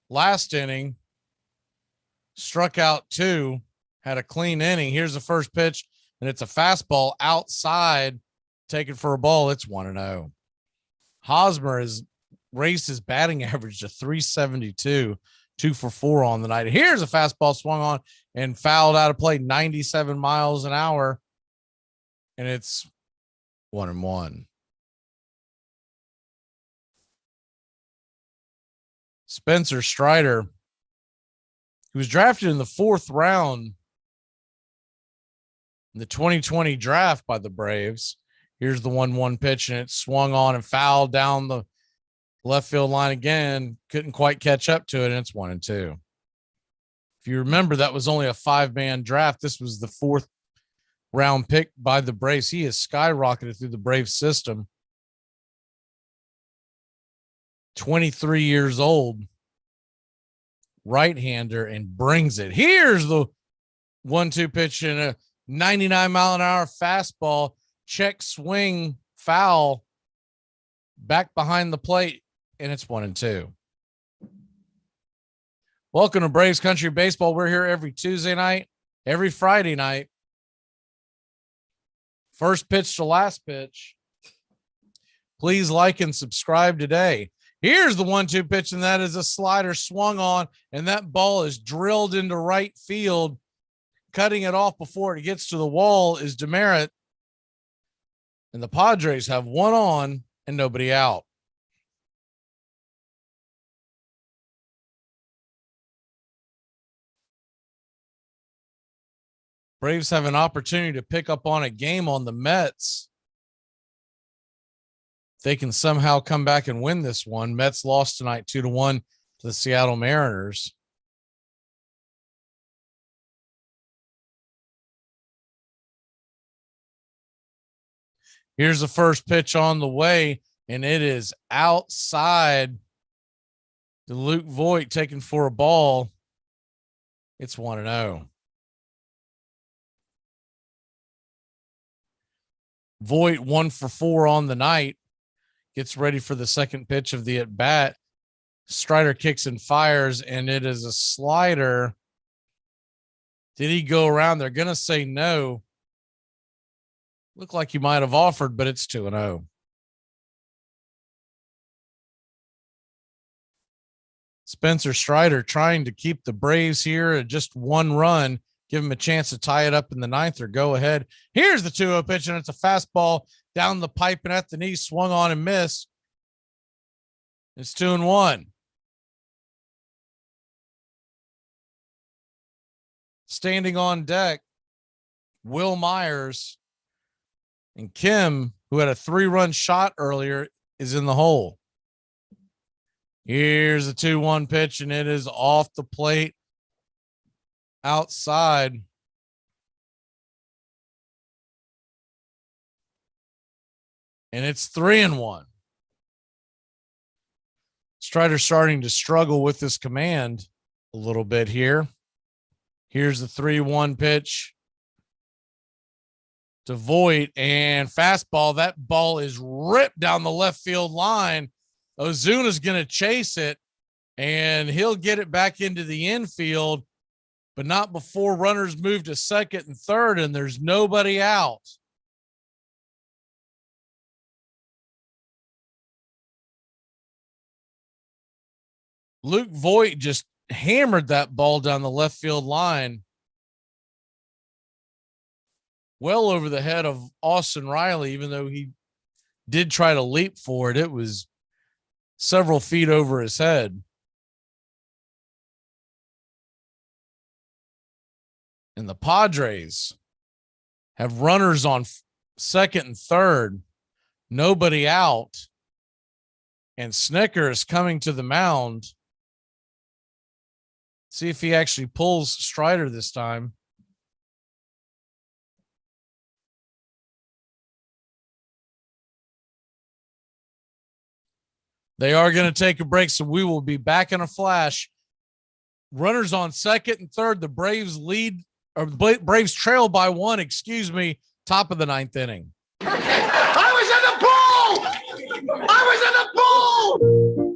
last inning, struck out 2, had a clean inning. Here's the first pitch, and it's a fastball outside, taken for a ball. It's 1-0. Hosmer has raised his batting average to 372, 2 for 4 on the night. Here's a fastball swung on and fouled out of play, 97 miles an hour, and it's 1-1. Spencer Strider, who was drafted in the 4th round in the 2020 draft by the Braves. Here's the 1-1 pitch, and it swung on and fouled down the left field line again. Couldn't quite catch up to it, and it's 1-2. If you remember, that was only a 5-man draft. This was the 4th round pick by the Braves. He has skyrocketed through the Braves system 23 years old, right-hander, and brings it. Here's the 1-2 pitch and a 99-mile-an-hour fastball, check swing, foul, back behind the plate, and it's 1-2. Welcome to Braves Country Baseball. We're here every Tuesday night, every Friday night. First pitch to last pitch. Please like and subscribe today. Here's the 1-2 pitch, and that is a slider swung on, and that ball is drilled into right field. Cutting it off before it gets to the wall is Demerit, and the Padres have one on and nobody out. Braves have an opportunity to pick up on a game on the Mets. They can somehow come back and win this one. Mets lost tonight 2-1 to the Seattle Mariners. Here's the first pitch on the way, and it is outside to Luke Voit, taken for a ball. It's 1-0. Voit 1 for 4 on the night. Gets ready for the second pitch of the at-bat. Strider kicks and fires, and it is a slider. Did he go around? They're going to say no. Looked like he might have offered, but it's 2-0. Spencer Strider trying to keep the Braves here at just one run, give him a chance to tie it up in the ninth or go ahead. Here's the 2-0 pitch, and it's a fastball down the pipe and at the knee, swung on and missed. It's 2-1. Standing on deck, Will Myers, and Kim, who had a 3-run shot earlier, is in the hole. Here's a 2-1 pitch, and it is off the plate outside. And it's 3-1. Strider starting to struggle with this command a little bit here. Here's the 3-1 pitch to Voit, and fastball. That ball is ripped down the left field line. Ozuna's going to chase it, and he'll get it back into the infield, but not before runners move to second and third, and there's nobody out. Luke Voit just hammered that ball down the left field line, well over the head of Austin Riley. Even though he did try to leap for it, it was several feet over his head. And the Padres have runners on second and third, nobody out, and Snicker is coming to the mound. See if he actually pulls Strider this time. They are going to take a break, so we will be back in a flash. Runners on second and third. The Braves lead, or the Braves trail by 1, top of the 9th inning. I was in the pool! I was in the pool!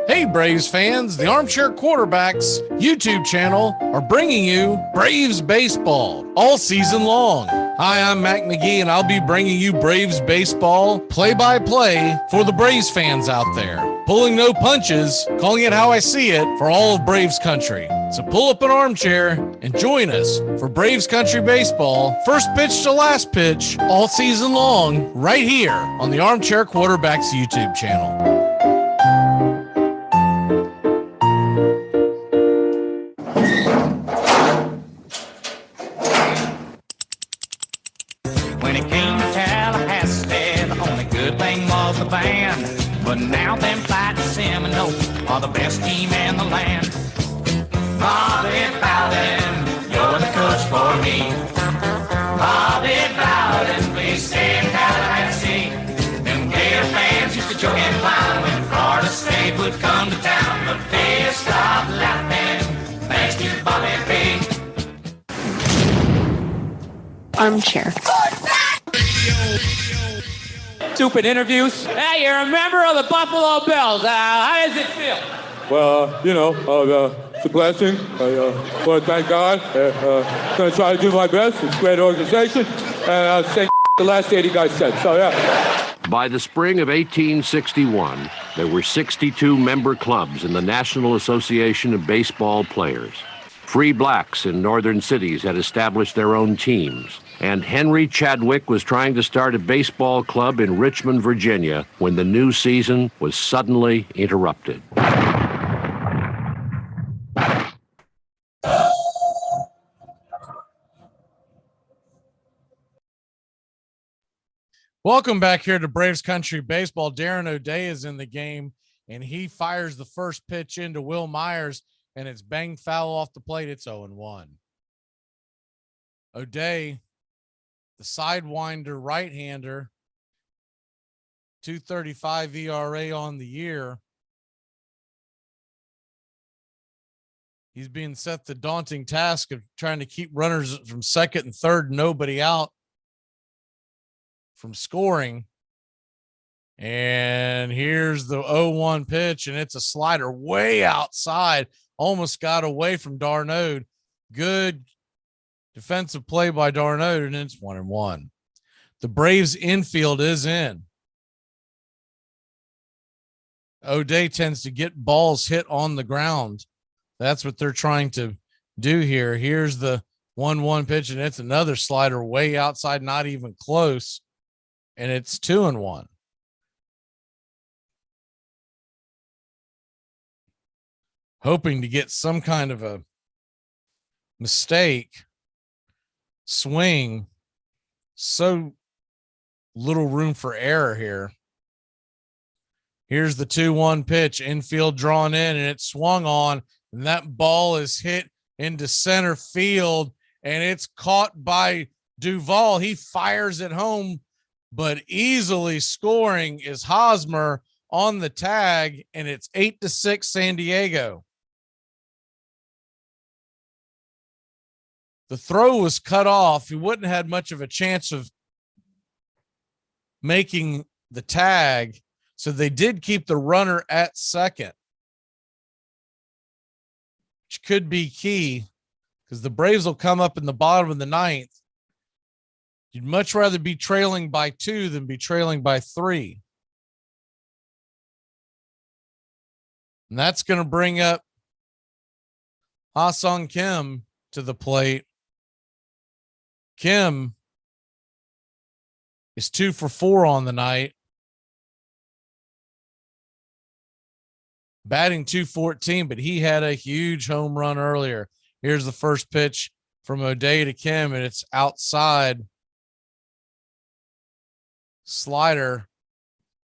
Hey, Braves fans, the Armchair Quarterbacks YouTube channel are bringing you Braves baseball all season long. Hi, I'm Mac McGee, and I'll be bringing you Braves baseball play-by-play for the Braves fans out there. Pulling no punches, calling it how I see it for all of Braves country. So pull up an armchair and join us for Braves Country Baseball, first pitch to last pitch, all season long, right here on the Armchair Quarterbacks YouTube channel. But now them Fighting Seminoles are the best team in the land. Bobby Bowden, you're the coach for me. Bobby Bowden, please stay in Tallahassee. Them Gator fans used to joke and clown when would come to town, but they stopped laughing thanks to Bobby B. Armchair. Stupid interviews. Hey, you're a member of the Buffalo Bills. How does it feel? Well, it's a blessing. I want to thank God. I'm going to try to do my best. It's a great organization. And I'll say the last 80 guys said. So, yeah. By the spring of 1861, there were 62 member clubs in the National Association of Baseball Players. Free blacks in northern cities had established their own teams. And Henry Chadwick was trying to start a baseball club in Richmond, Virginia, when the new season was suddenly interrupted. Welcome back here to Braves Country Baseball. Darren O'Day is in the game, and he fires the first pitch into Will Myers, and it's banged foul off the plate. It's 0-1. O'Day, the sidewinder right-hander, 2.35 ERA on the year. He's being set the daunting task of trying to keep runners from second and third, nobody out from scoring. And here's the 0-1 pitch, and it's a slider way outside, almost got away from d'Arnaud. Good defensive play by d'Arnaud, and it's 1-1. The Braves infield is in. O'Day tends to get balls hit on the ground. That's what they're trying to do here. Here's the 1-1 pitch, and it's another slider way outside, not even close. And it's 2-1. Hoping to get some kind of a mistake. Swing. So little room for error here. Here's the 2-1 pitch, infield drawn in, and it's swung on, and that ball is hit into center field, and it's caught by Duvall. He fires it home, but easily scoring is Hosmer on the tag, and it's 8-6 San Diego. The throw was cut off. He wouldn't have had much of a chance of making the tag, so they did keep the runner at second, which could be key because the Braves will come up in the bottom of the ninth. You'd much rather be trailing by 2 than be trailing by 3. And that's going to bring up Ha-Seong Kim to the plate. Kim is 2 for 4 on the night. Batting .214, but he had a huge home run earlier. Here's the first pitch from O'Day to Kim, and it's outside. Slider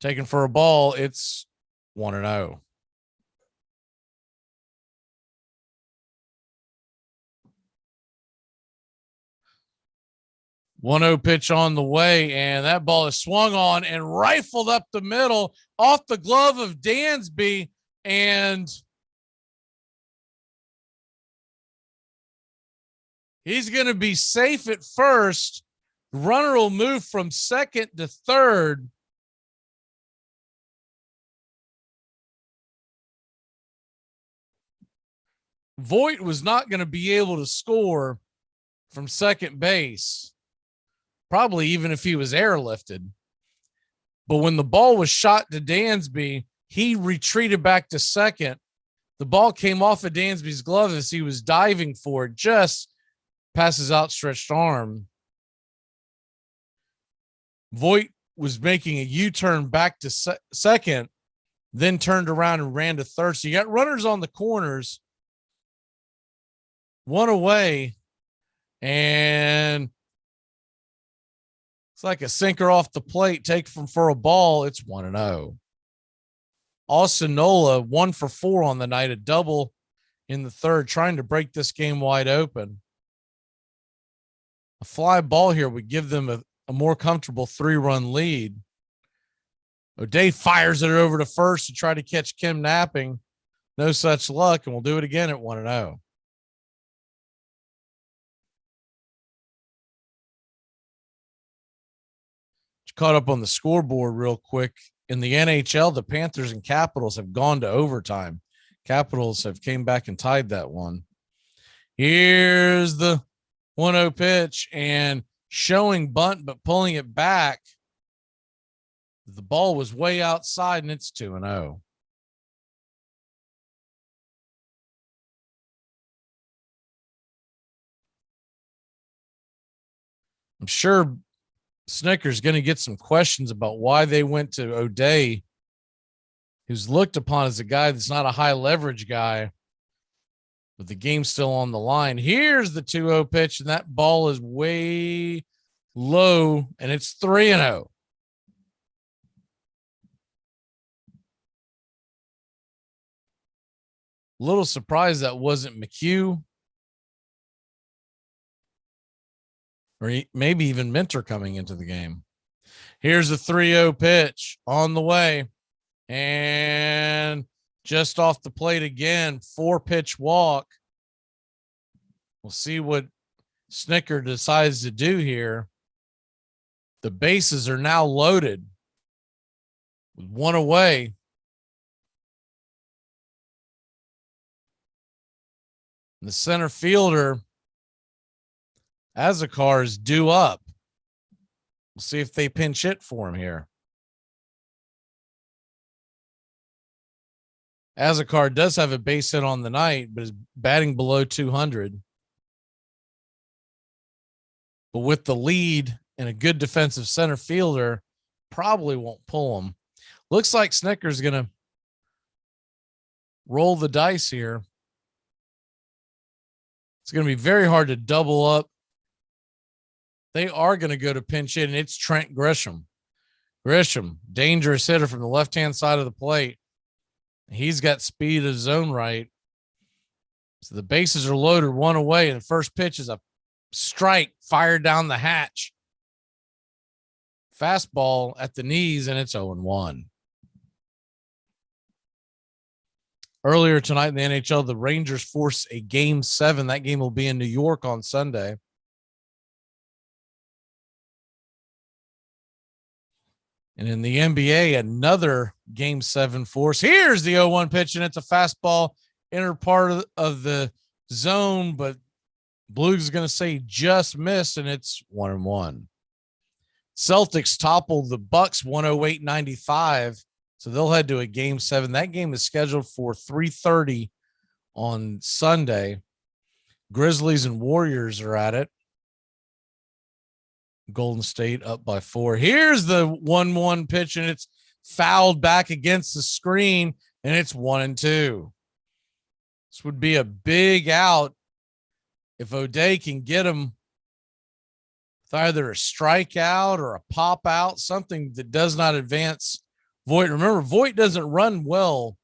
taken for a ball. It's 1-0. One-0 pitch on the way, and that ball is swung on and rifled up the middle off the glove of Dansby, and he's going to be safe at first. Runner will move from second to third. Voit was not going to be able to score from second base, probably even if he was airlifted. But when the ball was shot to Dansby, he retreated back to second. The ball came off of Dansby's glove as he was diving for it, just past his outstretched arm. Voit was making a U-turn back to second, then turned around and ran to third. So you got runners on the corners, one away, and it's like a sinker off the plate, take from for a ball. It's 1-0. Austin Nola 1 for 4 on the night, a double in the third, trying to break this game wide open. A fly ball here would give them a more comfortable 3-run lead. O'Day fires it over to first to try to catch Kim napping. No such luck, and we'll do it again at 1-0. Caught up on the scoreboard real quick. In the NHL, the Panthers and Capitals have gone to overtime. Capitals have came back and tied that one. Here's the 1-0 pitch and showing bunt, but pulling it back. The ball was way outside, and it's 2-0. I'm sure Snicker's going to get some questions about why they went to O'Day, who's looked upon as a guy that's not a high leverage guy, but the game's still on the line. Here's the 2-0 pitch, and that ball is way low, and it's 3-0. Little surprised that wasn't McHugh. Or maybe even Minter coming into the game. Here's a 3-0 pitch on the way. And just off the plate again, 4-pitch walk. We'll see what Snicker decides to do here. The bases are now loaded with one away. And the center fielder, Azakar, is due up. We'll see if they pinch hit for him here. Azakar does have a base hit on the night, but is batting below 200. But with the lead and a good defensive center fielder, probably won't pull him. Looks like Snicker's going to roll the dice here. It's going to be very hard to double up. They are going to go to pinch hit, and it's Trent Grisham. Grisham, dangerous hitter from the left-hand side of the plate. He's got speed of his own right. So the bases are loaded, one away, and the first pitch is a strike fired down the hatch. Fastball at the knees, and it's 0-1. Earlier tonight in the NHL, the Rangers force a Game 7. That game will be in New York on Sunday. And in the NBA, another Game 7 force. Here's the 0-1 pitch, and it's a fastball, inner part of the zone, but Blues is going to say just missed, and it's 1-1. Celtics toppled the Bucks 108-95, so they'll head to a Game 7. That game is scheduled for 3:30 on Sunday. Grizzlies and Warriors are at it. Golden State up by 4. Here's the 1-1 pitch, and it's fouled back against the screen, and it's 1-2. This would be a big out if O'Day can get him with either a strikeout or a pop out, something that does not advance Voit. Remember, Voit doesn't run well.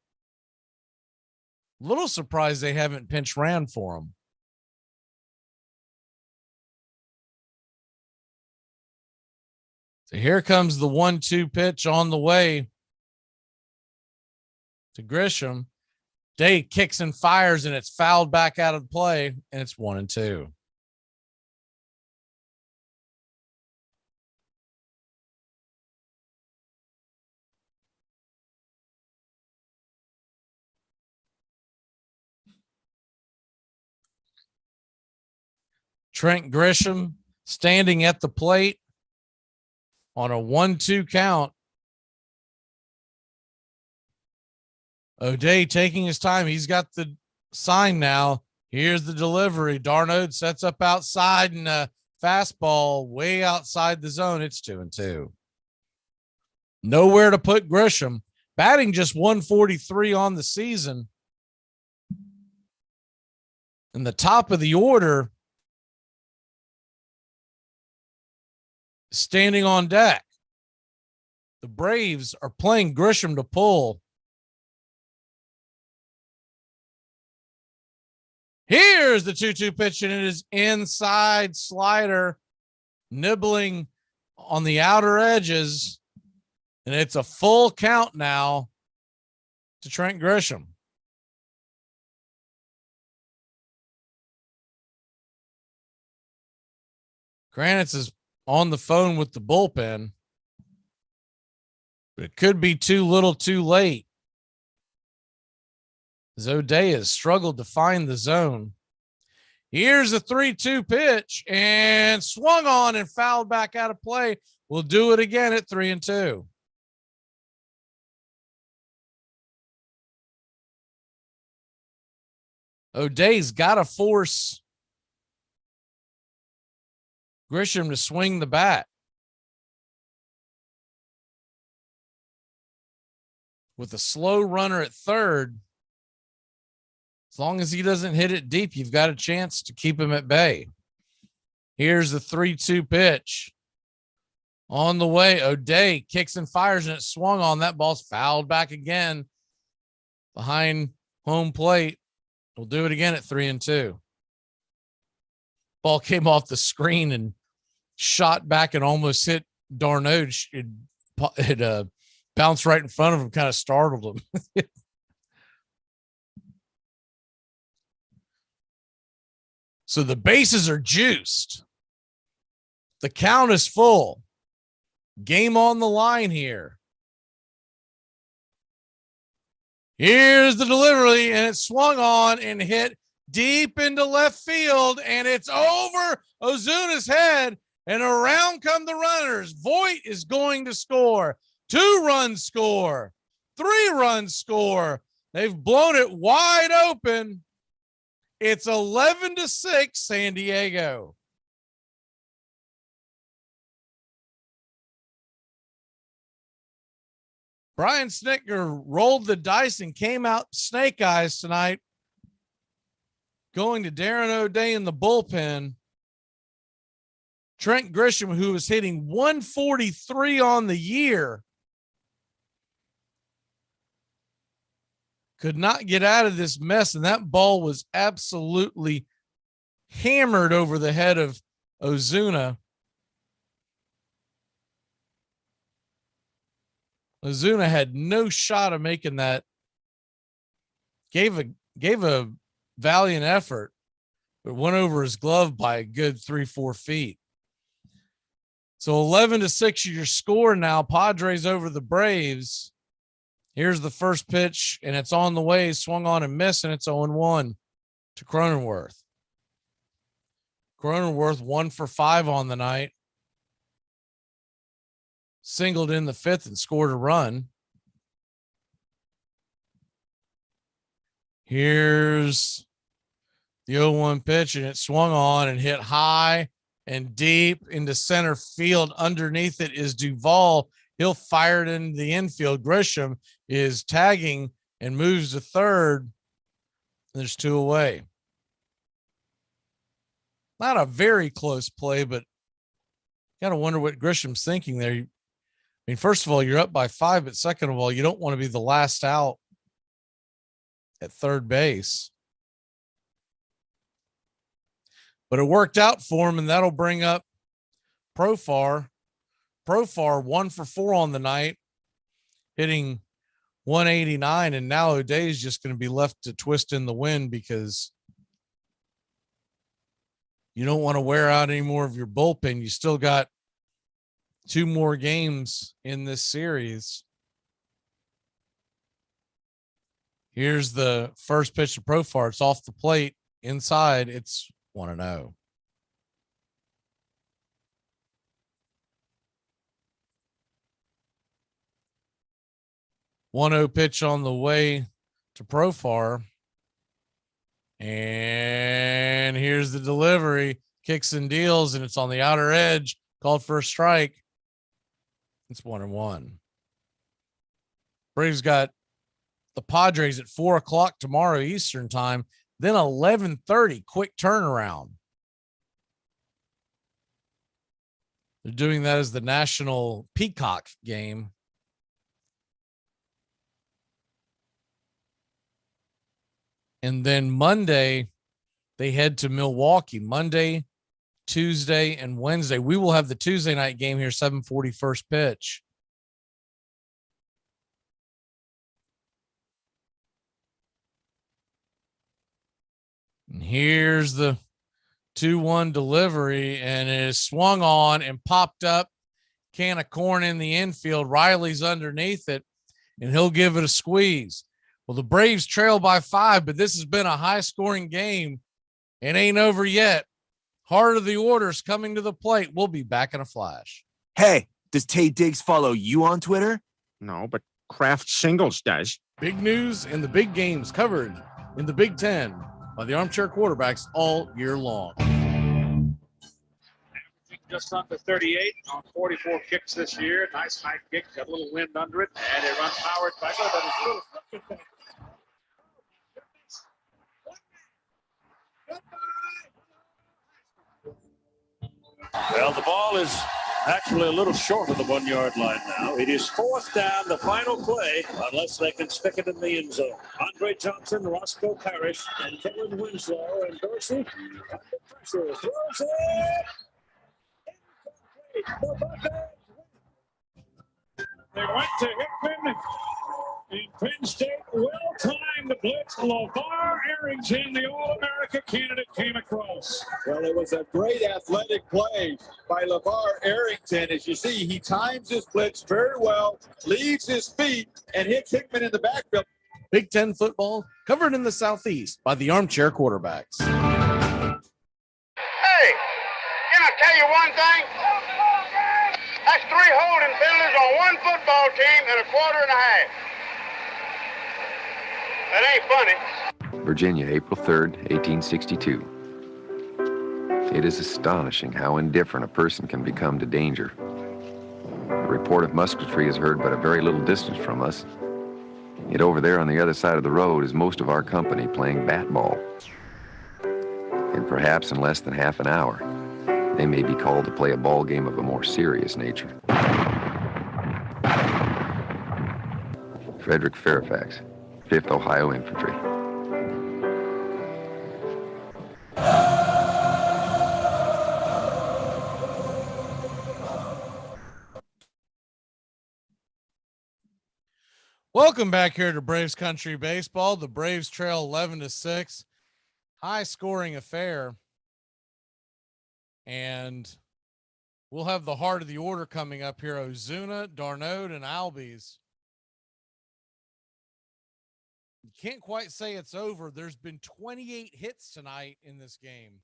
A little surprised they haven't pinch ran for him. So here comes the 1-2 pitch on the way to Grisham. Day kicks and fires, and it's fouled back out of play, and it's 1-2. Trent Grisham standing at the plate on a 1-2 count. O'Day taking his time. He's got the sign now. Here's the delivery. Darnode sets up outside, and a fastball way outside the zone. It's 2-2. Nowhere to put Grisham. Batting just 143 on the season. In the top of the order, standing on deck. The Braves are playing Grisham to pull. Here's the 2-2 pitch, and it is inside slider, nibbling on the outer edges, And it's a full count now to Trent Grisham. Granitz is on the phone with the bullpen, but it could be too little too late. As O'Day has struggled to find the zone. Here's a 3-2 pitch and swung on and fouled back out of play. We'll do it again at 3-2. O'Day's got to force Grisham to swing the bat. With a slow runner at third, as long as he doesn't hit it deep, you've got a chance to keep him at bay. Here's the 3-2 pitch. On the way, O'Day kicks and fires, and it swung on. That ball's fouled back again behind home plate. We'll do it again at 3-2. Ball came off the screen and shot back and almost hit Darno. It bounced right in front of him, kind of startled him. So the bases are juiced. The count is full. Game on the line here. Here's the delivery, and it swung on and hit deep into left field, and it's over Ozuna's head, and around come the runners. Voit is going to score. 2-run score. 3-run score. They've blown it wide open. It's 11-6 San Diego. Brian Snitker rolled the dice and came out snake eyes tonight, going to Darren O'Day in the bullpen. Trent Grisham, who was hitting 143 on the year, could not get out of this mess, and that ball was absolutely hammered over the head of Ozuna. Ozuna had no shot of making that. Gave a valiant effort, but went over his glove by a good 3-4 feet. So 11-6 your score now. Padres over the Braves. Here's the first pitch, and it's on the way. Swung on and missed, and it's 0-1 to Cronenworth. Cronenworth 1 for 5 on the night. Singled in the 5th and scored a run. Here's the 0-1 pitch, and it swung on and hit high and deep into center field. Underneath it is Duvall. He'll fire it into the infield. Grisham is tagging and moves to third. There's 2 away. Not a very close play, but got to wonder what Grisham's thinking there. I mean, first of all, you're up by 5, but second of all, you don't want to be the last out at third base. But it worked out for him, and that'll bring up Profar. Profar 1 for 4 on the night, hitting 189, and now O'Day is just going to be left to twist in the wind because you don't want to wear out any more of your bullpen. You still got 2 more games in this series. Here's the first pitch to Profar. It's off the plate inside. It's 1-0. Pitch on the way to Profar. And here's the delivery. Kicks and deals, and it's on the outer edge. Called for a strike. It's 1-1. Braves got the Padres at 4:00 tomorrow Eastern time. Then 11:30, quick turnaround. They're doing that as the National Peacock game. And then Monday, they head to Milwaukee. Monday, Tuesday, and Wednesday. We will have the Tuesday night game here, 7:40 first pitch. here's the 2-1 delivery, and it is swung on and popped up. Can of corn in the infield. Riley's underneath it, and he'll give it a squeeze. Well, the Braves trail by 5, but this has been a high-scoring game. It ain't over yet. Heart of the Order's coming to the plate. We'll be back in a flash. Hey, does Tay Diggs follow you on Twitter? No, but Kraft Singles does. Big news and the big games covered in the Big Ten by the Armchair Quarterbacks all year long. Just under 38 on 44 kicks this year. Nice high kick, got a little wind under it, and it runs Howard back. Well, the ball is actually a little short of the 1 yard line now. It is 4th down, the final play, unless they can stick it in the end zone. Andre Johnson, Roscoe Parrish, and Kellen Winslow, and Dorsey under pressure. Throws it! They went to Hickman, and Penn State well-timed the blitz. LeVar Arrington, the All-America candidate, came across. Well, it was a great athletic play by LeVar Arrington. As you see, he times his blitz very well, leaves his feet, and hits Hickman in the backfield. Big Ten football covered in the Southeast by the Armchair Quarterbacks. Hey, can I tell you one thing? That's 3 holding penalties on one football team in a quarter and a half. That ain't funny. Virginia, April 3rd, 1862. It is astonishing how indifferent a person can become to danger. The report of musketry is heard but a very little distance from us. Yet over there on the other side of the road is most of our company playing bat ball. And perhaps in less than half an hour, they may be called to play a ball game of a more serious nature. Frederick Fairfax, 5th Ohio Infantry. Welcome back here to Braves Country Baseball. The Braves trail 11-6. High-scoring affair. And we'll have the heart of the order coming up here. Ozuna, Darnode, and Albies. You can't quite say it's over. There's been 28 hits tonight in this game.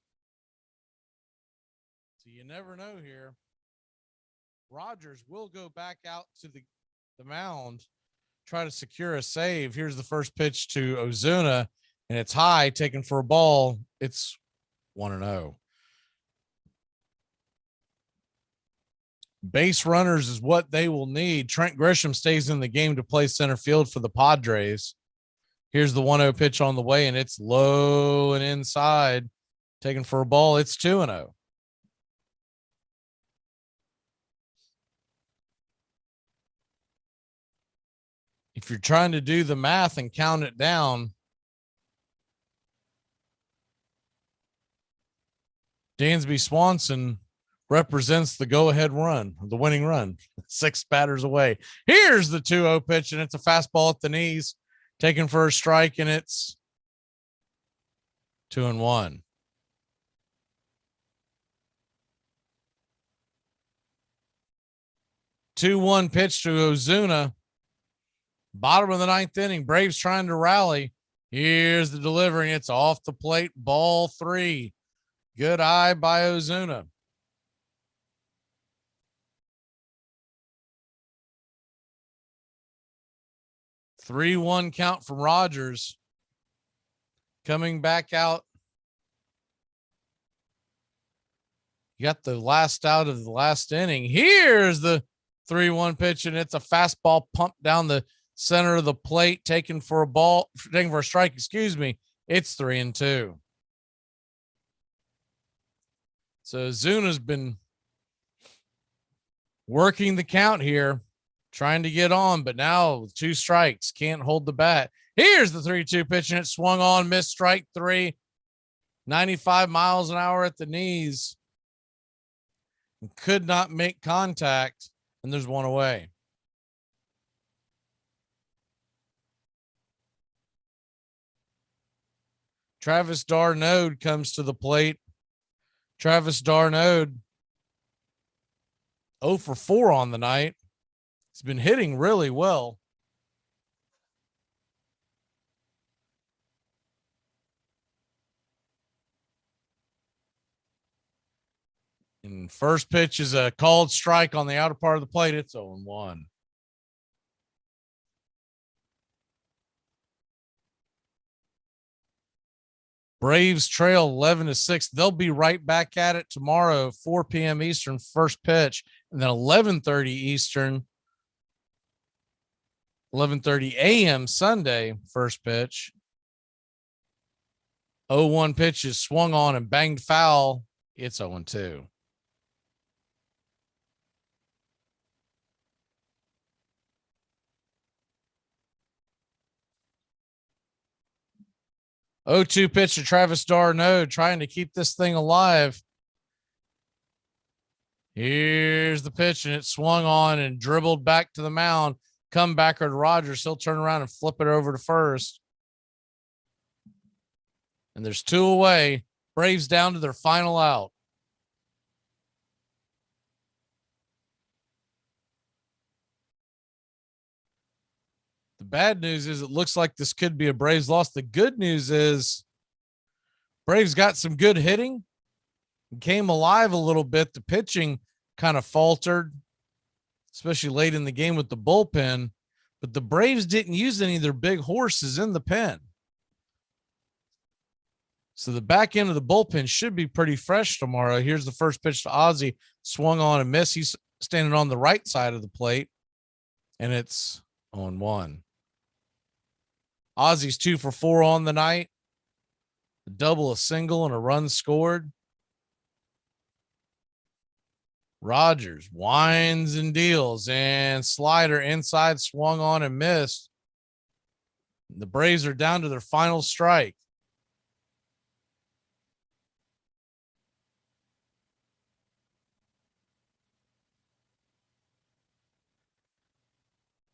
So you never know here. Rogers will go back out to the mound, try to secure a save. Here's the first pitch to Ozuna, and it's high, taken for a ball. It's 1-0. Base runners is what they will need. Trent Grisham stays in the game to play center field for the Padres. Here's the 1-0 pitch on the way, and it's low and inside, taken for a ball. It's 2-0. If you're trying to do the math and count it down, Dansby Swanson represents the go-ahead run, the winning run, 6 batters away. Here's the 2-0 pitch, and it's a fastball at the knees, taken for a strike, and it's 2-1. Two-one pitch to Ozuna. Bottom of the 9th inning. Braves trying to rally. Here's the delivery. It's off the plate. Ball 3. Good eye by Ozuna. Three-one count from Rogers. Coming back out. You got the last out of the last inning. Here's the 3-1 pitch, and it's a fastball pumped down the center of the plate, taken for a strike, excuse me. It's 3-2. So Zuna's been working the count here, trying to get on, but now with 2 strikes, can't hold the bat. Here's the 3-2 pitch, and it swung on, missed strike 3, 95 miles an hour at the knees. Could not make contact, and there's 1 away. Travis Darnode comes to the plate. Travis Darnode 0 for 4 on the night. He's been hitting really well. And first pitch is a called strike on the outer part of the plate. It's 0-1. Braves trail 11-6. They'll be right back at it tomorrow, 4 p.m. Eastern, first pitch, and then 11:30 Eastern, 11:30 a.m. Sunday, first pitch. 0-1 pitch is swung on and banged foul. It's 0-2. O2 pitch to Travis Darnode, trying to keep this thing alive. Here's the pitch, and it swung on and dribbled back to the mound. Comebacker to Rogers. He'll turn around and flip it over to first. And there's 2 away. Braves down to their final out. The bad news is it looks like this could be a Braves loss. The good news is Braves got some good hitting, came alive a little bit. The pitching kind of faltered, especially late in the game with the bullpen, but the Braves didn't use any of their big horses in the pen. So the back end of the bullpen should be pretty fresh tomorrow. Here's the first pitch to Ozzie, swung on and missed. He's standing on the right side of the plate, and it's 0-1. Ozzie's 2 for 4 on the night. A double, a single, and a run scored. Rogers winds and deals, and slider inside, swung on and missed. The Braves are down to their final strike.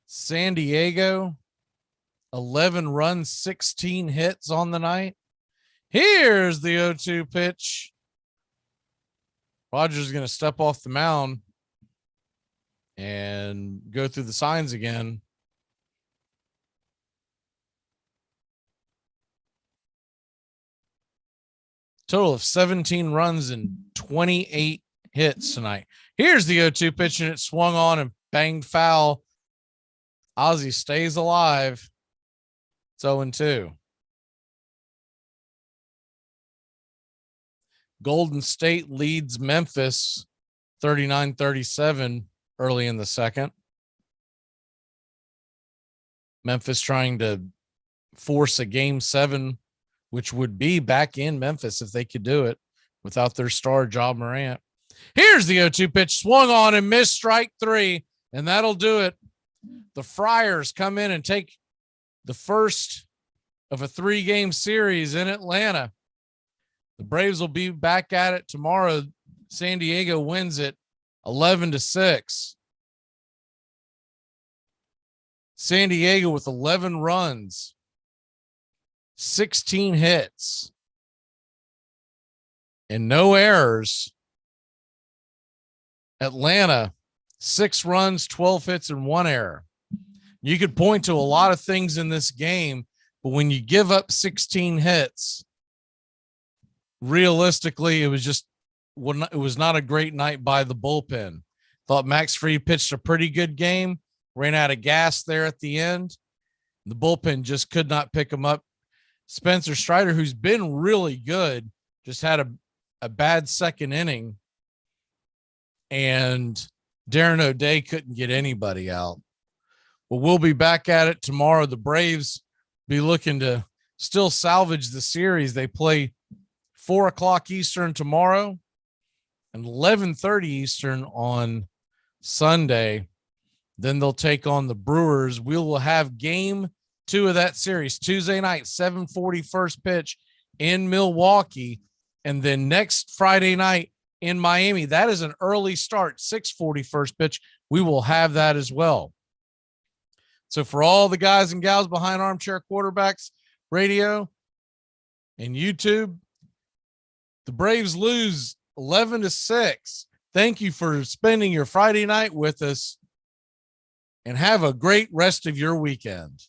San Diego, 11 runs, 16 hits on the night. Here's the 0-2 pitch. Rogers is going to step off the mound and go through the signs again. Total of 17 runs and 28 hits tonight. Here's the 0-2 pitch, and it swung on and banged foul. Ozzie stays alive. It's 0-2. Golden State leads Memphis 39-37 early in the second. Memphis trying to force a game 7, which would be back in Memphis if they could do it without their star Ja Morant. Here's the 0-2 pitch, swung on and missed, strike 3, and that'll do it. The Friars come in and take the first of a 3-game series in Atlanta. The Braves will be back at it tomorrow. San Diego wins it 11-6. San Diego with 11 runs, 16 hits, and no errors. Atlanta, 6 runs, 12 hits, and 1 error. You could point to a lot of things in this game, but when you give up 16 hits, realistically, it was not a great night by the bullpen. Thought Max Fried pitched a pretty good game, ran out of gas there at the end. The bullpen just could not pick him up. Spencer Strider, who's been really good, just had a bad second inning, and Darren O'Day couldn't get anybody out. But we'll be back at it tomorrow. The Braves be looking to still salvage the series. They play 4:00 Eastern tomorrow and 11:30 Eastern on Sunday. Then they'll take on the Brewers. We will have game 2 of that series Tuesday night, 7:40 first pitch in Milwaukee. And then next Friday night in Miami, that is an early start, 6:40 first pitch. We will have that as well. So for all the guys and gals behind Armchair Quarterbacks Radio, And YouTube, the Braves lose 11-6. Thank you for spending your Friday night with us, and have a great rest of your weekend.